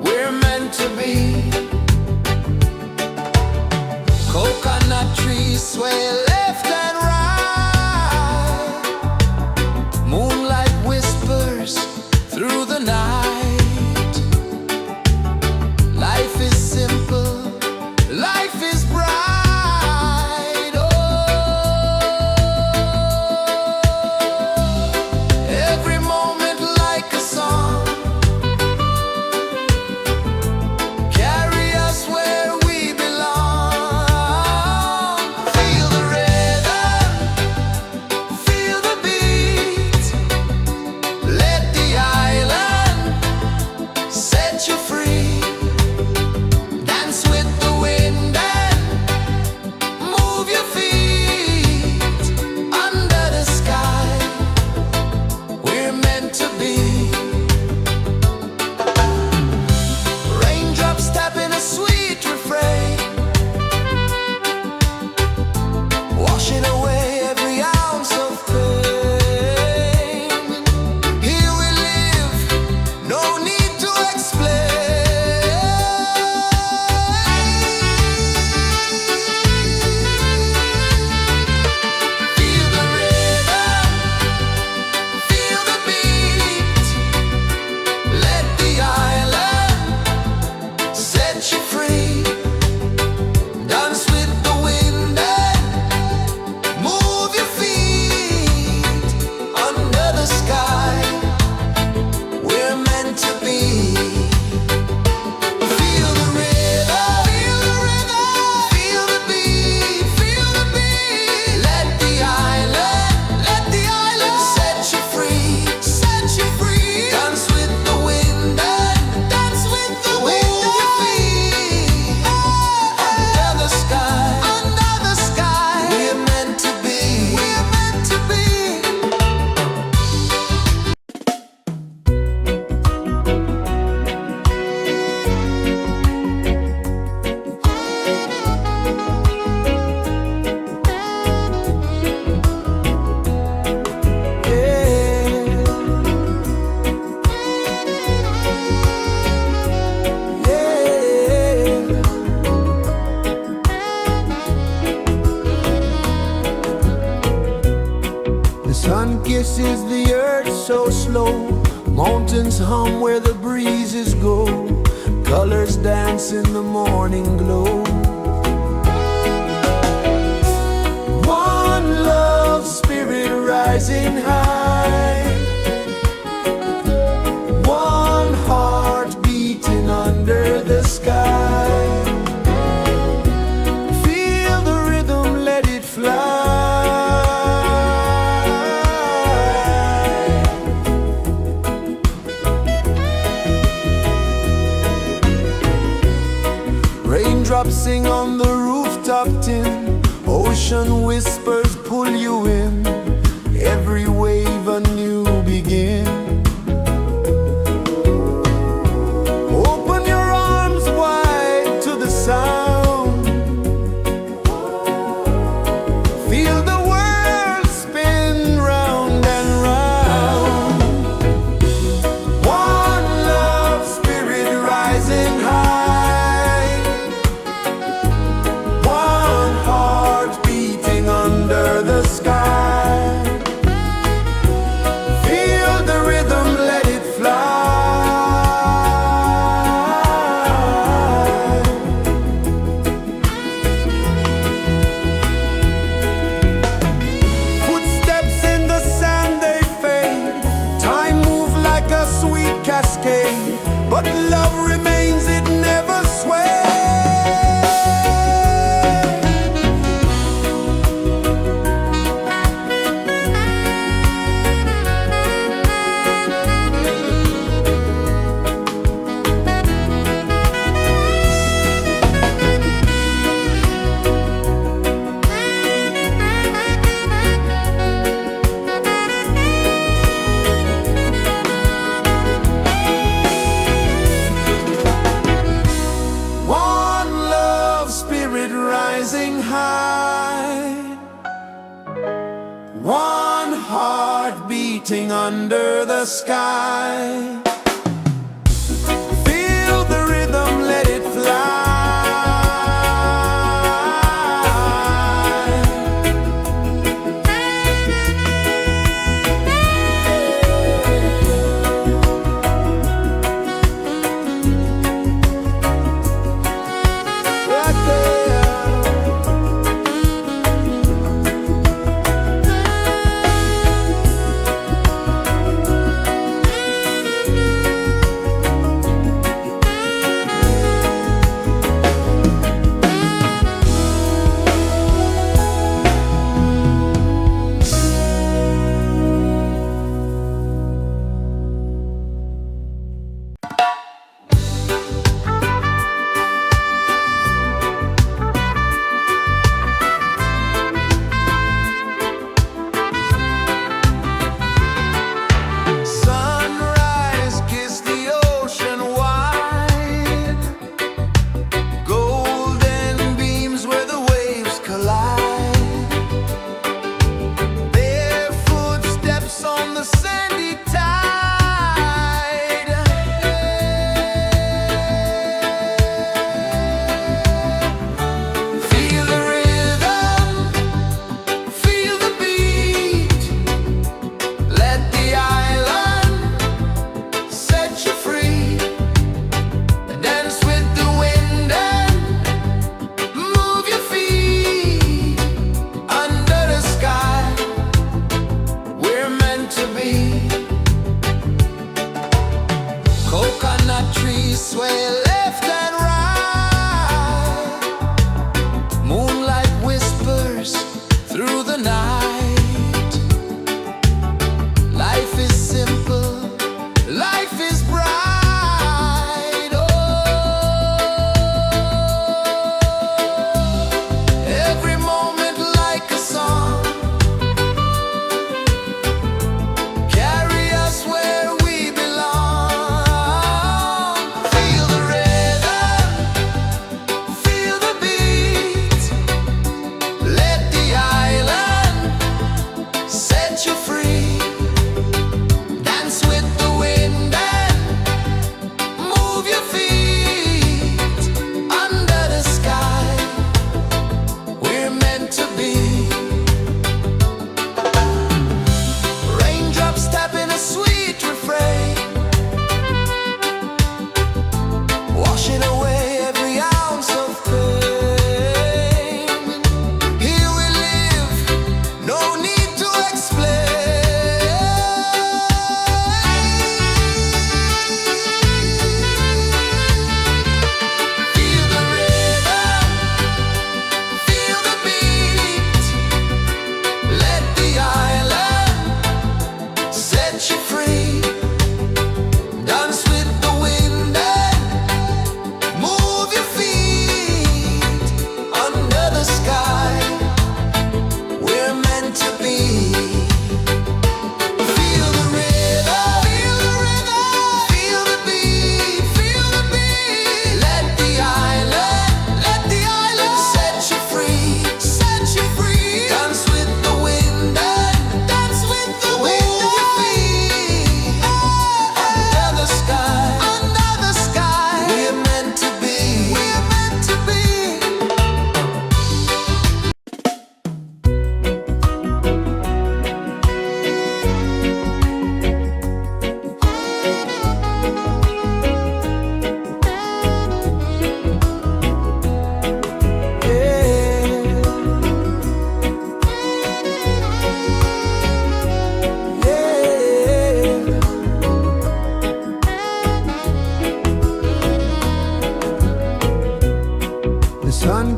we're meant to be. Coconut trees sway left and right. Moonlight whispers through the night. Life is simple, life is bright. Oh, every moment like a song. Carry us where we belong. Feel the rhythm. places the earth so slow. Mountains hum where the breezes go. Colors dance in the morning glow. One love spirit rising high. One heart beating under the sky. Feel the rhythm, let it fly. Raindrops sing on the rooftop tin. Ocean whispers pull you in. Every wave a new begin. Open your arms wide to the sound. Feel the world spin round and round. One love spirit rising high. One heart beating under the sky. Feel the rhythm, let it fly. Footsteps in the sand, they fade. Time moves like a sweet cascade, but love remains, it never sways. One love spirit rising high. One heart beating under the sky. Feel the rhythm, let it fly. Right there.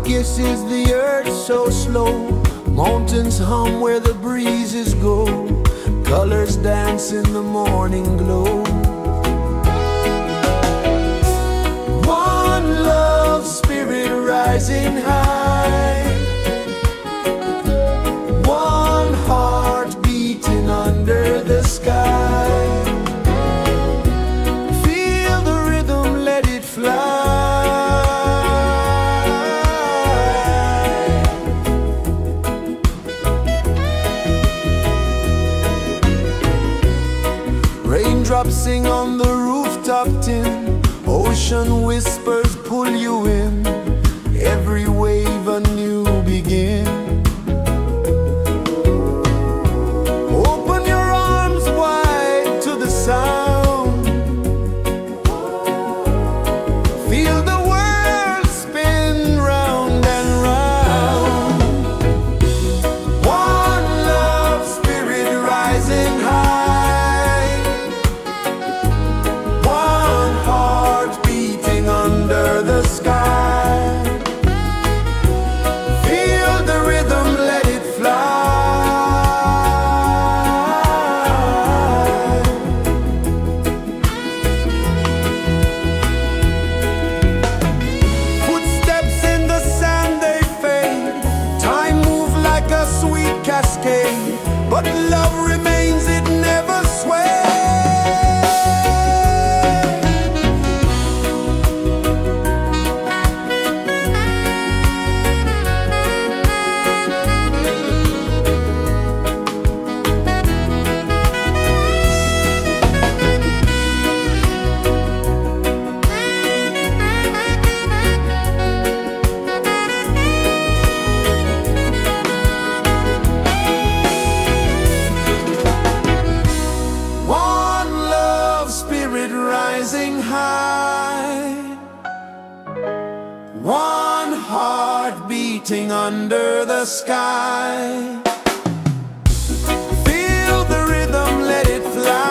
kisses the earth so slow. Mountains hum where the breezes go. Colors dance in the morning glow. One love, spirit rising high. One heart beating under the sky. Feel the rhythm, let it fly. Raindrops sing on the rooftop tin. Ocean whispers pull you in. Every wave a new begin. Open your arms wide to the sound. Feel the world spin round and round. One love, spirit rising high. One heart beating under the sky. Feel the rhythm, let it fly. Footsteps in the sand, they fade. Time moves like a sweet cascade, but love remains, it never sways. One love, spirit rising high. One heart beating under the sky. Feel the rhythm, let it fly.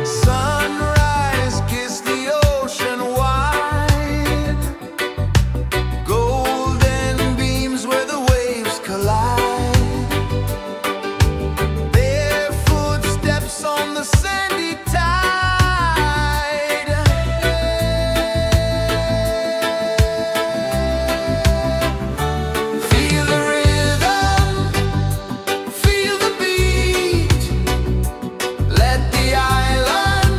Sunrise, kiss the ocean wide. Golden beams where the waves collide. Bare footsteps on the sandy tide. Feel the rhythm, feel the beat. Let the island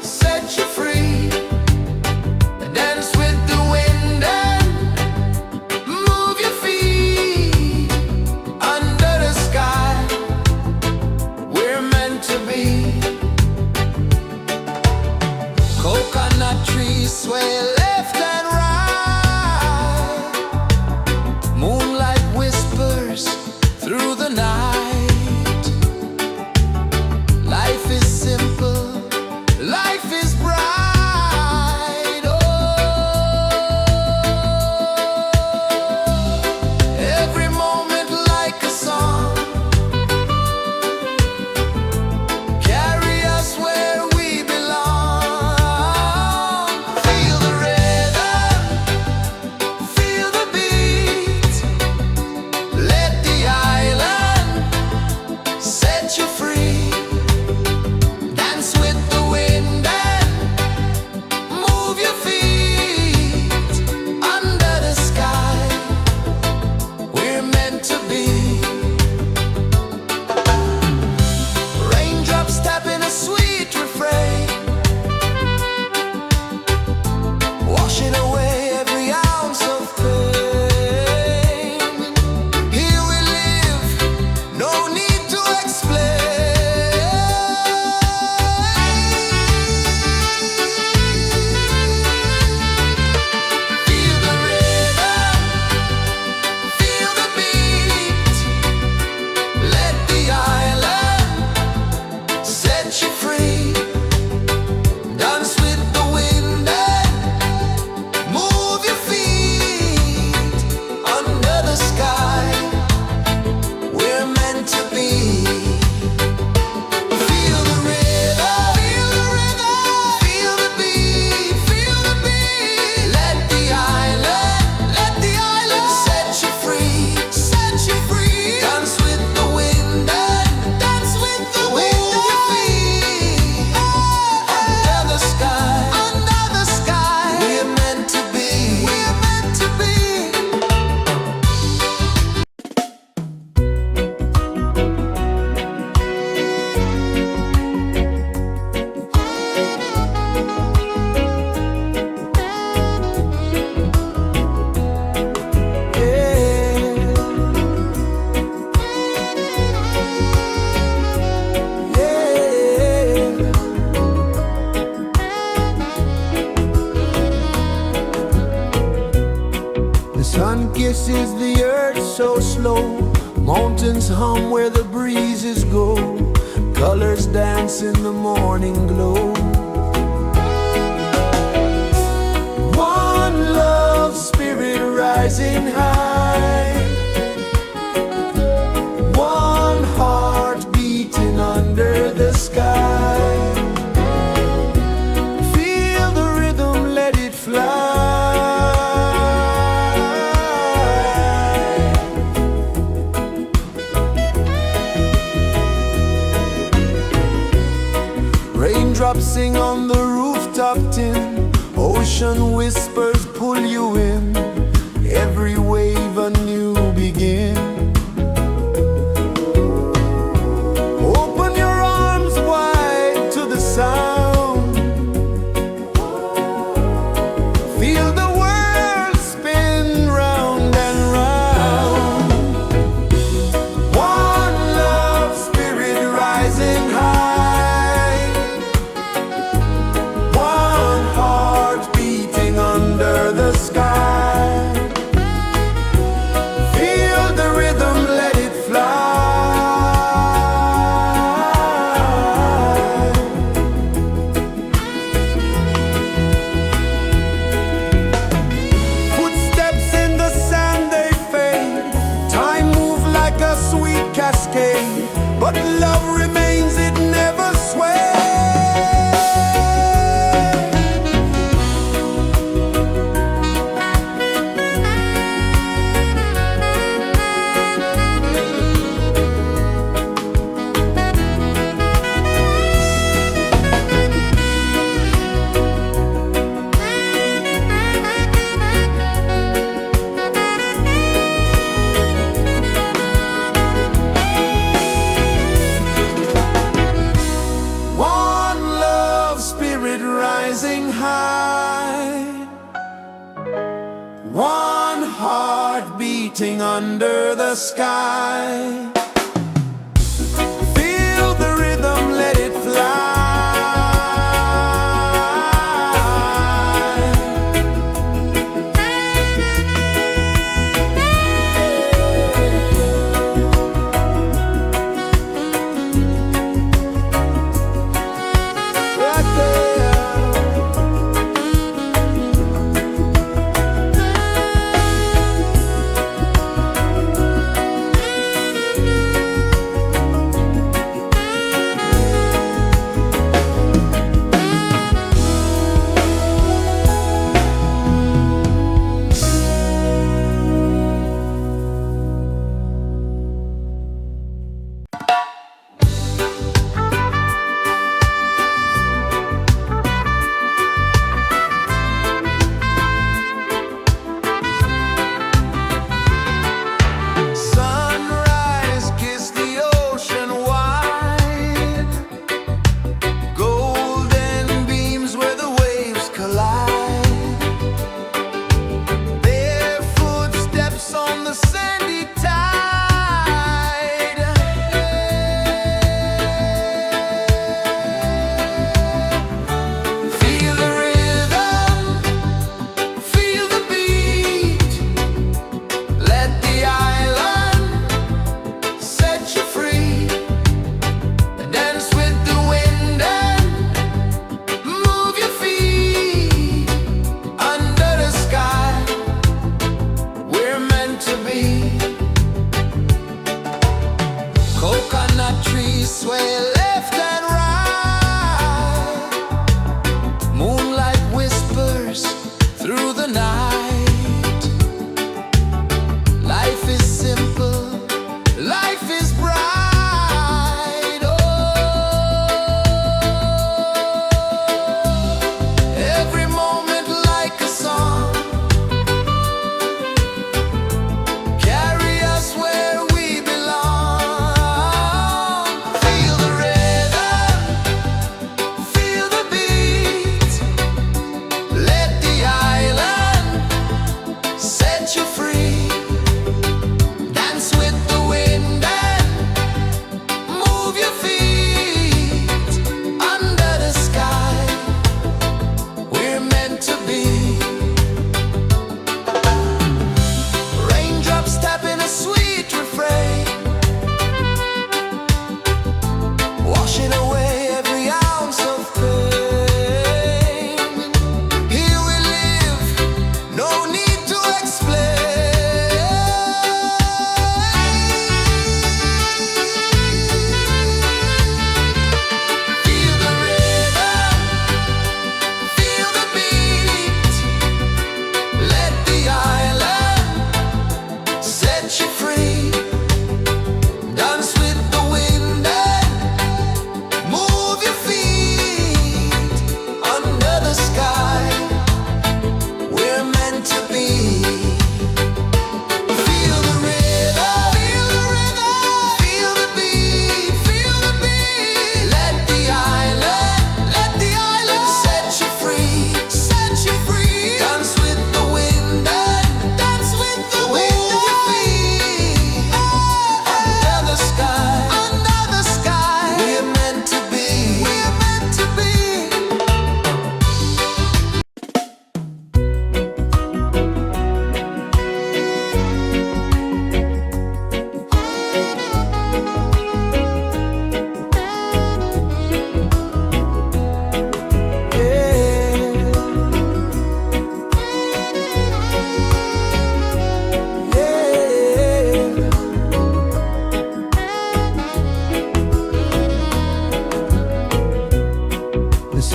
set you free. Dance with the wind and move your feet. Under the sky, we're meant to be. Coconut trees sway left and right. Moonlight whispers through the night. Life is simple, life is bright. Oh, every moment like a song. Carry us where we belong. Feel the rhythm. rejoices the earth so slow. Mountains hum where the breezes go. Colors dance in the morning glow. One love spirit rising high. One heart beating under the sky. Feel the rhythm, let it fly. Raindrops sing on the rooftop tin. Ocean whispers pull you in. Every wave a new begin. Open your arms wide to the sound. Feel the world spin round and round. One love spirit rising high. One heart beating under the sky. Feel the rhythm, let it fly. Footsteps in the sand, they fade. Time moves like a sweet cascade, but love remains, it never sways. One love spirit rising high. One heart beating under the sky. Feel the rhythm, let it fly. Right there.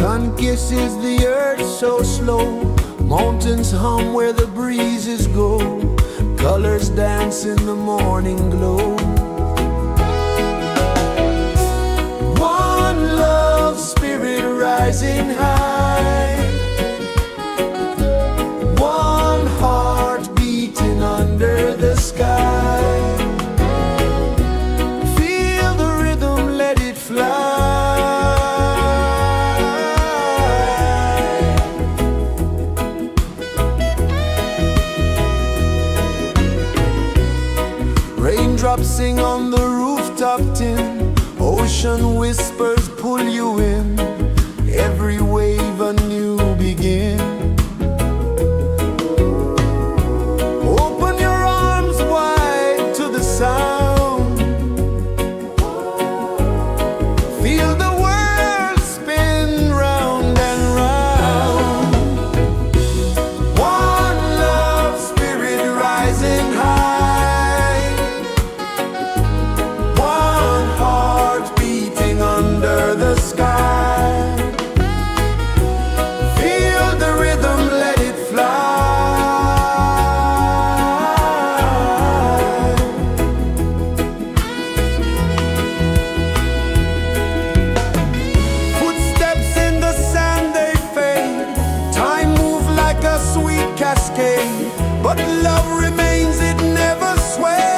Sun kisses the earth so slow, mountains hum where the breezes go, colors dance in the morning glow. One love spirit rising high, one heart beating under the sky. Feel the rhythm, let it fly. Raindrops sing on the rooftop tin, ocean whispers pull you in, every wave a new begin. Open your arms wide to the sound, feel the world spin round and round. One love spirit rising high, one heart beating under the sky. Feel the rhythm, let it fly. Footsteps in the sand, they fade, time moves like a sweet cascade, but love remains, it never sways.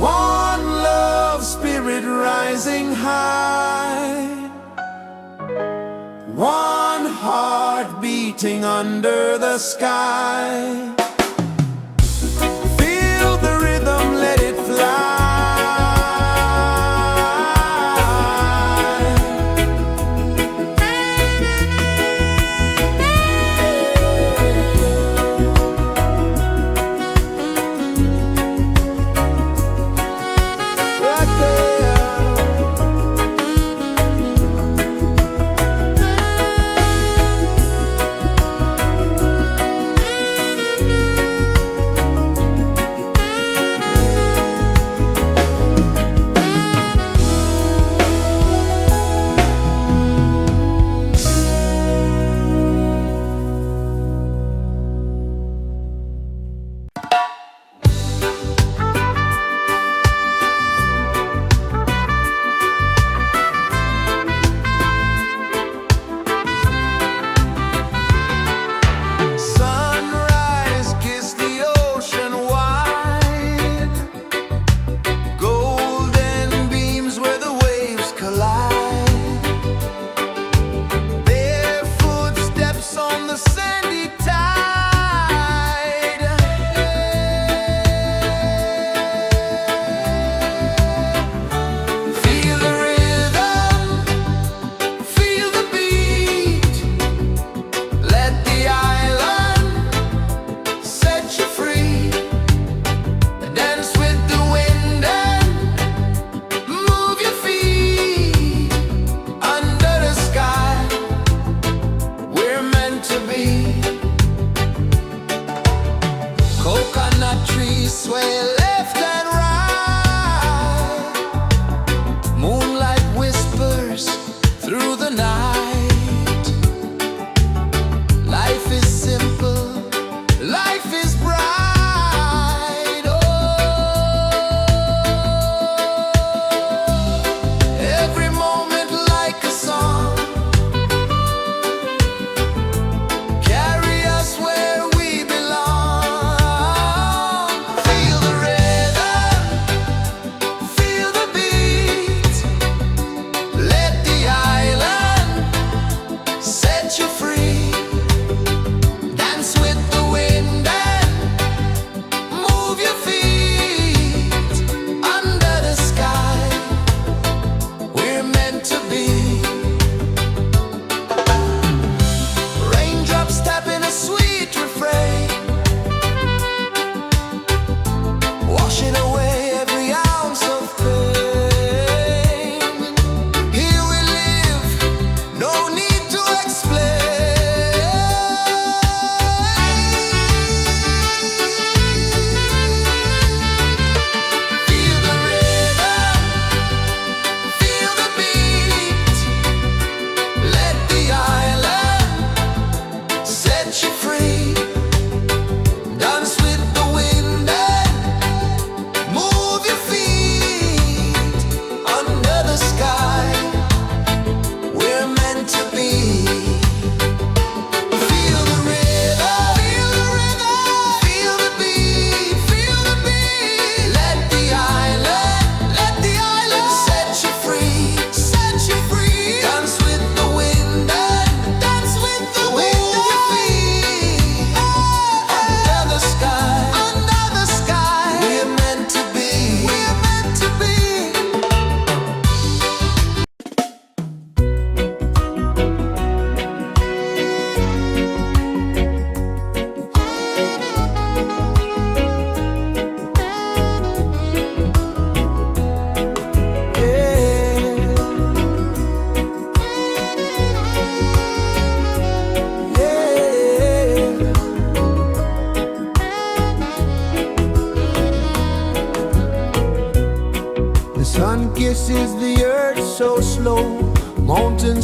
One love spirit rising high, one heart beating under the sky. Feel the rhythm, let it fly. Right there.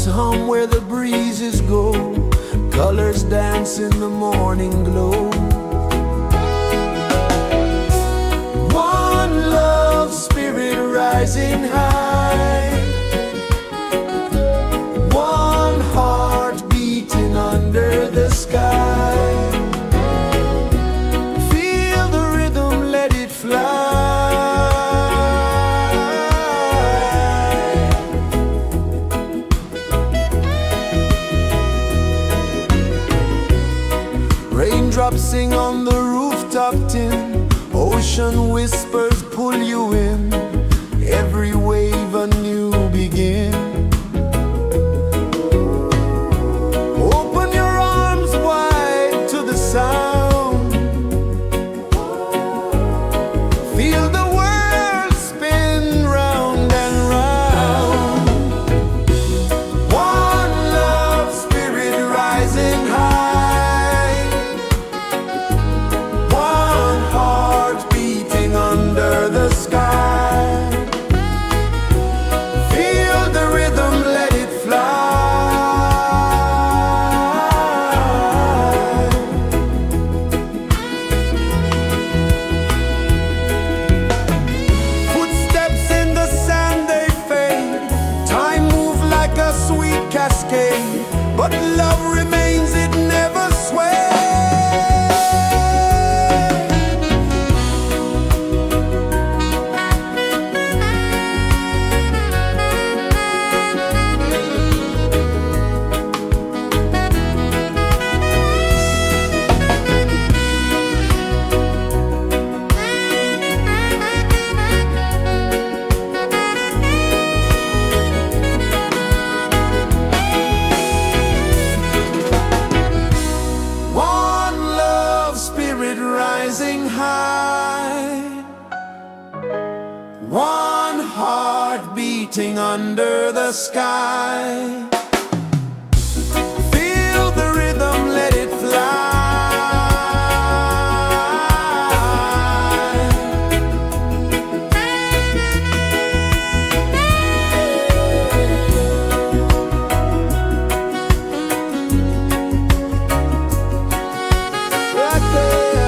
birds hum where the breezes go, colors dance in the morning glow. One love spirit rising high, one heart beating under the sky. Feel the rhythm, let it fly. Raindrops sing on the rooftop tin, ocean whispers pull you in, every wave a new begin. Open your arms wide to the sound, feel the world spin round and round. One love spirit rising high, one heart beating under the sky. Feel the rhythm, let it fly. Footsteps in the sand, they fade. Time moves like a sweet cascade, but love remains, it never sways. One love spirit rising high, one heart beating under the sky. Feel the rhythm, let it fly. Right there.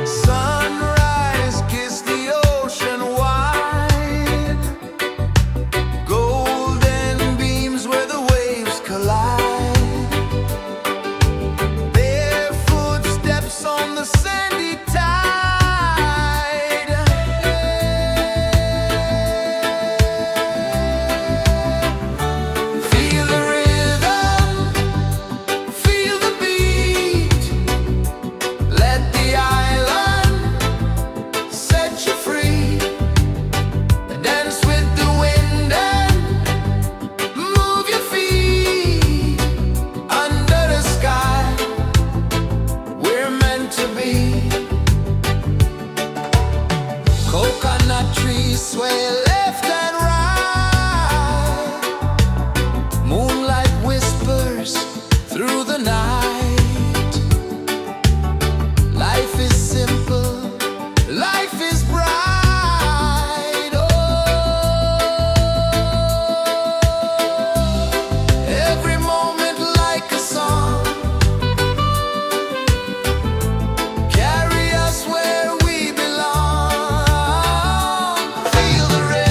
Sunrise, kiss the ocean wide, golden beams where the waves collide. Bare footsteps on the sandy tide. Feel the rhythm, feel the beat. Let the island set you free. Dance with the wind and move your feet. Under the sky, we're meant to be. Coconut trees sway left and right. Moonlight whispers through the night. Life is simple, life is bright. Oh, every moment like a song, carry us where we belong. Feel the rhythm.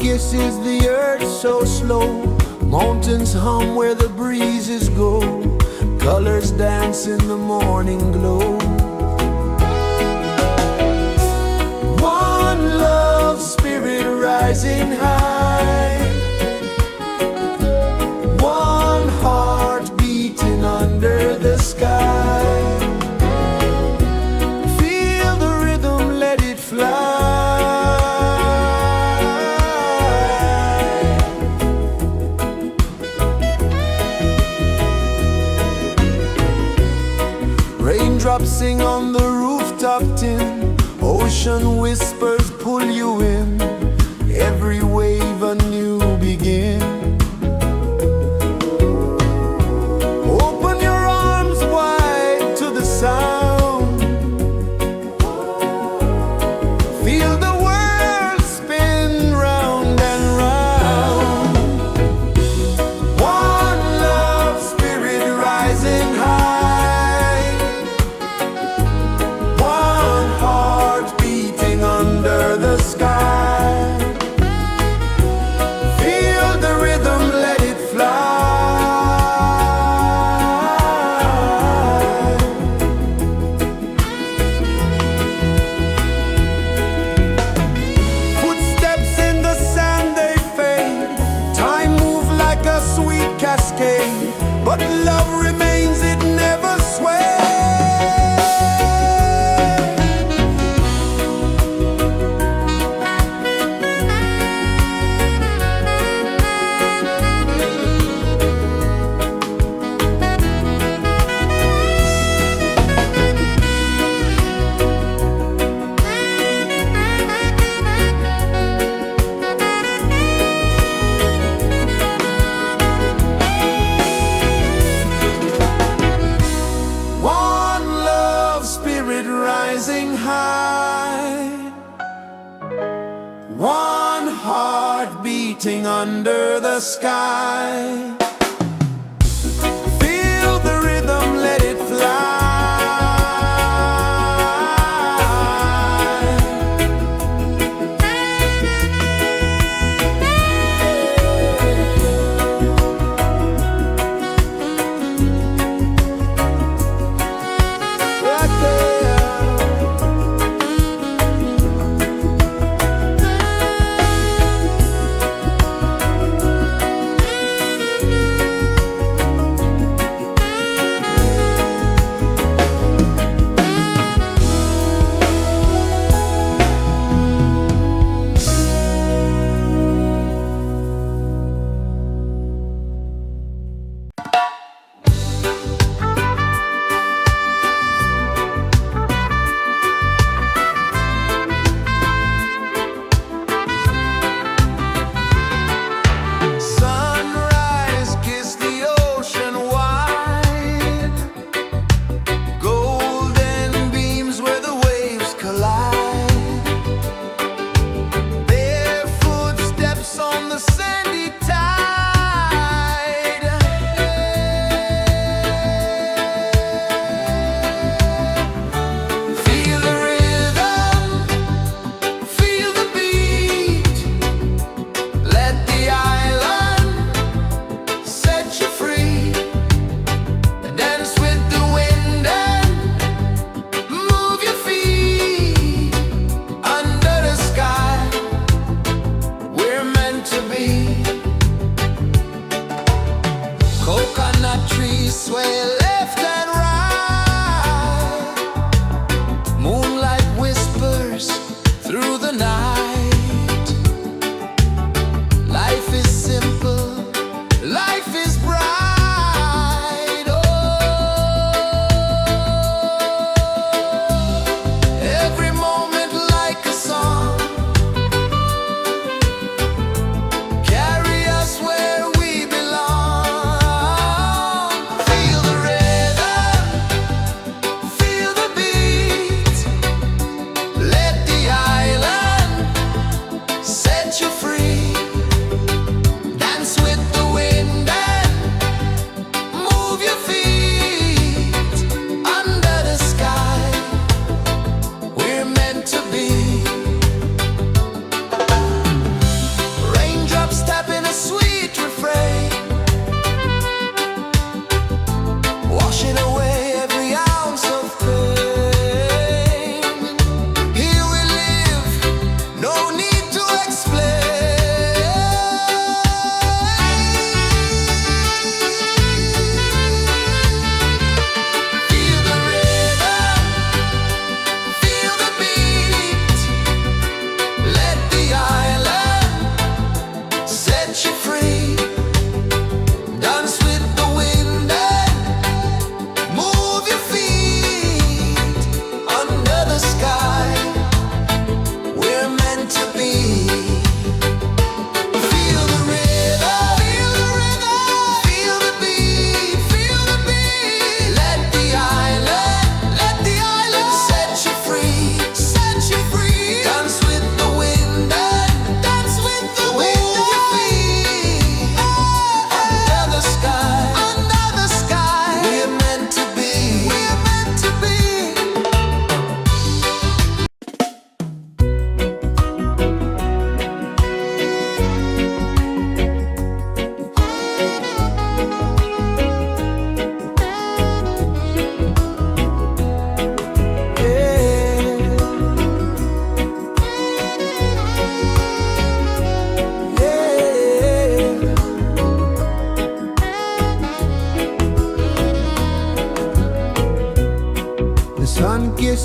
kisses the earth so slow. Mountains hum where the breezes go. Colors dance in the morning glow. One love spirit rising high. One heart beating under the sky. Feel the rhythm, let it fly. Raindrops sing on the rooftop tin. Ocean whispers pull you in. Every wave a new begin. Open your arms wide to the sound. Feel the world spin round and round. One love spirit rising high. One heart beating under the sky. Feel the rhythm, let it fly. Footsteps in the sand, they fade. Time moves like a sweet cascade, but love remains, it never sways. One love spirit rising high. One heart beating under the sky. Feel the rhythm, let it fly. Right there.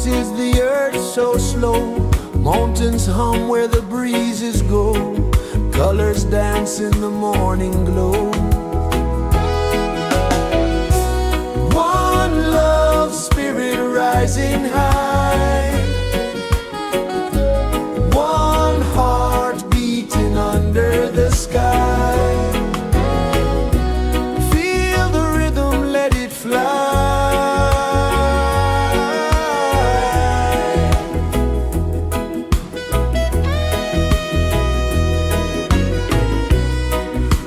is the earth so slow. Mountains hum where the breezes go. Colors dance in the morning glow. One love spirit rising high. One heart beating under the sky. Feel the rhythm, let it fly.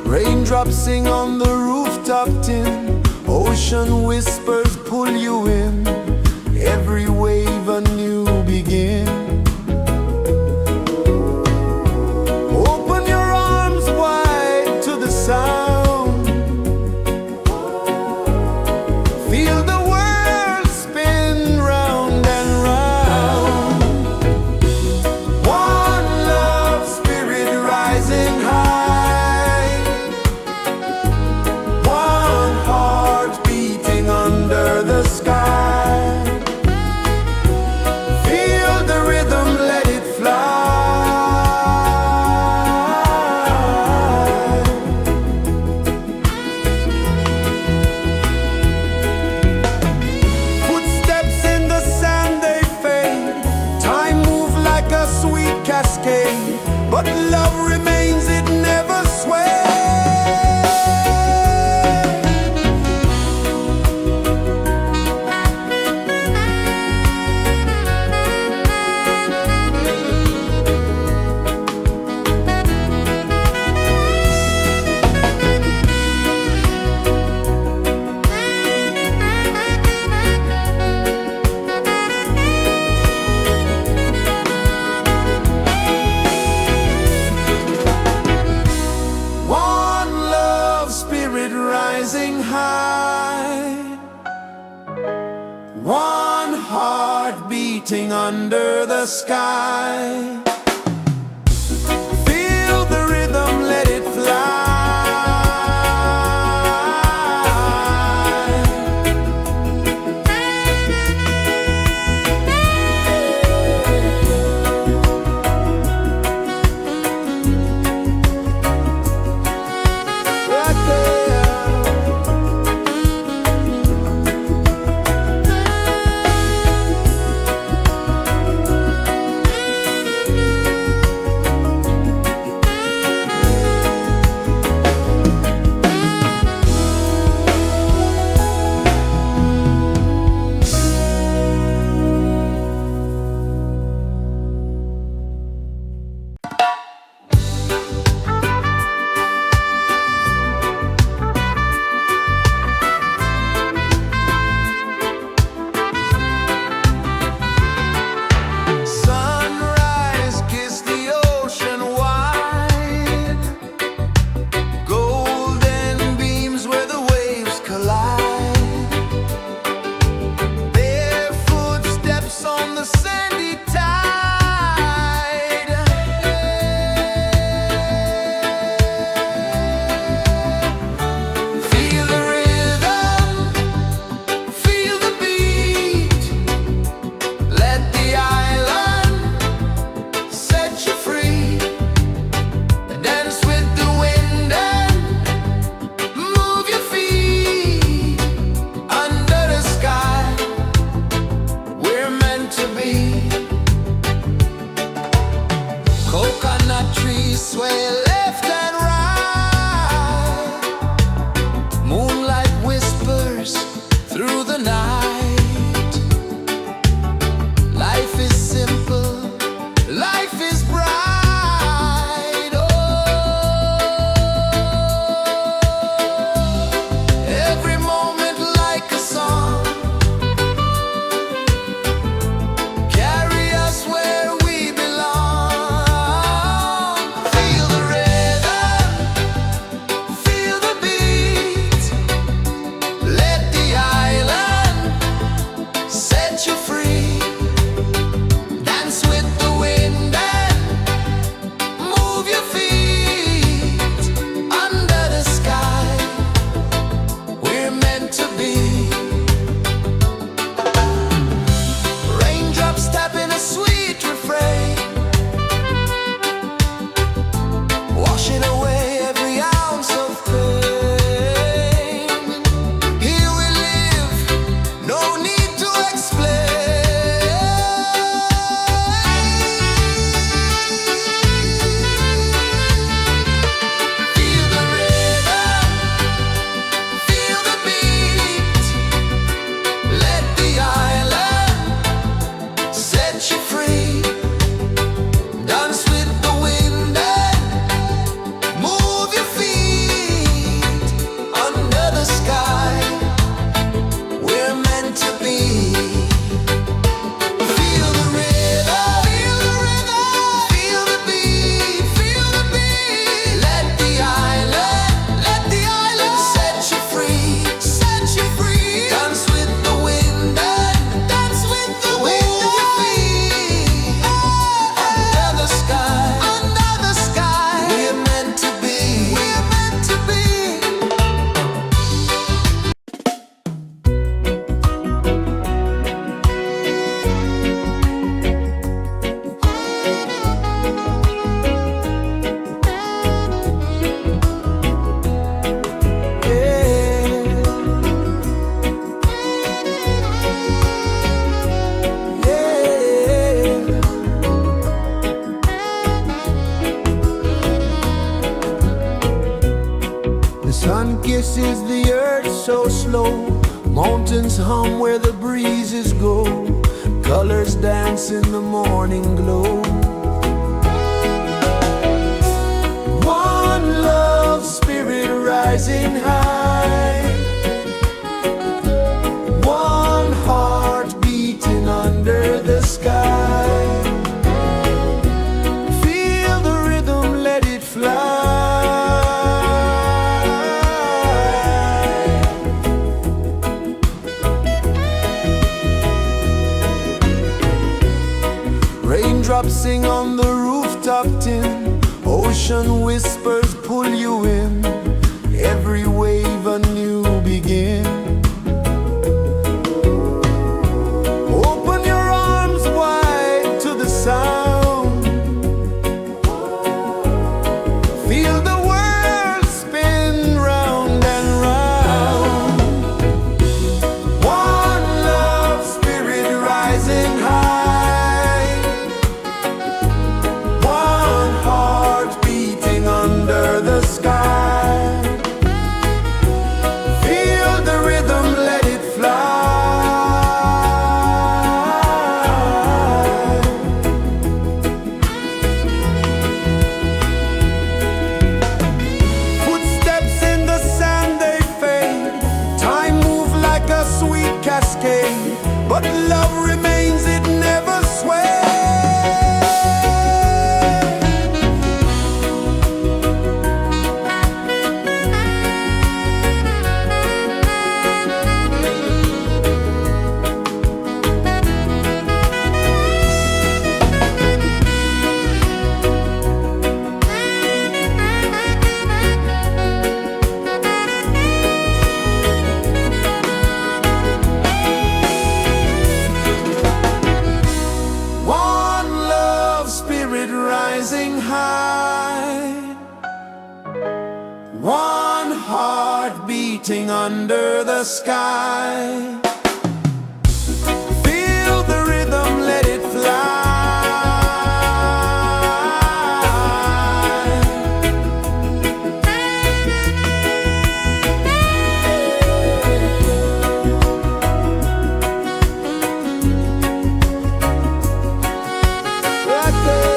Raindrops sing on the rooftop tin. Ocean whispers pull you in. Every wave a new begin. Open your arms wide to the sound. Feel the world spin round and round. One love spirit rising high. One heart beating under the sky. Feel the rhythm, let it fly. Footsteps in the sand, they fade. Time moves like a sweet cascade, but love remains, it never sways. One love spirit rising high. One heart beating under the sky. Feel the rhythm, let it fly. Right there. Sunrise, kiss the ocean wide. Golden beams where the waves collide. Barefoot steps on the sandy tide. Feel the rhythm, feel the beat. Let the island set you free. Dance with the wind and move your feet. Under the sky, we're meant to be. Coconut trees sway left and right. Moonlight whispers through the night. Life is simple, life is bright. Oh, every moment like a song. set you free. Dance with the wind and move your feet under the sky. We're meant to be. Feel the rhythm, feel the rhythm, feel the beat, feel the beat. Let the island set you free, set you free. Dance with the wind and dance with the wind. Move your feet under the sky, under the sky. We're meant to be, we're meant to be. The sun kisses the earth so slow. Mountains hum where the breezes go. Colors dance in the morning glow. One love spirit rising high. One heart beating under the sky. Feel the rhythm, let it fly. Raindrops sing on the rooftop tin. Ocean whispers pull you in. Every wave a new begin. Open your arms wide to the sound. Feel the world spin round and round. One love spirit rising high. One heart beating under the sky. Feel the rhythm, let it fly. Footsteps in the sand, they fade. Time moves like a sweet cascade, but love remains, it never sways. One love spirit rising high. One heart beating under the sky. Feel the rhythm, let it fly. Right there.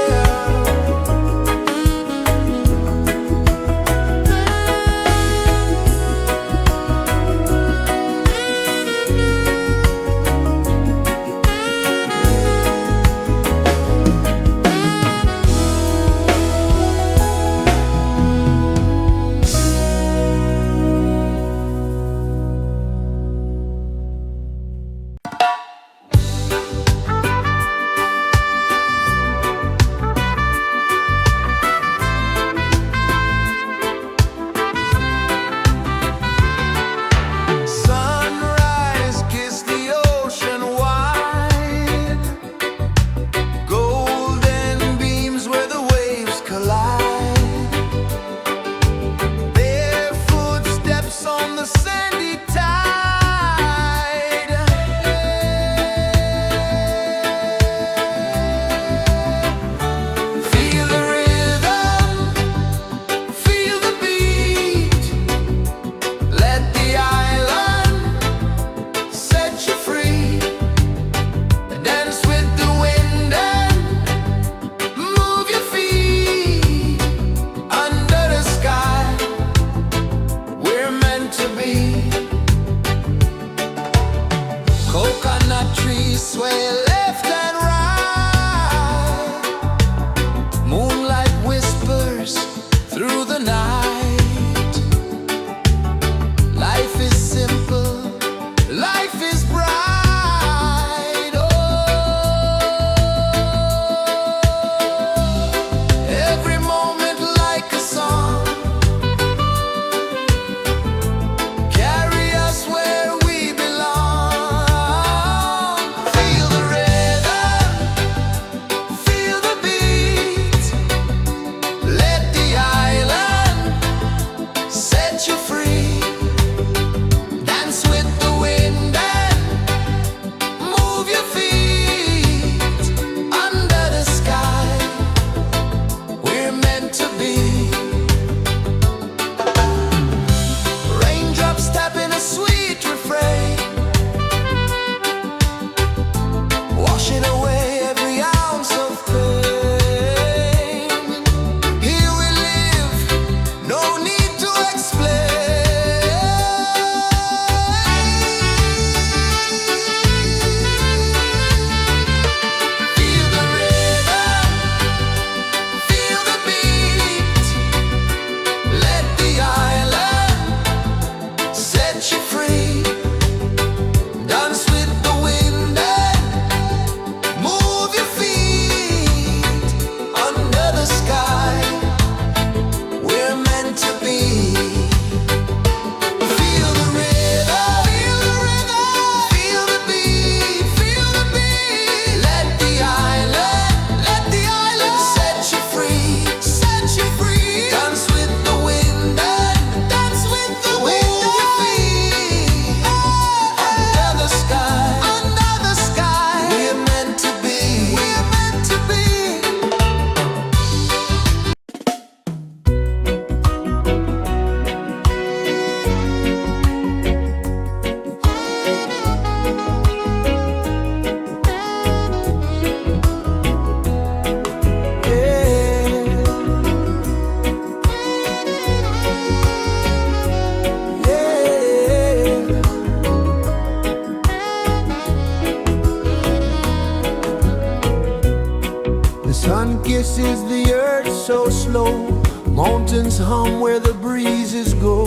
Sun kisses the earth so slow, mountains hum where the breezes go,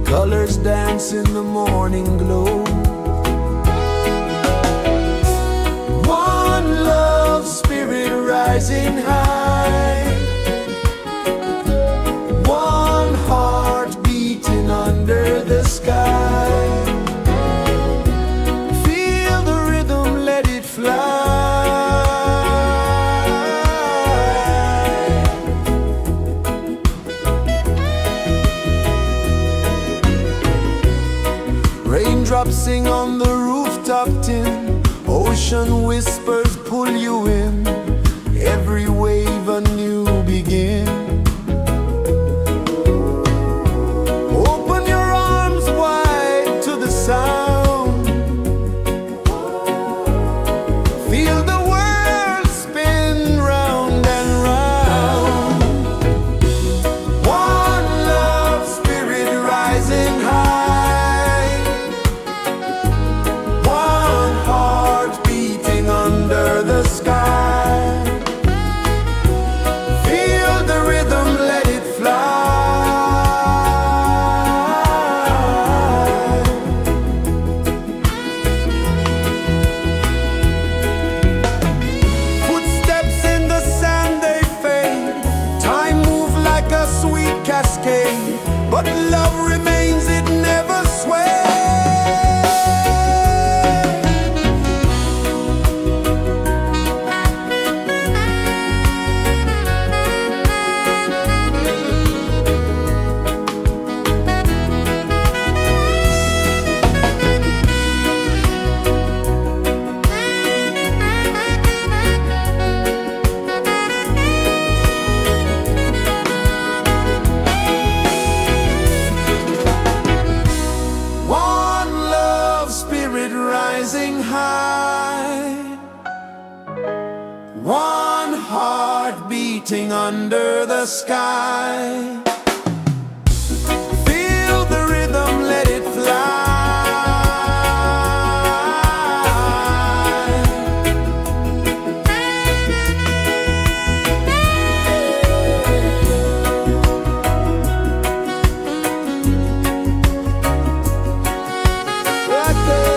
colors dance in the morning glow. One love spirit rising high, one heart beating under the sky. Feel the rhythm, let it fly. Raindrops sing on the rooftop tin, ocean whispers pull you in, every wave a new begin. Open your arms wide to the sound, feel the world spin round and round. One love spirit rising high, one heart beating under the sky. Feel the rhythm, let it fly. Footsteps in the sand, they fade, time moves like a sweet cascade, but love remains, it never sways. One love spirit rising high, one heart beating under the sky. Feel the rhythm, let it fly. Right there.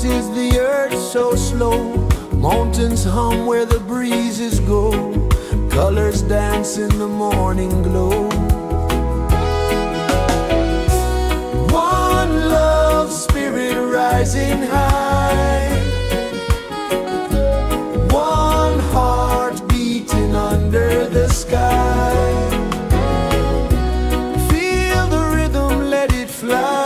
is the earth so slow? Mountains hum where the breezes go. Colors dance in the morning glow. One love, spirit rising high. One heart beating under the sky. Feel the rhythm, let it fly.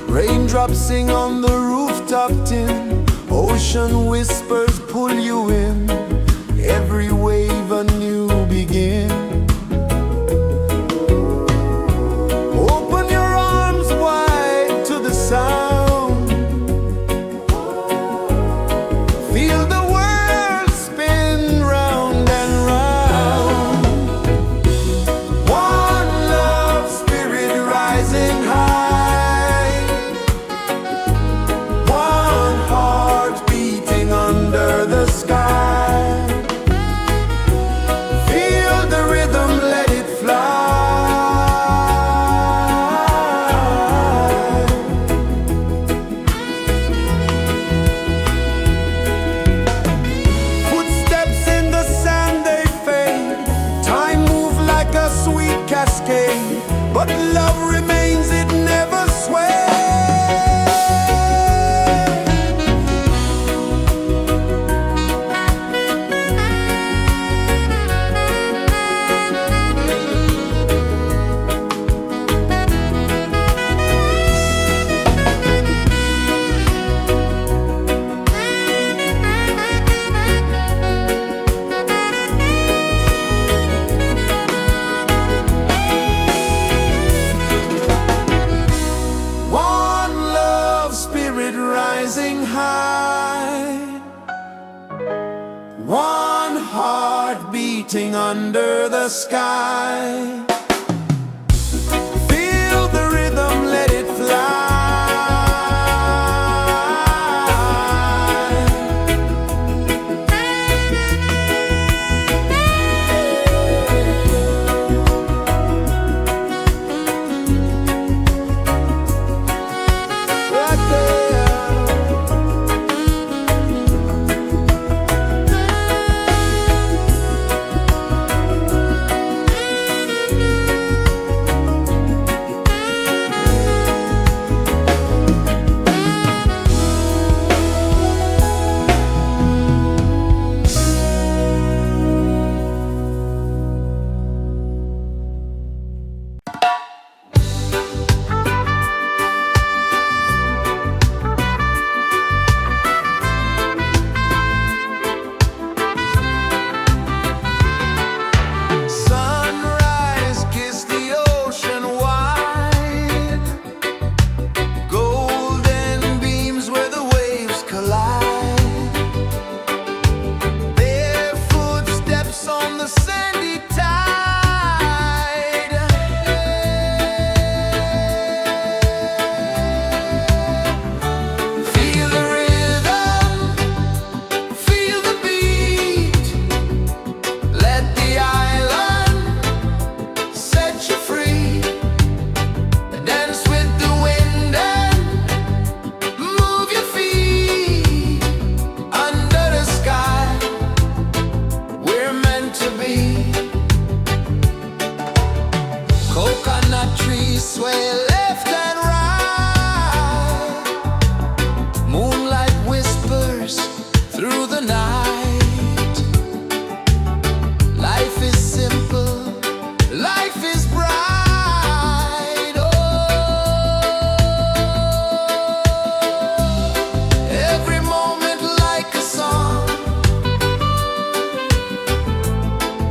Raindrops sing on the rooftop tin. Ocean whispers pull you in. Every wave a new begin. Open your arms wide to the sound. Feel the world spin round and round. One love, spirit rising high. One heart beating under the sky. Feel the rhythm, let it fly. Footsteps in the sand, they fade. Time moves like a sweet cascade, but love remains, it never sways. One love, spirit rising high. One heart beating under the sky. Feel the rhythm, let it fly. Right there. Sunrise, kiss the ocean wide. Golden beams where the waves collide. Their footsteps on the sandy tide. Feel the rhythm, feel the beat. Let the island set you free. Dance with the wind and move your feet. Under the sky, we're meant to be. Coconut trees sway left and right. Moonlight whispers through the night. Life is simple, life is bright. Oh, every moment like a song.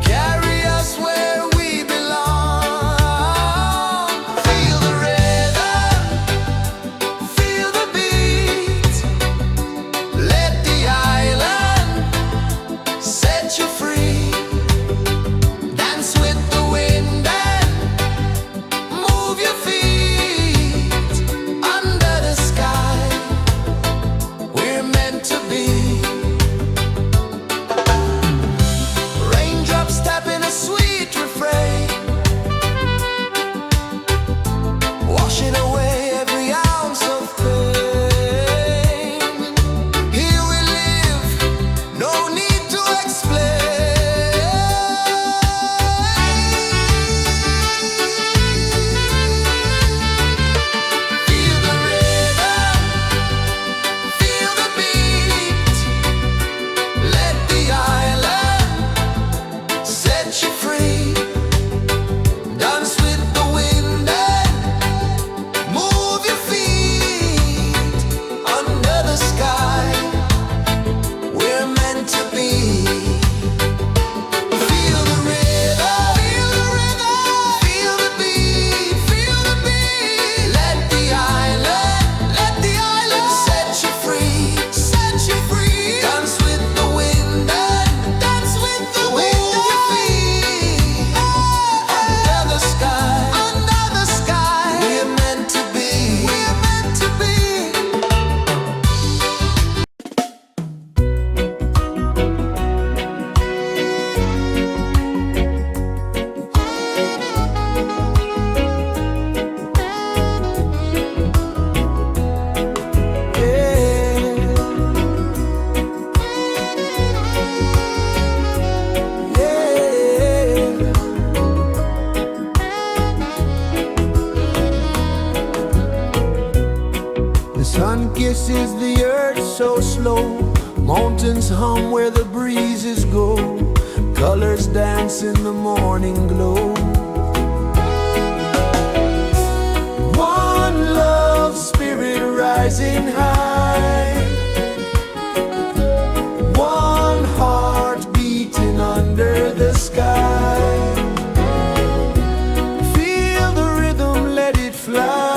Carry us where we belong. Feel the rhythm, Sun kisses the earth so slow, mountains hum where the breezes go, colors dance in the morning glow. One love spirit rising high, one heart beating under the sky. Feel the rhythm, let it fly.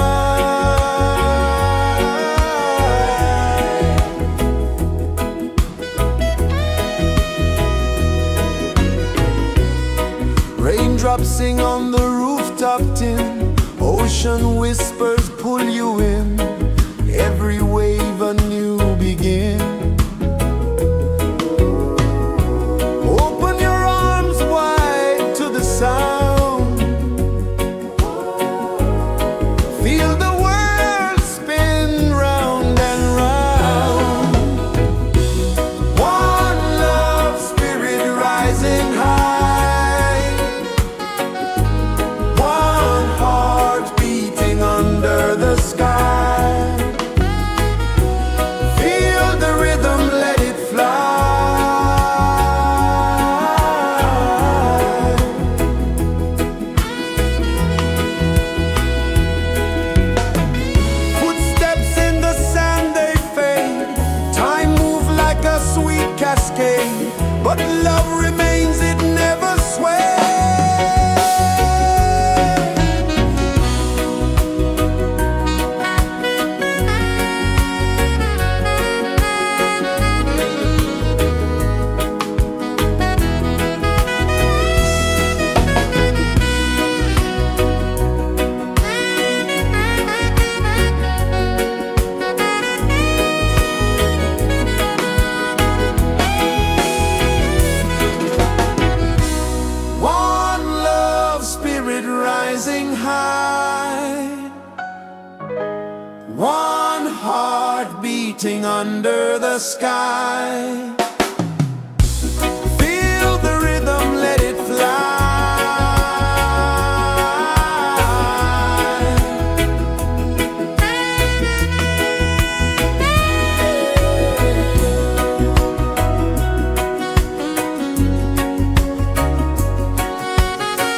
Raindrops sing on the rooftop tin, ocean whispers pull you in, every wave a new begin. Open your arms wide to the sound, feel the world spin round and round. One love spirit rising high, one heart beating under the sky. Feel the rhythm, let it fly. Footsteps in the sand, they fade, time moves like a sweet cascade, but love remains, it never sways. One love spirit rising high, one heart beating under the sky. Feel the rhythm, let it fly.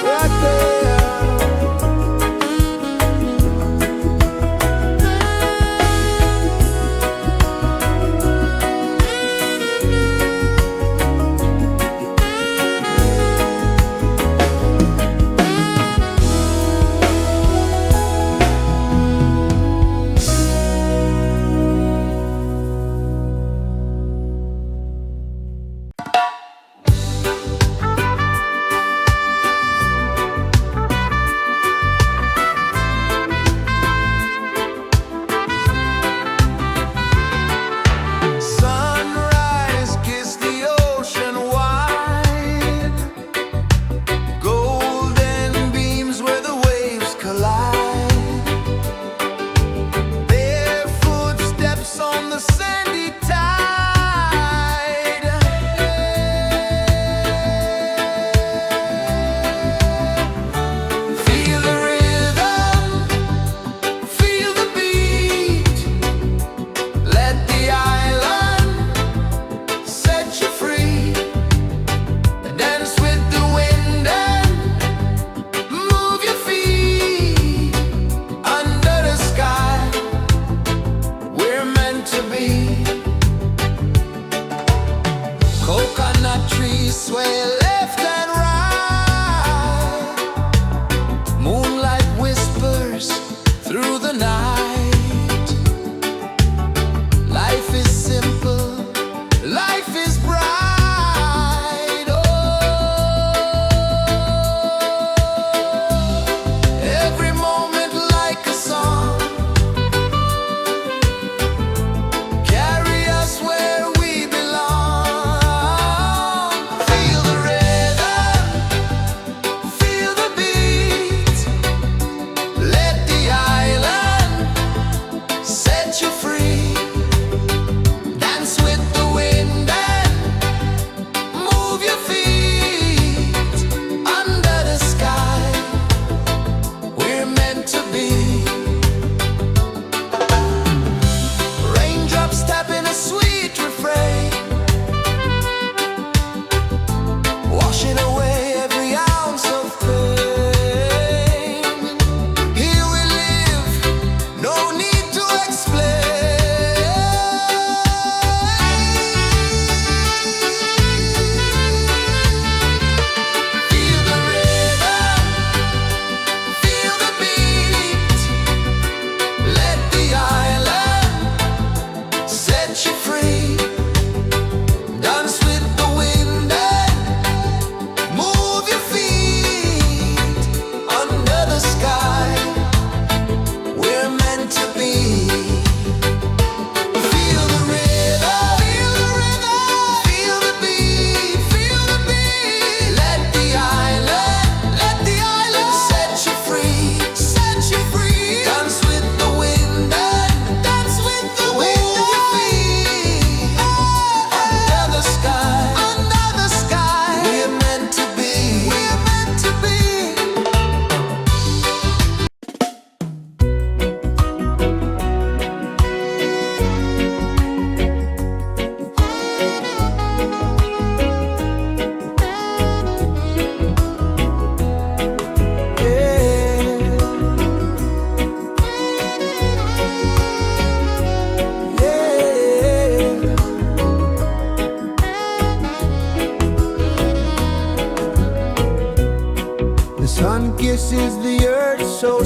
Right there.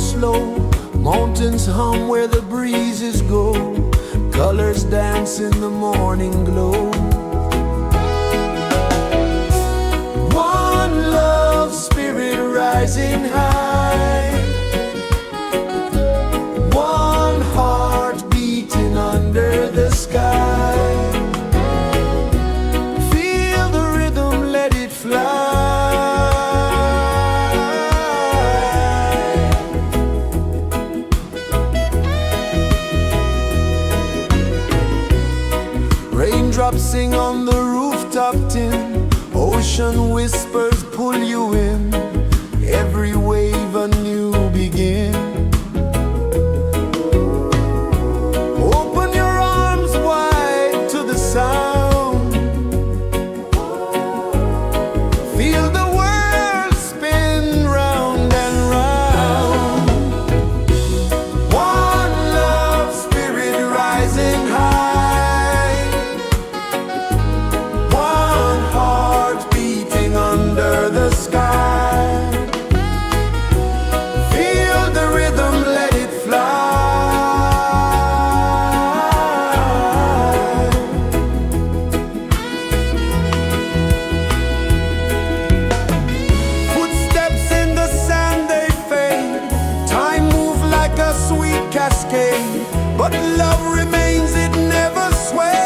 slow. Mountains hum where the breezes go. Colors dance in the morning glow. One love, spirit rising high. One heart beating under the sky. Feel the rhythm, let it fly. Raindrops sing on the rooftop tin. Ocean whispers pull you in. Every wave a new begin. Open your arms wide to the sound. Feel the world spin round and round. One love, spirit rising high. One heart beating under the sky. Feel the rhythm, let it fly. Footsteps in the sand, they fade. Time moves like a sweet cascade, but love remains, it never sways.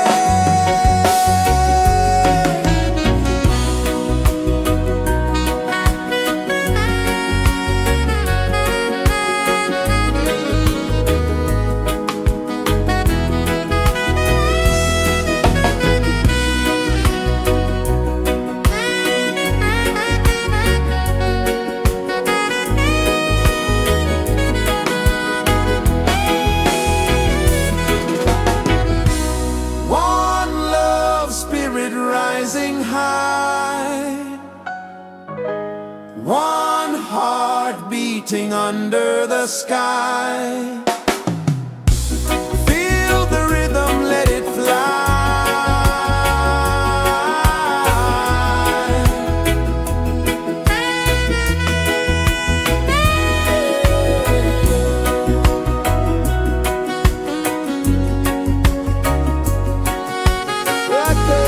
One love, spirit rising high. One heart beating under the sky. Feel the rhythm, let it fly. Right there.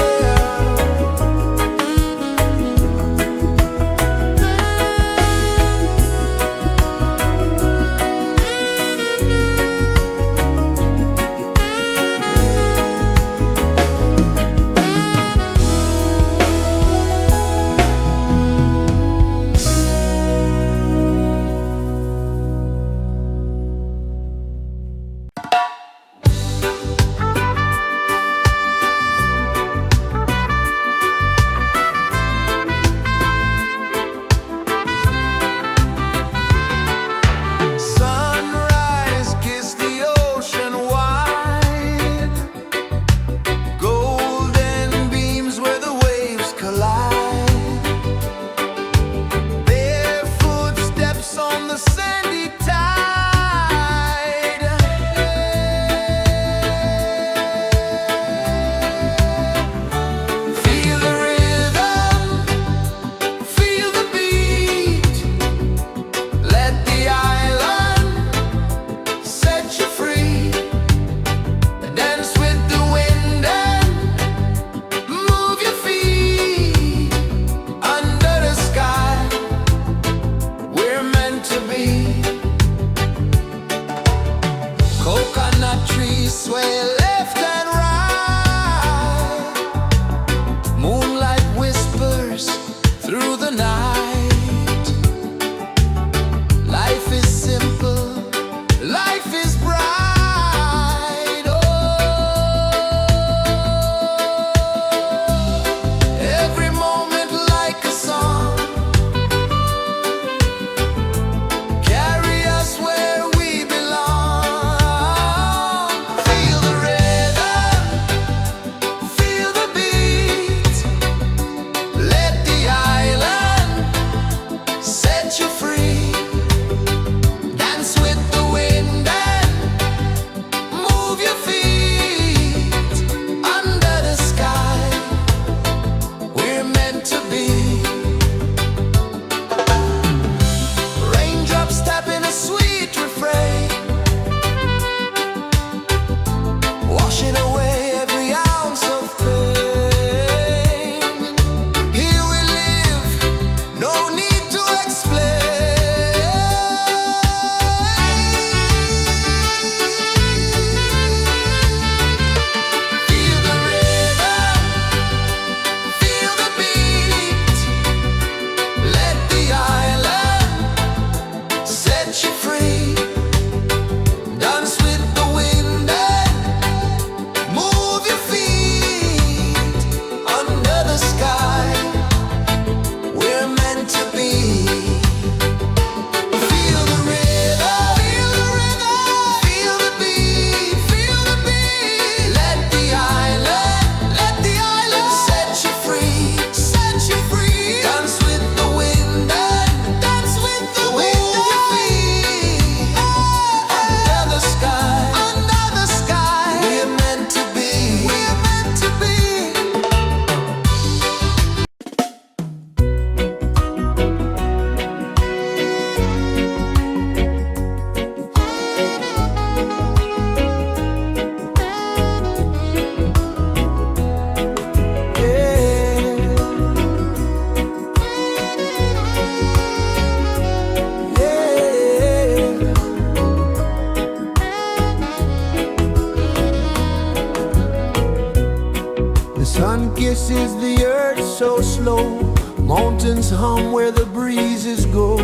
pulses the earth so slow. Mountains hum where the breezes go.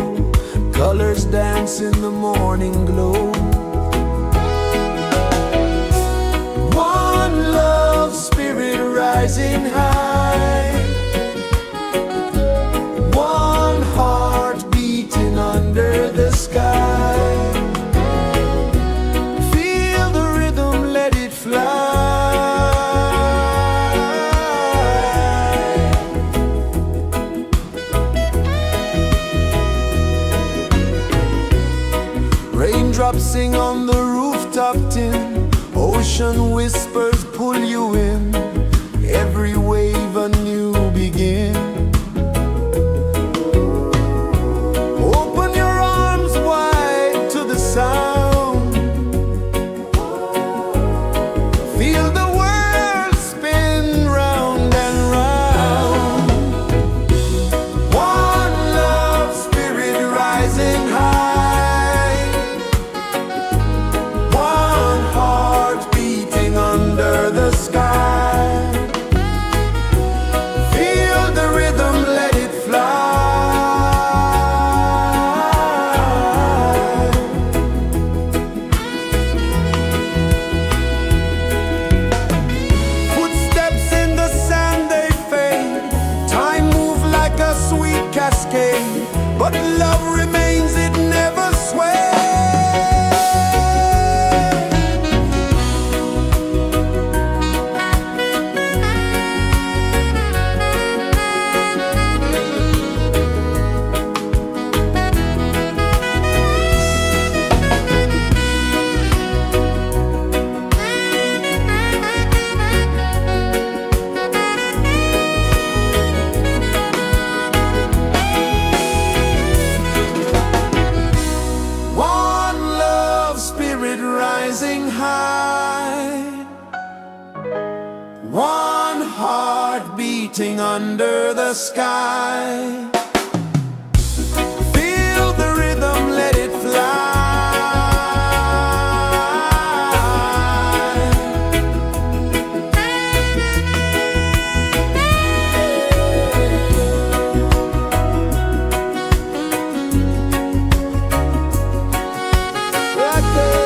Colors dance in the morning glow. One love spirit rising high. One heart beating under the sky. Feel the rhythm, let it fly. Raindrops sing on the rooftop tin. Ocean whispers pull you in. Every wave a new begin. Open your arms wide to the sound. Feel the world spin round and round. One love spirit rising high. One heart beating under the sky. Feel the rhythm, let it fly. Footsteps in the sand, they fade. Time moves like a sweet cascade, but love remains, it never sways. One love spirit rising high. One heart beating under the sky. Feel the rhythm, let it fly. Right there.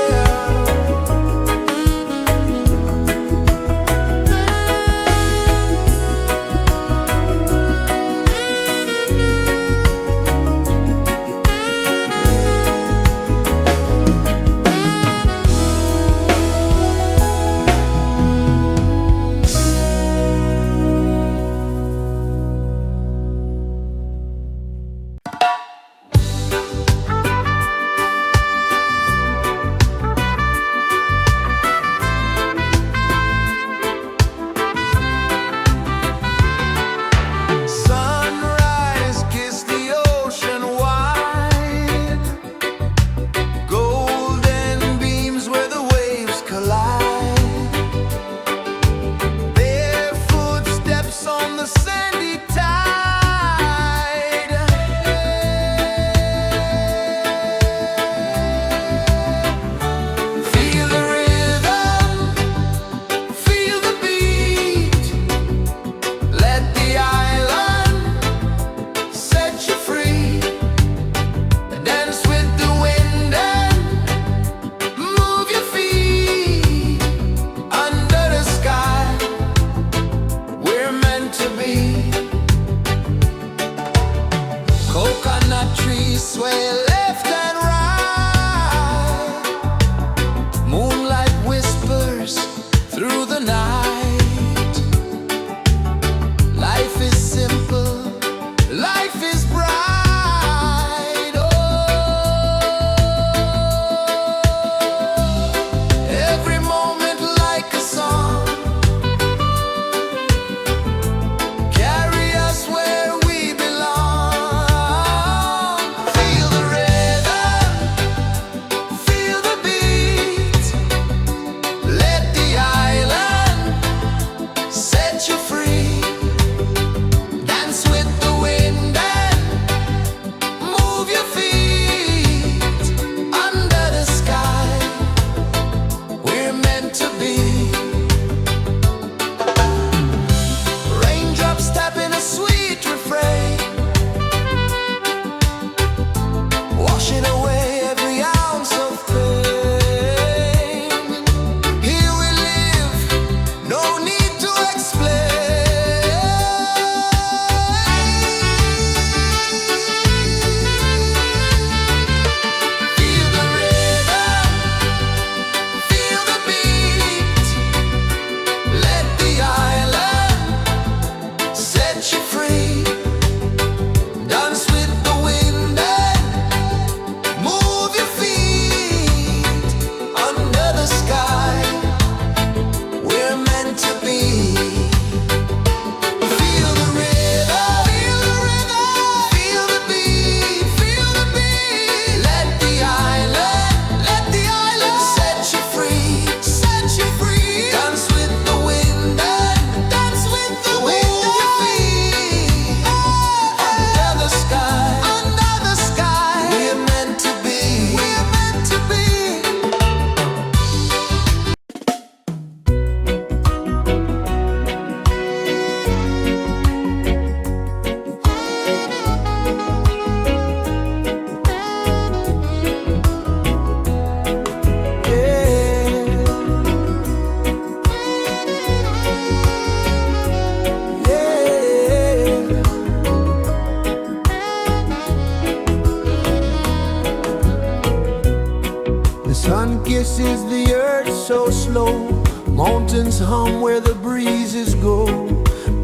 Sun kisses the earth so slow, mountains hum where the breezes go,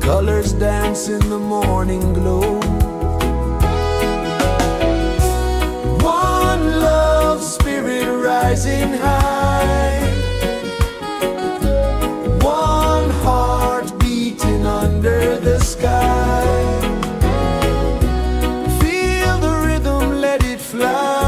colors dance in the morning glow. One love spirit rising high, one heart beating under the sky. Feel the rhythm, let it fly.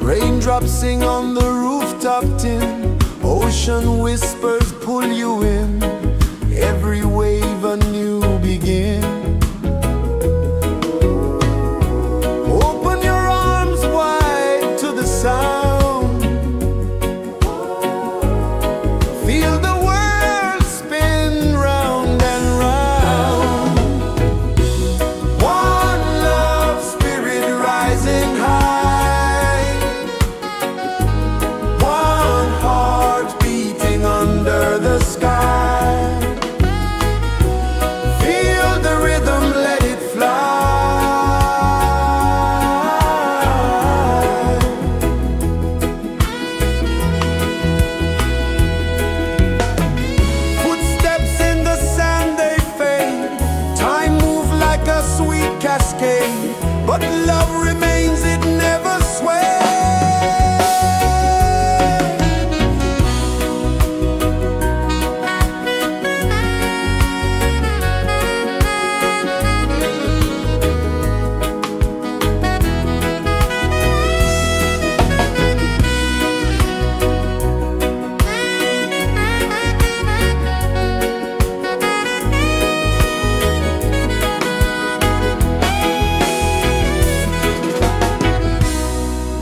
Raindrops sing on the rooftop tin, ocean whispers pull you in, every wave a new begin. Open your arms wide to the sound, feel the world spin round and round. One love spirit rising high, one heart beating under the sky. Feel the rhythm, let it fly. Footsteps in the sand, they fade, time moves like a sweet cascade, but love remains, it never sways.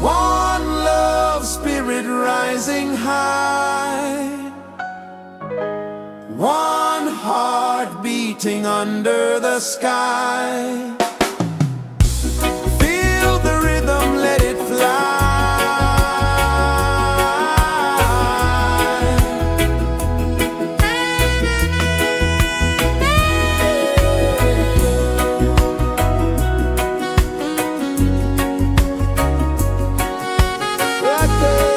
One love spirit rising high, one heart beating under the sky. Feel the rhythm, let it fly. Right there.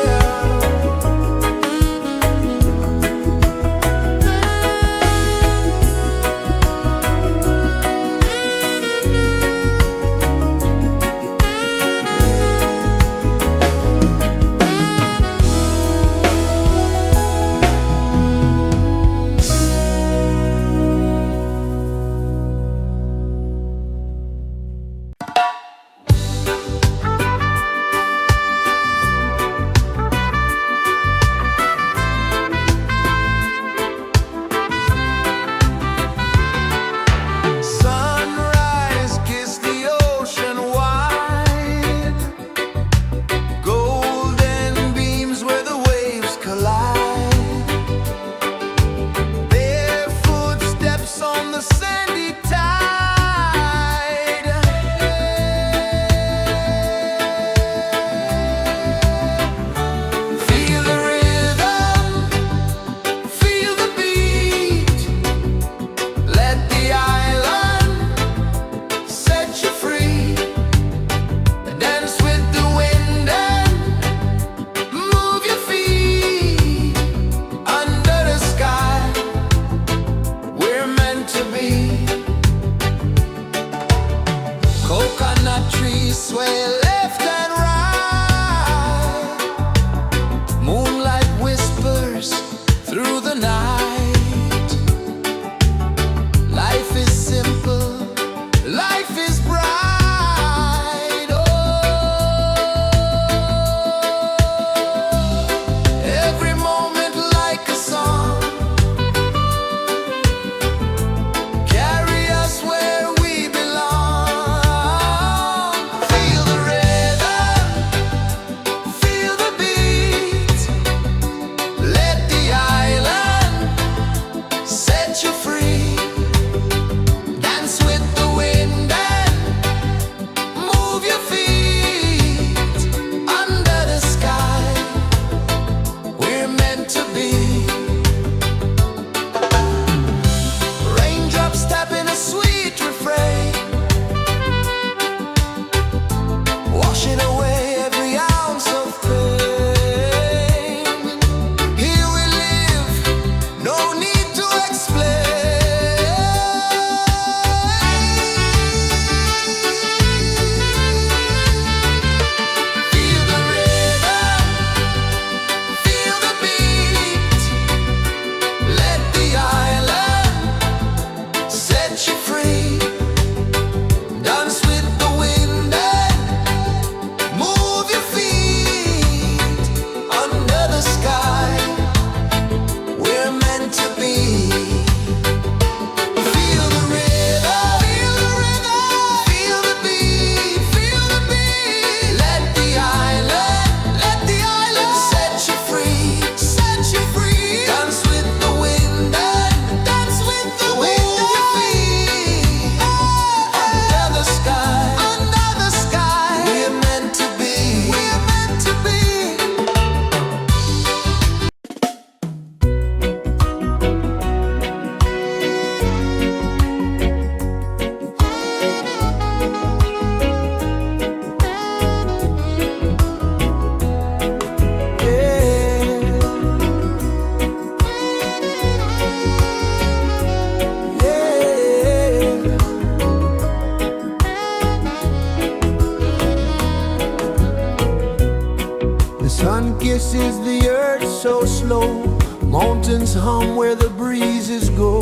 kisses the earth so slow. Mountains hum where the breezes go.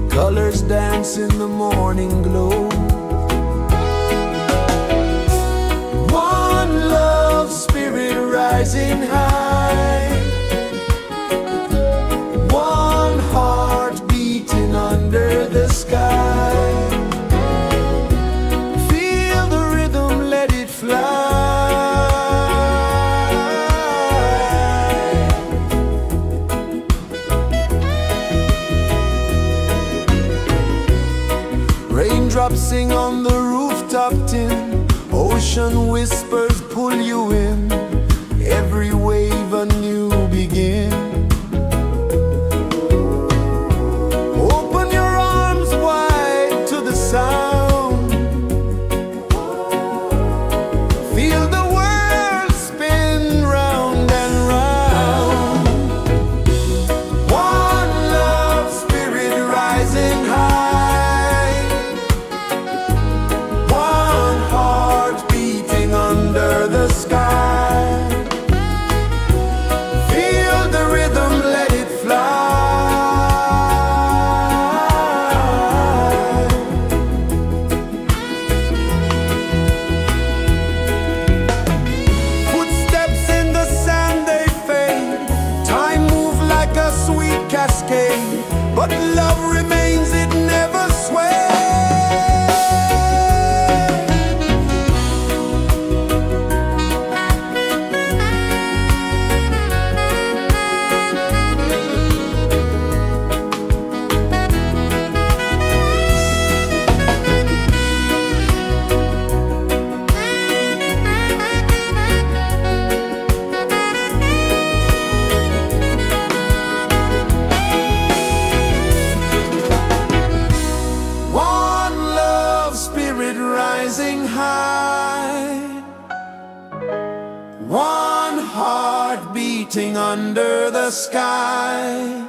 Colors dance in the morning glow. One love spirit rising high. One heart beating under the sky. Feel the rhythm, let it fly. Raindrops sing on the rooftop tin. Ocean whispers pull you in. Every wave a new begin. Open your arms wide to the sound. Feel the world spin round and round. One love spirit rising high. One heart beating under the sky. Feel the rhythm, let it fly. Footsteps in the sand, they fade. Time moves like a sweet cascade, but love remains, it never sways. One love spirit rising high. One heart beating under the sky.